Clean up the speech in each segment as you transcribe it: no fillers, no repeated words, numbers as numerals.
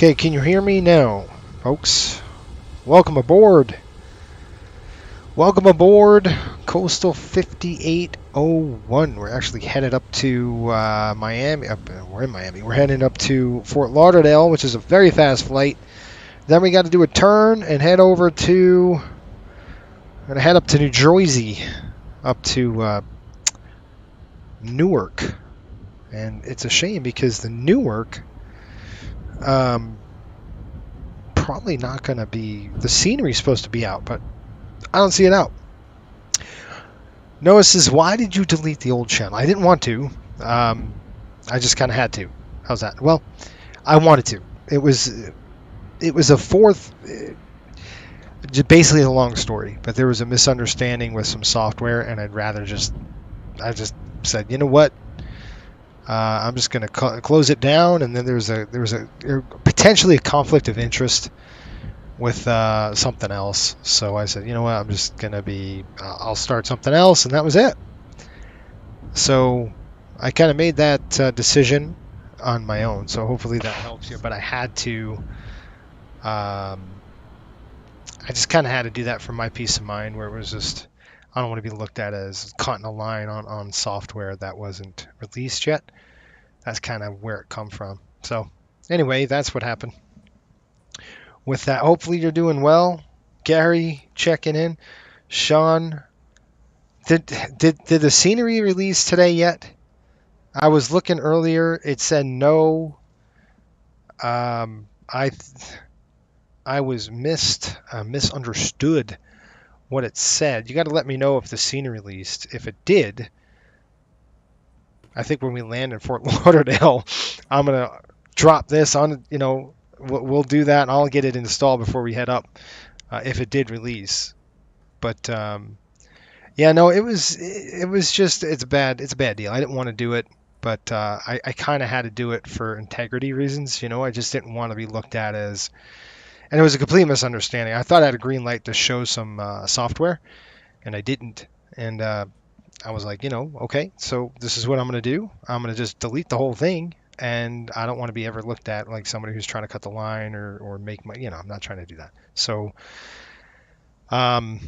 Okay, can you hear me now, folks? Welcome aboard. Welcome aboard Coastal 5801. We're actually headed up to Miami. We're in Miami. We're heading up to Fort Lauderdale, which is a very fast flight. Then we got to do a turn and head over to... We're going to head up to New Jersey, up to Newark. And it's a shame because the Newark... probably not going to be... The scenery's supposed to be out, but I don't see it out. Noah says, why did you delete the old channel? I didn't want to. I just kind of had to. How's that? Well, I wanted to. It was a fourth... basically a long story, but there was a misunderstanding with some software, and I'd rather just... I just said, you know what? I'm just going to close it down, and then there was a potentially a conflict of interest with something else. So I said, you know what, I'm just going to be, I'll start something else, and that was it. So I kind of made that decision on my own. So hopefully that helps you. But I had to, I just kind of had to do that for my peace of mind, where it was just, I don't want to be looked at as caught in a line on software that wasn't released yet. That's kind of where it come from. So anyway, that's what happened. With that, hopefully you're doing well. Gary checking in. Sean, did the scenery release today yet? I was looking earlier. It said no. I was misunderstood what it said. You got to let me know if the scene released. If it did, I think when we land in Fort Lauderdale, I'm gonna drop this on. You know, we'll do that, and I'll get it installed before we head up. If it did release, but yeah, no, it was just it's a bad deal. I didn't want to do it, but I kind of had to do it for integrity reasons. You know, I just didn't want to be looked at as. And it was a complete misunderstanding. I thought I had a green light to show some software, and I didn't. And I was like, you know, okay, so this is what I'm going to do. I'm going to just delete the whole thing, and I don't want to be ever looked at like somebody who's trying to cut the line or make my, you know, I'm not trying to do that. So I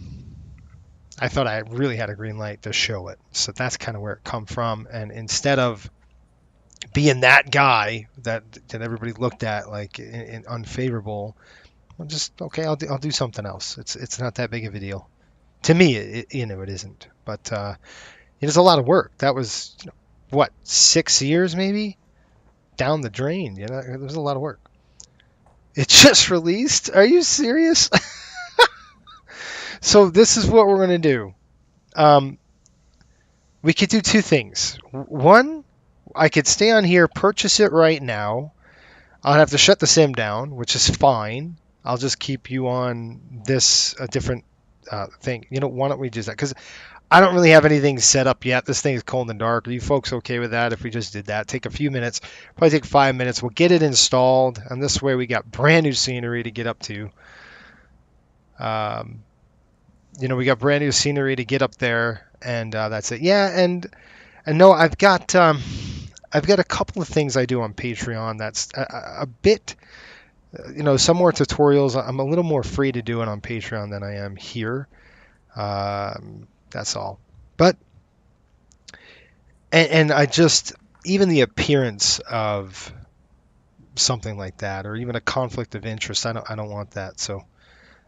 thought I really had a green light to show it. So that's kind of where it come from. And instead of being that guy that everybody looked at like in unfavorable, I'll do something else. It's not that big of a deal. To me, it isn't. But it is a lot of work. That was what, 6 years maybe down the drain. It was a lot of work. It just released. Are you serious? So this is what we're gonna do. Um, we could do two things. One, I could stay on here, purchase it right now. I'll have to shut the sim down, which is fine. I'll just keep you on this a different thing. Why don't we do that? Because I don't really have anything set up yet. This thing is cold and dark. Are you folks okay with that? If we just did that, take a few minutes, probably take 5 minutes. We'll get it installed, and this way we got brand new scenery to get up to. We got brand new scenery to get up there, and that's it. Yeah, and no, I've got a couple of things I do on Patreon. That's a bit, some more tutorials. I'm a little more free to do it on Patreon than I am here. That's all. But and I just, even the appearance of something like that, or even a conflict of interest, I don't want that. So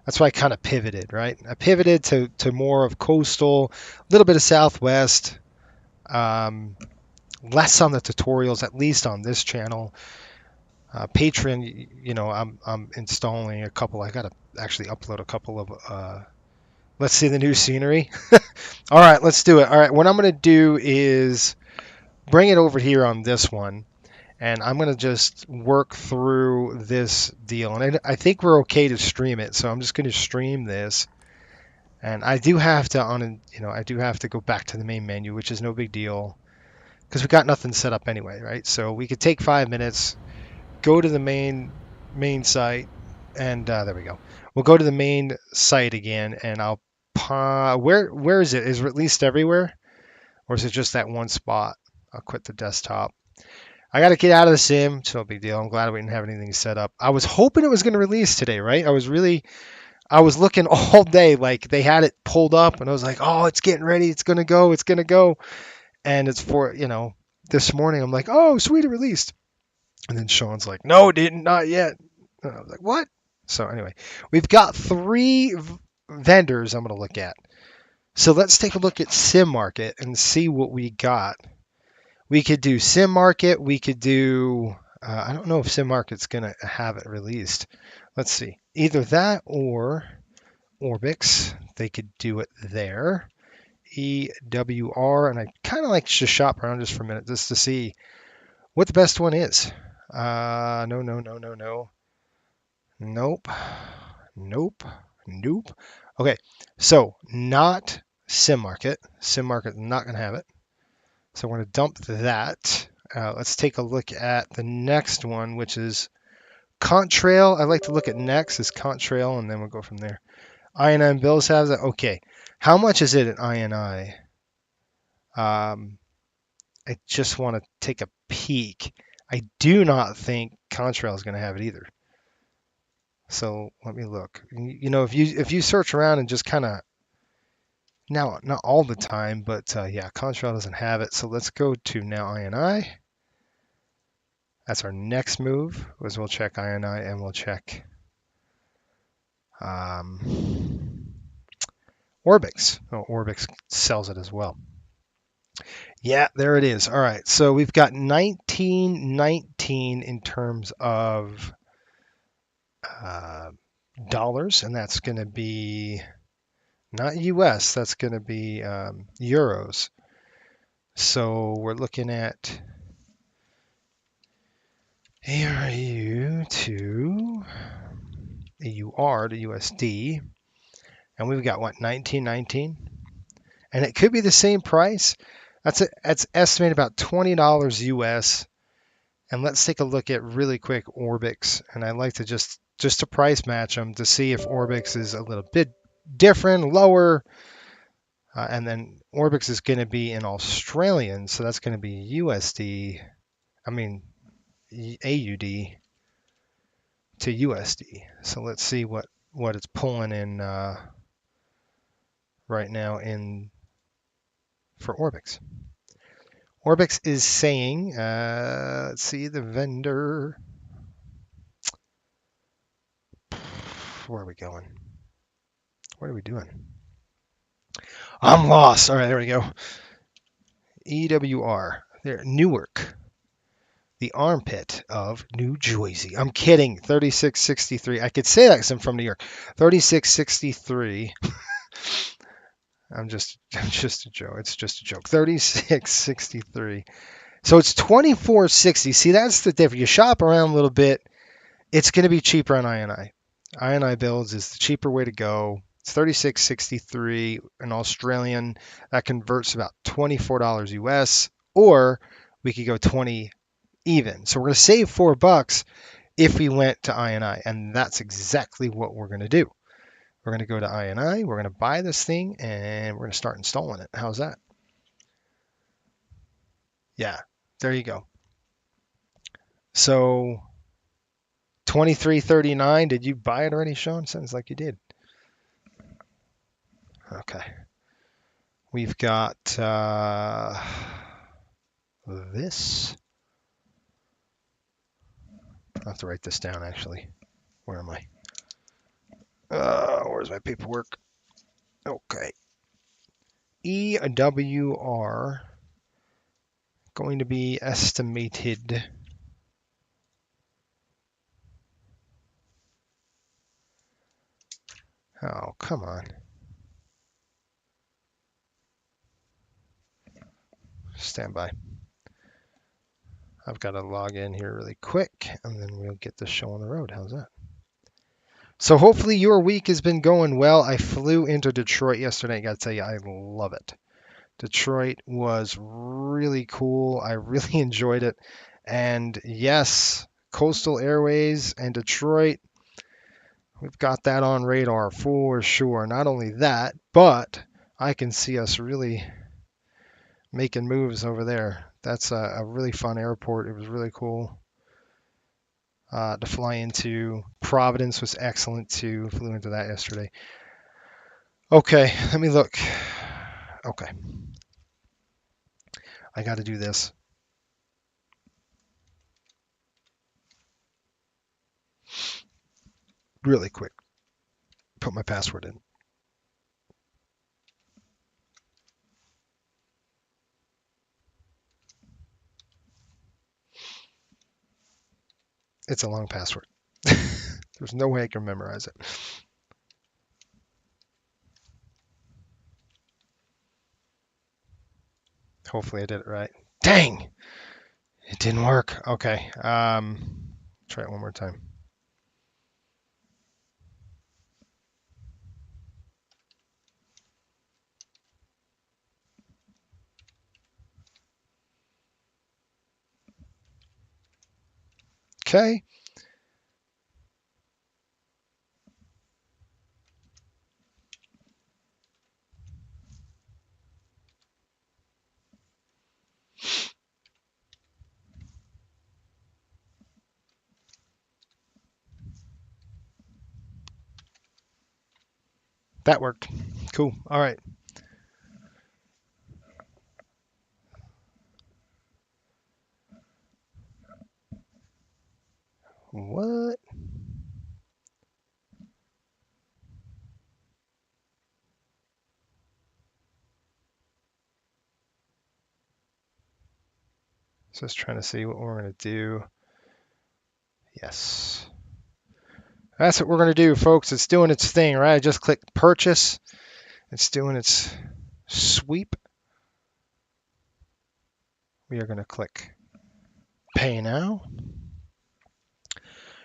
that's why I kind of pivoted, right? I pivoted to more of coastal, a little bit of Southwest, less on the tutorials, at least on this channel. Patreon, I'm installing a couple. I gotta actually upload a couple of. Let's see the new scenery. All right, let's do it. All right, what I'm gonna do is bring it over here on this one, and I'm gonna just work through this deal. And I think we're okay to stream it, so I'm just gonna stream this. And I do have to I do have to go back to the main menu, which is no big deal because we got nothing set up anyway, right? So we could take 5 minutes, go to the main site, and there we go. We'll go to the main site again, and I'll where is it? Is it released everywhere, or is it just that one spot? I'll quit the desktop. I got to get out of the sim. It's no big deal. I'm glad we didn't have anything set up. I was hoping it was going to release today, right? I was looking all day, like they had it pulled up, and I was like, oh, it's getting ready. It's going to go. It's going to go. And it's for, this morning, I'm like, oh, sweet, it released. And then Sean's like, no, it didn't, not yet. And I was like, what? So anyway, we've got three vendors I'm going to look at. So let's take a look at Sim Market and see what we got. We could do Sim Market. We could do, I don't know if Sim Market's going to have it released. Let's see. Either that or Orbix. They could do it there. EWR. And I kind of like to shop around just for a minute just to see what the best one is. No. Nope. Okay, so not Sim Market. Sim Market not going to have it. So we're going to dump that. Let's take a look at the next one, which is Contrail. I like to look at next is Contrail, and then we'll go from there. INI Bills has it. Okay, how much is it at INI? I just want to take a peek. I do not think Contrail is going to have it either. So let me look. If you search around and just kind of, now not all the time, but yeah, Contrail doesn't have it. So let's go to now INI. That's our next move. Was we'll check INI and we'll check Orbix. Oh, Orbix sells it as well. Yeah, there it is. All right, so we've got 1919 in terms of dollars, and that's going to be not US, that's going to be euros. So we're looking at ARU to AUR to USD, and we've got what, 1919, and it could be the same price. That's estimated about $20 US. And let's take a look at really quick Orbix, and I like to just to price match them to see if Orbix is a little bit different, lower, and then Orbix is going to be in Australian, so that's going to be USD. I mean AUD to USD. So let's see what it's pulling in right now in for Orbix. Orbix is saying, let's see the vendor. Where are we going? What are we doing? I'm lost. All right, there we go. EWR. There, Newark. The armpit of New Jersey. I'm kidding. 3663. I could say that because I'm from New York. 3663. I'm just a joke. It's just a joke. 3663. So it's 2460. See, that's the difference. You shop around a little bit, it's going to be cheaper on INI. INI builds is the cheaper way to go. It's 3663 an Australian. That converts about $24 US, or we could go 20 even. So we're going to save $4 if we went to INI, and that's exactly what we're going to do. We're going to go to INI, we're going to buy this thing, and we're going to start installing it. How's that? Yeah, there you go. So 2339, did you buy it already, Sean? Sounds like you did. Okay. We've got this. I have to write this down, actually. Where am I? Where's my paperwork? Okay. EWR going to be estimated. Oh, come on. Stand by. I've got to log in here really quick, and then we'll get this show on the road. How's that? So hopefully your week has been going well. I flew into Detroit yesterday. I got to tell you, I love it. Detroit was really cool. I really enjoyed it. And yes, Coastal Airways and Detroit, we've got that on radar for sure. Not only that, but I can see us really making moves over there. That's a really fun airport. It was really cool to fly into. Providence was excellent too. Flew into that yesterday. Okay, let me look. Okay. I got to do this. Really quick. Put my password in. It's a long password. There's no way I can memorize it. Hopefully I did it right. Dang! It didn't work. Okay. Try it one more time. Okay. That worked. Cool. All right. What? Just trying to see what we're going to do. Yes. That's what we're going to do, folks. It's doing its thing, right? I just clicked purchase. It's doing its sweep. We are going to click pay now.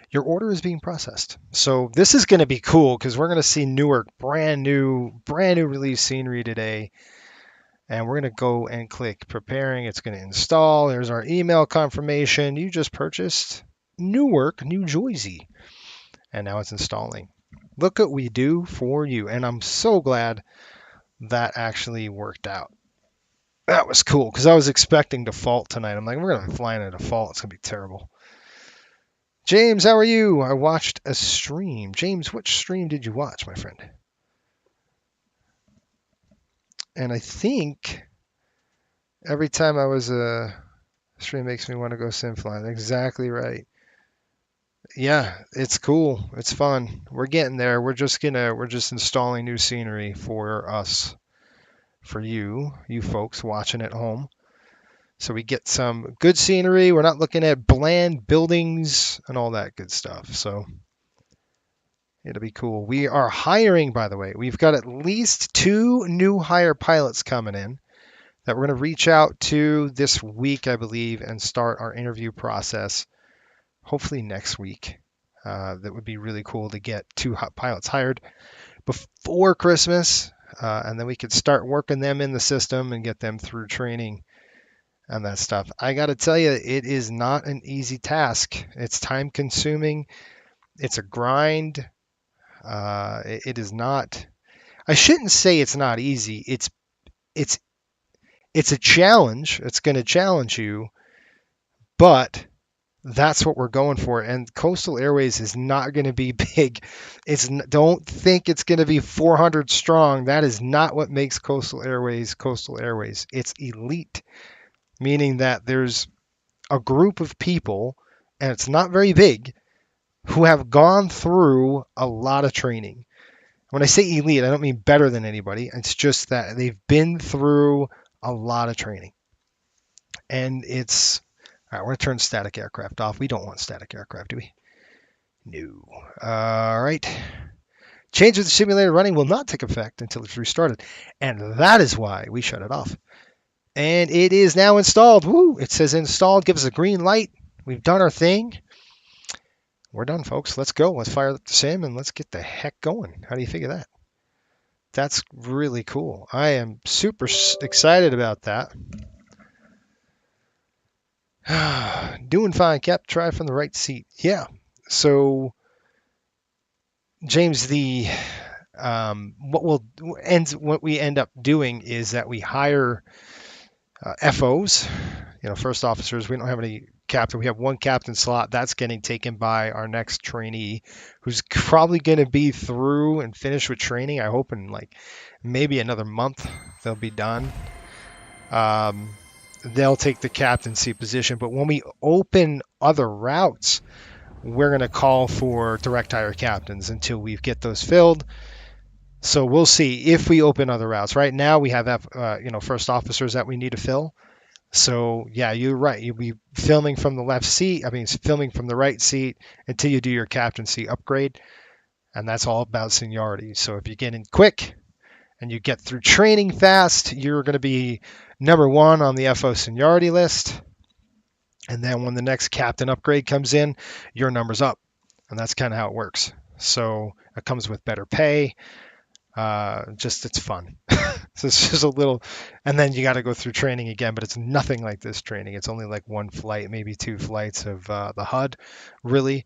Your order is being processed. So this is going to be cool because we're going to see Newark, brand new release scenery today. And we're going to go and click preparing. It's going to install. There's our email confirmation. You just purchased Newark, New Jersey. And now it's installing. Look what we do for you. And I'm so glad that actually worked out. That was cool because I was expecting default tonight. I'm like, we're going to fly in a default. It's going to be terrible. James, how are you? I watched a stream. James, which stream did you watch, my friend? And I think every time I was stream makes me want to go sim flying. Exactly right. Yeah, it's cool. It's fun. We're getting there. We're just installing new scenery for us, for you folks watching at home. So we get some good scenery. We're not looking at bland buildings and all that good stuff. So it'll be cool. We are hiring, by the way. We've got at least 2 new hire pilots coming in that we're going to reach out to this week, I believe, and start our interview process hopefully next week. That would be really cool to get 2 pilots hired before Christmas, and then we could start working them in the system and get them through training and that stuff. I got to tell you, it is not an easy task. It's time consuming. It's a grind. It is not. I shouldn't say it's not easy. It's it's a challenge. It's going to challenge you, but that's what we're going for. And Coastal Airways is not going to be big. Don't think it's going to be 400 strong. That is not what makes Coastal Airways Coastal Airways. It's elite, meaning that there's a group of people, and it's not very big, who have gone through a lot of training. When I say elite, I don't mean better than anybody. It's just that they've been through a lot of training. And it's all right, we're going to turn static aircraft off. We don't want static aircraft, do we? No. All right. Change of the simulator running will not take effect until it's restarted. And that is why we shut it off. And it is now installed. Woo! It says installed. Give us a green light. We've done our thing. We're done, folks. Let's go. Let's fire up the sim and let's get the heck going. How do you figure that? That's really cool. I am super excited about that. Doing fine, Cap. Try from the right seat. Yeah. So, James, what we end up doing is that we hire FOs, first officers. We don't have any captain. We have 1 captain slot. That's getting taken by our next trainee, who's probably going to be through and finished with training. I hope in like maybe another month they'll be done. They'll take the captaincy position. But when we open other routes, we're going to call for direct hire captains until we get those filled. So we'll see if we open other routes. Right now we have first officers that we need to fill. So yeah, you're right. You'll be filming from the left seat. Filming from the right seat until you do your captaincy upgrade. And that's all about seniority. So if you get in quick and you get through training fast, you're going to be number 1 on the FO seniority list. And then when the next captain upgrade comes in, your number's up. And that's kind of how it works. So it comes with better pay. It's fun. So it's just a little, and then you got to go through training again, but it's nothing like this training. It's only like 1 flight, maybe 2 flights of the HUD, really.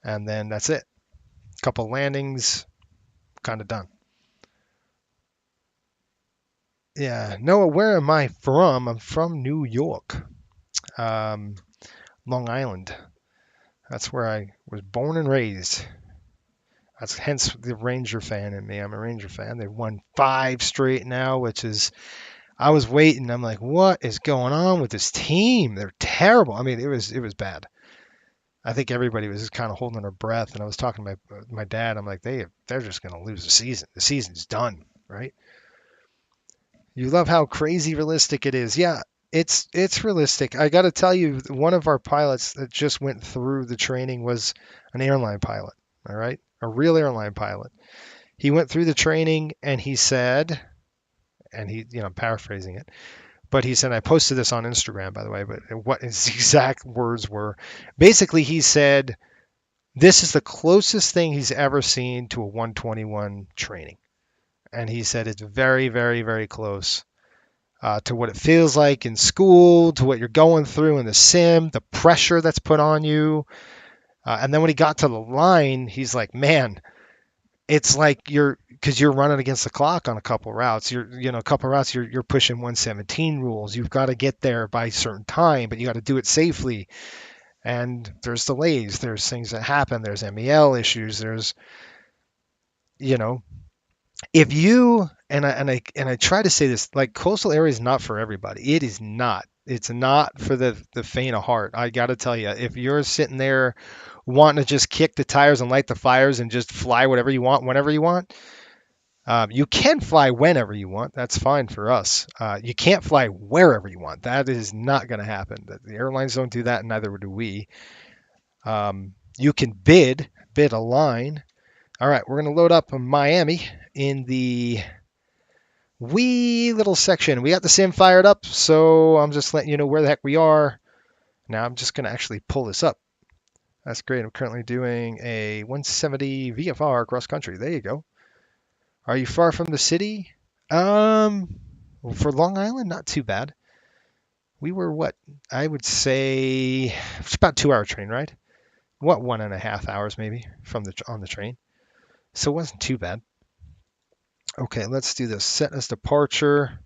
And then that's it. A couple landings, kind of done. Yeah. Noah, where am I from? I'm from New York, Long Island. That's where I was born and raised. That's hence the Ranger fan in me. I'm a Ranger fan. They've won 5 straight now, which is, I was waiting. I'm like, what is going on with this team? They're terrible. It was bad. I think everybody was just kind of holding their breath. And I was talking to my dad. I'm like, they're just going to lose the season. The season's done, right? You love how crazy realistic it is. Yeah, it's realistic. I got to tell you, one of our pilots that just went through the training was an airline pilot. All right. A real airline pilot. He went through the training and he said, and I'm paraphrasing it, but he said, I posted this on Instagram, by the way, but what his exact words were, basically he said, this is the closest thing he's ever seen to a 121 training. And he said it's very, very, very close to what it feels like in school, to what you're going through in the sim, the pressure that's put on you. And then when he got to the line, he's like, man, it's like because you're running against the clock on a couple routes. You're pushing 117 rules. You've got to get there by a certain time, but you got to do it safely. And there's delays. There's things that happen. There's MEL issues. There's, if you, and I try to say this, like Coastal Area is not for everybody. It is not. It's not for the faint of heart. I got to tell you, if you're sitting there wanting to just kick the tires and light the fires and just fly whatever you want, whenever you want. You can fly whenever you want. That's fine for us. You can't fly wherever you want. That is not going to happen. The airlines don't do that, and neither do we. You can bid a line. All right, we're going to load up Miami in the wee little section. We got the sim fired up, so I'm just letting you know where the heck we are. Now I'm just going to actually pull this up. That's great. I'm currently doing a 170 VFR cross country. There you go. Are you far from the city? For Long Island, not too bad. We were what? I would say it's about 2-hour train ride. What, 1.5 hours maybe from on the train. So it wasn't too bad. Okay, let's do this. Set as departure.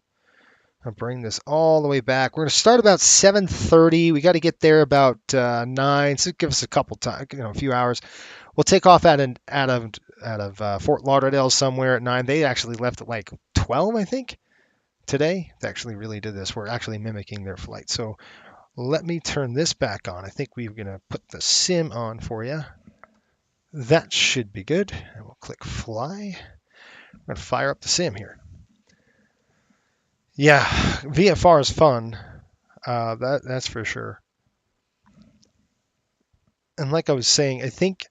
I'll bring this all the way back. We're going to start about 7:30. We got to get there about 9. So give us a couple time, a few hours. We'll take off out of Fort Lauderdale somewhere at 9. They actually left at like 12, I think, today. They actually really did this. We're actually mimicking their flight. So let me turn this back on. I think we're going to put the sim on for you. That should be good. And we'll click fly. I'm going to fire up the sim here. Yeah, VFR is fun. That's for sure. And like I was saying, I think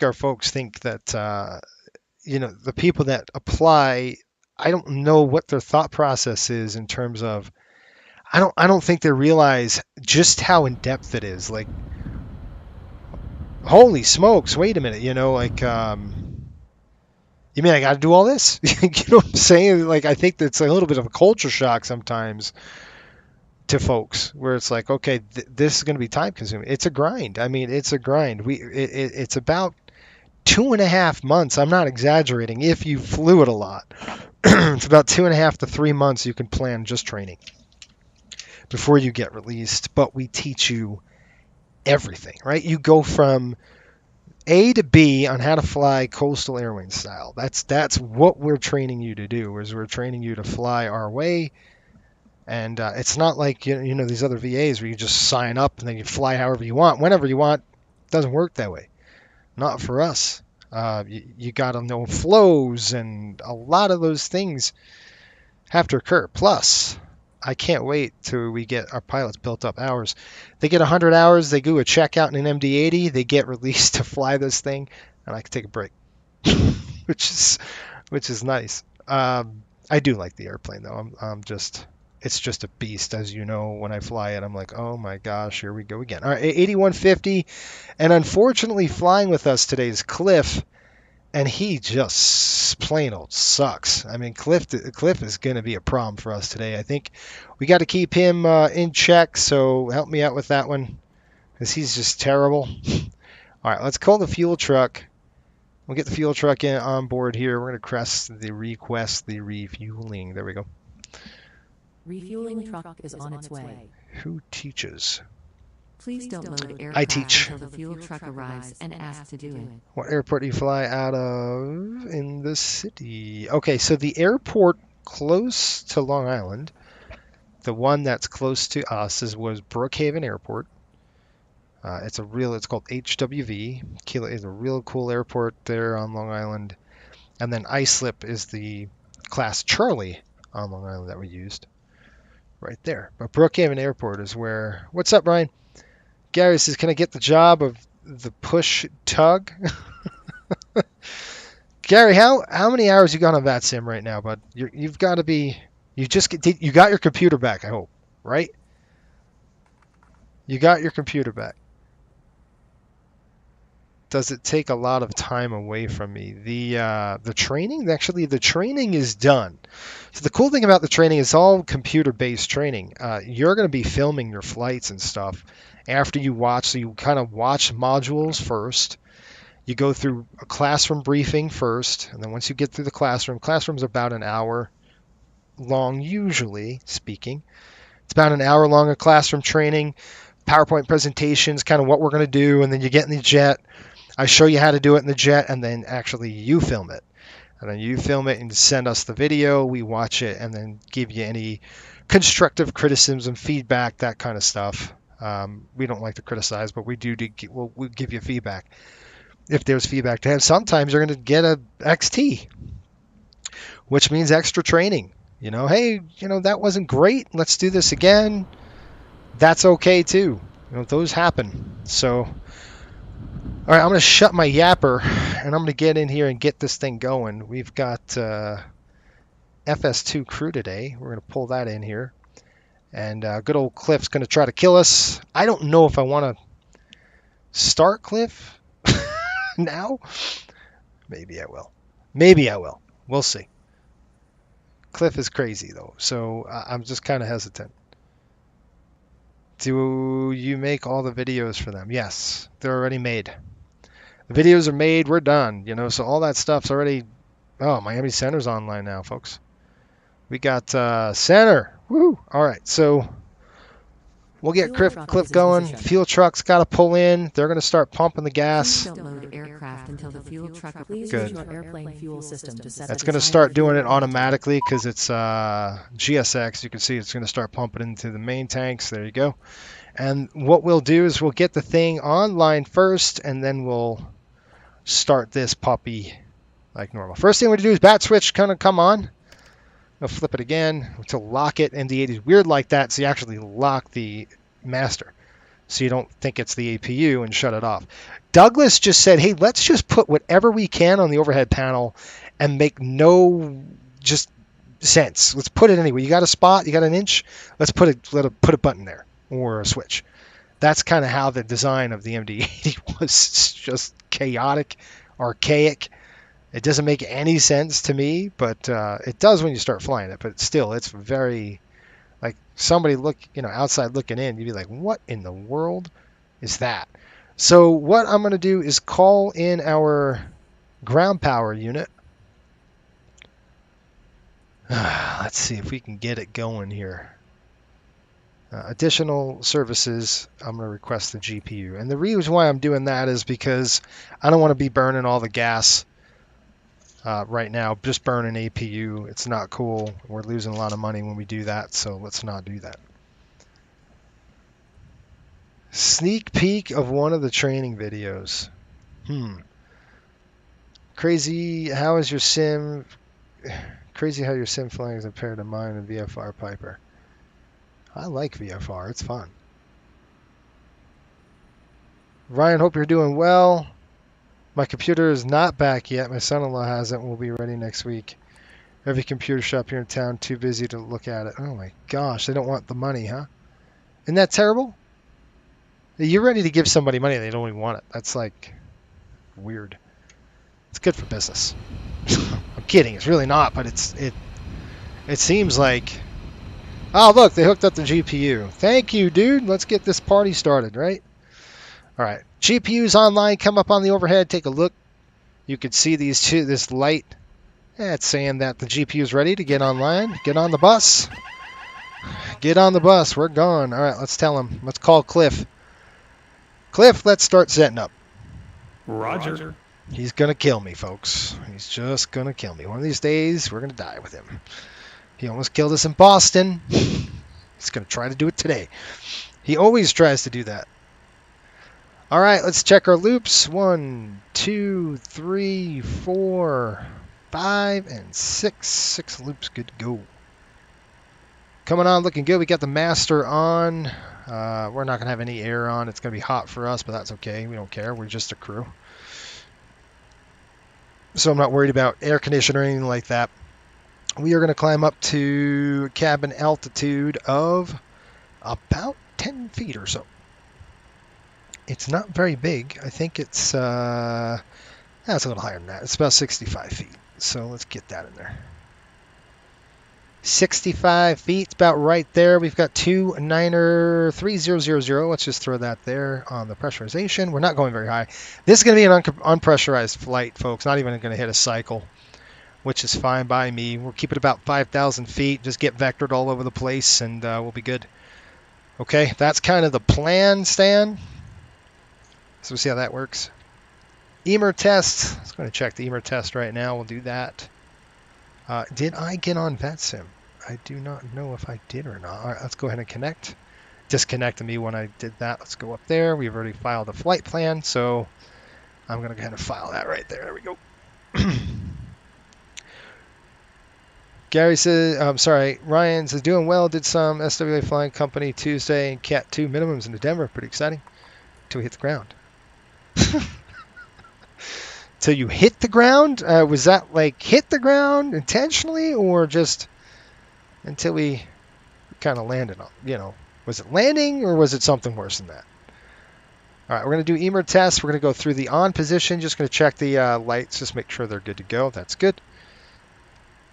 our folks think that the people that apply, I don't know what their thought process is in terms of. I don't think they realize just how in depth it is. Like, holy smokes! Wait a minute. You mean I got to do all this? You know what I'm saying? Like, I think that's a little bit of a culture shock sometimes to folks, where it's like, okay, this is going to be time consuming. It's a grind. I mean, it's a grind. It's about 2.5 months. I'm not exaggerating. If you flew it a lot, it's about 2.5 to 3 months you can plan just training before you get released. But we teach you everything, right? You go from A to B on how to fly coastal airline style. That's what we're training you to do. Is we're training you to fly our way. And it's not like these other VAs where you just sign up and then you fly however you want, whenever you want. It doesn't work that way. Not for us. You got to know flows, and a lot of those things have to occur. Plus, I can't wait till we get our pilots built up hours. They get 100 hours, they do a checkout in an MD-80, they get released to fly this thing, and I can take a break, which is nice. I do like the airplane though. It's just a beast, as you know. When I fly it, I'm like, oh my gosh, here we go again. All right, 8150, and unfortunately, flying with us today is Cliff. And he just plain old sucks. I mean, Cliff is going to be a problem for us today. I think we got to keep him in check, so help me out with that one, because he's just terrible. All right, let's call the fuel truck. We'll get the fuel truck on board here. We're going to request the refueling. There we go. Refueling truck is on its way. Who teaches? Please don't load aircraft I teach. until the fuel truck arrives and ask to do it. What airport do you fly out of in the city? Okay, so the airport close to Long Island, the one that's close to us, was Brookhaven Airport. It's called HWV. Kilo is a real cool airport there on Long Island. And then Islip is the class Charlie on Long Island that we used right there. But Brookhaven Airport is where... What's up, Brian? Gary says, can I get the job of the push tug? Gary, how many hours you got on that sim right now, bud? You've got to be... You got your computer back, I hope, right? You got your computer back. Does it take a lot of time away from me? The training? Actually, the training is done. So the cool thing about the training is all computer-based training. You're going to be filming your flights and stuff after you watch. So you kind of watch modules first. You go through a classroom briefing first, and then once you get through the classroom's about an hour long, usually speaking. It's about an hour long of classroom training, PowerPoint presentations, kind of what we're going to do, and then you get in the jet. I show you how to do it in the jet, and then actually you film it. And then you film it and send us the video. We watch it and then give you any constructive criticism, feedback, that kind of stuff. We don't like to criticize, but we'll give you feedback if there's feedback to have. Sometimes you're going to get a XT, which means extra training. Hey, that wasn't great. Let's do this again. That's okay too. Those happen. So, all right, I'm going to shut my yapper and I'm going to get in here and get this thing going. We've got FS2 crew today. We're going to pull that in here. And good old Cliff's going to try to kill us. I don't know if I want to start Cliff now. Maybe I will. We'll see. Cliff is crazy, though, so I'm just kind of hesitant. Do you make all the videos for them? Yes, they're already made. The videos are made. We're done. So all that stuff's already... Oh, Miami Center's online now, folks. We got Center. Woo! All right, so we'll get Cliff going. Fuel truck's got to pull in. They're going to start pumping the gas. Please don't load aircraft until the fuel truck. Please Good. use your airplane fuel system to set That's the going to design start of fuel doing it level. automatically because it's GSX. You can see it's going to start pumping into the main tanks. There you go. And what we'll do is we'll get the thing online first, and then we'll start this puppy like normal. First thing we're going to do is bat switch kind of come on. I'll flip it again to lock it. MD8 is weird like that, so you actually lock the master so you don't think it's the APU and shut it off. Douglas just said, hey, let's just put whatever we can on the overhead panel and make no just sense. Let's put it anywhere. You got a spot, you got an inch, let's put a button there or a switch. That's kind of how the design of the MD80 was. It's just chaotic, archaic. It doesn't make any sense to me, but it does when you start flying it. But still, it's very, like somebody outside looking in, you'd be like, what in the world is that? So what I'm going to do is call in our ground power unit. Let's see if we can get it going here. Additional services, I'm going to request the GPU. And the reason why I'm doing that is because I don't want to be burning all the gas right now, just burning APU. It's not cool. We're losing a lot of money when we do that, so let's not do that. Sneak peek of one of the training videos. Crazy how your sim flying is compared to mine and VFR Piper. I like VFR, it's fun. Ryan, hope you're doing well. My computer is not back yet. My son-in-law has it and will be ready next week. Every computer shop here in town too busy to look at it. Oh my gosh, they don't want the money, huh? Isn't that terrible? You're ready to give somebody money and they don't even want it. That's like weird. It's good for business. I'm kidding, it's really not, but it seems like, oh look, they hooked up the GPU. Thank you, dude. Let's get this party started, right? All right, GPU's online. Come up on the overhead. Take a look. You can see this light. It's saying that the GPU is ready to get online. Get on the bus. Get on the bus. We're gone. All right, let's tell him. Let's call Cliff. Cliff, let's start setting up. Roger. He's going to kill me, folks. He's just going to kill me. One of these days, we're going to die with him. He almost killed us in Boston. He's going to try to do it today. He always tries to do that. All right, let's check our loops. 1, 2, 3, 4, 5, and 6. 6 loops, good to go. Coming on, looking good. We got the master on. We're not going to have any air on. It's going to be hot for us, but that's okay. We don't care. We're just a crew. So I'm not worried about air conditioning or anything like that. We are going to climb up to cabin altitude of about 10 feet or so. It's not very big. I think it's that's a little higher than that. It's about 65 feet. So let's get that in there. 65 feet, about right there. We've got 293000. Let's just throw that there on the pressurization. We're not going very high. This is going to be an unpressurized flight, folks. Not even going to hit a cycle, which is fine by me. We'll keep it about 5,000 feet. Just get vectored all over the place, and we'll be good. Okay, that's kind of the plan, Stan. So we'll see how that works. EMR test. Let's go and check the EMR test right now. We'll do that. Did I get on VetSim? I do not know if I did or not. All right, let's go ahead and connect. disconnected me when I did that. Let's go up there. We've already filed a flight plan, so I'm going to kind of file that right there. There we go. Gary says, I'm sorry, Ryan says, doing well. Did some SWA flying company Tuesday and Cat 2 minimums into Denver. Pretty exciting. Until we hit the ground. Till you hit the ground? Was that like hit the ground intentionally or just until we kind of landed on, you know, was it landing or was it something worse than that? All right, we're going to do EMR test. We're going to go through the on position. Just going to check the lights, just make sure they're good to go. That's good.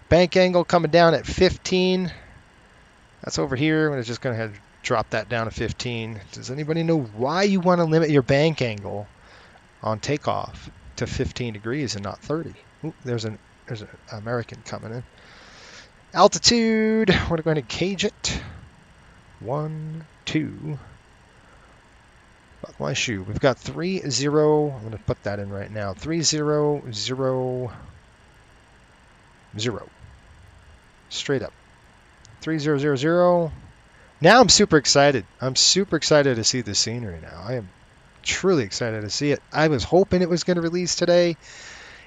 Bank angle coming down at 15. That's over here. I'm just going to drop that down to 15. Does anybody know why you want to limit your bank angle on takeoff to 15 degrees and not 30? Ooh, there's an American coming in. Altitude, we're going to gauge it. 1, 2. Fuck my shoe. We've got 30. I'm going to put that in right now. 3000. Straight up. 3000. Now I'm super excited. I'm super excited to see the scenery now. I am truly excited to see it. I was hoping it was going to release today.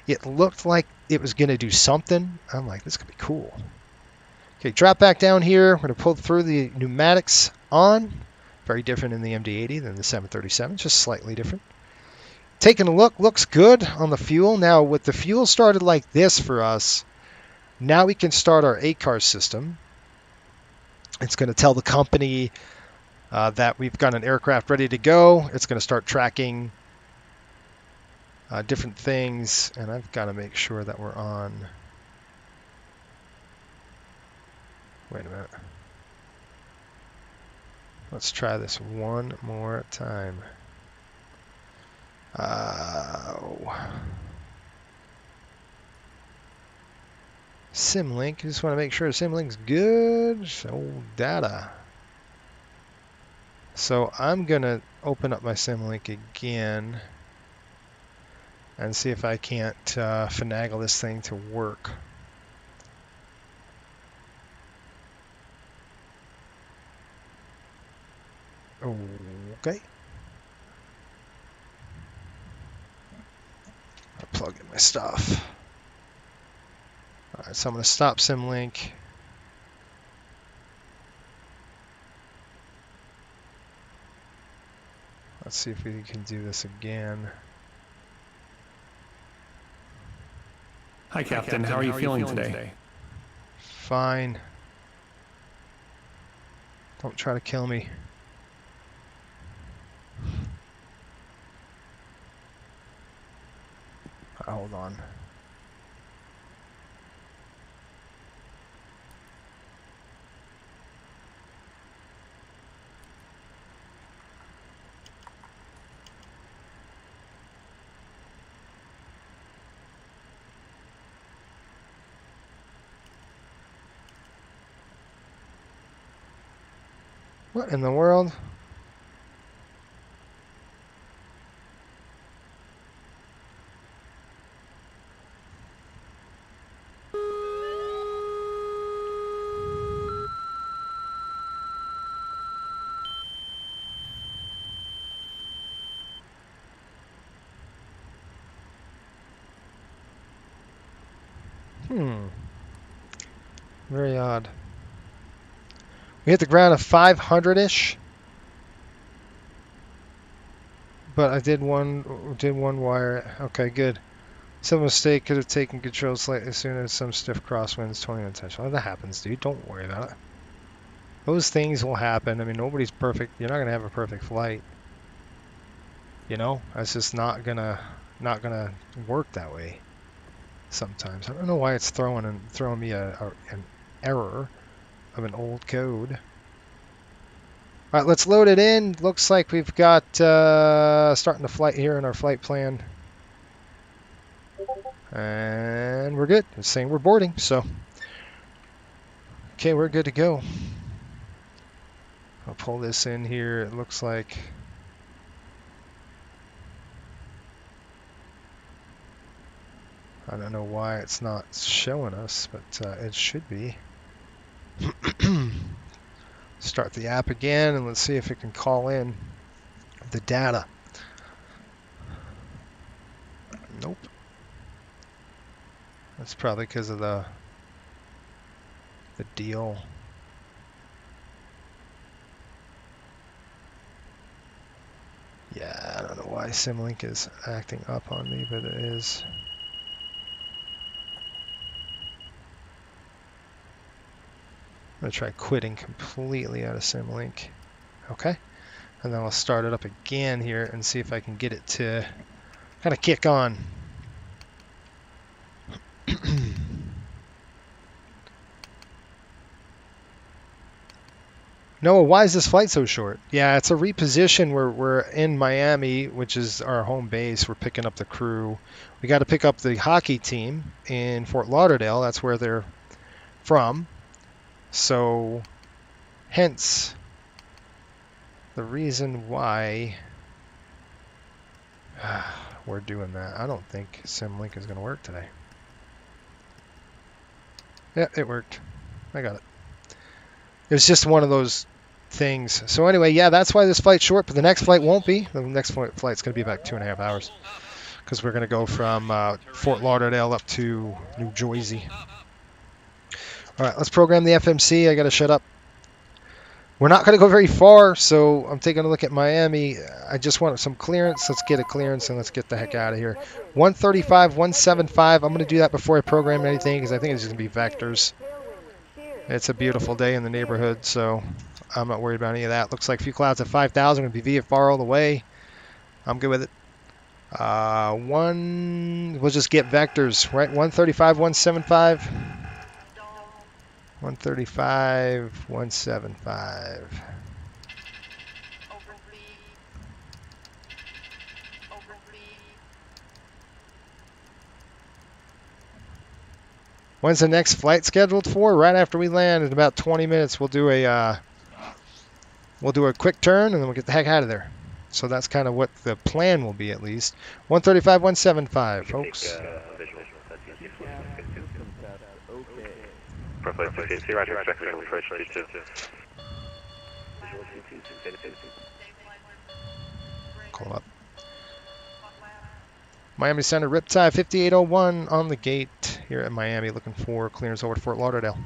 It looked like it was going to do something. I'm like, this could be cool. Okay, drop back down here. We're going to pull through the pneumatics on. Very different in the MD-80 than the 737, just slightly different. Taking a look, looks good on the fuel. Now, with the fuel started like this for us, now we can start our ACAR system. It's going to tell the company that we've got an aircraft ready to go. It's going to start tracking different things, and I've got to make sure that we're on. Wait a minute. Let's try this one more time. Symlink. Just want to make sure Symlink's good. So data. So I'm gonna open up my Symlink again and see if I can't finagle this thing to work. Okay. I'll plug in my stuff. Alright, so I'm going to stop Symlink. Let's see if we can do this again. Hi, Captain. How are you feeling today? Fine. Don't try to kill me. Hold on. What in the world? Very odd. We hit the ground at 500-ish, but I did one wire. Okay, good. Some mistake, could have taken control slightly sooner. Some stiff crosswinds, 20 intentional. That happens, dude. Don't worry about it. Those things will happen. I mean, nobody's perfect. You're not gonna have a perfect flight. You know, that's just not gonna work that way. Sometimes I don't know why it's throwing me an error of an old code. All right, let's load it in. Looks like we've got starting the flight here in our flight plan, and we're good. It's saying we're boarding, so okay, we're good to go. I'll pull this in here. It looks like I don't know why it's not showing us, but it should be. Start the app again, and let's see if it can call in the data. Nope. That's probably because of the deal. Yeah, I don't know why Symlink is acting up on me, but it is. I'm going to try quitting completely out of Symlink. Okay. And then I'll start it up again here and see if I can get it to kind of kick on. Noah, why is this flight so short? Yeah, it's a reposition. We're in Miami, which is our home base. We're picking up the crew. We got to pick up the hockey team in Fort Lauderdale. That's where they're from. So, hence the reason why we're doing that. I don't think Symlink is going to work today. Yeah, it worked. I got it. It was just one of those things. So anyway, yeah, that's why this flight's short, but the next flight won't be. The next flight's going to be about 2.5 hours because we're going to go from Fort Lauderdale up to New Jersey. All right, let's program the FMC. I got to shut up. We're not going to go very far, so I'm taking a look at Miami. I just want some clearance. Let's get a clearance and let's get the heck out of here. 135, 175. I'm going to do that before I program anything because I think it's just going to be vectors. It's a beautiful day in the neighborhood, so I'm not worried about any of that. Looks like a few clouds at 5,000. Going to be VFR all the way. I'm good with it. We'll just get vectors, right? 135, 175. 135, 175. When's the next flight scheduled for? Right after we land, in about 20 minutes, we'll do a quick turn and then we'll get the heck out of there. So that's kind of what the plan will be, at least. 135, 175, folks. Call up. Miami Center, Riptide 5801 on the gate here at Miami, looking for clearance over to Fort Lauderdale.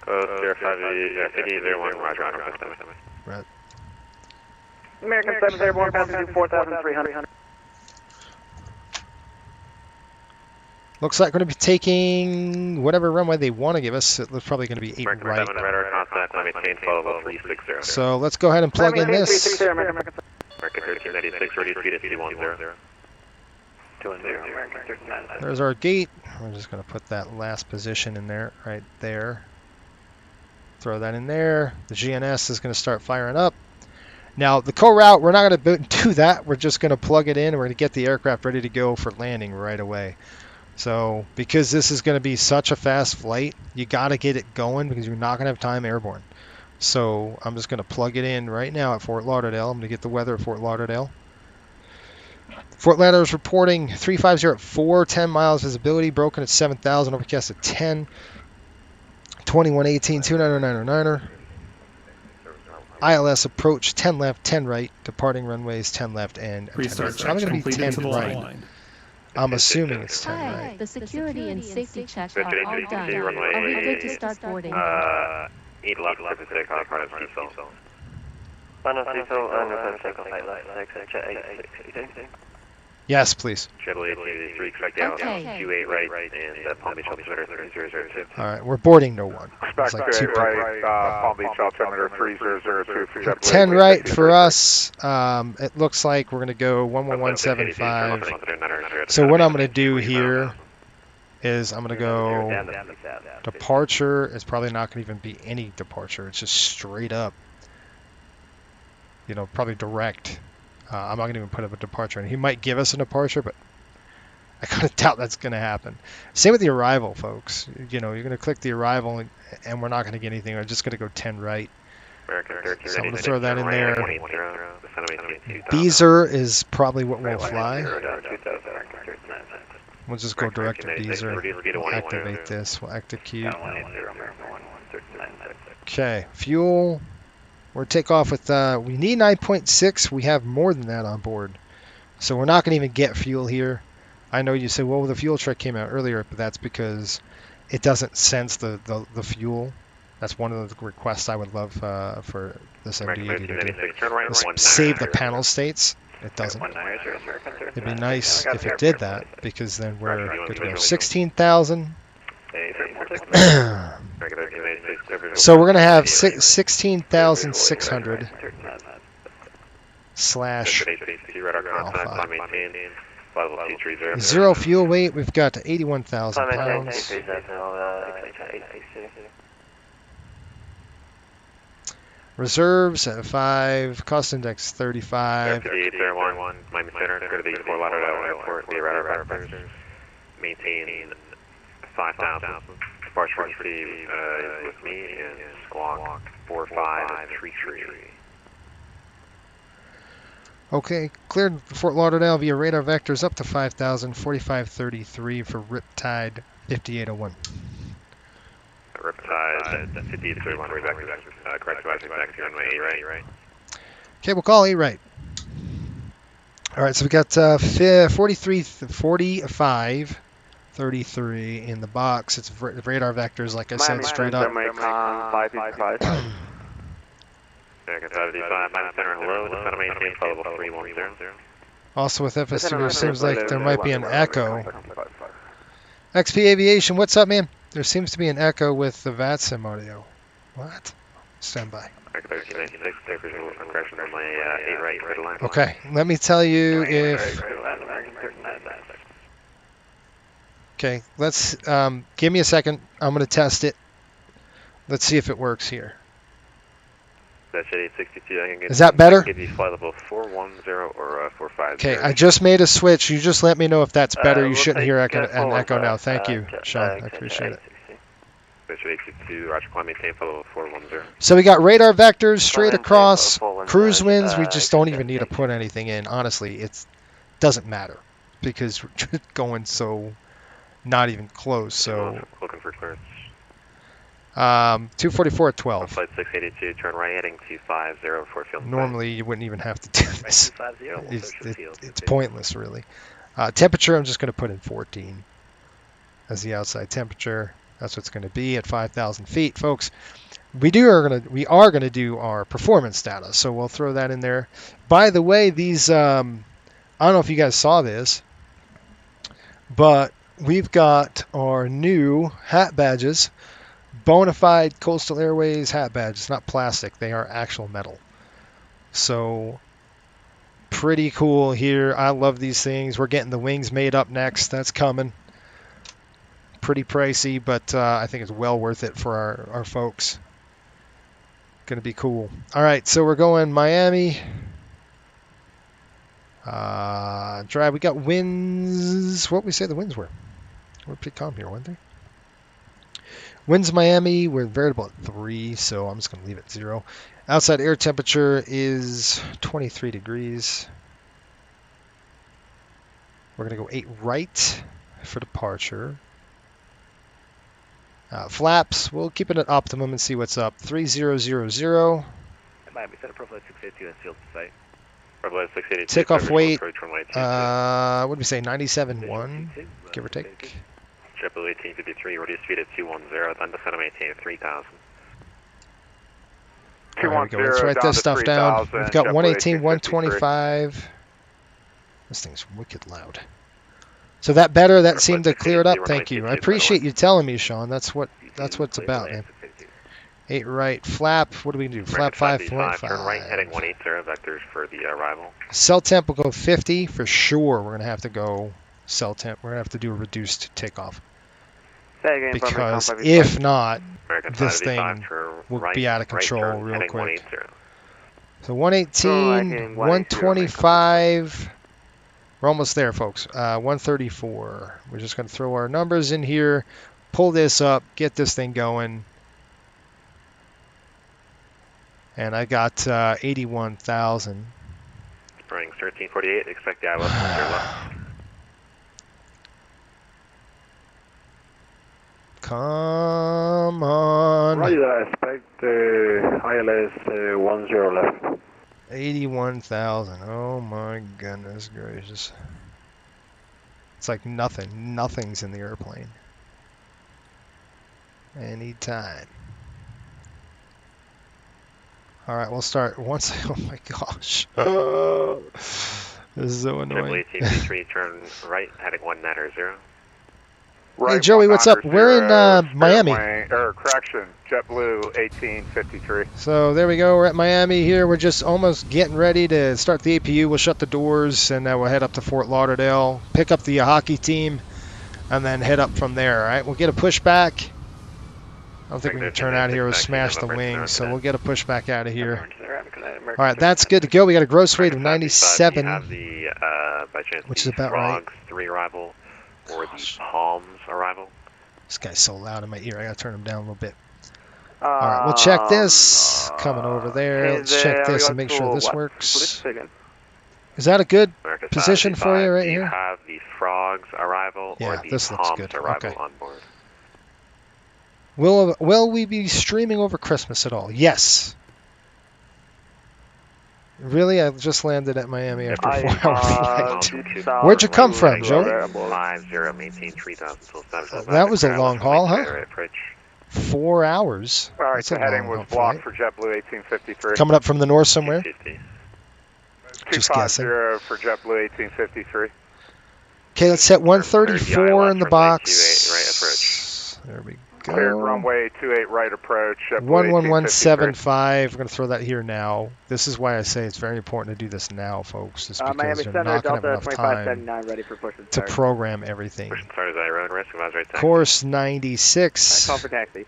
Code 5801, Roger. Right. American 7 Airborne, altitude 4,300. Looks like we're going to be taking whatever runway they want to give us. It's probably going to be 8 American right. 7 radar contact, maintain follow 360. So let's go ahead and plug in this. American 1396, ready speed at 210. 210. There's our gate. We're just going to put that last position in there, right there. Throw that in there. The GNS is going to start firing up. Now, the co-route, we're not going to do that. We're just going to plug it in, and we're going to get the aircraft ready to go for landing right away. So, because this is going to be such a fast flight, you got to get it going because you're not going to have time airborne. So, I'm just going to plug it in right now at Fort Lauderdale. I'm going to get the weather at Fort Lauderdale. Fort Lauderdale is reporting 350 at 4, 10 miles visibility, broken at 7,000, overcast at 10, 2118, 290-909er. ILS approach 10 left, 10 right, departing runways 10 left and 10 Restart right. check I'm going to be 10 completed to the right. line. I'm assuming it's 10 Hi, right. the security and safety checks are all done. Are we good to start boarding? 8 left, Pacific, part of Cecil. Final Cecil, check on flight light, check 862. Yes, please. Shuttle 883, expect out, 28 right, and Palm Beach altimeter 3002. All right, we're boarding no one. It's like Expect 2 right, Palm Beach altimeter 3002. 10 right for us. It looks like we're going to go 11175. So what I'm going to do here is I'm going to go departure. It's probably not going to even be any departure. It's just straight up, you know, probably direct. I'm not going to even put up a departure. And he might give us a departure, but I kind of doubt that's going to happen. Same with the arrival, folks. You know, you're going to click the arrival, and we're not going to get anything. We're just going to go 10 right. So I'm going to throw that in there. Beezer is probably what we'll fly. We'll just go direct to Beezer. We'll activate this. We'll execute. Okay, fuel. We're take off with, we need 9.6. We have more than that on board. So we're not going to even get fuel here. I know you said, well, the fuel truck came out earlier, but that's because it doesn't sense the fuel. That's one of the requests I would love for this MD-80 to do. Is save the panel states. It doesn't. It'd be nice if it did that, because then we're good to go. 16,000. So we're going to have 16,600 slash alpha. Zero fuel weight, we've got 81,000 pounds. Reserves at 5, cost index 35. Miami Center, go to the Fort Lauderdale Airport, the radar vectors. Maintain 5,000. Departure receive with me and squawk 4533. Okay, cleared Fort Lauderdale via radar vectors up to 5,000, 4533 for Riptide 5801. Riptide 5831, correct advising back to runway 8 right. Okay, we'll call 8 right. All right, so we got 4533 in the box. It's radar vectors, like I said, straight up. Also with FSB, it seems like there might be an echo. XP Aviation, what's up, man? There seems to be an echo with the VATSIM audio. What? Stand by. Okay, let me tell you if... Okay, let's... give me a second. I'm going to test it. Let's see if it works here. Is that better? Okay, I just made a switch. You just let me know if that's better. You shouldn't hear an echo now. Thank you, Sean. I appreciate it. So we got radar vectors straight across, cruise winds. We just don't even need to put anything in. Honestly, it doesn't matter because we're just going so not even close. So 244 at 12. Flight 682, turn right heading 250 for field. Normally you wouldn't even have to do this. It's pointless, really. Temperature, I'm just going to put in 14 as the outside temperature. That's what's going to be at 5,000 feet, folks. We are going to do our performance data, so we'll throw that in there. By the way, these I don't know if you guys saw this, but we've got our new hat badges. Bonafide Coastal Airways hat badge. It's not plastic. They are actual metal. So pretty cool here. I love these things. We're getting the wings made up next. That's coming. Pretty pricey, but I think it's well worth it for our folks. Going to be cool. All right, so we're going Miami. Drive. We got winds. What we say the winds were? We're pretty calm here, weren't they? Winds Miami, we're variable at 3, so I'm just going to leave it 0. Outside air temperature is 23 degrees. We're going to go 8 right for departure. Flaps, we'll keep it at optimum and see what's up. 3000. Miami Center, Profile 682 and field site. Profile 682. Takeoff weight, what did we say, 97.1, give or take. Triple 1853, reduced speed at 210, then descend to maintain 3,000. There we go. Let's write this stuff down. We've got 118, 125. This thing's wicked loud. So that better? That seemed to clear it up. Thank you. I appreciate you telling me, Sean. That's what it's about, man. 8 right. Flap. What do we do? Flap 5.5. Turn right heading 180 vectors for the arrival. Cell temp will go 50 for sure. We're gonna have to go cell temp. We're gonna have to do a reduced takeoff. Because if not, this thing will be out of control real quick. So 118, 125. We're almost there, folks. 134. We're just going to throw our numbers in here, pull this up, get this thing going. And I got 81,000. Springs 1348. Expect the ILS. Come on. Roger that, expect ILS 10 left. 81,000. Oh my goodness gracious. It's like nothing. Nothing's in the airplane. Anytime. All right, we'll start once. Oh my gosh. This is so annoying. JetBlue 1853, turn right, heading 19 Hey Joey, what's up? We're in Miami. Correction, JetBlue 1853. So there we go. We're at Miami here. We're just almost getting ready to start the APU. We'll shut the doors and we'll head up to Fort Lauderdale, pick up the hockey team, and then head up from there. All right, we'll get a pushback. I don't think we can turn out here. We'll smash the wings, so we'll get a pushback out of here. All right, that's good to go. We got a gross weight of 97, which is about right. 3 arrival, or the Palms arrival. This guy's so loud in my ear. I gotta turn him down a little bit. All right, we'll check this. Coming over there. Let's check this and make sure this works. Is that a good position for you right here? You have the Frogs arrival or the this looks Palms good. arrival Okay. on board. Will we be streaming over Christmas at all? Yes. Really? I just landed at Miami after a 4-hour flight. Where'd you come from, Joe? 50, maintain 3,000 till 7. That was a long haul, huh? Right approach. 4 hours? All right, That's a the heading long was haul blocked flight. for JetBlue 1853. Coming up from the north somewhere? 50. Just guessing. 250 for JetBlue 1853. Okay, let's set 134 in the box. Right approach. There we Cleared go. runway 28 right approach. 11175. We're going to throw that here now. This is why I say it's very important to do this now, folks. It's because Miami you're Center, not going to have Delta enough time 2579, ready for push and to start. program everything. Push and start is Iron risk, advise right taxi. Course 96. Call for taxi.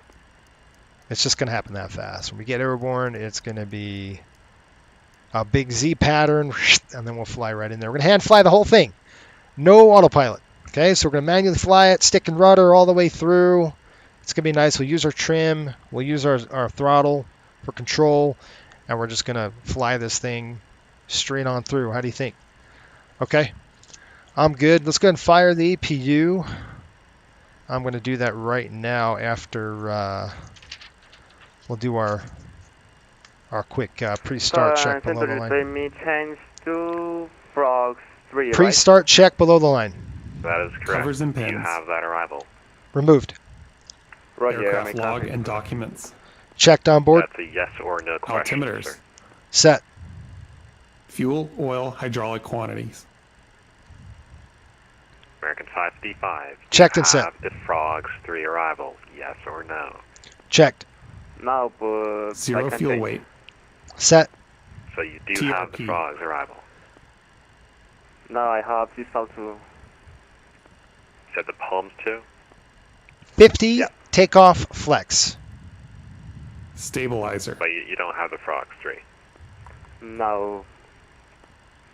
It's just going to happen that fast. When we get airborne, it's going to be a big Z pattern, and then we'll fly right in there. We're going to hand fly the whole thing. No autopilot. Okay, so we're going to manually fly it, stick and rudder all the way through. It's going to be nice. We'll use our trim. We'll use our throttle for control, and we're just going to fly this thing straight on through. How do you think? Okay, I'm good. Let's go ahead and fire the APU. I'm going to do that right now after we'll do our quick pre-start check below the line. Me change to Frogs 3, Pre-start check below the line. That is correct. Covers and pins. You have that arrival. Removed. Roger, Aircraft log and documents. Checked on board. That's a yes or no question, Altimeters. sir. Set. Fuel, oil, hydraulic quantities. American 555. Checked and set. Have the Frogs 3 arrival, yes or no? Checked. Now, but Zero fuel weight. Set. So you do have the TRP. Frogs arrival. Now I have this to Set the Palms 2. 50. Yeah. Takeoff flex. Stabilizer. But you don't have the Frogs 3. now.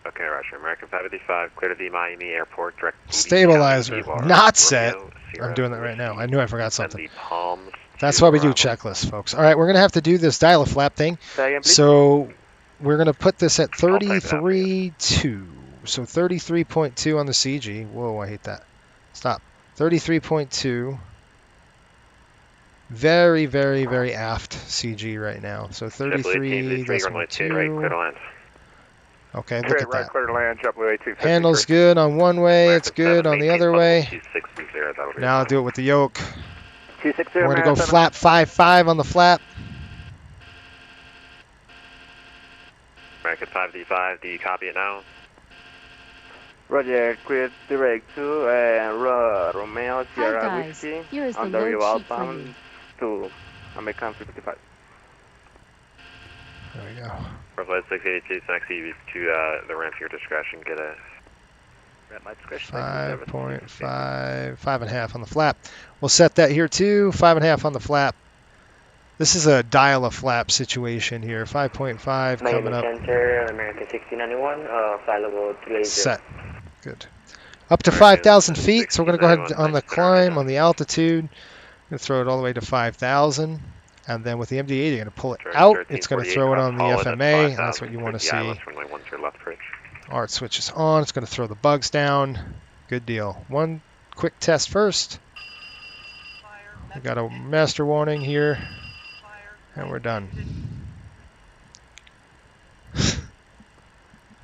Okay, Roger. American 555, clear to the Miami Airport. Direct Stabilizer. Romeo, Not set. Romeo, I'm doing that right now. I knew I forgot and something. the Palms That's 2 why we do arrival. checklists, folks. All right, we're going to have to do this dial-a-flap thing. Say again, please. So we're going to put this at I'll type it out for 33.2. So 33.2 on the CG. Whoa, I hate that. Stop. 33.2. Very, very, very aft CG right now. So 33. That's runway 2 right, clear to land. Okay, look Straight at right, that. clear to land, JetBlue 1853. Handle's good on one way. It's good on the other way. 2630, that'll be Now I'll fine. do it with the yoke. 260 We're going to go American flap 5.5 on the flap. American 555, do you copy it now? Roger, clear direct to Romeo Sierra guys. Whiskey Here is the on the load rival sheet for bound you. to American 55. There we go. For flight 682, taxi to the ramp to your discretion, get a... 5.5, 5.5 on the flap. We'll set that here too. 5.5 on the flap. This is a dial-a-flap situation here. 5.5 coming up. Center, American 1691, fly level 280. Set. Good. Up to 5,000 feet. So we're going to go ahead on the climb, on the altitude. Going to throw it all the way to 5,000. And then with the MD-80, you're going to pull it out. It's going to throw it on the FMA. And that's what you want to see. Runway 1 to your left bridge. Art switches on. It's going to throw the bugs down. Good deal. One quick test first. We got a master warning here, and we're done.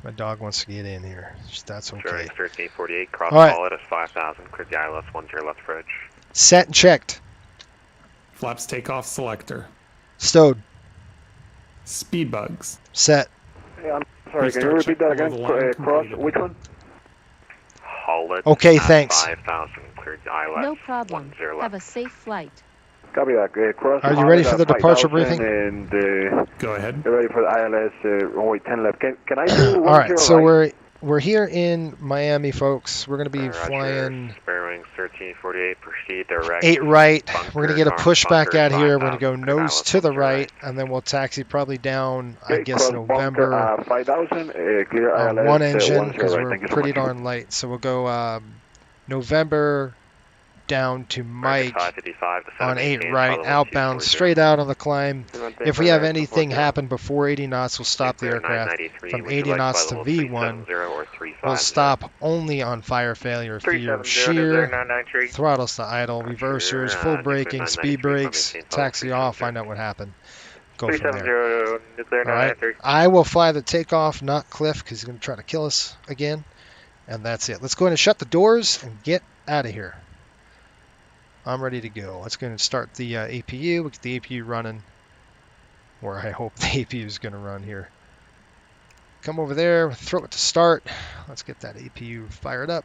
My dog wants to get in here. That's okay. Turning 1348, cross All right. call it as 5000, clear the ILS-10 left bridge. Set and checked. Flaps takeoff selector. Stowed. Speed bugs. Set. Hey, I'm sorry, can Restart you repeat that again? check level line Cross, completed. which one? Haul it Okay, at thanks. 5000, clear the ILS-10 No problem. left. Have a safe flight. Copy that. Cross. Are you Haul ready it for at the departure 5000 briefing? And Go ahead. you're ready for the ILS runway 10 left. Can I do All right, 10 so right? we're here in Miami, folks. We're going to be Roger, flying spare wings 1348, proceed direct. 8 right. Bunker, We're going to get a north pushback bunker, out here. We're going to go 5000, nose to the 10 right, and then we'll taxi probably down, I Okay, guess, cross November bunker, 5000, clear on ILS one engine 10 because right. we're Thank you so pretty much. darn late. So we'll go November down to Mike 555, descend on 8 maintain, right, follow outbound 1240. straight out on the climb. If we have anything happen, happen before 80 knots, we'll stop the Clear aircraft. 993, From would you 80 like knots flight to level V1, 370 or 350? we'll stop only on fire failure, fear of 370 shear, 993. throttles to idle, reversers, full braking, speed brakes, taxi off, find out what happened. Go from there. 370 nuclear All right. 993. I will fly the takeoff, not Cliff, because he's going to try to kill us again. And that's it. Let's go ahead and shut the doors and get out of here. I'm ready to go. Let's go ahead and start the APU. We'll get the APU running. Or I hope the APU is going to run here. Come over there, throw it to start. Let's get that APU fired up.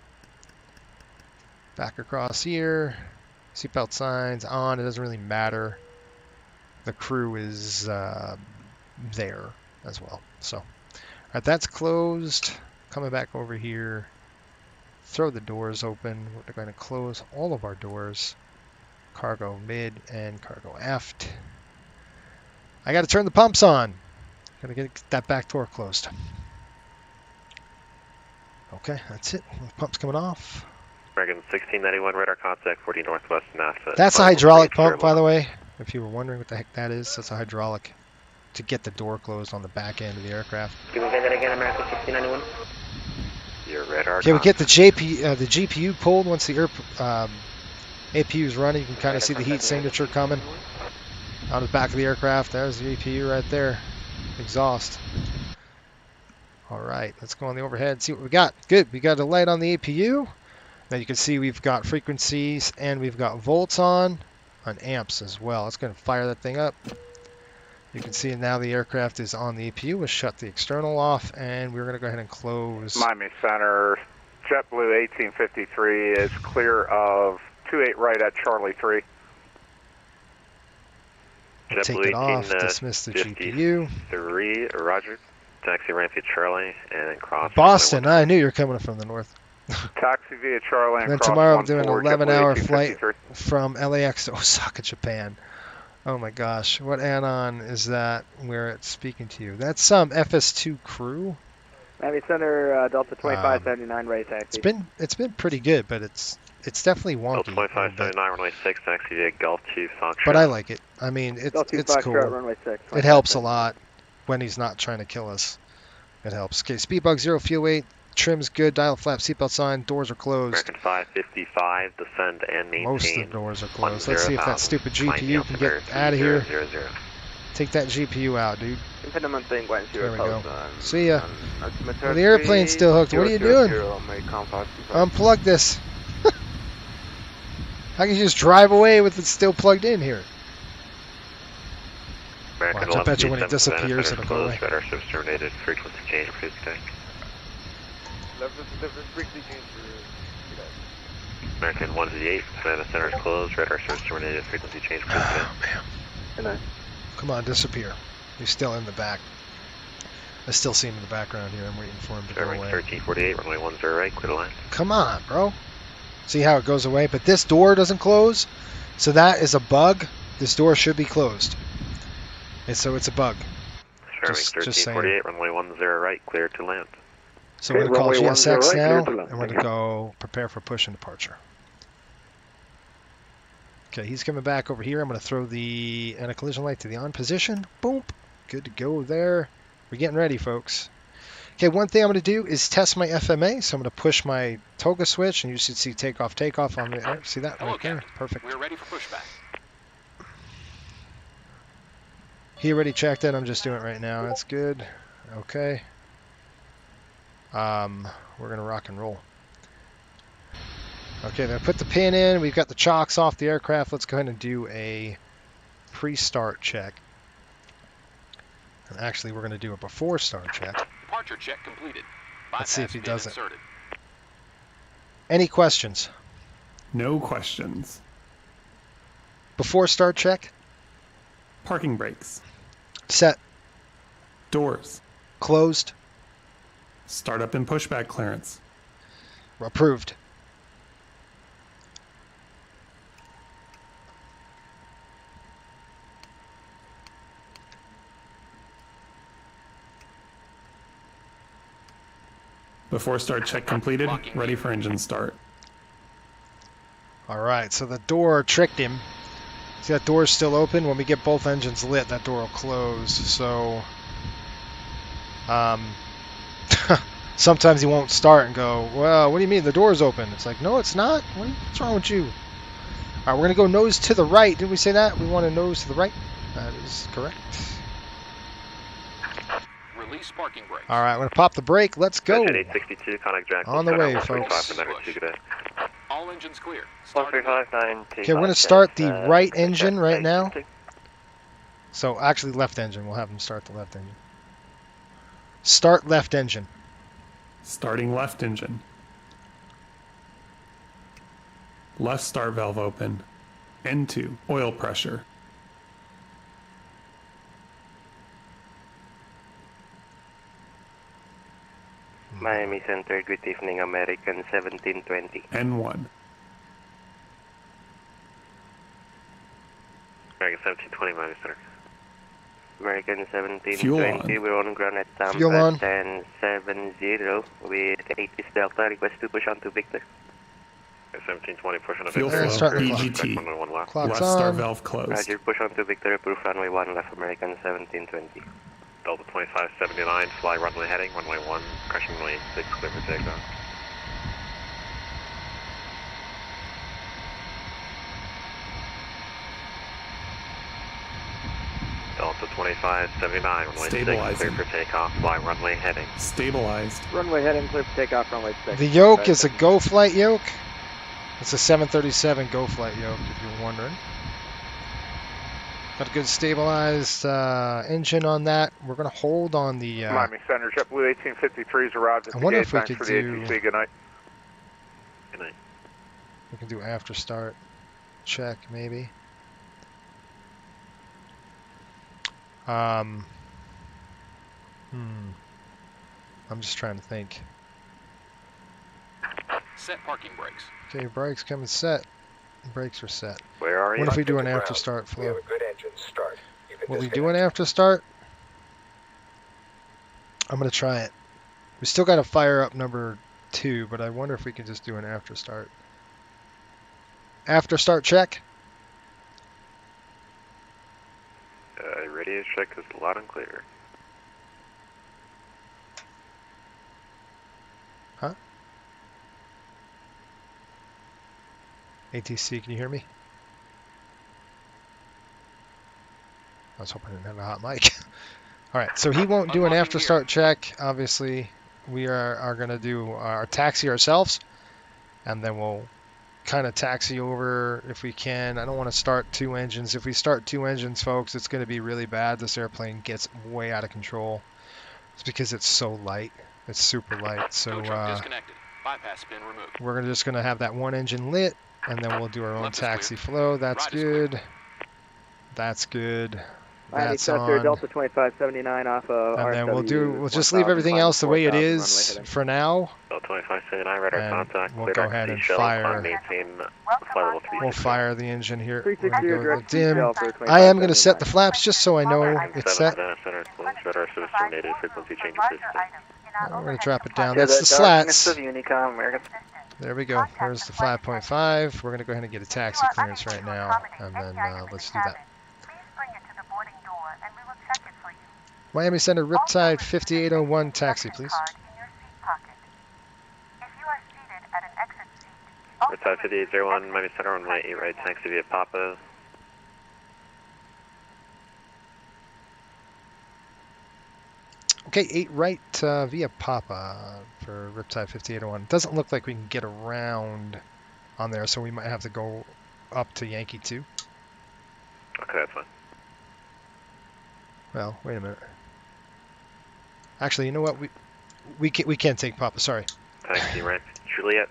Back across here. Seatbelt signs on. It doesn't really matter. The crew is there as well. So, all right, that's closed. Coming back over here. Throw the doors open. We're going to close all of our doors. Cargo mid and cargo aft. I got to turn the pumps on. Gotta get that back door closed. Okay, that's it. The pump's coming off. American 1691, radar contact 40 northwest NASA. That's a hydraulic pump, by the way. If you were wondering what the heck that is, that's a hydraulic to get the door closed on the back end of the aircraft. Can we get that again, American 1691? Your radar. Okay, we get the GPU pulled once the APU is running. You can kind of see the heat signature coming on the back of the aircraft. There's the APU right there. Exhaust. All right, let's go on the overhead, see what we got. Good, we got a light on the APU. Now you can see we've got frequencies and we've got volts on amps as well. Let's go and fire that thing up. You can see now the aircraft is on the APU. We'll shut the external off and we're going to go ahead and close. Miami Center, JetBlue 1853 is clear of 28 right at Charlie 3. Take it off, dismiss the GPU. 3, Roger. Taxi ramp via Charlie and cross. Boston, I knew you were coming from the north. Taxi via Charlie and then cross tomorrow I'm doing an 14, 11-hour JetBlue flight 1853. from LAX to Osaka, Japan. Oh my gosh, what anon is that where it's speaking to you? That's some FS2 crew. Miami Center, Delta 2579, right taxi. It's been pretty good, but it's definitely wonky. Delta 2579, runway 6, taxi via Gulf 2, Foxtrot. But I like it. I mean, it's cool. Runway 6. It helps a lot when he's not trying to kill us. It helps. Okay, speed bug 0, fuel weight, trim's good, dial flap, seatbelt sign, doors are closed. American 555, descend and maintain. Most of the doors are closed. Let's see if that stupid GPU can get out of here. Take that GPU out, dude. There we go. See ya. Well, the airplane's still hooked. What are you doing? Unplug this. How can you just drive away with it still plugged in here? Watch, I bet you when it disappears, it'll go away. Radar service terminated. Frequency change. Please connect. American 108, Savannah Center is closed. Radar service terminated. Frequency change. Please connect. Oh, man. Come on, disappear. He's still in the back. I still see him in the background here. I'm waiting for him to go away. 1348, runway 10 right, clear the line. Come on, bro. See how it goes away? But this door doesn't close, so that is a bug. This door should be closed. And so it's a bug. Just 1348, runway 10 right, clear to land. So we're going to call GSX now, and we're going to go prepare for push and departure. Okay, he's coming back over here. I'm going to throw the anti-collision light to the on position. Boom. Good to go there. We're getting ready, folks. Okay, one thing I'm going to do is test my FMA. So I'm going to push my toga switch, and you should see takeoff on the air. See that right there? Perfect. We're ready for pushback. He already checked it. I'm just doing it right now. That's good. Okay. We're gonna rock and roll. Okay, then put the pin in. We've got the chocks off the aircraft. Let's go ahead and do a pre-start check. And actually, we're going to do a before-start check. Departure check completed. Let's see if he does it. Inserted. Any questions? No questions. Before-start check. Parking brakes. Set. Doors. Closed. Startup and pushback clearance. Approved. Before start check completed. Ready for engine start. All right, so the door tricked him. See, that door's still open. When we get both engines lit, that door will close. So sometimes he won't start and go, well, what do you mean the door's open? It's like, no, it's not. What's wrong with you? All right, we're going to go nose to the right. Didn't we say that? We want to nose to the right. That is correct. Release parking brakes. All right, I'm going to pop the brake. Let's go. 862, contact Jack. On the way, folks. All engines clear. 13592. Okay, we're going to start the right engine right now. So, actually, left engine. We'll have them start the left engine. Start left engine. Starting left engine. Left start valve open. N2, oil pressure. Miami Center, good evening, American 1720. N1. American 1720, Miami Center. American 1720, Fuel on. we're on ground at Fuel on. 1070 with 80 Delta, request to push on to Victor. 1720, push on to Fuel Victor. flow, start the EGT. Clock's Left start on. valve closed. Roger, push on to Victor, approve runway 1 left, American 1720. Delta 2579, fly runway heading, runway 1, crashing runway 6, clear for takeoff. Delta 2579, runway 6, Stabilizing. clear for takeoff, fly runway heading. Stabilized. Runway heading, clear for takeoff, runway 6. The yoke is a Go Flight yoke. It's a 737 Go Flight yoke, if you're wondering. Got a good stabilized engine on that. We're going to hold on the... Miami Center, JetBlue 1853's arrived at I the wonder gate. if we Thanks could for the do- ATC. Good night. Good night. We can do after start check, maybe. I'm just trying to think. Set parking brakes. Okay, brakes coming set. Brakes are set. Where are you? What if we do an after start flow? Will we do an after start? I'm going to try it. We still got to fire up number 2, but I wonder if we can just do an after start. After start check. Radio check is loud and clear. Huh? ATC, can you hear me? I was hoping I didn't have a hot mic. All right, so he won't do an after start check. Obviously, we are going to do our taxi ourselves, and then we'll kind of taxi over if we can. I don't want to start 2 engines. If we start 2 engines, folks, it's going to be really bad. This airplane gets way out of control. It's because it's so light. It's super light. So Disconnected. Bypass pin removed. we're just going to have that 1 engine lit, and then we'll do our own Left is taxi clear. flow. That's Right is clear. good. That's good. Miami That's Center, on. Delta 2579 off of And then we'll RW just leave everything else the way it 4000, is runway heading. for now. Delta 2579, radar And contact. we'll clear go back to ahead the and shell, fire. Maintain flight level 3. We'll fire the engine here. We're 360 going to go direct dim. shell for I am going to set the 2579. flaps just so I know it's set. Center close, radar service terminated, frequency change approved. We're going to drop it down. Yeah, That's the slats. Of Unicom, American. There we go. There's the 5.5. We're going to go ahead and get a taxi clearance right now, and then let's do that. Miami Center, Riptide 5801, taxi, please. Riptide 5801, Miami Center, runway 8 right, taxi via Papa. Okay, 8 right via Papa for Riptide 5801. Doesn't look like we can get around on there, so we might have to go up to Yankee 2. Okay, that's fine. Well, wait a minute. Actually, you know what? We can't take Papa. Sorry. Taxi ramp Juliet,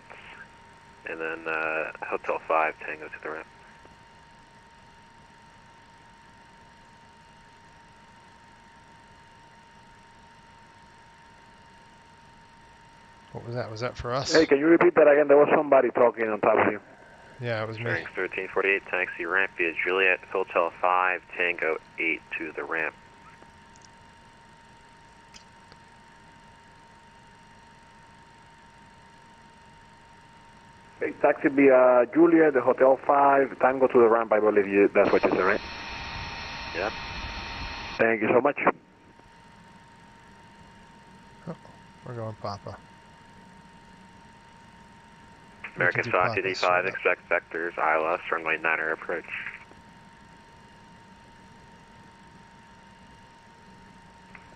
and then Hotel 5 Tango to the ramp. What was that? Was that for us? Hey, can you repeat that again? There was somebody talking on top of you. Yeah, it was me. Bearings 1348, taxi ramp via Juliet, Hotel 5 Tango 8 to the ramp. Hey, taxi via Julia, the Hotel 5, Tango to the ramp, I believe that's what you said, right? Yep. Thank you so much. Oh, we're going Papa. American do 585, Papa, expect vectors, ILS, runway 9er approach.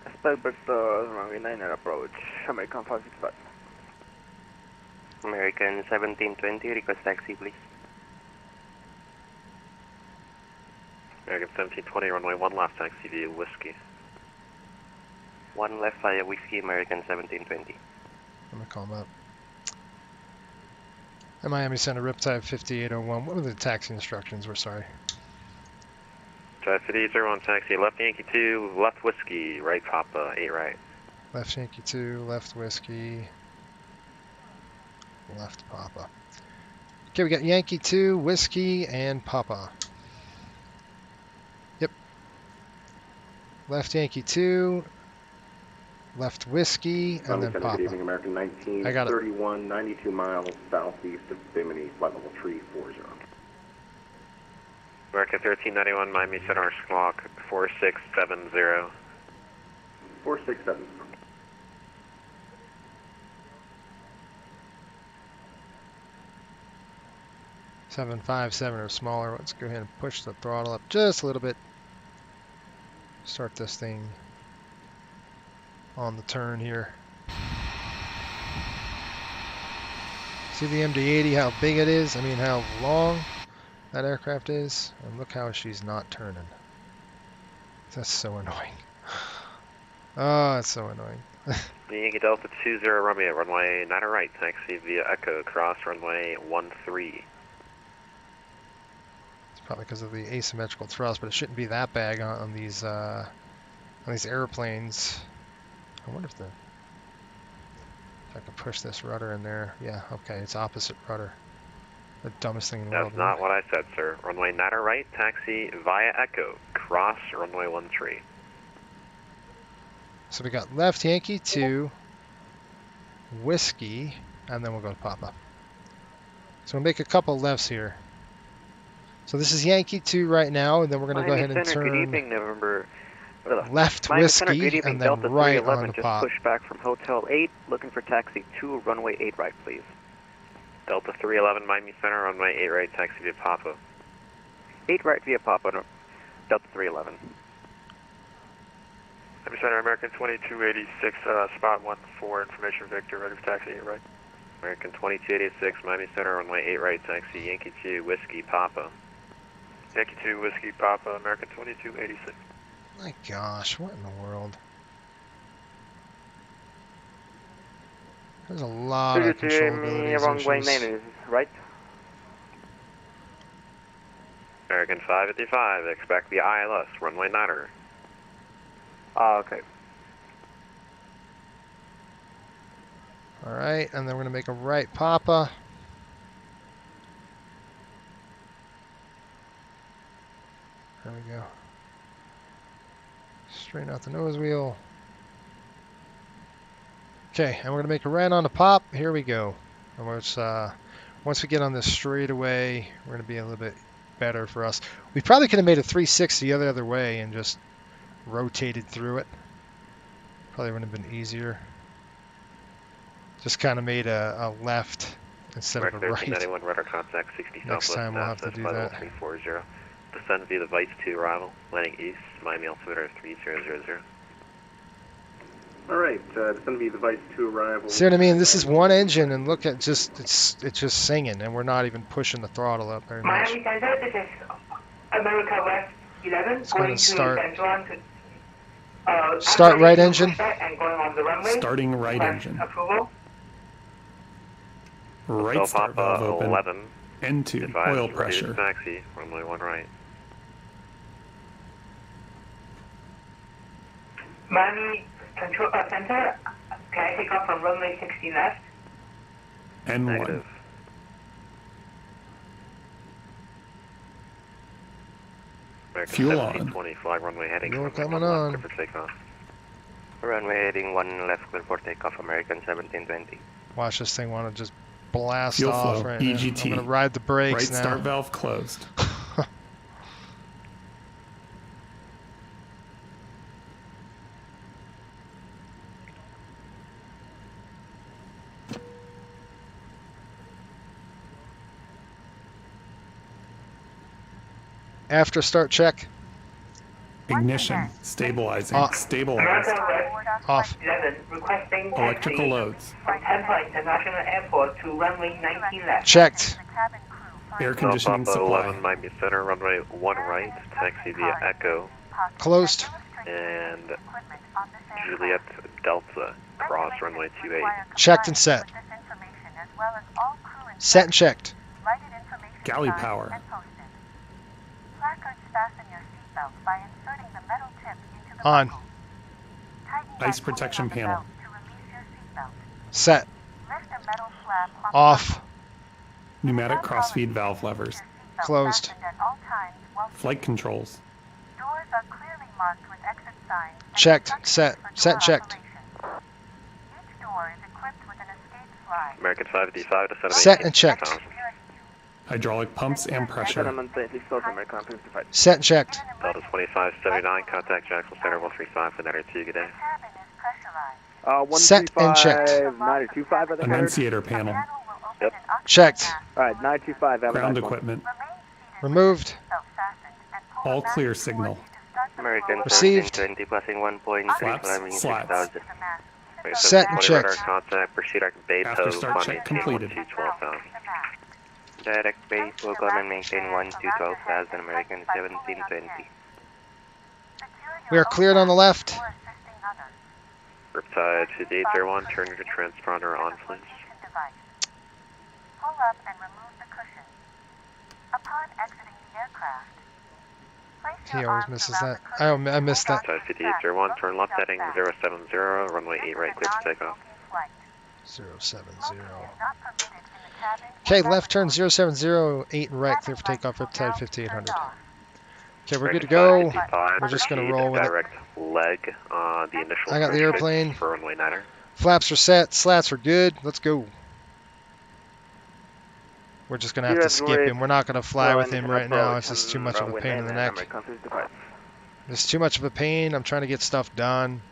Expect vector, runway 9er approach. American 565. American 1720, request taxi, please. American 1720, runway 1 left, taxi via Whiskey. 1 left via Whiskey, American 1720. I'm gonna call him up. And Miami Center, Riptide 5801. What were the taxi instructions? We're sorry. Drive 5801, taxi left Yankee 2, left Whiskey, right Papa, 8 right. Left Yankee 2, left Whiskey, left Papa. Okay, we got Yankee 2, Whiskey, and Papa. Yep. Left Yankee 2, left Whiskey, and then Papa. Good evening, American 1931, 92 miles southeast of Bimini, flight level 340. American 1391, Miami Center, squawk 4670. 467. Seven, 757 or smaller. Let's go ahead and push the throttle up just a little bit. Start this thing on the turn here. See the MD-80, how big it is? I mean, how long that aircraft is? And look how she's not turning. That's so annoying. Oh, it's so annoying. Yankee Delta 20 Romeo, runway 9 right, taxi via Echo, cross runway 13. It's probably because of the asymmetrical thrust, but it shouldn't be that bad on these airplanes. I wonder if I can push this rudder in there. Yeah, okay, it's opposite rudder. The dumbest thing in the world. That's not what I said, sir. Runway 9 right, taxi via Echo, cross runway 13. So we got left Yankee 2, Whiskey, and then we'll go to Papa. So we'll make a couple lefts here. So this is Yankee 2 right now, and then we're going to go ahead and turn Good evening, November. left Miami Whiskey, Center, good evening, and then Delta right 311, on the just Pop. push back from Hotel 8, looking for taxi 2, runway 8 right, please. Delta 311, Miami Center, runway 8 right, taxi via Papa. 8 right via Papa, no, Delta 311. Miami Center, American 2286, spot 14, information Victor, ready for taxi 8 right. American 2286, Miami Center, runway 8 right, taxi Yankee 2, Whiskey, Papa. Yankee 2, Whiskey, Papa, American 2286. My gosh, what in the world? There's a lot of controllability Runway issues. 9 is right. American 555, expect the ILS, runway 9er. Okay. All right, and then we're going to make a right Papa. There we go. Straighten out the nose wheel. Okay, and we're going to make a right on the pop. Here we go. And once we get on this straightaway, we're going to be a little bit better for us. We probably could have made a 360 the other way and just rotated through it. Probably would have been easier. Just kind of made a left instead of a right. 1391, radar contact 60 Next southwest. time we'll have to do that. 340. Descend via the Vice 2 arrival, landing east, Miami altimeter 3000. All right, it's going to be device 2 arrival. See what I mean? This is one engine, and look at it's just singing, and we're not even pushing the throttle up very much. Miami Center, this is America West 11. It's going to start. To Start right engine. And going on the runway. Starting right engine. Approval. Right start valve open. 11. Into oil pressure. Taxi, runway 1 right. Miami Control Center, can I take off from runway 16 left? N1. Negative. Fuel on. 1720, flag runway heading. Fuel coming on. Clear for takeoff. Runway heading 1 left, clear for takeoff, American 1720. Watch this thing want to just blast Fuel off flow, right EGT. now. I'm gonna ride the brakes Right now. start valve closed. After start check. Ignition. Stabilizing. Off. Stabilized. America West Off. 11, requesting Electrical taxi loads. from Tampa International Airport to runway 19 left. Checked. Air conditioning Papa supply. 11 Miami Center, runway 1 right, taxi via Echo, Closed. and Juliet Delta, cross runway 28. Checked and set. Set and checked. Galley power. On. Ice protection panel. Set. Off. Pneumatic crossfeed valve levers. Closed. Flight controls. Checked. Set. Set. Checked. American 555 to 7 Set and checked. Hydraulic pumps and pressure. Set and checked. Delta 2579, contact Jacksonville Center 135 for 92, good day. Set and checked. 925 at the Annunciator panel. Yep. Checked. Alright, 925, have a Ground nice one. equipment. Removed. All clear signal. American Received. 1320, passing 1.3, Flaps, climbing slats. 6,000. Set and 20 checked. radar contact, proceed direct base After host, start check completed. 12,000. Direct base will come and maintain 1 to 12,000, American 1720. We are cleared on the left. Riptide 5801, turn your transponder on, please. Pull up and remove the cushion. Upon exiting the aircraft, place He your always arms misses around that. the cushion I missed that. Riptide 5801, turn left heading 070, runway 8 right, clear for takeoff. 070. Okay, left turn 070, 8 and right, clear for takeoff, Riptide 5800. Okay, we're good to go. We're just going to roll with it. Direct leg on the initial I got the airplane. for runway 9er. Flaps are set, slats are good. Let's go. We're just going to have to skip him. We're not going to fly with him right now. It's just too much of a pain in the neck. It's too much of a pain. I'm trying to get stuff done.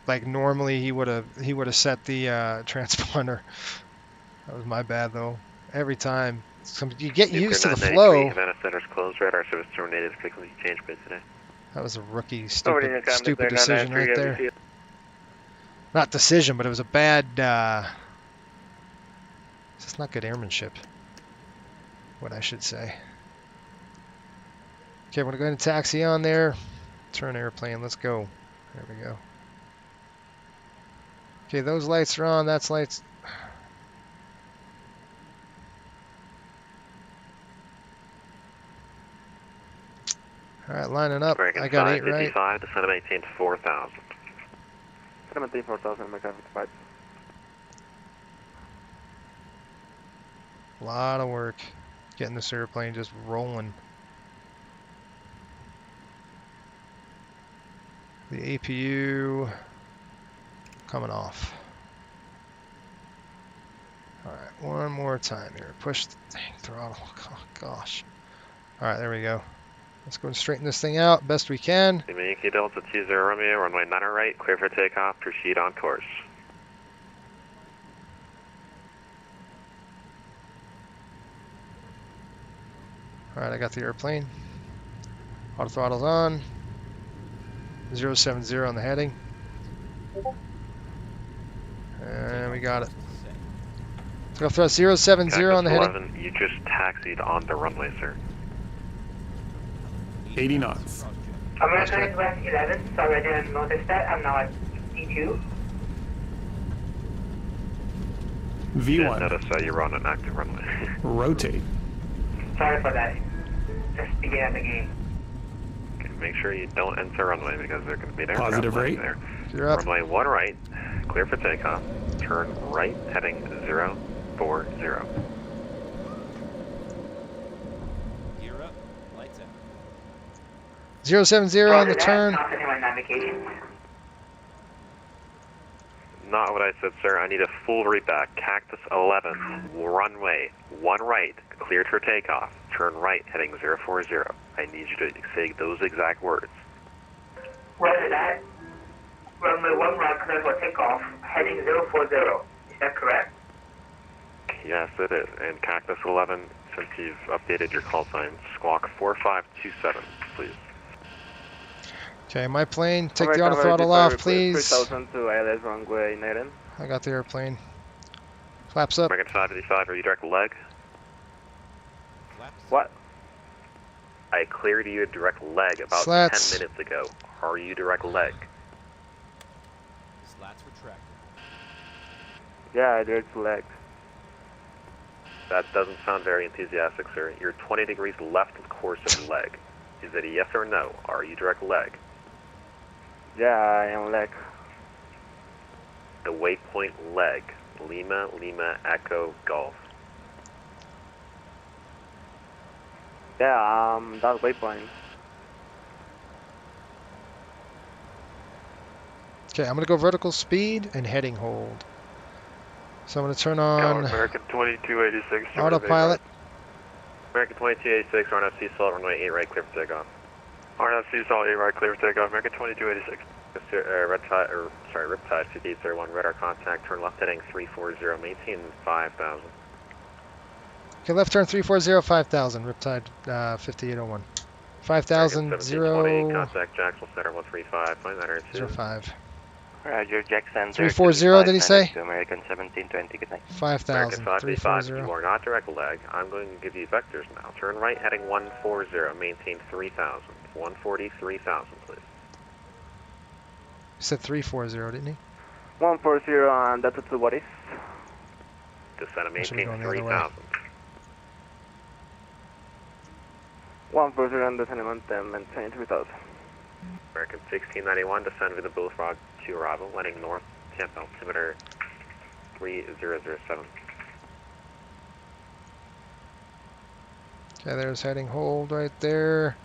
Like normally he would have set the transponder. That was my bad though. Every time. You get used to the flow. Havana Center's closed, radar service terminated, quickly change bid today. That was a rookie stupid decision right there. Not decision, but it was a bad it's just not good airmanship. What I should say. Okay, we're gonna go ahead and taxi on there. Turn airplane, let's go. There we go. Okay, those lights are on, that's lights. Alright, lining up. American I got 8 right. 555 to set 18 to 4,000. 4,000, American 55. A lot of work getting this airplane just rolling. The APU coming off. Alright, one more time here. Push the dang throttle. Oh, gosh. Alright, there we go. Let's go and straighten this thing out best we can. Yankee Delta 20 Romeo, runway 9 right, clear for takeoff, proceed on course. Alright, I got the airplane. Auto throttle's on. 070 on the heading. And we got it. Go thrust 070 on the heading. 11, you just taxied on the runway, sir. 80 knots. American West 11, sorry I didn't notice that. I'm now at D2. V1. Notice you're on an active runway. Rotate. Sorry for that. Just began the game. Okay, make sure you don't enter runway because there can be an aircraft Positive rate. there. You're up. Runway 1 right, clear for takeoff. Turn right, heading 040. Gear up. Lights out. 070 on the turn. Not anyone navigation. Not what I said, sir. I need a full readback. Cactus 11, runway 1 right, cleared for takeoff. Turn right, heading 040. I need you to say those exact words. Roger that. Runway 1 right, clear for takeoff, heading 040. Is that correct? Yes, it is. And Cactus 11, since you've updated your call sign, squawk 4527, please. Okay, my plane. Take the auto throttle off, please. 3000 to ILS runway 9. I got the airplane. Flaps up. American 555, are you direct leg? What? I cleared you a direct leg about Slats. 10 minutes ago. Are you direct leg? Slats retracted. Yeah, direct leg. That doesn't sound very enthusiastic, sir. You're 20 degrees left of course of leg. Is it a yes or no? Are you direct leg? Yeah, I am leg. The waypoint leg. Lima, Lima, Echo, Golf. Yeah, that waypoint. Okay, I'm going to go vertical speed and heading hold. So I'm going to turn on American 2286. autopilot. American 2286, RNFC Salt, runway 8 right, clear for takeoff. RNFC Salt, 8 right, clear for takeoff. American 2286. Riptide 5801, radar contact, turn left heading 340, maintain 5000. Okay, left turn 340, 5000, Riptide 5801. 5000, 0, contact Jacksonville Center 135, find that 05. Roger, Jackson. 340, did he say? To American 1720, good night. 5000, American 555, 340. you are not direct leg. I'm going to give you vectors now. Turn right heading 140, maintain 3000. 140, 3000, please. He said 340, didn't he? 140 and that's to what is? Descend and Should be maintain going the other way. 3000. 140 and descend and maintain 3000. American 1691, descend with the Bullfrog to arrival, landing north, Tampa, altimeter 3007. Okay, there's heading hold right there.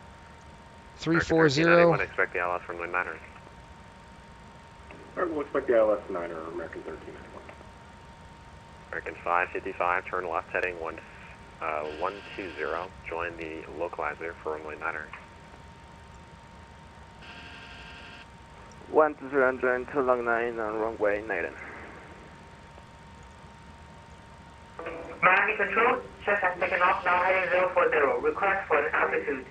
American 340. 1391, expect the LS from Wind Manor. Alright, we'll expect the ILS 9 or American 1391. American 555, turn left heading 120, join the localizer for runway 9. 120 and join to long 9 on runway 9. Miami Control, check has taken off, now heading 040. Request for an altitude.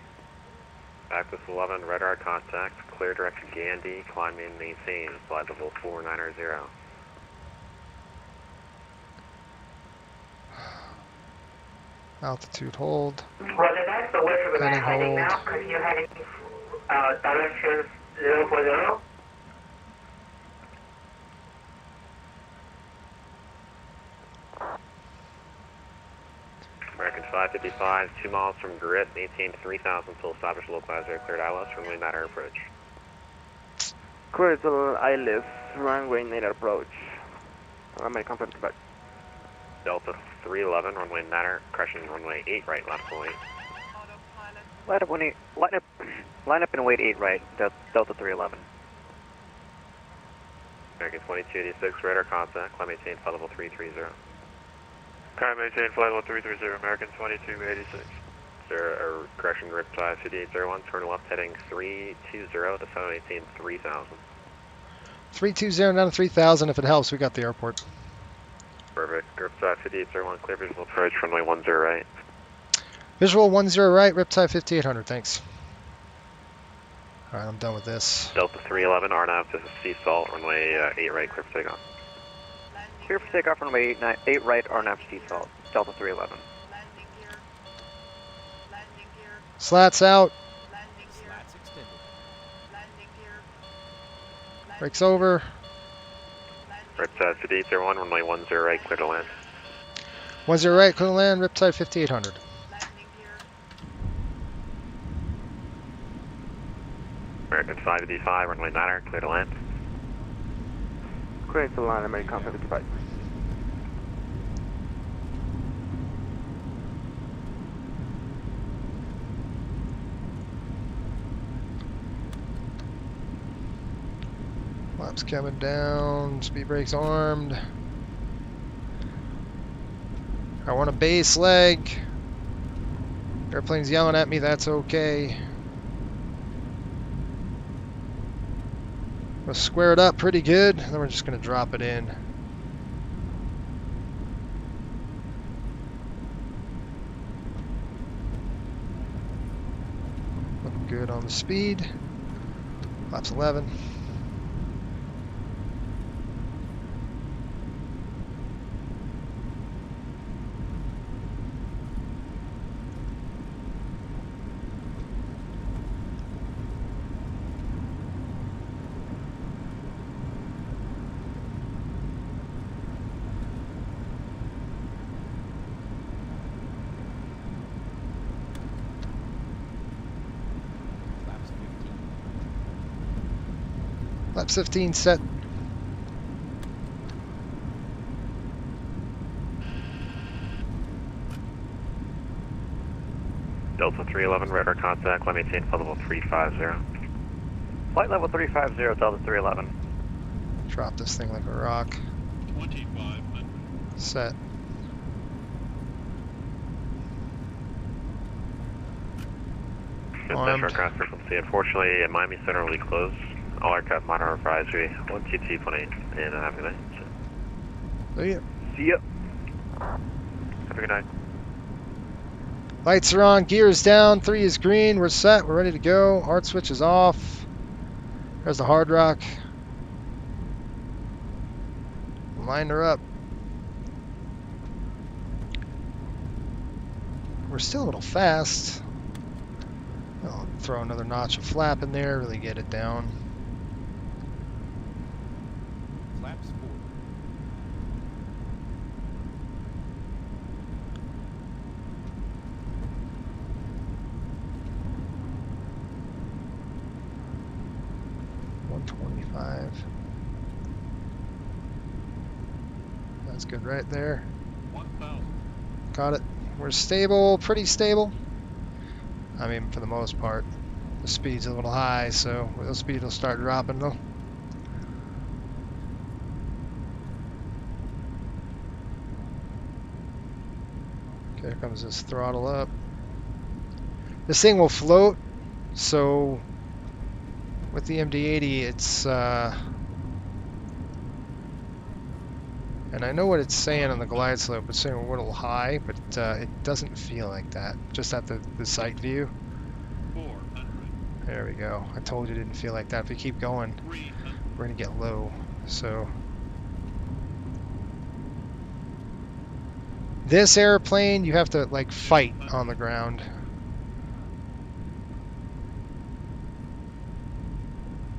Cactus 11, radar contact, clear direction Gandhi, climb and maintain, flight level 490. Altitude hold. Roger that, so where should we be Heading heading hold. now? Continue heading direction 040. American 555, 2 miles from Grit, maintain 3000 till established localizer, cleared ILS, runway 9 approach. Clear to ILS runway 9 approach. American 55. Delta 311, runway 9, crashing runway 8 right, left point. Line up and wait 8 right, Delta 311. American 2286, radar contact, climb maintain, flight level 330. Climb maintain, flight level 330, American 2286. Sir, correction, Riptide 5801, turn left heading 320, descend maintain 3000. 320 down to 3000. If it helps, we got the airport. Perfect. Riptide 5801, clear visual approach, runway 10 right. Visual 10 right, Riptide 5800, thanks. Alright, I'm done with this. Delta 311, RNAV, this is sea salt, runway 8 right, clear for takeoff. Clear for takeoff, runway 8 right, RNAV sea salt, Delta 311. Slats out. Slats extended. Brakes over. Riptide 5801, runway 10 right, clear to land. 10 right, clear to land. Riptide 5800. American 585, runway 9, clear to land. Clear to land, American 585. Flaps coming down. Speed brakes armed. I want a base leg. Airplane's yelling at me, that's okay. We'll square it up pretty good, then we're just going to drop it in. Looking good on the speed. Flaps 11. Flaps 15 set. Delta 311, radar contact, let me maintain flight level 350. Flight level 350, Delta 311. Drop this thing like a rock. 2500. Set. Armed. Aircraft frequency, unfortunately, Miami Center will be closed. All aircraft monitor advisory, 122.8, and have a good night. See ya. See ya. Have a good night. Lights are on, gear is down, 3 is green, we're set, we're ready to go. Hard switch is off. There's the hard rock. Line her up. We're still a little fast. I'll throw another notch of flap in there, really get it down. Flaps forward. That's good right there. 1000. Got it. We're stable, pretty stable. I mean, for the most part. The speed's a little high, so the speed will start dropping though. Okay, here comes this throttle up. This thing will float, so with the MD-80 it's and I know what it's saying on the glide slope. It's saying we're a little high, but it doesn't feel like that. Just at the sight view. 400. There we go. I told you it didn't feel like that. If we keep going, 300. we're gonna get low. So this airplane, you have to like fight on the ground.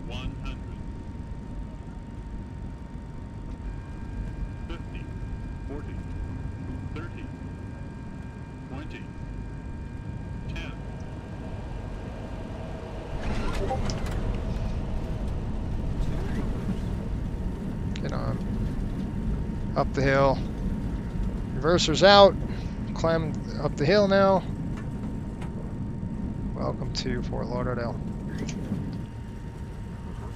100. 50. 40. 30. 20. 10. Get on. Up the hill. Reverser's out. Climb up the hill now. Welcome to Fort Lauderdale. Reverse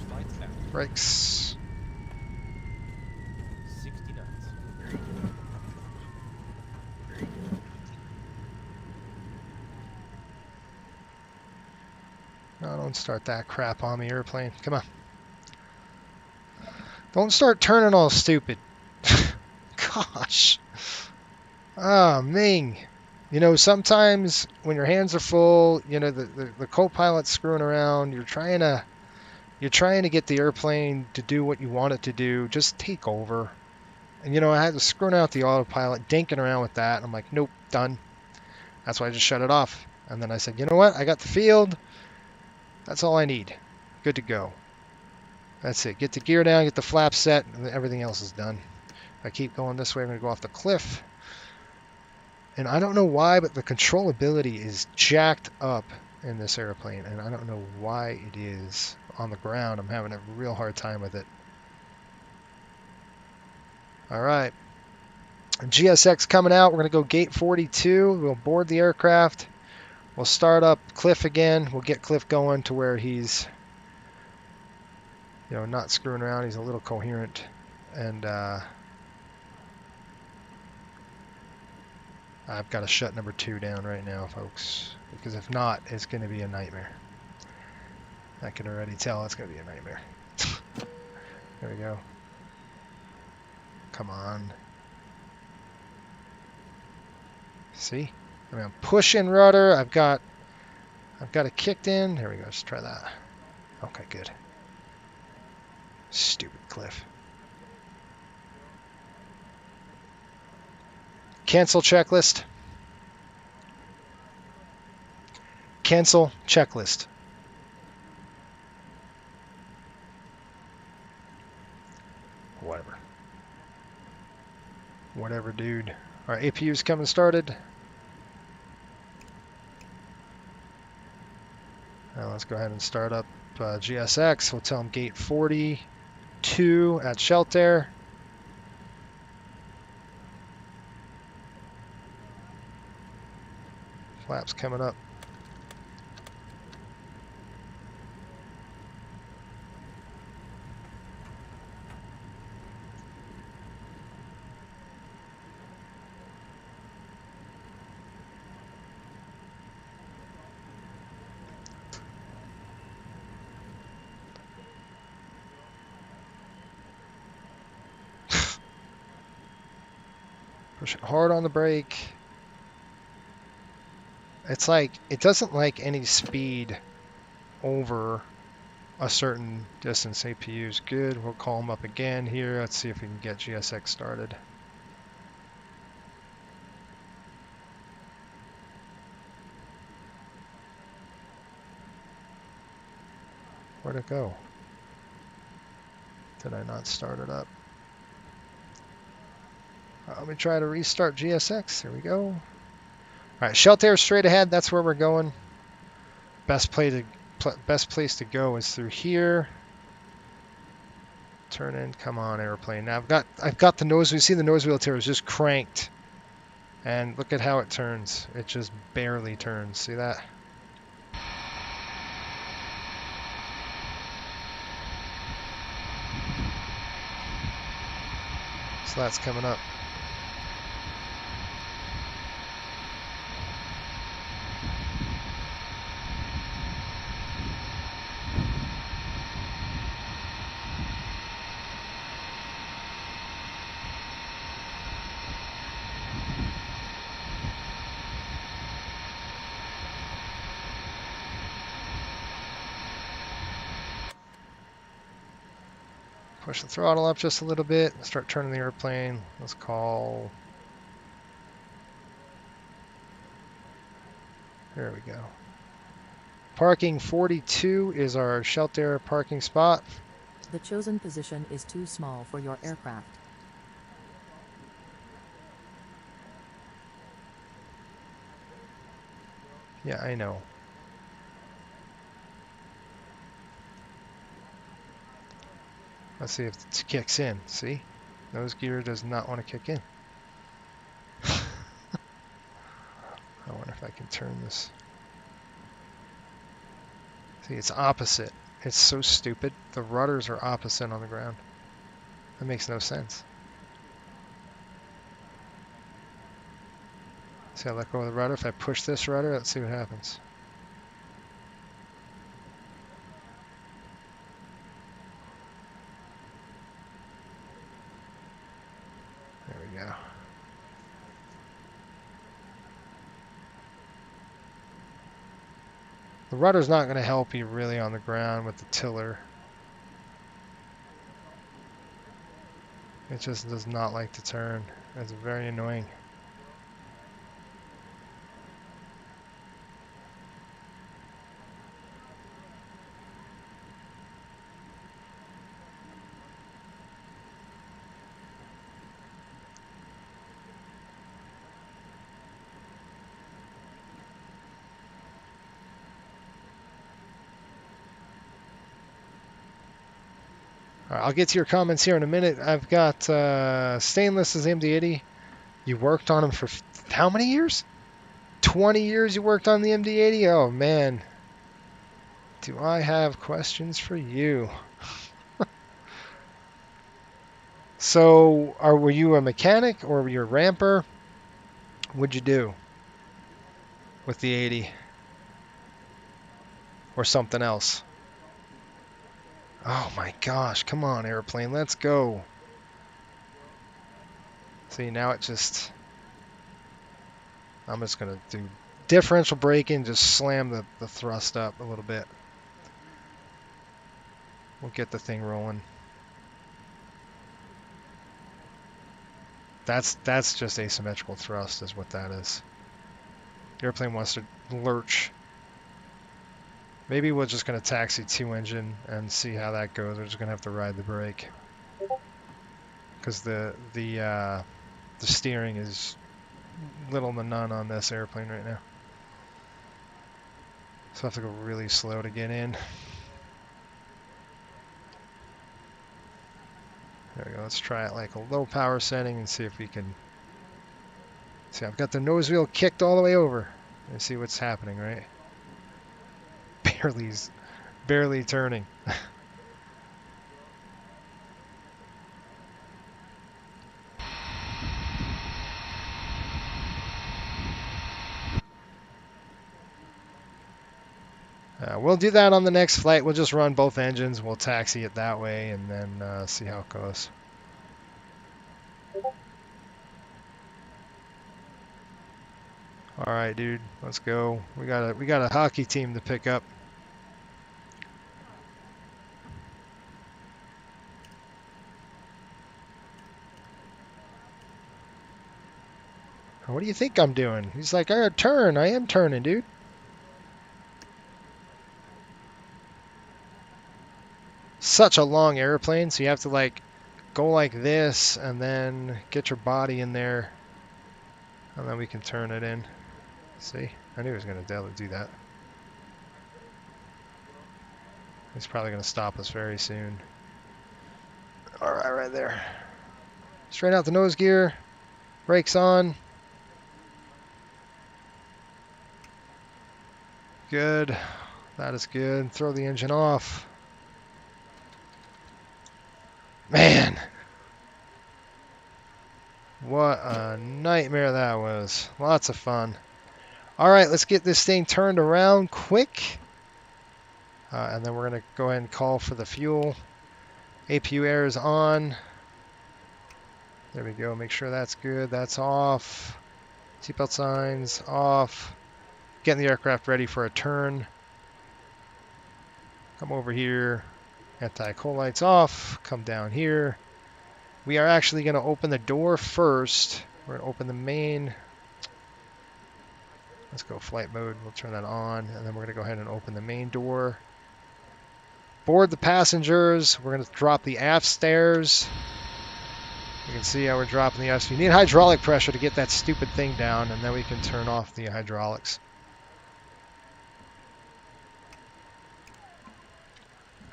lights out. Brakes. 60 knots. No, don't start that crap on me, airplane. Come on. Don't start turning all stupid. Gosh. Ah, Ming. You know, sometimes when your hands are full, you know, the co-pilot's screwing around. You're trying to get the airplane to do what you want it to do. Just take over. And you know, I had to screw out the autopilot, dinking around with that. And I'm like, nope, done. That's why I just shut it off. And then I said, you know what? I got the field. That's all I need. Good to go. That's it. Get the gear down, get the flaps set, and everything else is done. If I keep going this way, I'm going to go off the cliff. And I don't know why, but the controllability is jacked up in this airplane. And I don't know why it is. On the ground, I'm having a real hard time with it. All right. GSX coming out. We're going to go gate 42. We'll board the aircraft. We'll start up Cliff again. We'll get Cliff going to where he's, you know, not screwing around. He's a little coherent. And I've got to shut number 2 down right now, folks, because if not, it's going to be a nightmare. I can already tell it's going to be a nightmare. There we go. Come on. See? I mean, I'm pushing rudder. I've got it kicked in. Here we go. Let's try that. Okay, good. Stupid Cliff. Cancel checklist. Cancel checklist. Whatever. Whatever, dude. All right, APU's coming started. Now let's go ahead and start up GSX. We'll tell them gate 42 at shelter. Flaps coming up. Pushing hard on the brake. It's like, it doesn't like any speed over a certain distance. APU is good. We'll call them up again here. Let's see if we can get GSX started. Where'd it go? Did I not start it up? Let me try to restart GSX. Here we go. All right, shelter straight ahead. That's where we're going. Best place to go is through here. Turn in. Come on, airplane. Now I've got the nose wheel. See, the nose wheel here is just cranked, and look at how it turns. It just barely turns. See that? So that's coming up. Push the throttle up just a little bit. Start turning the airplane. Let's call. There we go. Parking 42 is our shelter parking spot. The chosen position is too small for your aircraft. Yeah, I know. Let's see if it kicks in. See? Nose gear does not want to kick in. I wonder if I can turn this. See, it's opposite. It's so stupid. The rudders are opposite on the ground. That makes no sense. See, I let go of the rudder. If I push this rudder, let's see what happens. There we go. The rudder's not going to help you really on the ground with the tiller. It just does not like to turn. It's very annoying. All right, I'll get to your comments here in a minute. I've got Stainless as MD-80. You worked on him for how many years? 20 years you worked on the MD-80? Oh, man. Do I have questions for you? So, were you a mechanic or were you a ramper? What'd you do with the 80? Or something else? Oh my gosh, come on, airplane, let's go. See, now it just... I'm just going to do differential braking, just slam the thrust up a little bit. We'll get the thing rolling. That's just asymmetrical thrust is what that is. The airplane wants to lurch. Maybe we're just going to taxi 2-engine and see how that goes. We're just going to have to ride the brake. Because the steering is little to none on this airplane right now. So I have to go really slow to get in. There we go. Let's try it like a low power setting and see if we can... See, I've got the nose wheel kicked all the way over. Let's see what's happening, right? Barely turning. We'll do that on the next flight. We'll just run both engines. We'll taxi it that way and then see how it goes. All right, dude. Let's go. We got a hockey team to pick up. What do you think I'm doing? He's like, I gotta turn. I am turning, dude. Such a long airplane, so you have to like go like this and then get your body in there and then we can turn it in. See? I knew he was going to be able to do that. He's probably going to stop us very soon. Alright, right there. Straight out the nose gear. Brakes on. Good. That is good. Throw the engine off. Man. What a nightmare that was. Lots of fun. Alright, let's get this thing turned around quick. And then we're going to go ahead and call for the fuel. APU air is on. There we go. Make sure that's good. That's off. Seatbelt signs off. Getting the aircraft ready for a turn. Come over here. Anti-cold lights off. Come down here. We are actually going to open the door first. We're going to open the main. Let's go flight mode. We'll turn that on. And then we're going to go ahead and open the main door. Board the passengers. We're going to drop the aft stairs. You can see how we're dropping the aft. You need hydraulic pressure to get that stupid thing down, and then we can turn off the hydraulics.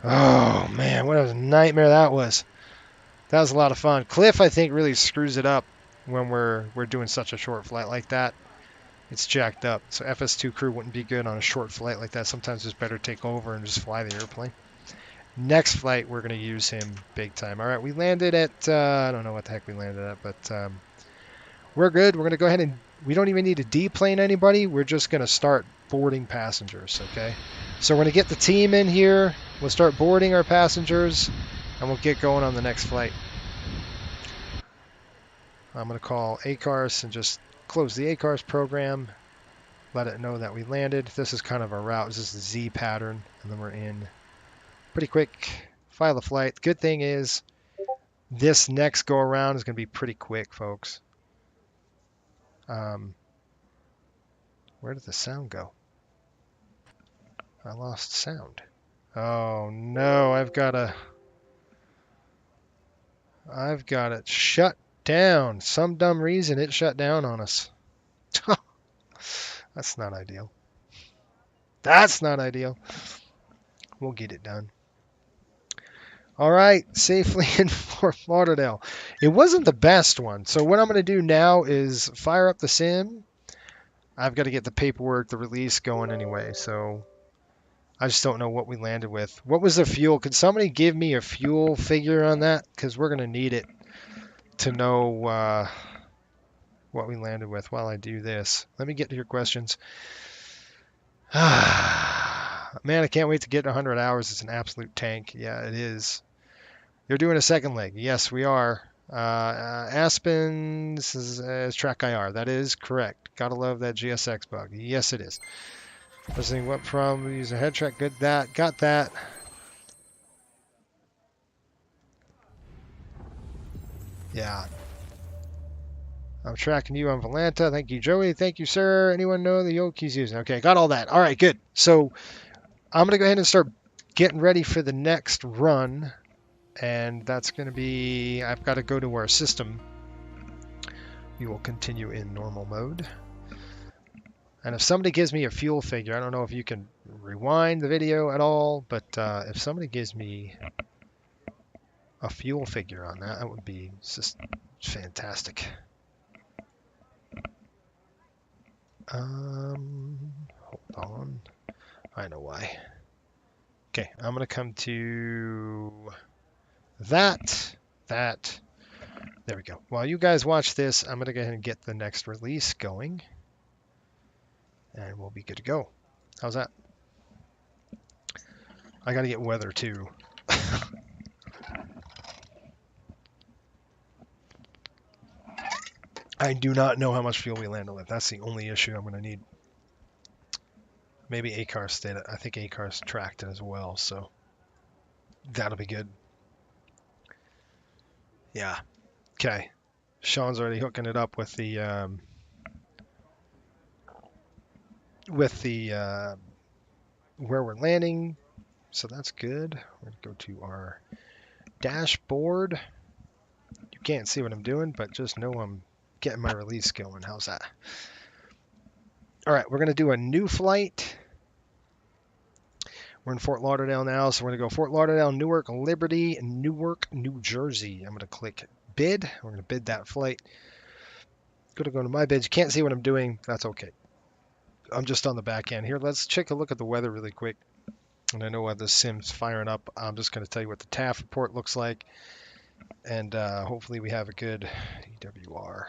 Oh, man, what a nightmare that was. That was a lot of fun. Cliff, I think, really screws it up when we're doing such a short flight like that. It's jacked up. So FS2 crew wouldn't be good on a short flight like that. Sometimes it's better to take over and just fly the airplane. Next flight, we're going to use him big time. All right, we landed at, I don't know what the heck we landed at, but we're good. We're going to go ahead and, we don't even need to deplane anybody. We're just going to start boarding passengers, okay? So we're going to get the team in here. We'll start boarding our passengers, and we'll get going on the next flight. I'm going to call ACARS and just close the ACARS program. let it know that we landed. This is kind of our route. This is the Z pattern, and then we're in pretty quick. File the flight. The good thing is this next go around is going to be pretty quick, folks. Where did the sound go? I lost sound. Oh no, I've got it shut down. Some dumb reason it shut down on us. That's not ideal. That's not ideal. We'll get it done. All right, safely in Fort Lauderdale. It wasn't the best one. So what I'm going to do now is fire up the sim. I've got to get the paperwork, the release going anyway. So I just don't know what we landed with. What was the fuel? Could somebody give me a fuel figure on that? Because we're going to need it to know what we landed with while I do this. Let me get to your questions. Man, I can't wait to get 100 hours. It's an absolute tank. Yeah, it is. You're doing a second leg. Yes, we are. Aspen's is track IR. That is correct. Gotta love that GSX bug. Yes, it is. Listening, what from? Use a head track. Good that. Got that. Yeah. I'm tracking you on Volanta. Thank you, Joey. Thank you, sir. Anyone know the yoke he's using? Okay, got all that. All right, good. So I'm going to go ahead and start getting ready for the next run. And that's going to be, I've got to go to our system. We will continue in normal mode. And if somebody gives me a fuel figure, I don't know if you can rewind the video at all, but if somebody gives me a fuel figure on that, that would be just fantastic. Hold on. I know why. Okay, I'm going to come to that. There we go. While you guys watch this, I'm going to go ahead and get the next release going. And we'll be good to go. How's that? I got to get weather too. I do not know how much fuel we landed with. That's the only issue I'm going to need. Maybe ACAR stayed. I think ACAR's tracked it as well, so that'll be good. Yeah. Okay. Sean's already hooking it up with the where we're landing, so that's good. We're gonna go to our dashboard. You can't see what I'm doing, but just know I'm getting my release going. How's that? All right, we're gonna do a new flight. We're in Fort Lauderdale now, so we're gonna go Fort Lauderdale, Newark, Liberty, Newark, New Jersey. I'm gonna click bid. We're gonna bid that flight. Gonna go to my bids. You can't see what I'm doing. That's okay. I'm just on the back end here. Let's take a look at the weather really quick. And I know why the sim's firing up. I'm just going to tell you what the TAF report looks like. And hopefully we have a good EWR.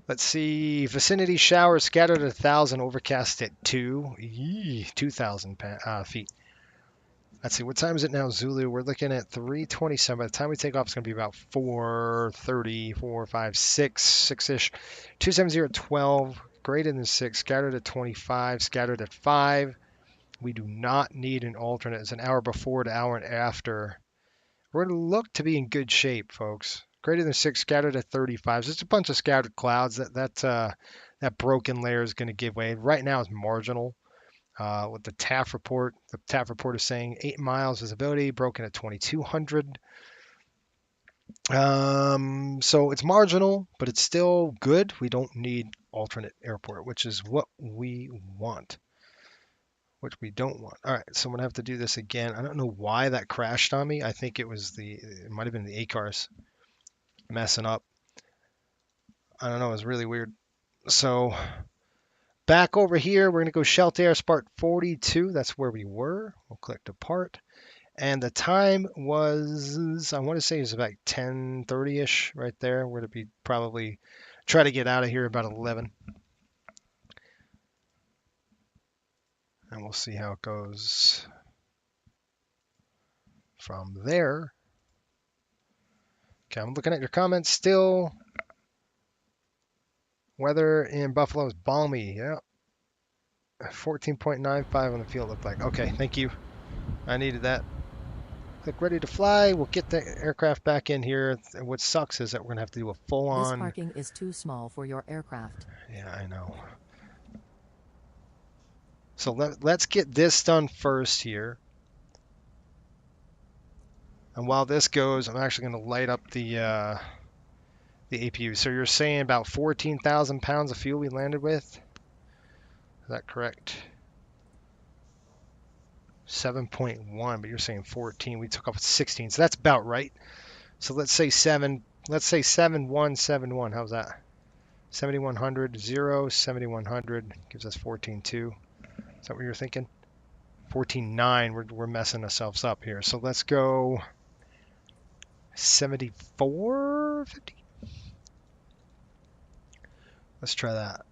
Let's see. Vicinity showers scattered at 1,000, overcast at 2,000 feet. Let's see. What time is it now, Zulu? We're looking at 3:27. By the time we take off, it's going to be about 4:30, 4, 5, 6-ish. 270 at 12. Greater than 6, scattered at 25, scattered at 5. We do not need an alternate. It's an hour before to hour and after. We're going to look to be in good shape, folks. Greater than 6, scattered at 35. So it's a bunch of scattered clouds. That broken layer is going to give way. Right now it's marginal. With the TAF report is saying 8 miles visibility, broken at 2,200. So it's marginal, but it's still good. We don't need alternate airport, which is what we want, which we don't want. All right, so I'm gonna have to do this again. I don't know why that crashed on me. I think it might have been the ACARs messing up. I don't know, it was really weird. So back over here, we're gonna go Shelter Air Spark 42. That's where we were. We'll click depart. And the time was, I want to say it was about 10:30-ish right there. We're going to be probably try to get out of here about 11. And we'll see how it goes from there. Okay, I'm looking at your comments still. Weather in Buffalo is balmy. Yeah. 14.95 on the field looked like. Okay, thank you. I needed that. Click ready to fly. We'll get the aircraft back in here. What sucks is that we're going to have to do a This full-on... parking is too small for your aircraft. Yeah, I know. So let's get this done first here. And while this goes, I'm actually going to light up the APU. So you're saying about 14,000 pounds of fuel we landed with? Is that correct? 7.1, but you're saying 14. We took off 16, so that's about right. So let's say 7. Let's say 7171. How's that? 7100 0 7100 gives us 14.2. Is that what you're thinking? 14.9. We're messing ourselves up here. So let's go 74.50. Let's try that.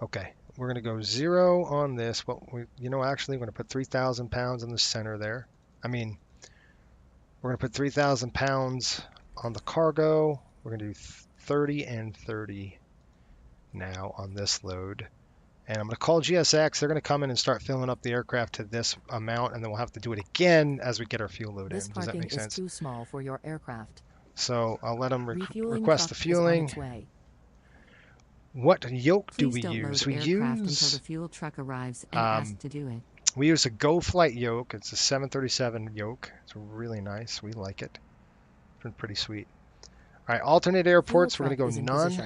Okay, we're going to go 0 on this. Well, actually, we're going to put 3,000 pounds in the center there. I mean, we're going to put 3,000 pounds on the cargo. We're going to do 30 and 30 now on this load. And I'm going to call GSX. They're going to come in and start filling up the aircraft to this amount, and then we'll have to do it again as we get our fuel load in. Does that make sense? This parking is too small for your aircraft. So I'll let them Refueling request the truck is on fueling. its way. What yoke do we Please don't use? load We aircraft use until the fuel truck arrives and ask to do it. we use a Go Flight yoke. It's a 737 yoke. It's really nice. We like it. It's been pretty sweet. All right, alternate airports. We're going to go none.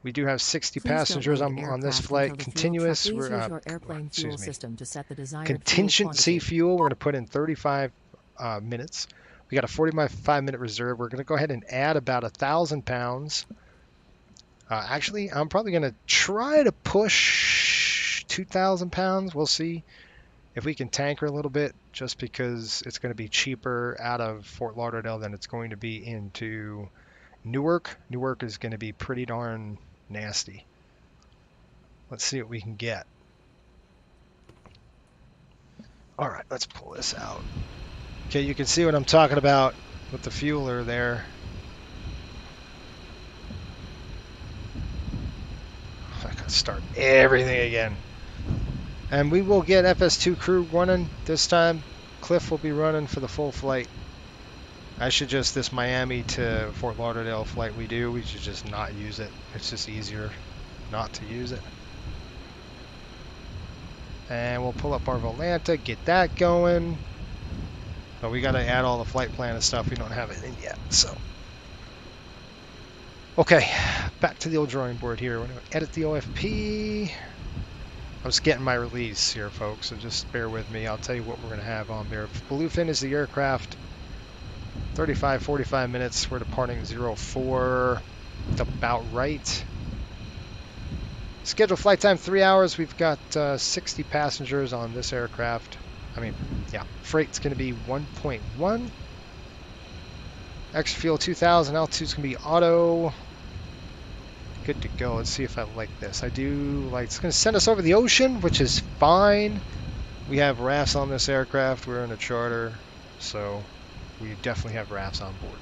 We do have 60 passengers on this flight. Continuous. We're contingency fuel. We're going to put in 35 minutes. We got a 45-minute reserve. We're going to go ahead and add about 1,000 pounds. Actually, I'm probably going to try to push 2,000 pounds. We'll see if we can tanker a little bit, just because it's going to be cheaper out of Fort Lauderdale than it's going to be into Newark. Newark is going to be pretty darn nasty. Let's see what we can get. All right, let's pull this out. Okay, you can see what I'm talking about with the fueler there. I gotta start everything again. And we will get FS2 crew running this time. Cliff will be running for the full flight. I should just, this Miami to Fort Lauderdale flight we should just not use it. It's just easier not to use it. And we'll pull up our Volanta, get that going. But we got to add all the flight plan and stuff. We don't have it in yet, so. Okay, back to the old drawing board here. We're going to edit the OFP. I'm just getting my release here, folks, so just bear with me. I'll tell you what we're going to have on there. Bluefin is the aircraft. 35, 45 minutes. We're departing 04. It's about right. Scheduled flight time 3 hours. We've got 60 passengers on this aircraft. I mean, yeah, freight's going to be 1.1. Extra fuel 2,000. Altitude's going to be auto. Good to go. Let's see if I like this. I do like. It's going to send us over the ocean, which is fine. We have rafts on this aircraft. We're in a charter, so we definitely have rafts on board.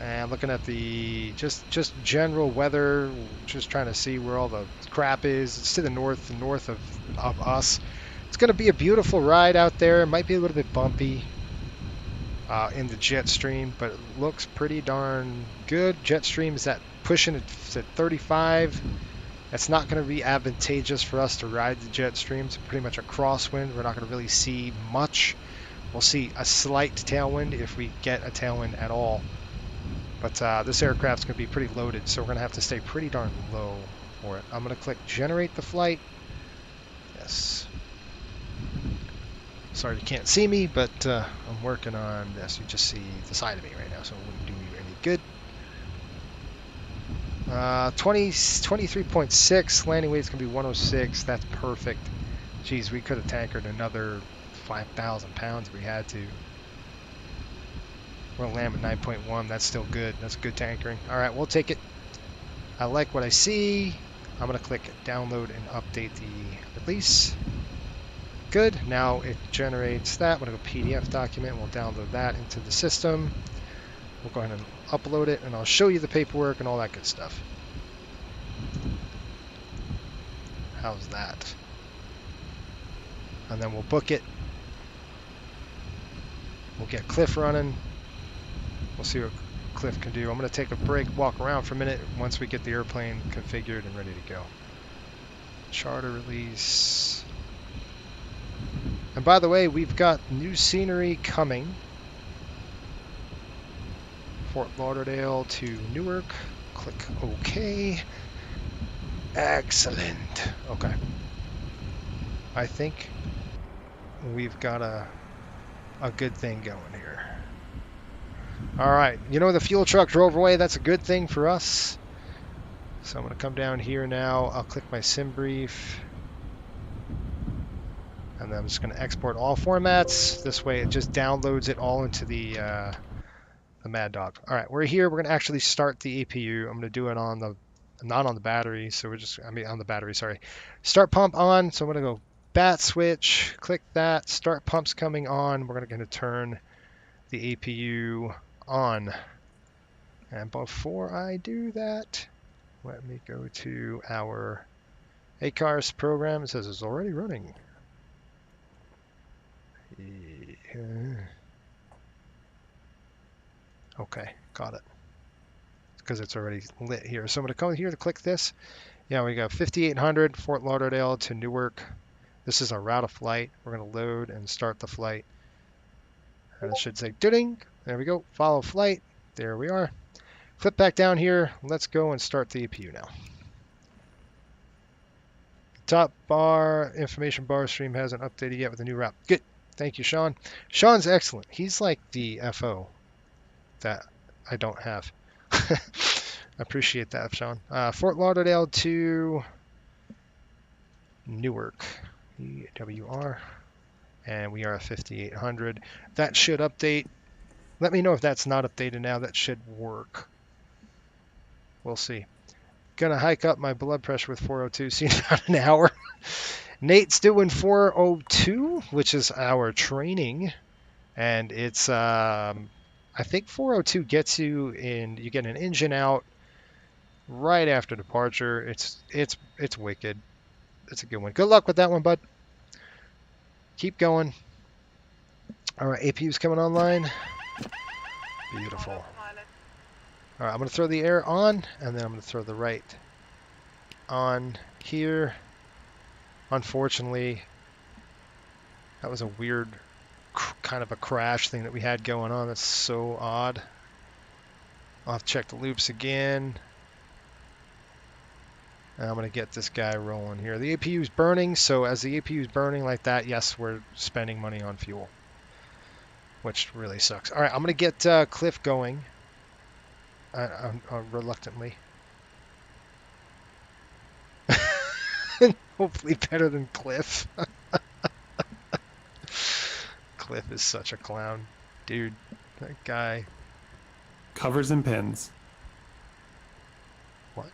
And looking at the just general weather, just trying to see where all the crap is. It's to the north of us. It's going to be a beautiful ride out there. It might be a little bit bumpy in the jet stream, but it looks pretty darn good. Jet stream is at pushing it at 35. That's not going to be advantageous for us to ride the jet stream. It's pretty much a crosswind. We're not going to really see much. We'll see a slight tailwind if we get a tailwind at all. But this aircraft's going to be pretty loaded, so we're going to have to stay pretty darn low for it. I'm going to click generate the flight. Yes. Sorry you can't see me, but I'm working on this. You just see the side of me right now, so it wouldn't do me any good. 23.6, landing weight's going to be 106. That's perfect. Geez, we could have tankered another 5,000 pounds if we had to. We're going to land with 9.1. That's still good. That's good tankering. All right, we'll take it. I like what I see. I'm going to click download and update the release. Good. Now it generates that. I'm going to go PDF document. We'll download that into the system. We'll go ahead and upload it, and I'll show you the paperwork and all that good stuff. How's that? And then we'll book it. We'll get Cliff running. We'll see what Cliff can do. I'm going to take a break, walk around for a minute once we get the airplane configured and ready to go. Charter release. And by the way, we've got new scenery coming. Fort Lauderdale to Newark. Click OK. Excellent. Okay. I think we've got a good thing going here. All right. You know, the fuel truck drove away. That's a good thing for us. So I'm going to come down here now. I'll click my sim brief. And then I'm just going to export all formats. This way it just downloads it all into the Mad Dog. All right, we're here. We're going to actually start the APU. I'm going to do it on the, not on the battery. So we're just, I mean, on the battery, sorry. Start pump on. So I'm going to go bat switch, click that. Start pump's coming on. We're going to turn the APU on. And before I do that, let me go to our ACARS program. It says it's already running. Okay, got it. Because it's already lit here. So I'm going to come here to click this. Yeah, we got 5800 Fort Lauderdale to Newark. This is our route of flight. We're going to load and start the flight. And it should say, ding. There we go. Follow flight. There we are. Flip back down here. Let's go and start the APU now. Top bar, information bar stream hasn't updated yet with the new route. Good. Thank you, Sean. Sean's excellent. He's like the FO that I don't have. I appreciate that, Sean. Fort Lauderdale to Newark. EWR. And we are at 5800. That should update. Let me know if that's not updated now. That should work. We'll see. Gonna hike up my blood pressure with 402. See in about an hour. Nate's doing 402, which is our training, and it's I think 402 gets you in. You get an engine out right after departure. It's wicked. It's a good one. Good luck with that one, bud. Keep going. All right, APU's coming online. Beautiful. All right, I'm going to throw the air on, and then I'm going to throw the right on here. Unfortunately, that was a weird kind of a crash thing that we had going on. That's so odd. I'll have to check the loops again. And I'm going to get this guy rolling here. The APU is burning, so as the APU is burning like that, yes, we're spending money on fuel, which really sucks. All right, I'm going to get Cliff going. Reluctantly. Hopefully better than Cliff. Cliff is such a clown. Dude, that guy. Covers and pins. What?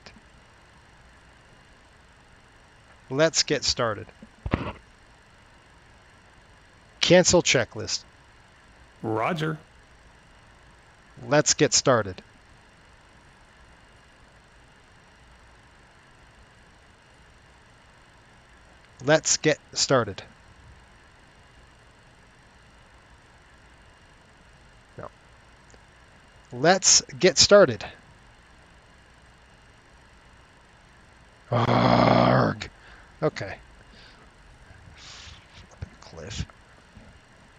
Let's get started. Cancel checklist. Roger. Let's get started. Let's get started. No. Let's get started. Arrgh. Okay. Cliff.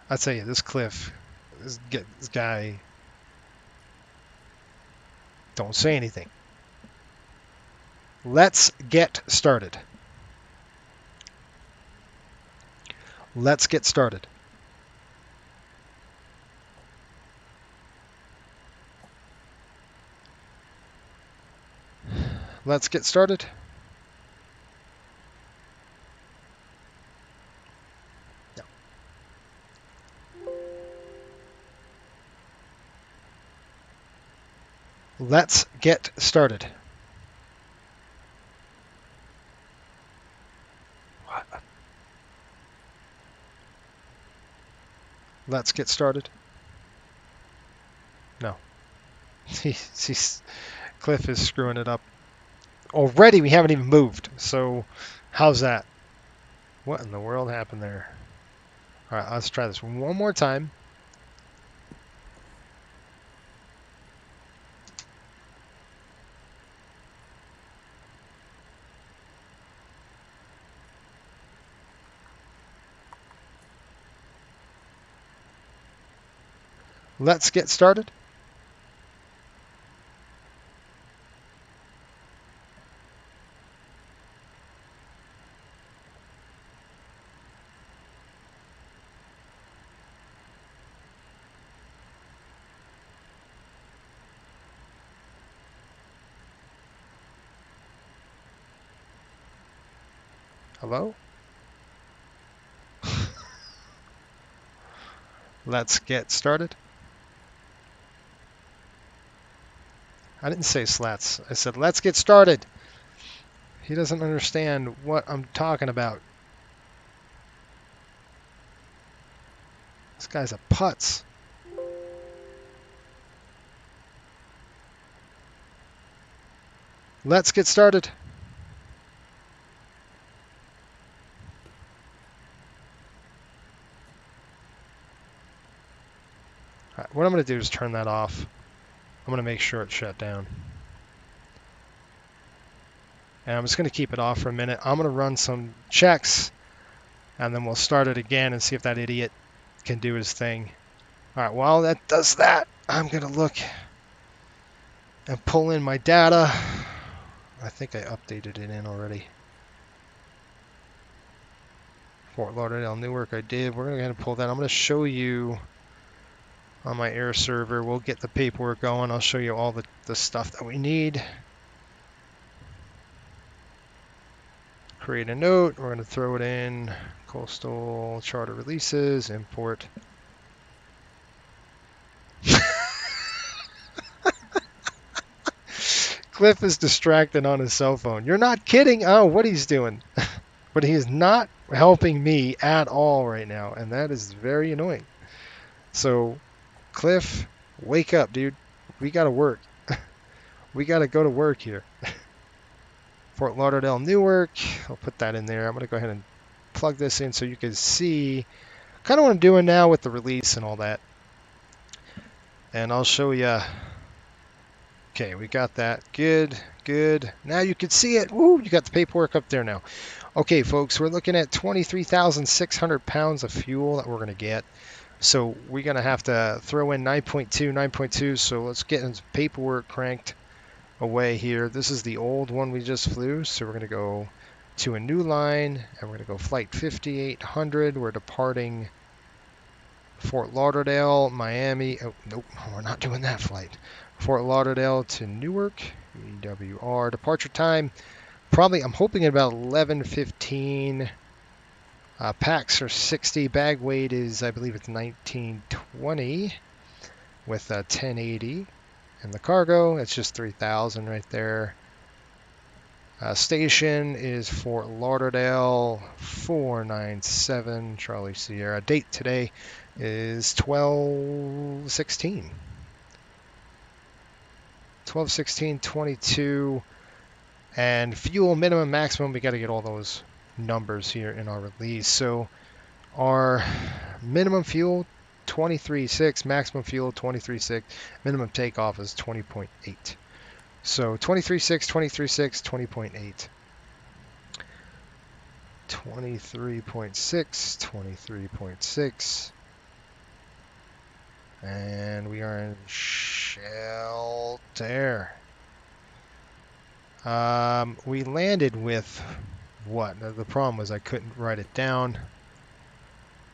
I tell you, this Cliff, this guy, don't say anything. Let's get started. Let's get started. Let's get started. No. Let's get started. What? Let's get started. No. Cliff is screwing it up. Already we haven't even moved. So how's that? What in the world happened there? All right, let's try this one more time. Let's get started. Hello? Let's get started. I didn't say slats. I said let's get started. He doesn't understand what I'm talking about. This guy's a putz. Let's get started. All right, what I'm going to do is turn that off. I'm going to make sure it's shut down. And I'm just going to keep it off for a minute. I'm going to run some checks, and then we'll start it again and see if that idiot can do his thing. All right, while that does that, I'm going to look and pull in my data. I think I updated it in already. Fort Lauderdale, Newark, I did. We're going to go ahead and pull that. I'm going to show you on my air server. We'll get the paperwork going. I'll show you all the stuff that we need. Create a note. We're going to throw it in. Coastal charter releases, import. Cliff is distracted on his cell phone. You're not kidding. Oh, what he's doing. But he is not helping me at all right now, and that is very annoying. So, Cliff, wake up, dude. We got to work. We got to go to work here. Fort Lauderdale, Newark. I'll put that in there. I'm going to go ahead and plug this in so you can see kind of what I'm doing now with the release and all that. And I'll show you. Okay, we got that. Good, good. Now you can see it. Woo, you got the paperwork up there now. Okay, folks, we're looking at 23,600 pounds of fuel that we're going to get. So we're going to have to throw in 9.2. So let's get his paperwork cranked away here. This is the old one we just flew. So we're going to go to a new line, and we're going to go flight 5800. We're departing Fort Lauderdale, Miami. Oh, nope, we're not doing that flight. Fort Lauderdale to Newark, EWR. Departure time, probably, I'm hoping at about 11:15. Packs are 60. Bag weight is, I believe it's 1920 with 1080. And the cargo, it's just 3,000 right there. Station is Fort Lauderdale, 497 Charlie Sierra. Date today is 12/16. 12/16/22. And fuel minimum, maximum, we got to get all those numbers here in our release. So our minimum fuel 23.6, maximum fuel 23.6, minimum takeoff is 20.8. So 23.6, 23.6, 20.8. 23.6, 23.6. And we are in shelter. We landed with what? The problem was I couldn't write it down.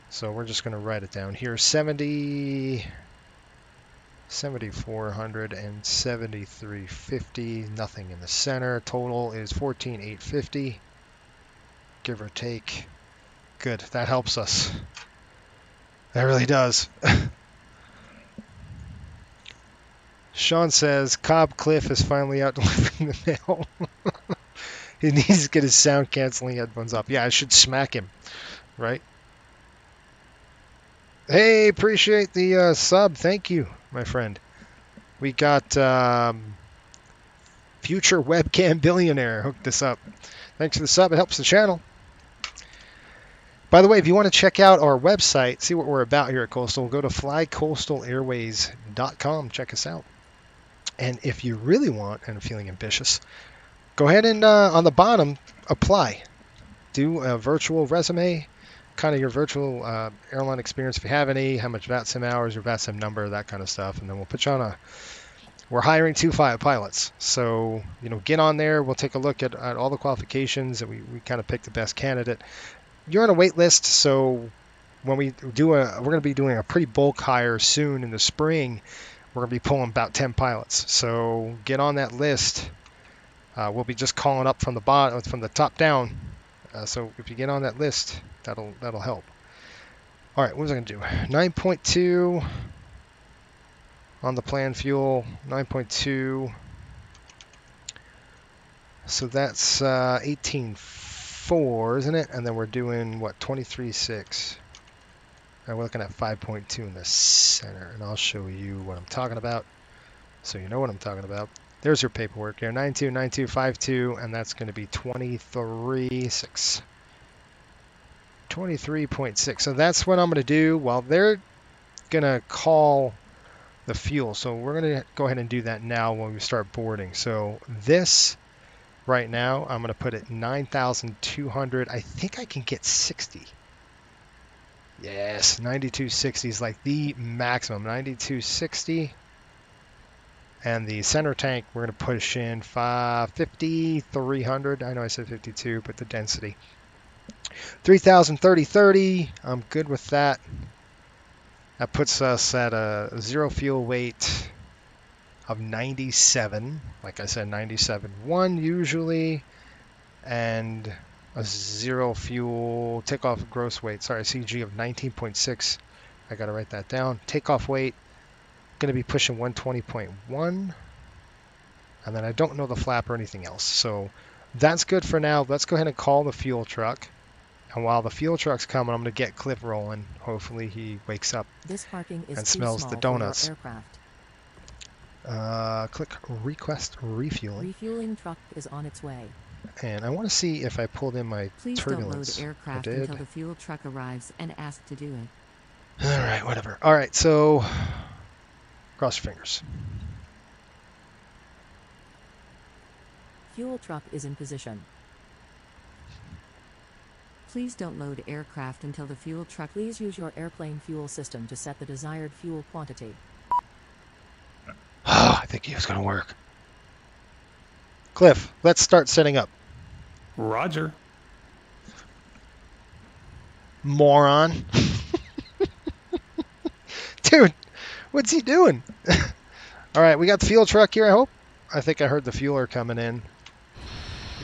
So we're just going to write it down here. 7,400 and 7,350. Nothing in the center. Total is 14,850. Give or take. Good. That helps us. That really does. Sean says Cobb Cliff is finally out delivering the mail. He needs to get his sound canceling headphones up. Yeah, I should smack him, right? Hey, appreciate the sub. Thank you, my friend. We got Future Webcam Billionaire hooked us up. Thanks for the sub. It helps the channel. By the way, if you want to check out our website, see what we're about here at Coastal, go to flycoastalairways.com. Check us out. And if you really want and are feeling ambitious, go ahead and on the bottom, apply. Do a virtual resume, kind of your virtual airline experience if you have any, how much VATSIM hours, your VATSIM number, that kind of stuff. And then we'll put you on we're hiring 2 pilots. So, get on there. We'll take a look at all the qualifications and we kind of pick the best candidate. You're on a wait list, so when we're going to be doing a pretty bulk hire soon in the spring. We're going to be pulling about 10 pilots. So get on that list. We'll be just calling up from the top down. So if you get on that list, that'll help. All right, what was I going to do? 9.2 on the planned fuel. 9.2. So that's 18.4, isn't it? And then we're doing, what, 23.6. And we're looking at 5.2 in the center. And I'll show you what I'm talking about so you know what I'm talking about. There's your paperwork here. 92, 92, 52, and that's going to be 23.6. 23.6. So that's what I'm going to do while they're going to call the fuel. So we're going to go ahead and do that now when we start boarding. So this right now, I'm going to put it 9,200. I think I can get 60. Yes, 9260 is like the maximum. 9260. And the center tank, we're going to push in 550, 300. I know I said 52, but the density. 3,000, 30, 30. I'm good with that. That puts us at a zero fuel weight of 97. Like I said, 97.1 usually. And a zero fuel takeoff gross weight. Sorry, CG of 19.6. I got to write that down. Takeoff weight. Going to be pushing 120.1, and then I don't know the flap or anything else, so that's good for now. Let's go ahead and call the fuel truck, and while the fuel truck's coming, I'm going to get Cliff rolling. Hopefully he wakes up This parking is and too smells small the for your donuts. aircraft. Click request refueling. Refueling truck is on its way. And I want to see if I pulled in my Please turbulence. don't load aircraft I did. until the fuel truck arrives and ask to do it. All right, whatever. All right, so cross your fingers. Fuel truck is in position. Please don't load aircraft until the fuel truck. Please use your airplane fuel system to set the desired fuel quantity. I think he was going to work. Cliff, let's start setting up. Roger. Moron. Dude, what's he doing? All right, we got the fuel truck here, I hope. I think I heard the fueler coming in.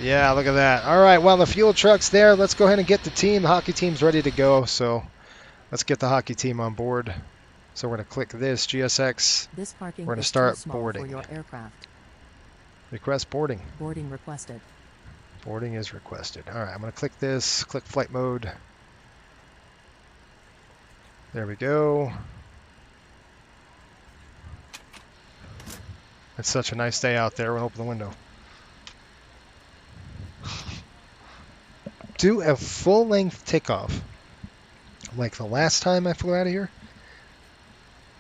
Yeah, look at that. All right, well, the fuel truck's there. Let's go ahead and get the team. The hockey team's ready to go, so let's get the hockey team on board. So we're going to click this, GSX. This parking we're going to is start too small boarding. for your aircraft. Request boarding. Boarding requested. Boarding is requested. All right, I'm going to click this, click flight mode. There we go. It's such a nice day out there. We'll open the window. Do a full-length takeoff. Like the last time I flew out of here?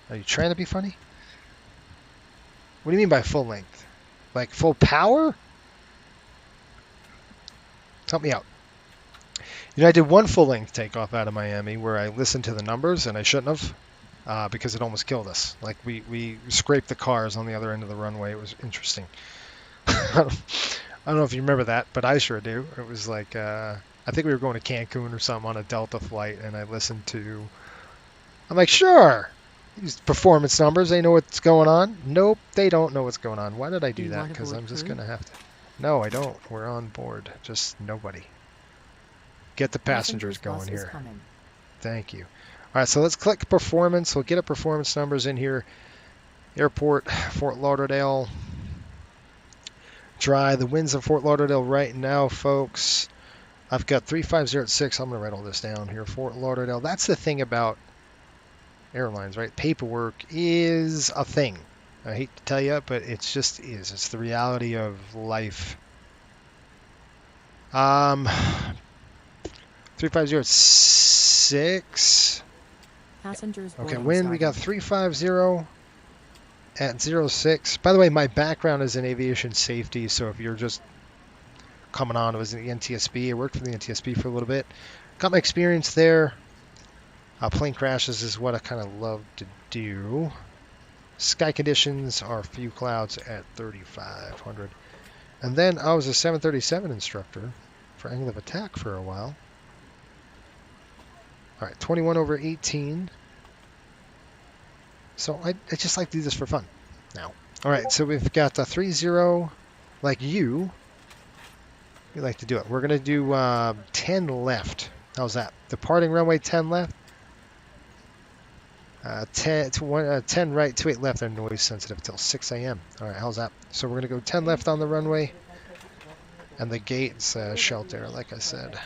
Are you trying to be funny? What do you mean by full length? Like full power? Help me out. You know, I did one full-length takeoff out of Miami where I listened to the numbers, and I shouldn't have. Because it almost killed us. Like we scraped the cars on the other end of the runway. It was interesting. I don't know if you remember that, but I sure do. It was like I think we were going to Cancun or something on a Delta flight, and I listened to. I'm like, sure. These performance numbers, they know what's going on. Nope, they don't know what's going on. Why did I do that? Because I'm just gonna have to. No, I don't. We're on board. Just nobody. Get the passengers going here. Thank you. All right, so let's click performance. We'll get a performance numbers in here. Airport, Fort Lauderdale. Dry. The winds in Fort Lauderdale right now, folks. I've got 3506. I'm going to write all this down here. Fort Lauderdale. That's the thing about airlines, right? Paperwork is a thing. I hate to tell you, but it just is. It's the reality of life. 3506. Passengers Okay, boarding wind, we got started. 350 at 06. By the way, my background is in aviation safety, so if you're just coming on, it was in the NTSB. I worked for the NTSB for a little bit. Got my experience there. Plane crashes is what I kind of love to do. Sky conditions are few clouds at 3,500. And then I was a 737 instructor for angle of attack for a while. All right, 21 over 18. So I just like to do this for fun now. All right, so we've got a 30 like you. We like to do it. We're going to do 10 left. How's that? Departing runway 10 left. 10 right, 28 left. They're noise sensitive until 6 a.m. All right, how's that? So we're going to go 10 left on the runway. And the gate's shelter, like I said.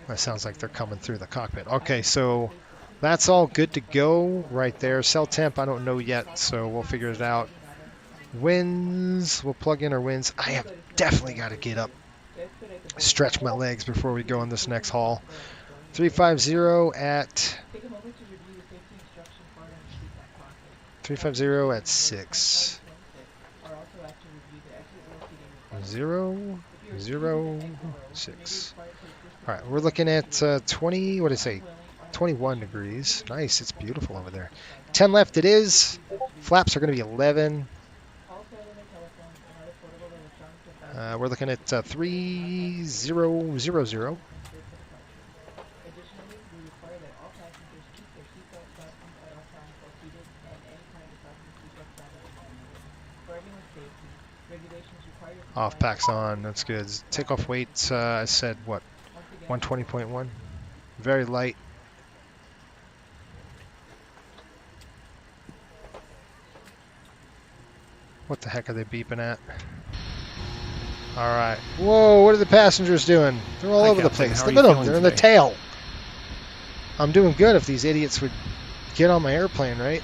That sounds like they're coming through the cockpit. Okay, so that's all good to go right there. Cell temp, I don't know yet, so we'll figure it out. Winds, we'll plug in our winds. I have definitely got to get up, stretch my legs before we go on this next haul. 350 at 6. 0, 0, 6. All right, we're looking at 20, what did I say? 21 degrees. Nice, it's beautiful over there. 10 left it is. Flaps are going to be 11. We're looking at 3000. Off packs on, that's good. Takeoff weight, I said what? 120.1. Very light. What the heck are they beeping at? Alright. Whoa, what are the passengers doing? They're all over the place. Look at them, they're in the tail. I'm doing good if these idiots would get on my airplane, right?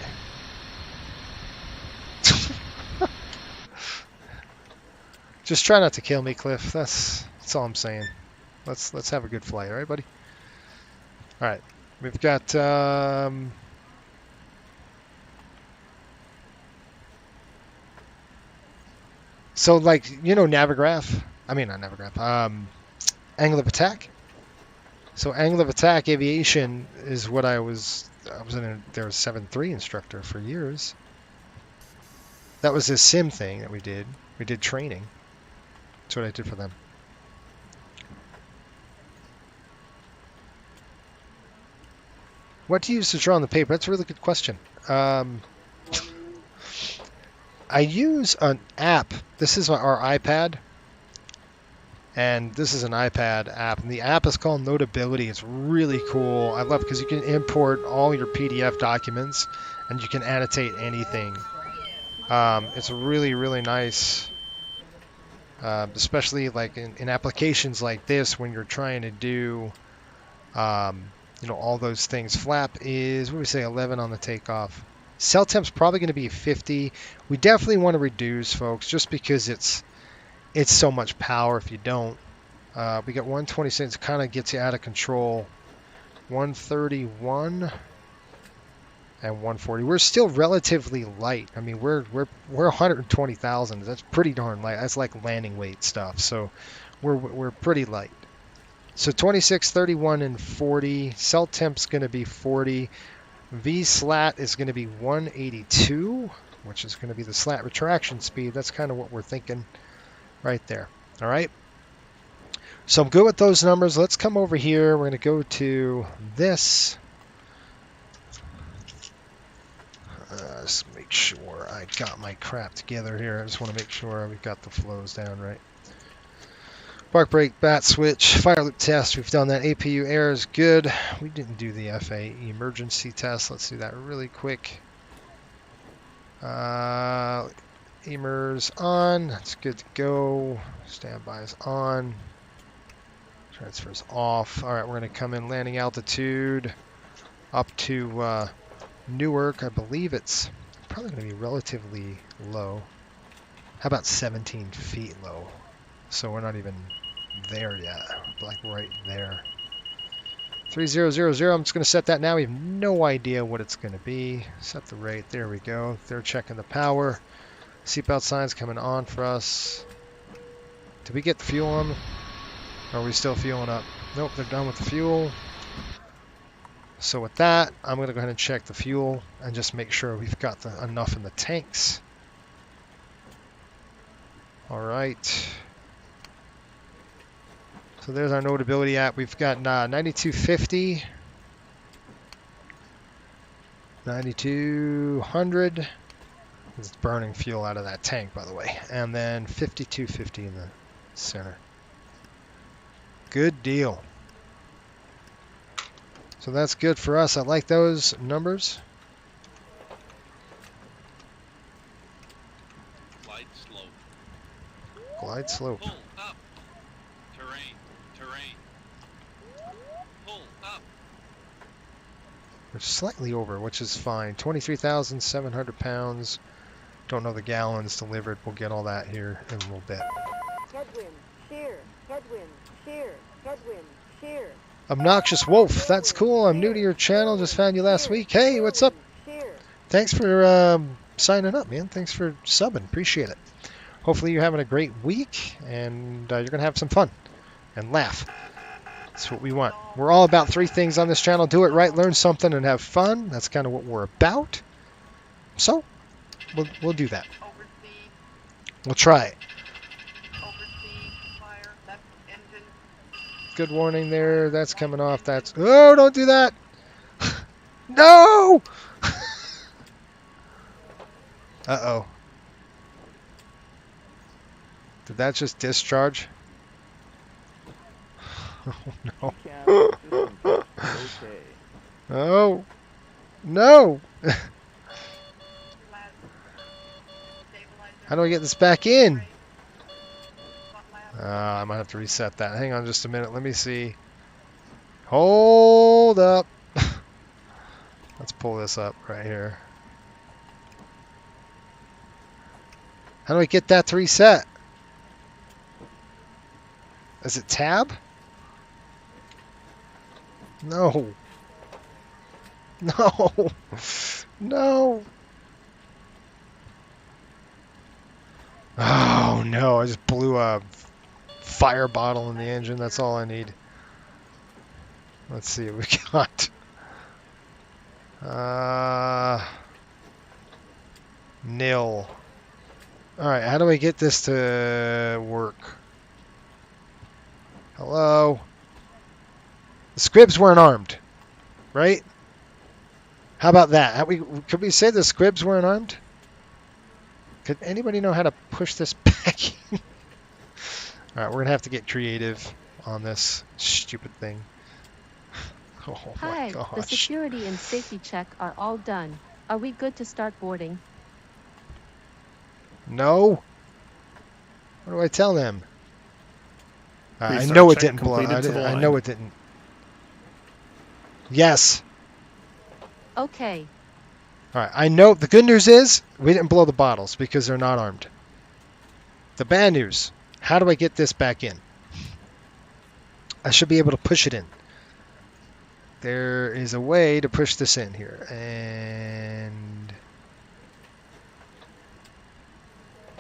Just try not to kill me, Cliff. That's all I'm saying. Let's have a good flight, all right, buddy? All right, we've got so like Navigraph. I mean not Navigraph. Angle of attack. So angle of attack aviation is what I was there was 7-3 instructor for years. That was a sim thing that we did. We did training. That's what I did for them. What do you use to draw on the paper? That's a really good question. I use an app. This is our iPad. And this is an iPad app. And the app is called Notability. It's really cool. I love it because you can import all your PDF documents and you can annotate anything. It's really, really nice. Especially like in applications like this when you're trying to do all those things. Flap is, what do we say, 11 on the takeoff. Cell temp's probably going to be 50. We definitely want to reduce, folks, just because it's so much power if you don't. We got 126, kind of gets you out of control. 131 and 140. We're still relatively light. I mean, we're 120,000. That's pretty darn light. That's like landing weight stuff. So we're pretty light. So 26, 31, and 40. Cell temp's going to be 40. V slat is going to be 182, which is going to be the slat retraction speed. That's kind of what we're thinking right there. All right. So I'm good with those numbers. Let's come over here. We're going to go to this. Let's make sure I got my crap together here. I just want to make sure we've got the flows down right. Park brake, bat switch, fire loop test. We've done that. APU air is good. We didn't do the FA emergency test. Let's do that really quick. Emers on. That's good to go. Standby is on. Transfers off. All right, we're going to come in landing altitude. up to Newark. I believe it's probably going to be relatively low. How about 17 feet low? So we're not even there yet, like right there. 3000, I'm just going to set that now. We have no idea what it's going to be. Set the rate, there we go. They're checking the power. Seatbelt signs coming on for us. Did we get the fuel on? Or are we still fueling up? Nope, they're done with the fuel. So with that, I'm going to go ahead and check the fuel and just make sure we've got enough in the tanks. All right. So there's our notability app. We've got 9250, 9200. It's burning fuel out of that tank, by the way. And then 5250 in the center. Good deal. So that's good for us. I like those numbers. Glide slope. Glide slope. Pull up. Terrain. Pull up. We're slightly over, which is fine. 23,700 pounds. Don't know the gallons delivered. We'll get all that here in a little bit. Headwind, shear, headwind, shear, headwind, shear. Obnoxious Wolf, that's cool. I'm new to your channel. Just found you last week. Hey, what's up? Thanks for signing up, man. Thanks for subbing. Appreciate it. Hopefully you're having a great week and you're going to have some fun and laugh. That's what we want. We're all about three things on this channel. Do it right, learn something, and have fun. That's kind of what we're about. So, we'll do that. We'll try it. Good warning there. That's coming off. That's... Oh, don't do that! No! Uh-oh. Did that just discharge? Oh, no. Oh. No! How do I get this back in? I might have to reset that. Hang on just a minute. Let me see. Hold up. Let's pull this up right here. How do I get that to reset? Is it tab? No. No. No. Oh no, I just blew a fire bottle in the engine. That's all I need. Let's see what we got. Nil. Alright, how do I get this to work? Hello? The squibs weren't armed, right? How about that? Could we say the squibs weren't armed? Could anybody know how to push this back in? Alright, we're going to have to get creative on this stupid thing. Oh my gosh. The security and safety check are all done. Are we good to start boarding? No. What do I tell them? I know it didn't blow. I know it didn't. Yes. Okay. Alright, I know the good news is we didn't blow the bottles because they're not armed. The bad news, how do I get this back in? I should be able to push it in. There is a way to push this in here. And...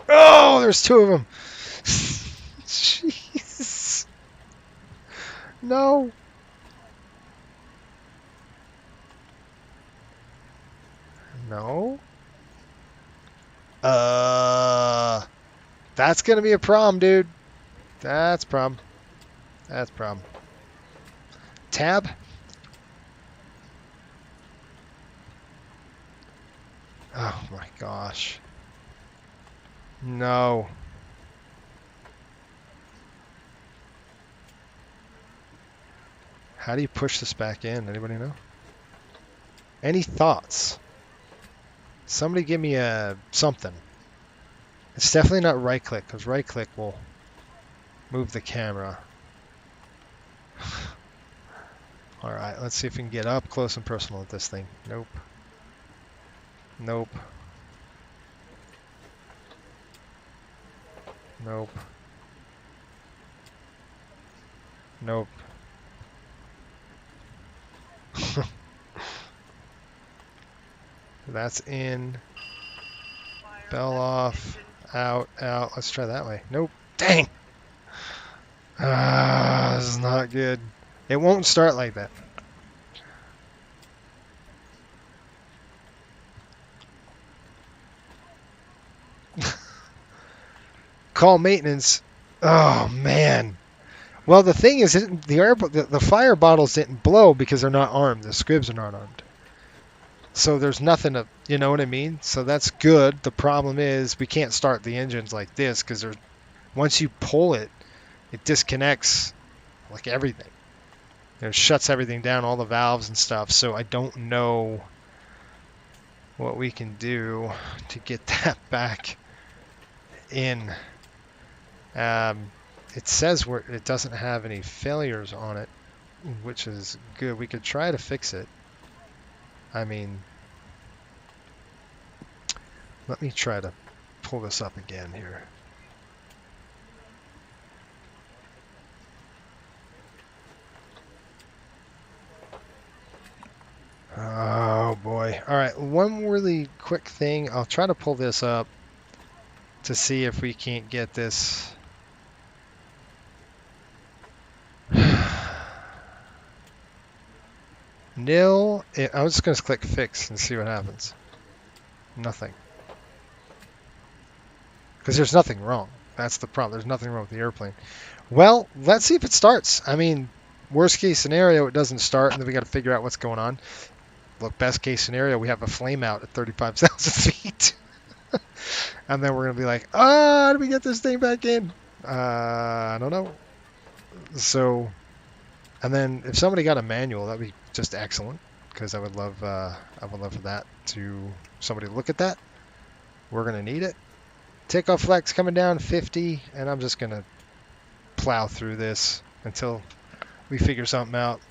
Oh, there's two of them. Jeez. No. No. That's gonna be a problem, dude. That's a problem. That's a problem. Tab. Oh my gosh. No. How do you push this back in? Anybody know? Any thoughts? Somebody give me a something. It's definitely not right click, because right click will move the camera. All right, let's see if we can get up close and personal with this thing. Nope. Nope. Nope. Nope. That's in. Bell off. Out, out. Let's try that way. Nope. Dang! Ah, this is not good. It won't start like that. Call maintenance. Oh, man. Well, the thing is, the fire bottles didn't blow because they're not armed. The squibs are not armed. So there's nothing to, you know what I mean? So that's good. The problem is we can't start the engines like this because once you pull it, it disconnects like everything. It shuts everything down, all the valves and stuff. So I don't know what we can do to get that back in. It says it doesn't have any failures on it, which is good. We could try to fix it. I mean, let me try to pull this up again here. Oh boy. All right, one really quick thing. I'll try to pull this up to see if we can't get this. Nil. I'm just going to click fix and see what happens. Nothing. Because there's nothing wrong. That's the problem. There's nothing wrong with the airplane. Well, let's see if it starts. I mean, worst case scenario, it doesn't start, and then we got to figure out what's going on. Look, best case scenario, we have a flame out at 35,000 feet. And then we're going to be like, how do we get this thing back in? I don't know. So, and then if somebody got a manual, that'd be just excellent, because I would love for that to somebody look at that. We're going to need it. Takeoff flex coming down 50, and I'm just going to plow through this until we figure something out.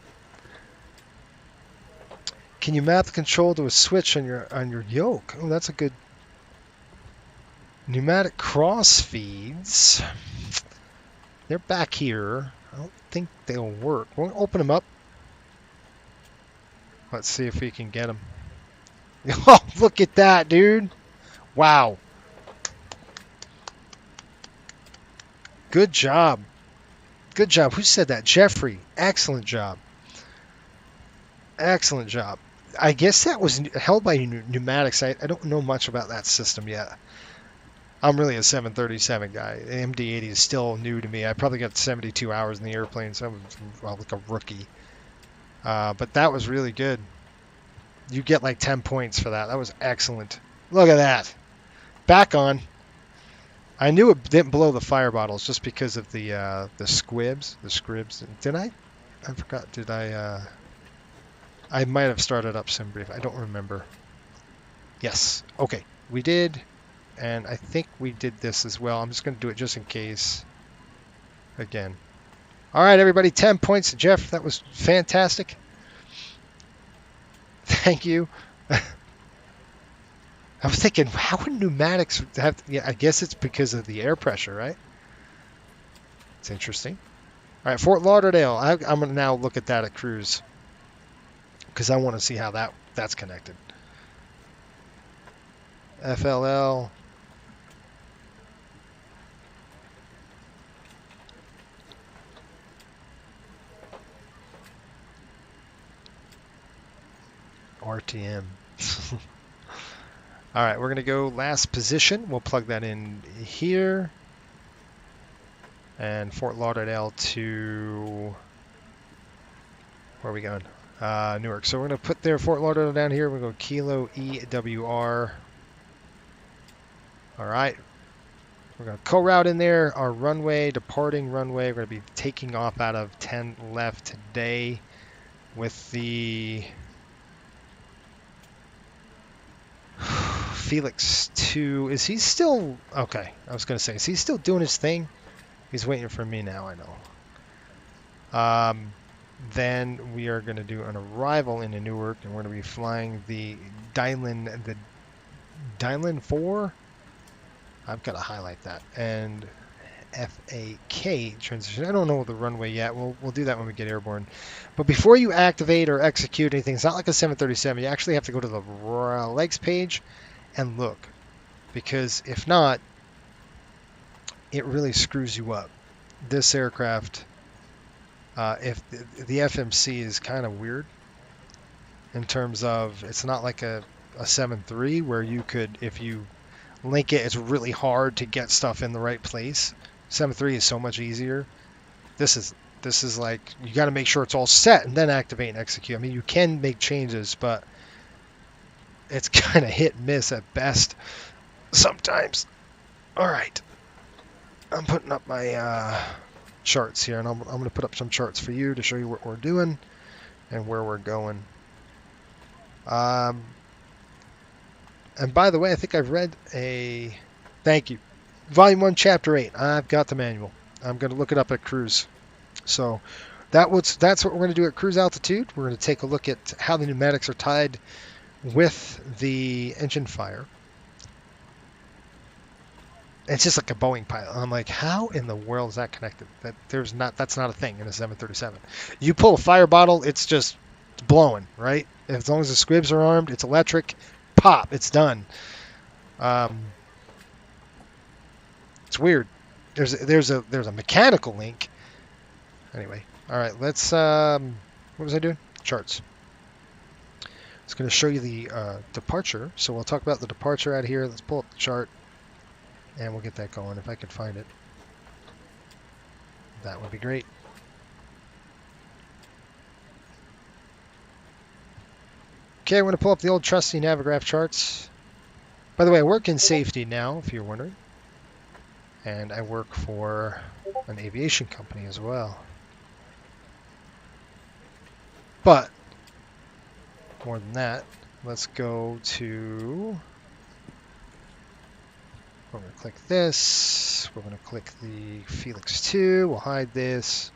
Can you map the control to a switch on your yoke? Oh, that's a good. Pneumatic cross feeds. They're back here. I don't think they'll work. We'll open them up. Let's see if we can get them. Oh, look at that, dude. Wow. Good job. Good job. Who said that? Jeffrey. Excellent job. Excellent job. I guess that was held by pneumatics. I don't know much about that system yet. I'm really a 737 guy. The MD-80 is still new to me. I probably got 72 hours in the airplane, so I'm like a rookie. But that was really good. You get like 10 points for that. That was excellent. Look at that. Back on. I knew it didn't blow the fire bottles just because of the squibs. The scribs. Did I? I forgot. Did I? I might have started up some brief. I don't remember. Yes. Okay. We did. And I think we did this as well. I'm just going to do it just in case. Again. All right, everybody. 10 points to Jeff. That was fantastic. Thank you. I was thinking, how would pneumatics have... Yeah, I guess it's because of the air pressure, right? It's interesting. All right, Fort Lauderdale. I'm going to now look at that at cruise, because I want to see how that's connected. FLL. RTM. All right, we're going to go last position. We'll plug that in here. And Fort Lauderdale to... Where are we going? Newark. So we're going to put their Fort Lauderdale down here. We're going to go Kilo EWR. All right. We're going to co-route in there. Our runway, departing runway. We're going to be taking off out of 10 left today with the... Felix 2. Is he still... Okay, I was going to say, is he still doing his thing? He's waiting for me now, I know. then we are going to do an arrival into Newark, and we're going to be flying the Dylan 4. I've got to highlight that. And FAK transition. I don't know the runway yet. We'll do that when we get airborne. But before you activate or execute anything, it's not like a 737. You actually have to go to the legs page and look, because if not, it really screws you up. This aircraft, if the FMC is kind of weird in terms of it's not like a 7.3 where you could, if you link it, it's really hard to get stuff in the right place. 7.3 is so much easier. This is like you got to make sure it's all set and then activate and execute. I mean, you can make changes, but it's kind of hit and miss at best sometimes. All right, I'm putting up my charts here, and I'm going to put up some charts for you to show you what we're doing and where we're going. And by the way, I think I've read a... Thank you. Volume 1, Chapter 8. I've got the manual. I'm going to look it up at cruise. So that's what we're going to do at cruise altitude. We're going to take a look at how the pneumatics are tied with the engine fire. It's just like a Boeing pilot. I'm like, how in the world is that connected? That's not a thing in a 737. You pull a fire bottle, it's just blowing, right? As long as the squibs are armed, it's electric. Pop, it's done. It's weird. There's a mechanical link. Anyway, all right. Let's. What was I doing? Charts. It's going to show you the departure. So we'll talk about the departure out here. Let's pull up the chart, and we'll get that going if I could find it. That would be great. Okay, I'm going to pull up the old trusty Navigraph charts. By the way, I work in safety now, if you're wondering. And I work for an aviation company as well. But, more than that, let's go to... We're going to click this. We're going to click the Felix 2. We'll hide this.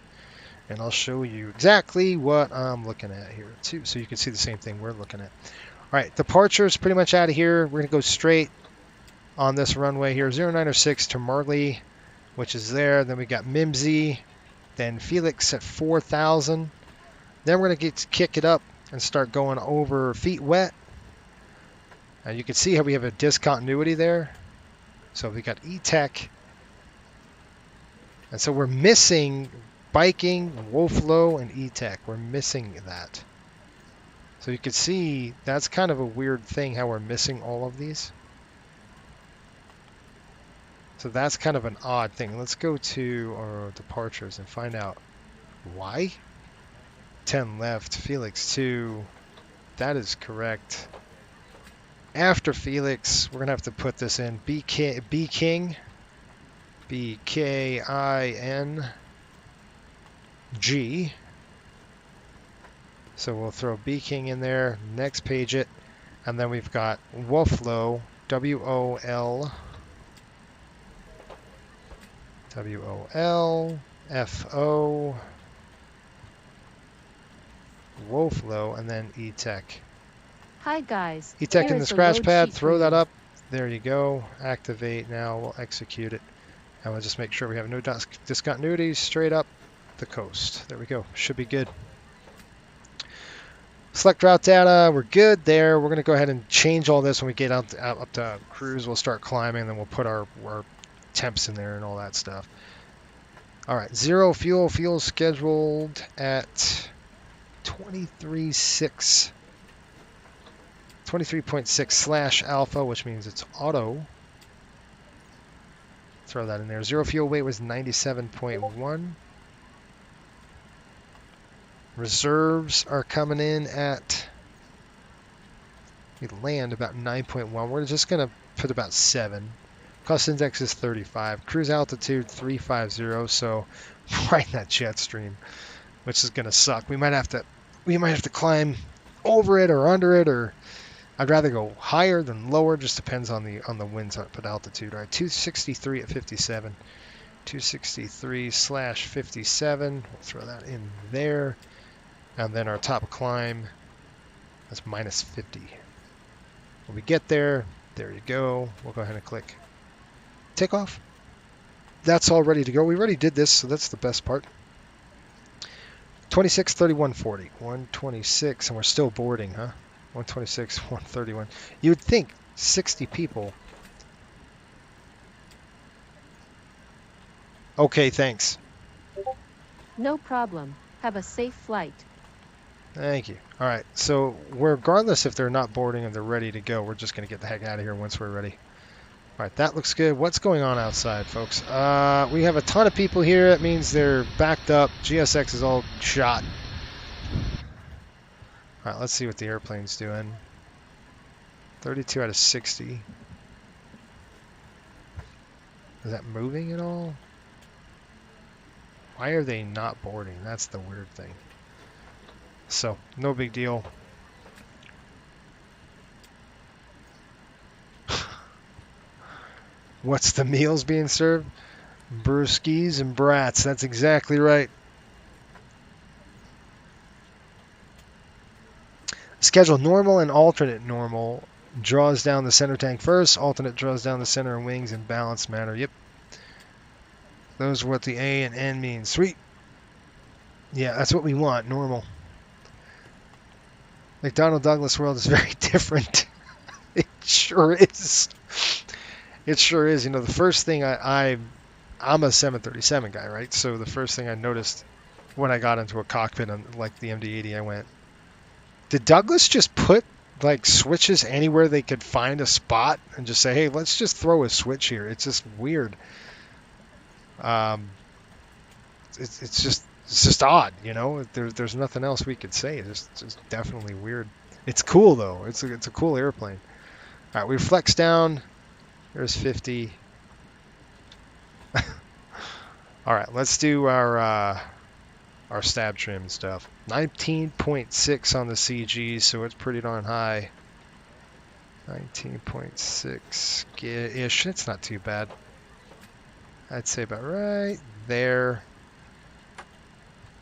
And I'll show you exactly what I'm looking at here, too, so you can see the same thing we're looking at. All right, departure is pretty much out of here. We're going to go straight on this runway here, 0906 to Marley, which is there. Then we got Mimsy, then Felix at 4,000. Then we're going to kick it up and start going over Feet Wet. And you can see how we have a discontinuity there. So we got E-Tech. And so we're missing Biking, Wolflow, and E-Tech. We're missing that. So you can see that's kind of a weird thing how we're missing all of these. So that's kind of an odd thing. Let's go to our departures and find out why. 10 left, Felix 2. That is correct. After Felix, we're going to have to put this in B-King, B-K-I-N-G. So we'll throw B-King in there, next page it, and then we've got Wolflow, W-O-L-F-O, Wolflow, and then E-Tech. Hi guys. E-Tech in the scratch pad, throw that up. There you go. Activate now. We'll execute it. And we'll just make sure we have no discontinuities straight up the coast. There we go. Should be good. Select route data. We're good there. We're going to go ahead and change all this when we get up to cruise. We'll start climbing, and then we'll put our temps in there and all that stuff. All right. Zero fuel. Fuel scheduled at 23.6/alpha, which means it's auto. Throw that in there. Zero fuel weight was 97.1. Reserves are coming in at, we land about 9.1. We're just going to put about 7. Cost index is 35. Cruise altitude 350. So right in that jet stream, which is going to suck. We might have to climb over it or under it, or I'd rather go higher than lower. Just depends on the winds up at altitude. All right, 263 at 57. 263/57. We'll throw that in there. And then our top climb, that's minus 50. When we get there, there you go. We'll go ahead and click takeoff. That's all ready to go. We already did this, so that's the best part. 26, 31, 40. 126, and we're still boarding, huh? 126, 131. You would think 60 people. Okay, thanks. No problem. Have a safe flight. Thank you. All right, so regardless if they're not boarding and they're ready to go, we're just going to get the heck out of here once we're ready. All right, that looks good. What's going on outside, folks? We have a ton of people here. That means they're backed up. GSX is all shot. All right, let's see what the airplane's doing. 32 out of 60. Is that moving at all? Why are they not boarding? That's the weird thing. So, no big deal. What's the meals being served? Brewskis and brats. That's exactly right. Schedule normal and alternate normal. Draws down the center tank first. Alternate draws down the center and wings in balanced manner. Yep. Those are what the A and N means. Sweet. Yeah, that's what we want. Normal. McDonnell Douglas world is very different. It sure is. It sure is. You know, the first thing I'm a 737 guy, right? So the first thing I noticed when I got into a cockpit on like the MD-80, I went, did Douglas just put like switches anywhere they could find a spot and just say, hey, let's just throw a switch here? It's just weird. It's just odd, you know. There's nothing else we could say. It's just definitely weird. It's cool though. It's a cool airplane. All right, we flex down. There's 50. All right, let's do our stab trim and stuff. 19.6 on the CG, so it's pretty darn high. 19.6-ish. It's not too bad. I'd say about right there.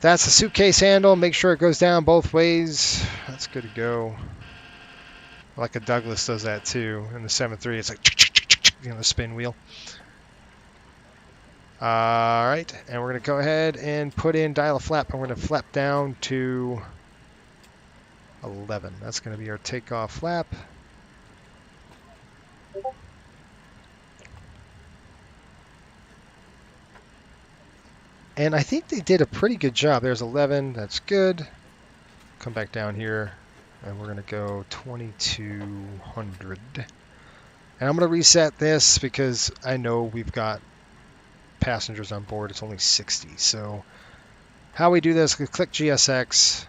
That's the suitcase handle. Make sure it goes down both ways. That's good to go. Like a Douglas does that too. In the 7.3, it's like, you know, the spin wheel. All right, and we're going to go ahead and put in dial a flap, and we're going to flap down to 11. That's going to be our takeoff flap. And I think they did a pretty good job. There's 11. That's good. Come back down here, and we're going to go 2200. And I'm going to reset this because I know we've got passengers on board. It's only 60. So how we do this, we click GSX.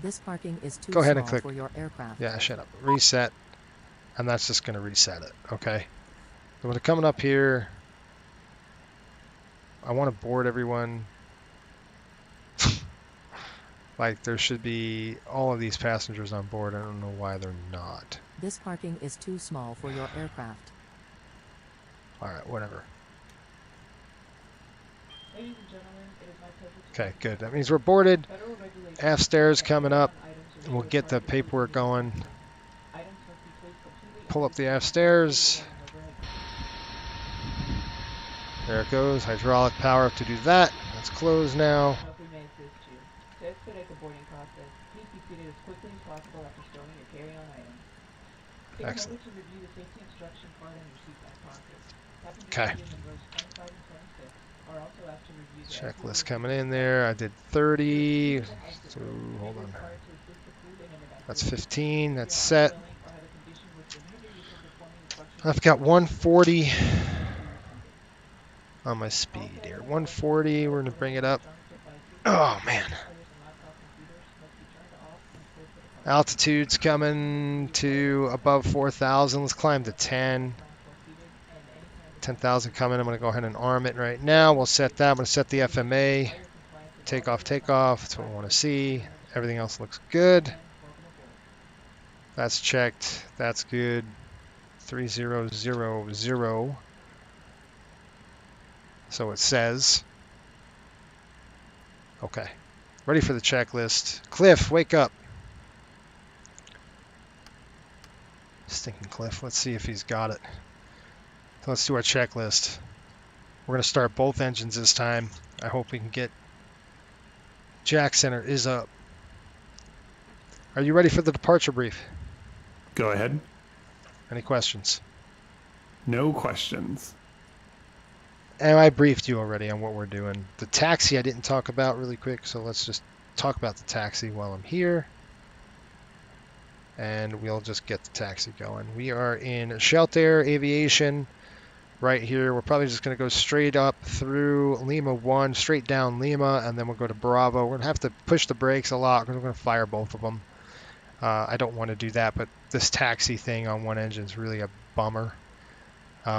This parking is too Go ahead and small click. for your aircraft. Yeah, shut up. Reset. And that's just going to reset it. Okay. So when coming up here, I want to board everyone. Like there should be all of these passengers on board. I don't know why they're not. This parking is too small for your aircraft. All right, whatever. Ladies and gentlemen, it is my pleasure to Okay, good. That means we're boarded. Aft stairs coming up. We'll get the paperwork going. Pull up the aft stairs. There it goes. Hydraulic power to do that. Let's close now. we may assist you. To expedite the boarding process, please be seated as quickly as possible after stowing your carry-on items. Take a Excellent. moment to review the safety instruction card on your seatbelt pocket. Passengers Okay. seated in rows 25 and 26 are also asked to review the Checklist coming in there. I did 30. So hold on. That's 15. That's set. I've got 140 on my speed here. 140. We're going to bring it up. Oh, man. Altitude's coming to above 4,000. Let's climb to 10. 10,000 coming. I'm going to go ahead and arm it right now. We'll set that. I'm going to set the FMA. Takeoff, takeoff. That's what I want to see. Everything else looks good. That's checked. That's good. 3000. So it says. Okay. Ready for the checklist. Cliff, wake up. Stinking Cliff. Let's see if he's got it. So let's do our checklist. We're going to start both engines this time. I hope we can get... Jack Center is up. Are you ready for the departure brief? Go ahead. Any questions? No questions. And I briefed you already on what we're doing. The taxi I didn't talk about really quick, so let's just talk about the taxi while I'm here. And we'll just get the taxi going. We are in Shelter Aviation right here. We're probably just going to go straight up through Lima 1, straight down Lima, and then we'll go to Bravo. We're going to have to push the brakes a lot because we're going to fire both of them. I don't want to do that, but this taxi thing on one engine is really a bummer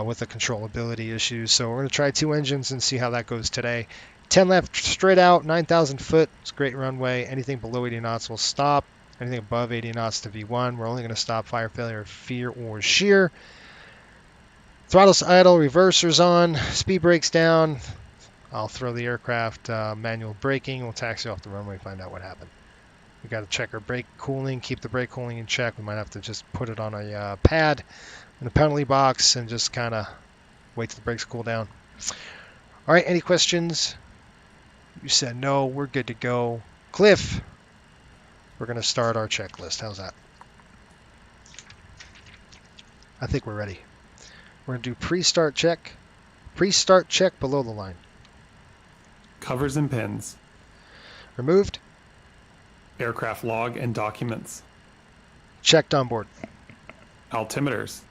with the controllability issues. So we're going to try 2 engines and see how that goes today. 10 left, straight out, 9,000 foot. It's a great runway. Anything below 80 knots will stop. Anything above 80 knots to V1. We're only going to stop fire failure, fear, or shear. Throttle's idle, reversers on, speed brakes down. I'll throw the aircraft manual braking. We'll taxi off the runway, find out what happened. We got to check our brake cooling, keep the brake cooling in check. We might have to just put it on a pad in the penalty box and just kind of wait till the brakes cool down. All right, any questions? You said no, we're good to go. Cliff, we're going to start our checklist. How's that? I think we're ready. We're going to do pre-start check. Pre-start check below the line. Covers and pins. Removed. Aircraft log and documents. Checked on board. Altimeters.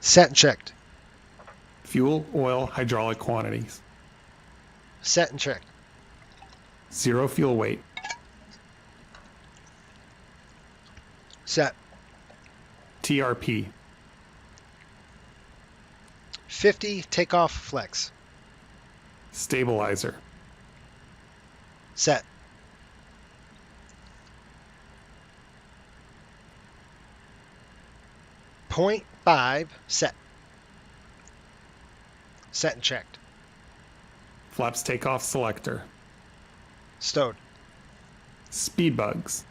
Set and checked. Fuel, oil, hydraulic quantities. Set and checked. Zero fuel weight. Set. TRP. 50 takeoff flex. Stabilizer. Set. .5 set. Set and checked. Flaps takeoff selector. Stowed. Speed bugs.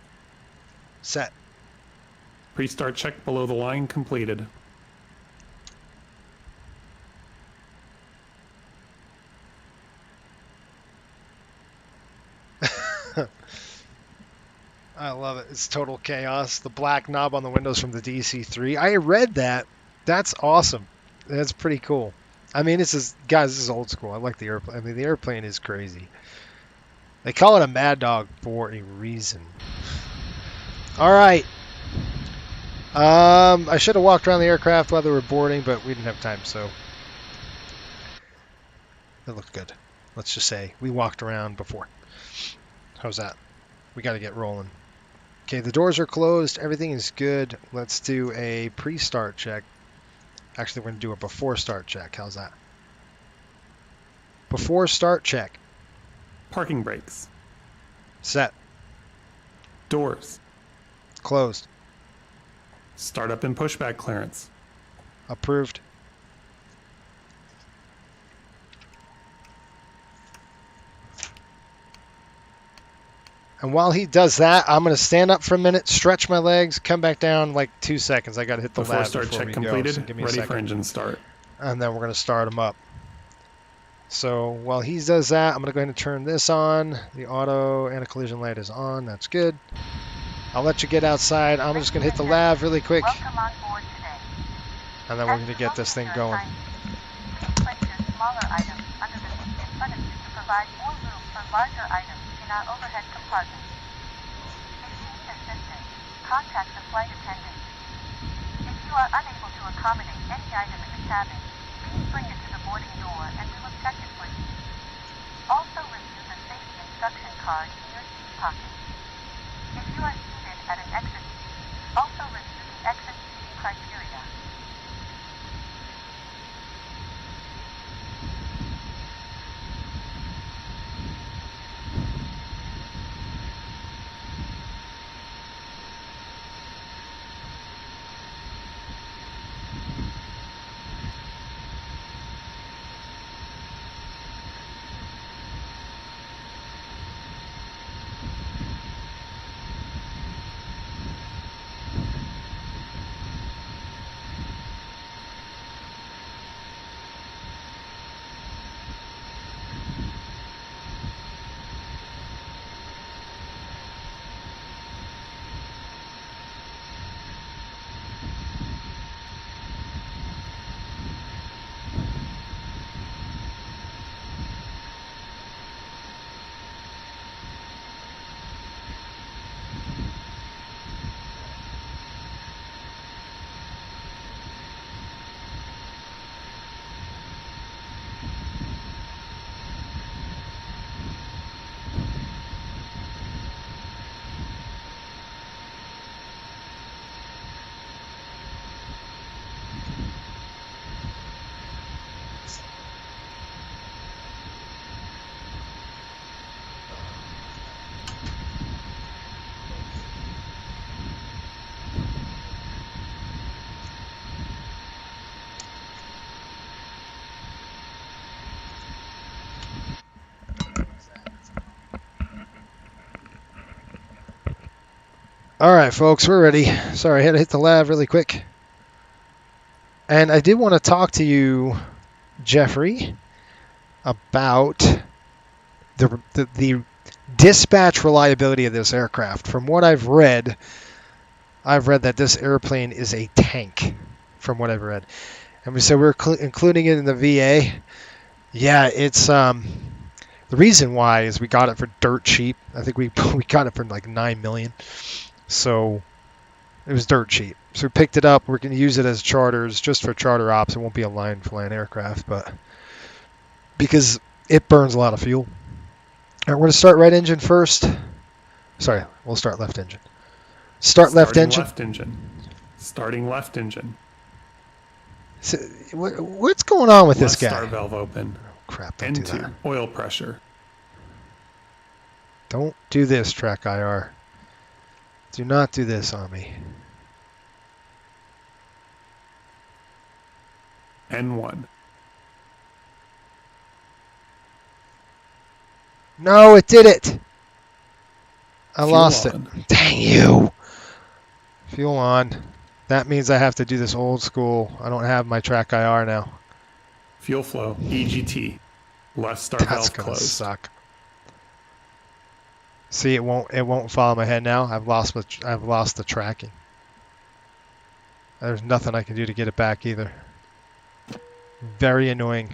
Set. Pre-start check below the line completed. I love it. It's total chaos. The black knob on the windows from the DC-3. I read that. That's awesome. That's pretty cool. I mean, this is old school. I like the airplane. I mean, the airplane is crazy. They call it a Mad Dog for a reason. All right. I should have walked around the aircraft while they were boarding, but we didn't have time, so it looked good. Let's just say we walked around before. How's that? We got to get rolling. Okay, the doors are closed. Everything is good. Let's do a pre-start check. Actually, we're going to do a before start check. How's that? Before start check. Parking brakes. Set. Doors. Closed. Startup and pushback clearance. Approved. And while he does that, I'm going to stand up for a minute, stretch my legs, come back down like 2 seconds. I got to hit the Before lab start before check we completed. go. So give me a Ready second. for engine start. And then we're going to start him up. So while he does that, I'm going to go ahead and turn this on. The auto and a collision light is on. That's good. I'll let you get outside. I'm just going to hit the lav really quick. And then we're going to get this thing going. Place your smaller items under the seat in front of you to provide more room for larger items in our overhead compartment. If you need assistance, contact the flight attendant. If you are unable to accommodate any item in the cabin, please bring it to the boarding door and we will check it for you. Also review the safety instruction card in your seat pocket. If you are seated at an exit seat, also review the exit seating criteria. All right, folks, we're ready. Sorry, I had to hit the lav really quick. And I did want to talk to you, Jeffrey, about the dispatch reliability of this aircraft. From what I've read that this airplane is a tank, from what I've read. And we said we're including it in the VA. Yeah, it's the reason why is we got it for dirt cheap. I think we got it for like $9 million. So it was dirt cheap. So we picked it up. We're going to use it as charters, just for charter ops. It won't be a line flying aircraft, but because it burns a lot of fuel. All right, we're going to start right engine first. Sorry, we'll start left engine. Starting left engine. Starting left engine. So, what's going on with this guy? Star valve open. Oh, crap, don't do that. Into oil pressure. Don't do this, track IR. Do not do this on me. N1. No, it did it. I Fuel lost on. it. Dang you. Fuel on. That means I have to do this old school. I don't have my track IR now. Fuel flow. EGT. Left star That's valve gonna closed. suck. See, it won't follow my head now. I've lost the tracking. There's nothing I can do to get it back either. Very annoying.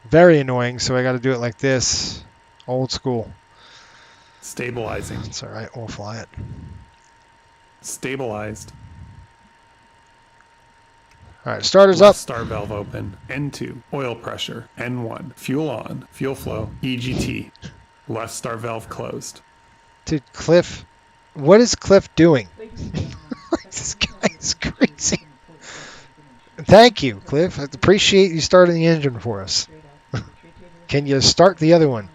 Very annoying. So I got to do it like this, old school. Stabilizing. It's all right. We'll fly it. Stabilized. All right, starters Left up. star valve open. N2. Oil pressure. N1. Fuel on. Fuel flow. EGT. Left star valve closed. Dude, Cliff, what is Cliff doing? This guy is crazy. Thank you, Cliff. I appreciate you starting the engine for us. Can you start the other one?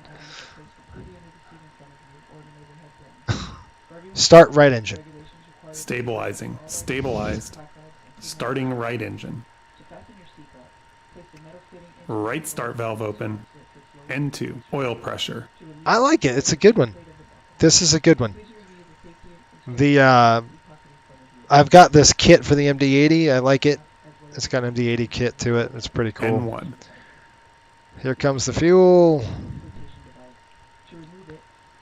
Start right engine. Stabilizing. Stabilized. Starting right engine. Right start valve open. N2. Oil pressure. I like it. It's a good one. This is a good one. I've got this kit for the MD-80. I like it. It's got an MD-80 kit to it. It's pretty cool. N1. Here comes the fuel.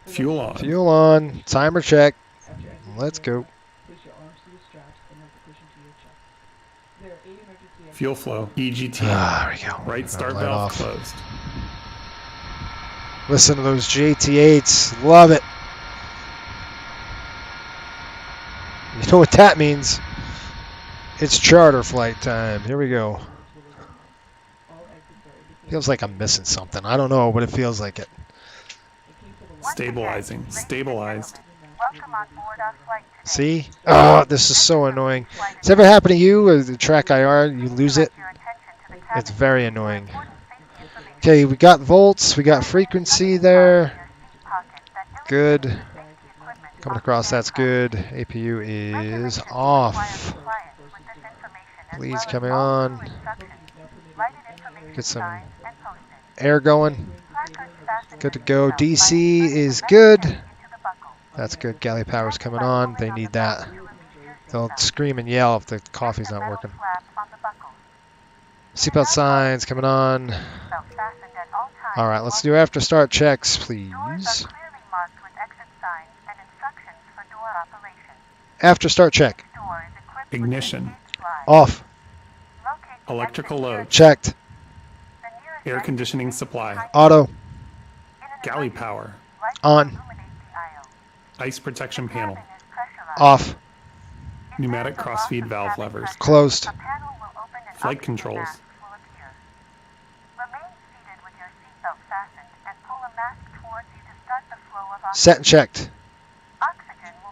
Fuel on. Fuel on. Timer check. Let's go. Fuel flow. EGT. There we go. Right start Light valve off. closed. Listen to those JT8s. Love it. You know what that means? It's charter flight time. Here we go. Feels like I'm missing something. I don't know, but it feels like it. Stabilizing. Stabilized. Welcome on board our flight today. See? Oh, this is so annoying. Does it ever happen to you with the track IR? You lose it? It's very annoying. Okay, we got volts. We got frequency there. Good. Coming across, that's good. APU is off. Please coming on. Get some air going. Good to go. DC is good. That's good. Galley power's coming on. They need that. They'll scream and yell if the coffee's not working. Seatbelt signs coming on. All right, let's do after start checks, please. After start check. Ignition. Off. Electrical load. Checked. Air conditioning supply. Auto. Galley power. On. Ice protection panel. Off. Pneumatic crossfeed valve levers. Closed. Flight controls. Set and checked.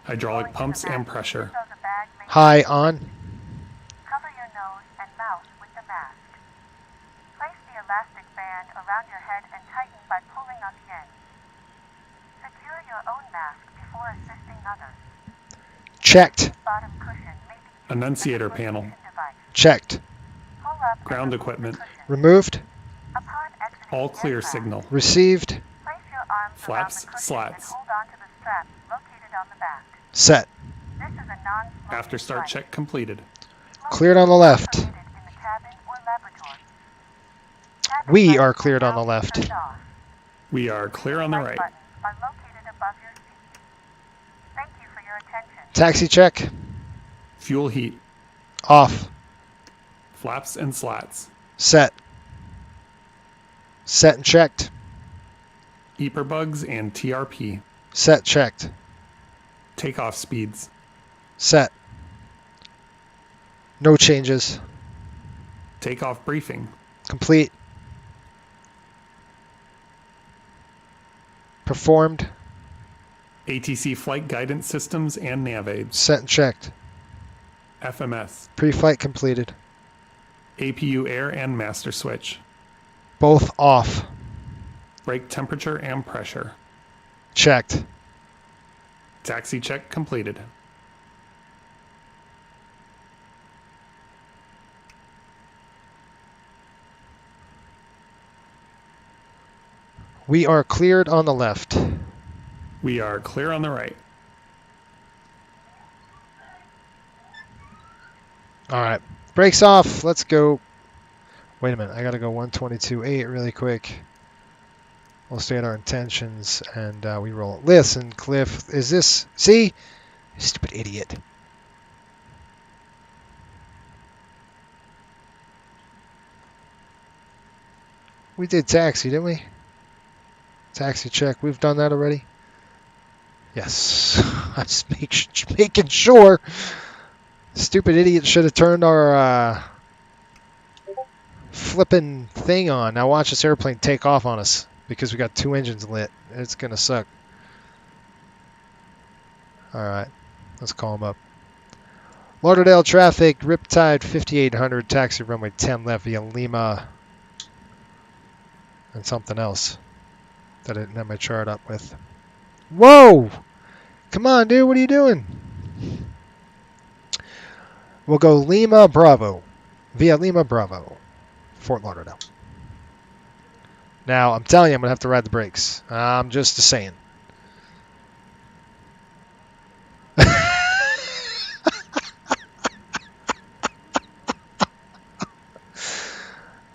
Hydraulic pumps and pressure. High on. Cover your nose and mouth with the mask. Place the elastic band around your head and tighten by pulling on the end. Secure your own mask before assisting others. Checked. Bottom cushion may be Annunciator panel. Checked. pull up Ground equipment. Removed. upon exiting All the clear aircraft. signal. Received. Place your arms around Flaps, the cushion slats. and hold on to the straps located on the back. Set. This is a non-smoking After start flight. check completed. Cleared on the left. Permitted in the cabin or laboratory. Cabin We lights are will cleared on now the be left. turned off. We are clear on the Light right. buttons are located above your seat. Thank you for your attention. Taxi check. Fuel heat. Off. Flaps and slats. Set. Set and checked. Eeper bugs and TRP. Set, checked. Takeoff speeds. Set. No changes. Takeoff briefing. Complete. Performed. ATC flight guidance systems and nav aids. Set and checked. FMS. Pre-flight completed. APU air and master switch. Both off. Brake temperature and pressure. Checked. Taxi check completed. We are cleared on the left. We are clear on the right. All right. Brakes off. Let's go. Wait a minute. I got to go 122.8 really quick. We'll state our intentions and we roll it. Listen, Cliff, is this... See? Stupid idiot. We did taxi, didn't we? Taxi check. We've done that already? Yes. I'm just making sure. Stupid idiot should have turned our flipping thing on. Now watch this airplane take off on us because we got two engines lit. It's going to suck. All right. Let's call him up. Lauderdale traffic, Riptide 5800, taxi runway 10 left via Lima. And something else that I didn't have my chart up with. Whoa! Come on, dude. What are you doing? We'll go Lima Bravo. Via Lima Bravo. Fort Lauderdale. Now, I'm telling you, I'm going to have to ride the brakes. I'm just saying.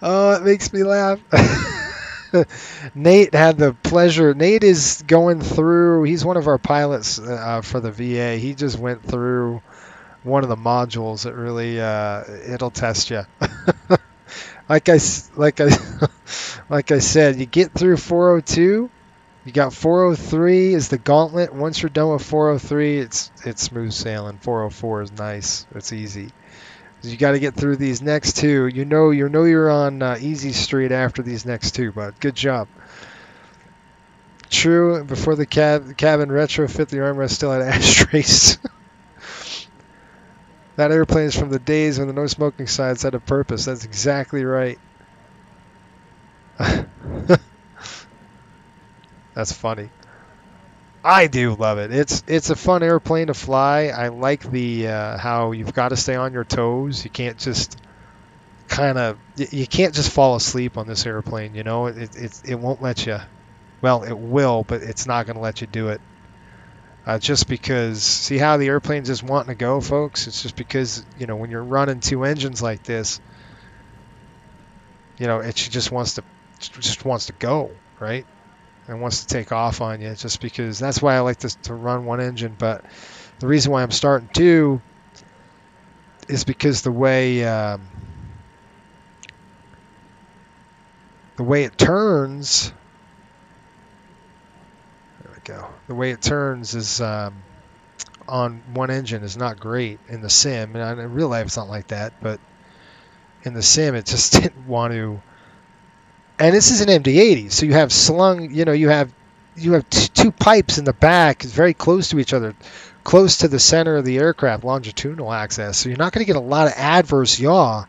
Oh, it makes me laugh. Nate had the pleasure. Nate is going through. He's one of our pilots for the VA. He just went through one of the modules that really it'll test you. like I said, you get through 402. You got 403 is the gauntlet. Once you're done with 403, it's smooth sailing. 404 is nice. It's easy. You got to get through these next two. You know you're on easy street after these next two, but good job. True, before the cabin retrofit, the armrest still had ashtrays. That airplane is from the days when the no smoking signs had a purpose. That's exactly right. That's funny. I do love it. It's a fun airplane to fly. I like the how you've got to stay on your toes. You can't just you can't just fall asleep on this airplane. You know, it won't let you. Well, it will, but it's not going to let you do it. Just because, see how the airplane's just wanting to go, folks? It's just because, when you're running two engines like this, it just wants to go, right? And wants to take off on you, just because. That's why I like to run one engine. But the reason why I'm starting two is because the way it turns. There we go. The way it turns is on one engine is not great in the sim. And in real life, it's not like that. But in the sim, it just didn't want to. And this is an MD-80, so you have slung, you have two pipes in the back, very close to each other, close to the center of the aircraft, longitudinal axis. So you're not going to get a lot of adverse yaw.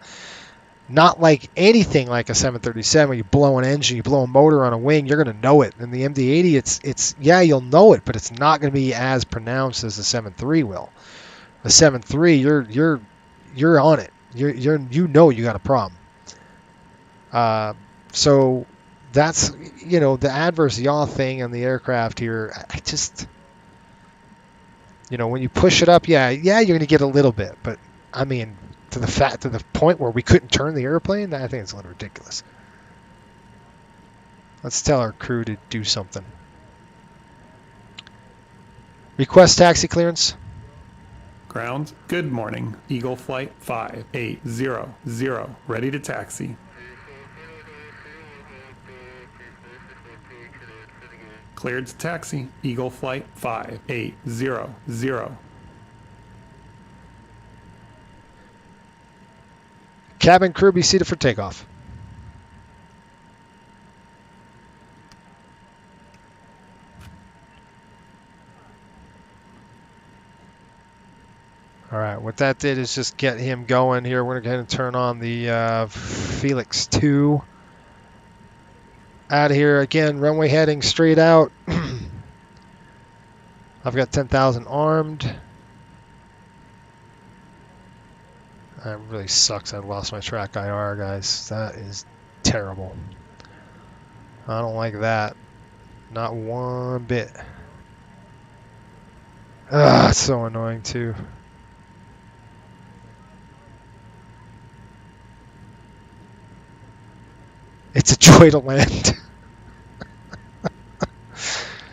Not like anything like a 737 where you blow an engine, you blow a motor on a wing, you're going to know it. In the MD-80, it's you'll know it, but it's not going to be as pronounced as the 7.3 will. The 7.3, you're on it. You got a problem. So that's, the adverse yaw thing on the aircraft here. You know, when you push it up, yeah, you're going to get a little bit, but I mean, to the point where we couldn't turn the airplane, I think it's a little ridiculous. Let's tell our crew to do something. Request taxi clearance. Ground, good morning. Eagle Flight 5800, ready to taxi. Cleared to taxi. Eagle Flight 5800. Cabin crew be seated for takeoff. All right, what that did is just get him going here. We're going to turn on the Felix 2. Out of here again, runway heading straight out. I've got 10,000 armed. That really sucks. I lost my track IR, guys. That is terrible. I don't like that. Not one bit. Ah, it's so annoying too. It's a joy to land.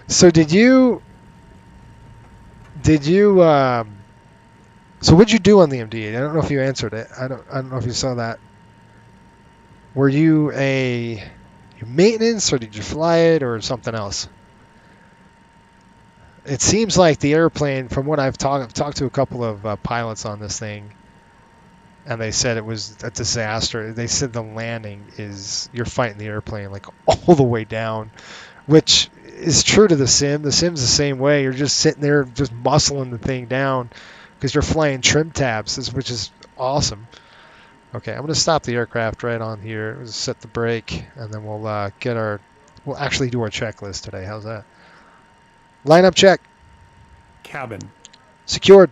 So so what'd you do on the MD-8? I don't know if you answered it. I don't know if you saw that. Were you maintenance, or did you fly it, or something else? It seems like the airplane, from what I've talked to a couple of pilots on this thing, and they said it was a disaster. They said the landing is, you're fighting the airplane like all the way down, which is true to the sim. The sim's the same way. You're just sitting there just muscling the thing down because you're flying trim tabs, which is awesome. Okay, I'm going to stop the aircraft right on here. We'll set the brake, and then we'll we'll actually do our checklist today. How's that? Lineup check. Cabin. Secured.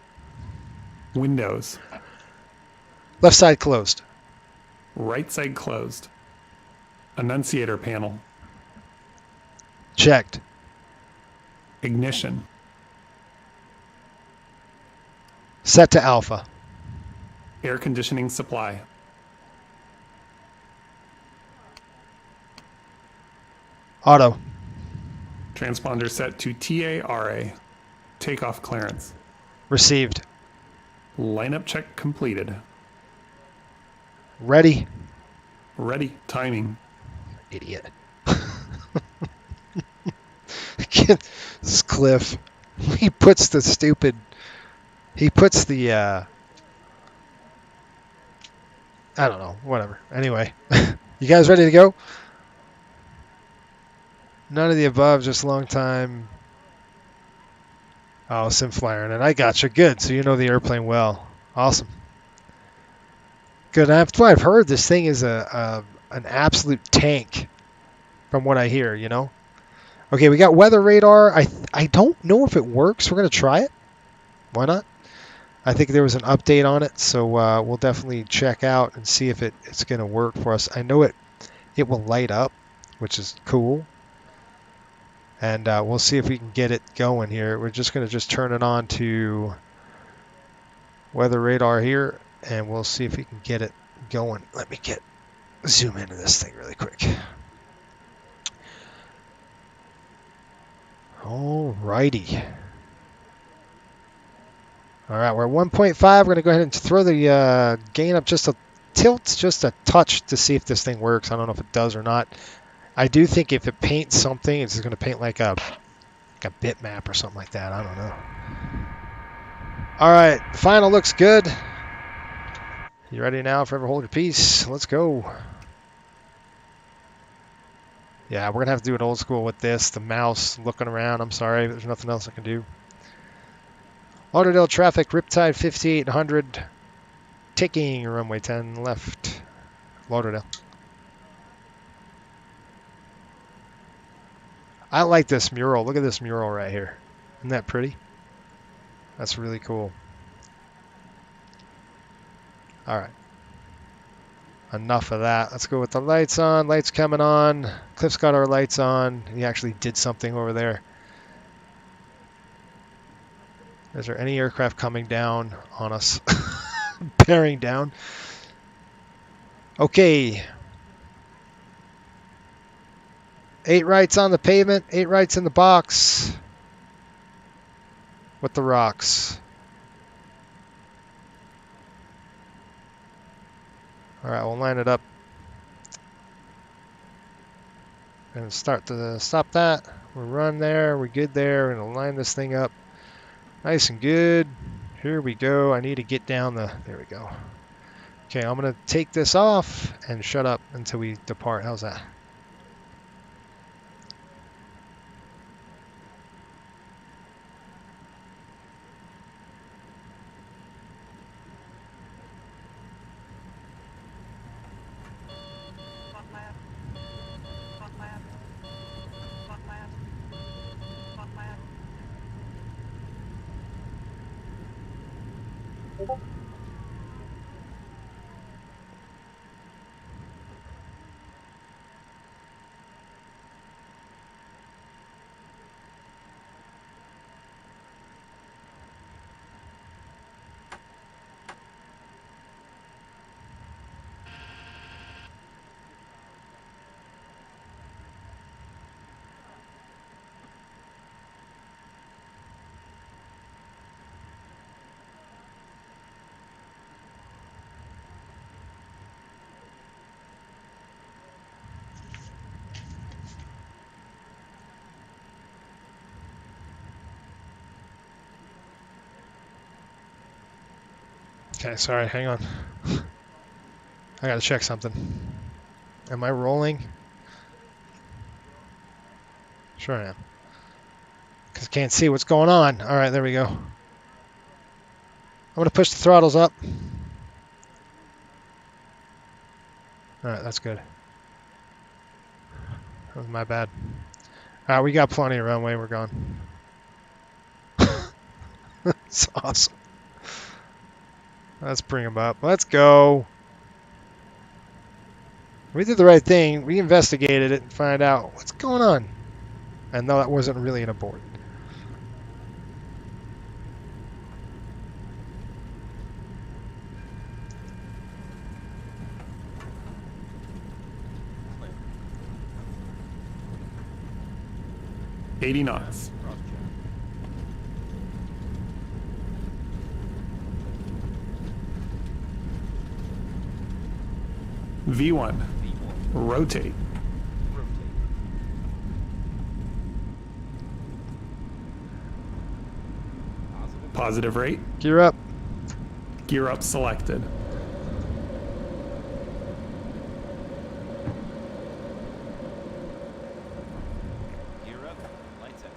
Windows. Left side closed. Right side closed. Annunciator panel. Checked. Ignition. Set to alpha. Air conditioning supply. Auto. Transponder set to TARA. Takeoff clearance. Received. Lineup check completed. Ready. Ready. Timing. Idiot. This is Cliff. He puts the I don't know, whatever. Anyway, you guys ready to go? None of the above, just long time. Oh, sim flyer, and I got you. Good, so you know the airplane well. Awesome. Good. That's what I've heard. This thing is an absolute tank, from what I hear. You know. Okay, we got weather radar. I don't know if it works. We're gonna try it. Why not? I think there was an update on it, so we'll definitely check out and see if it's going to work for us. I know it will light up, which is cool. And we'll see if we can get it going here. We're just going to turn it on to weather radar here, and we'll see if we can get it going. Let me zoom into this thing really quick. All righty. All right, we're at 1.5. We're going to go ahead and throw the gain up just a tilt, just a touch to see if this thing works. I don't know if it does or not. I do think if it paints something, it's going to paint like a bitmap or something like that. I don't know. All right, final looks good. You ready now? Forever hold your peace. Let's go. Yeah, we're going to have to do it old school with this. The mouse looking around. I'm sorry, there's nothing else I can do. Lauderdale traffic, Riptide 5800, taking runway 10 left, Lauderdale. I like this mural. Look at this mural right here. Isn't that pretty? That's really cool. All right. Enough of that. Let's go with the lights on. Lights coming on. Cliff's got our lights on. He actually did something over there. Is there any aircraft coming down on us? Bearing down. Okay. 8 rights on the pavement, 8 rights in the box. With the rocks. Alright, we'll line it up. And stop that. We'll run there. We're good there. We're going to line this thing up. Nice and good. Here we go. I need to get down the... There we go. Okay, I'm going to take this off and shut up until we depart. How's that? Okay, sorry, hang on. I gotta check something. Am I rolling? Sure I am. Because I can't see what's going on. Alright, there we go. I'm gonna push the throttles up. Alright, that's good. That was my bad. Alright, we got plenty of runway, we're gone. That's awesome. Let's bring them up. Let's go. We did the right thing. We investigated it and find out what's going on. And no, that wasn't really an abort. $80 knots. V1. Rotate. Positive rate. Gear up. Gear up selected. Gear up. Lights out.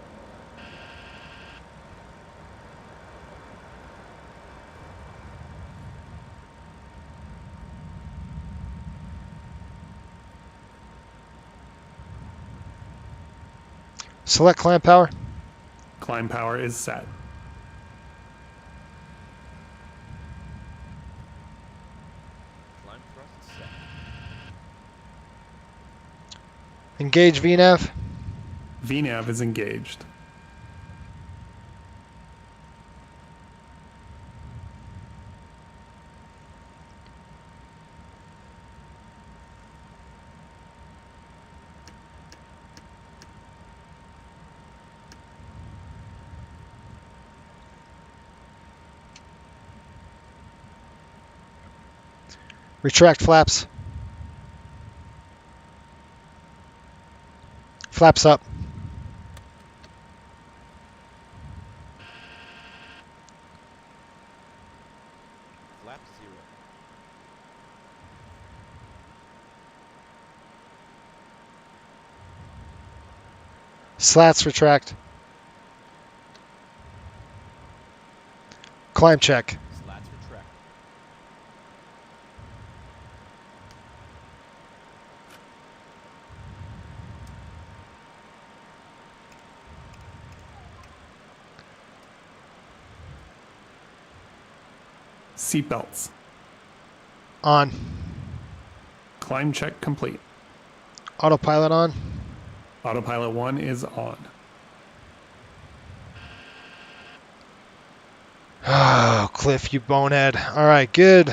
Select climb power. Climb power is set. Climb thrust set. Engage VNAV. VNAV is engaged. Retract flaps. Flaps up. Flap 0. Slats retract. Climb check. Slats retract. Seatbelts. On. Climb check complete. Autopilot on. Autopilot 1 is on. Oh, Cliff, you bonehead. All right, good.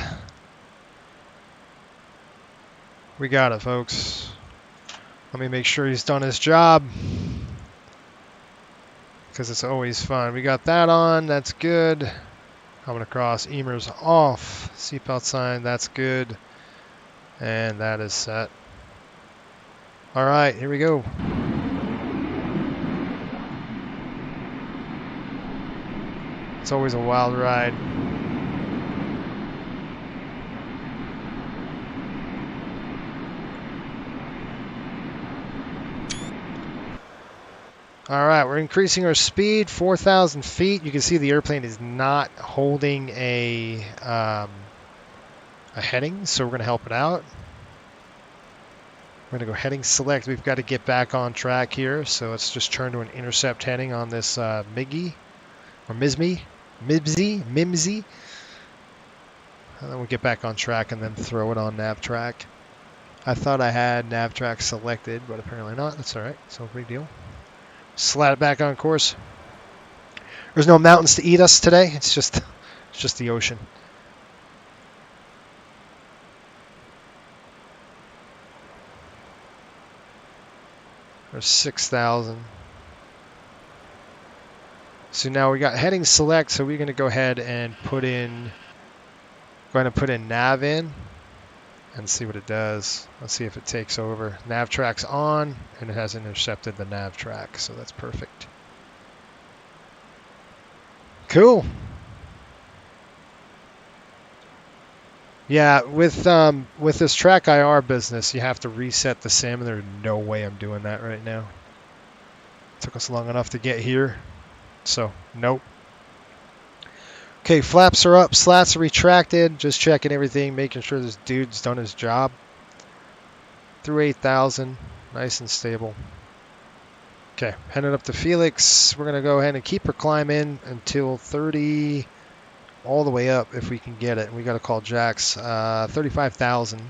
We got it, folks. Let me make sure he's done his job, because it's always fun. We got that on. That's good. Coming across. Emer's off. Seatbelt sign. That's good. And that is set. All right, here we go. It's always a wild ride. All right, we're increasing our speed, 4,000 feet. You can see the airplane is not holding a heading, so we're going to help it out. We're going to go heading select. We've got to get back on track here, so let's just turn to an intercept heading on this MIGI, or MIMSI. And then we'll get back on track and then throw it on nav track. I thought I had nav track selected, but apparently not. That's all right. It's no big deal. Slide it back on course. There's no mountains to eat us today. It's just the ocean. There's 6,000. So now we got heading select. So we're going to go ahead and put in nav in and see what it does. Let's see if it takes over. Nav track's on, and it has intercepted the nav track, so that's perfect. Cool. Yeah, with this track IR business, you have to reset the sim, and there's no way I'm doing that right now. It took us long enough to get here, so nope. Okay, flaps are up, slats are retracted, just checking everything, making sure this dude's done his job. Through 8,000, nice and stable. Okay, heading up to Felix. We're going to go ahead and keep her climb in until 30, all the way up if we can get it. We got to call Jax. 35,000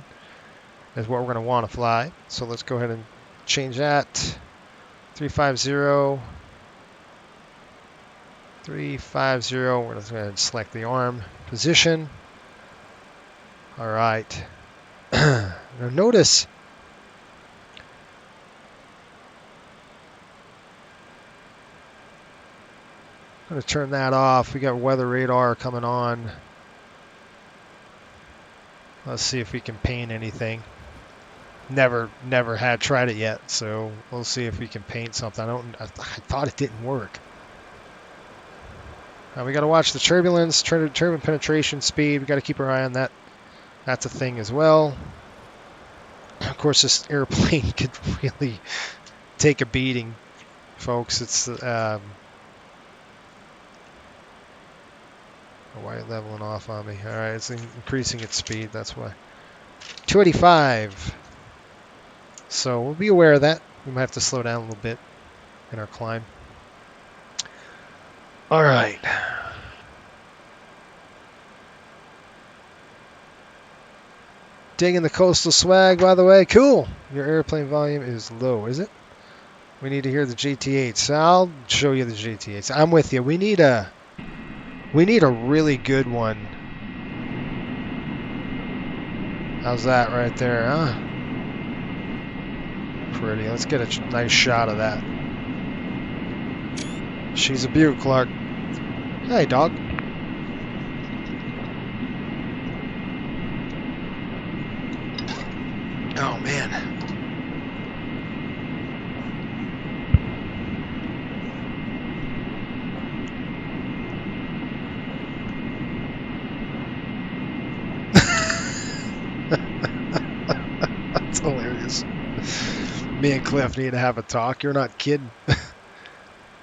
is what we're going to want to fly. So let's go ahead and change that. 350. 350. We're just going to select the arm position. All right. Now notice I'm going to turn that off. We got weather radar coming on. Let's see if we can paint anything. Never had tried it yet, so we'll see if we can paint something. I thought it didn't work. We got to watch the turbulence, turbulent penetration speed. We got to keep our eye on that. That's a thing as well. Of course, this airplane could really take a beating, folks. It's why are you leveling off on me? All right, it's increasing its speed. That's why. 285. So we'll be aware of that. We might have to slow down a little bit in our climb. All right. Digging the coastal swag, by the way. Cool. Your airplane volume is low, is it? We need to hear the GT8. So I'll show you the GT8. I'm with you. We need a really good one. How's that right there, huh? Pretty. Let's get a nice shot of that. She's a beaut, Clark. Hey, dog. Oh, man. That's hilarious. Me and Cliff need to have a talk. You're not kidding.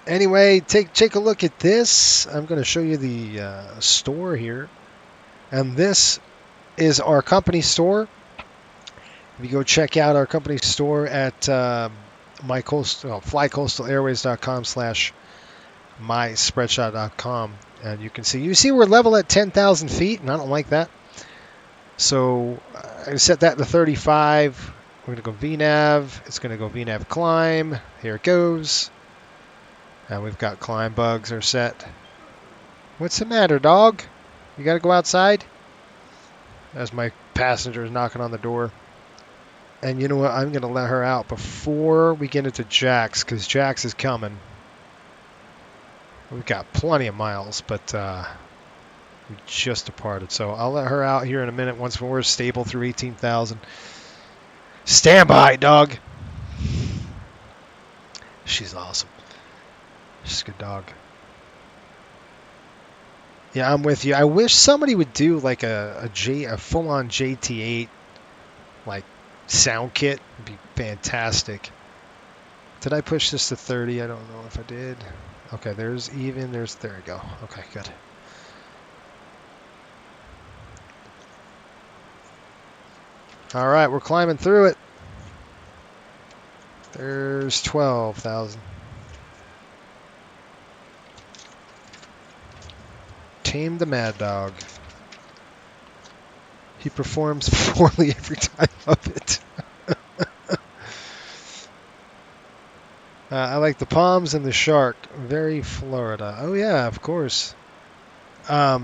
Anyway, take a look at this. I'm going to show you the store here. And this is our company store. If you go check out our company store at flycoastalairways.com/myspreadshot.com, and you can see we're level at 10,000 feet, and I don't like that. So I set that to 35. We're going to go VNAV. It's going to go VNAV climb. Here it goes. And we've got climb bugs are set. What's the matter, dog? You gotta go outside? As my passenger is knocking on the door. And you know what? I'm gonna let her out before we get into Jax, because Jax is coming. We've got plenty of miles, but we just departed. So I'll let her out here in a minute once we're stable through 18,000. Stand by, dog. She's awesome. She's a good dog. Yeah, I'm with you. I wish somebody would do like a full-on JT8 like sound kit. It'd be fantastic. Did I push this to 30? I don't know if I did. Okay, there we go. Okay, good. All right, we're climbing through it. There's 12,000. Tame the Mad Dog. He performs poorly every time of it. I like the palms and the shark. Very Florida. Oh yeah, of course. Yeah.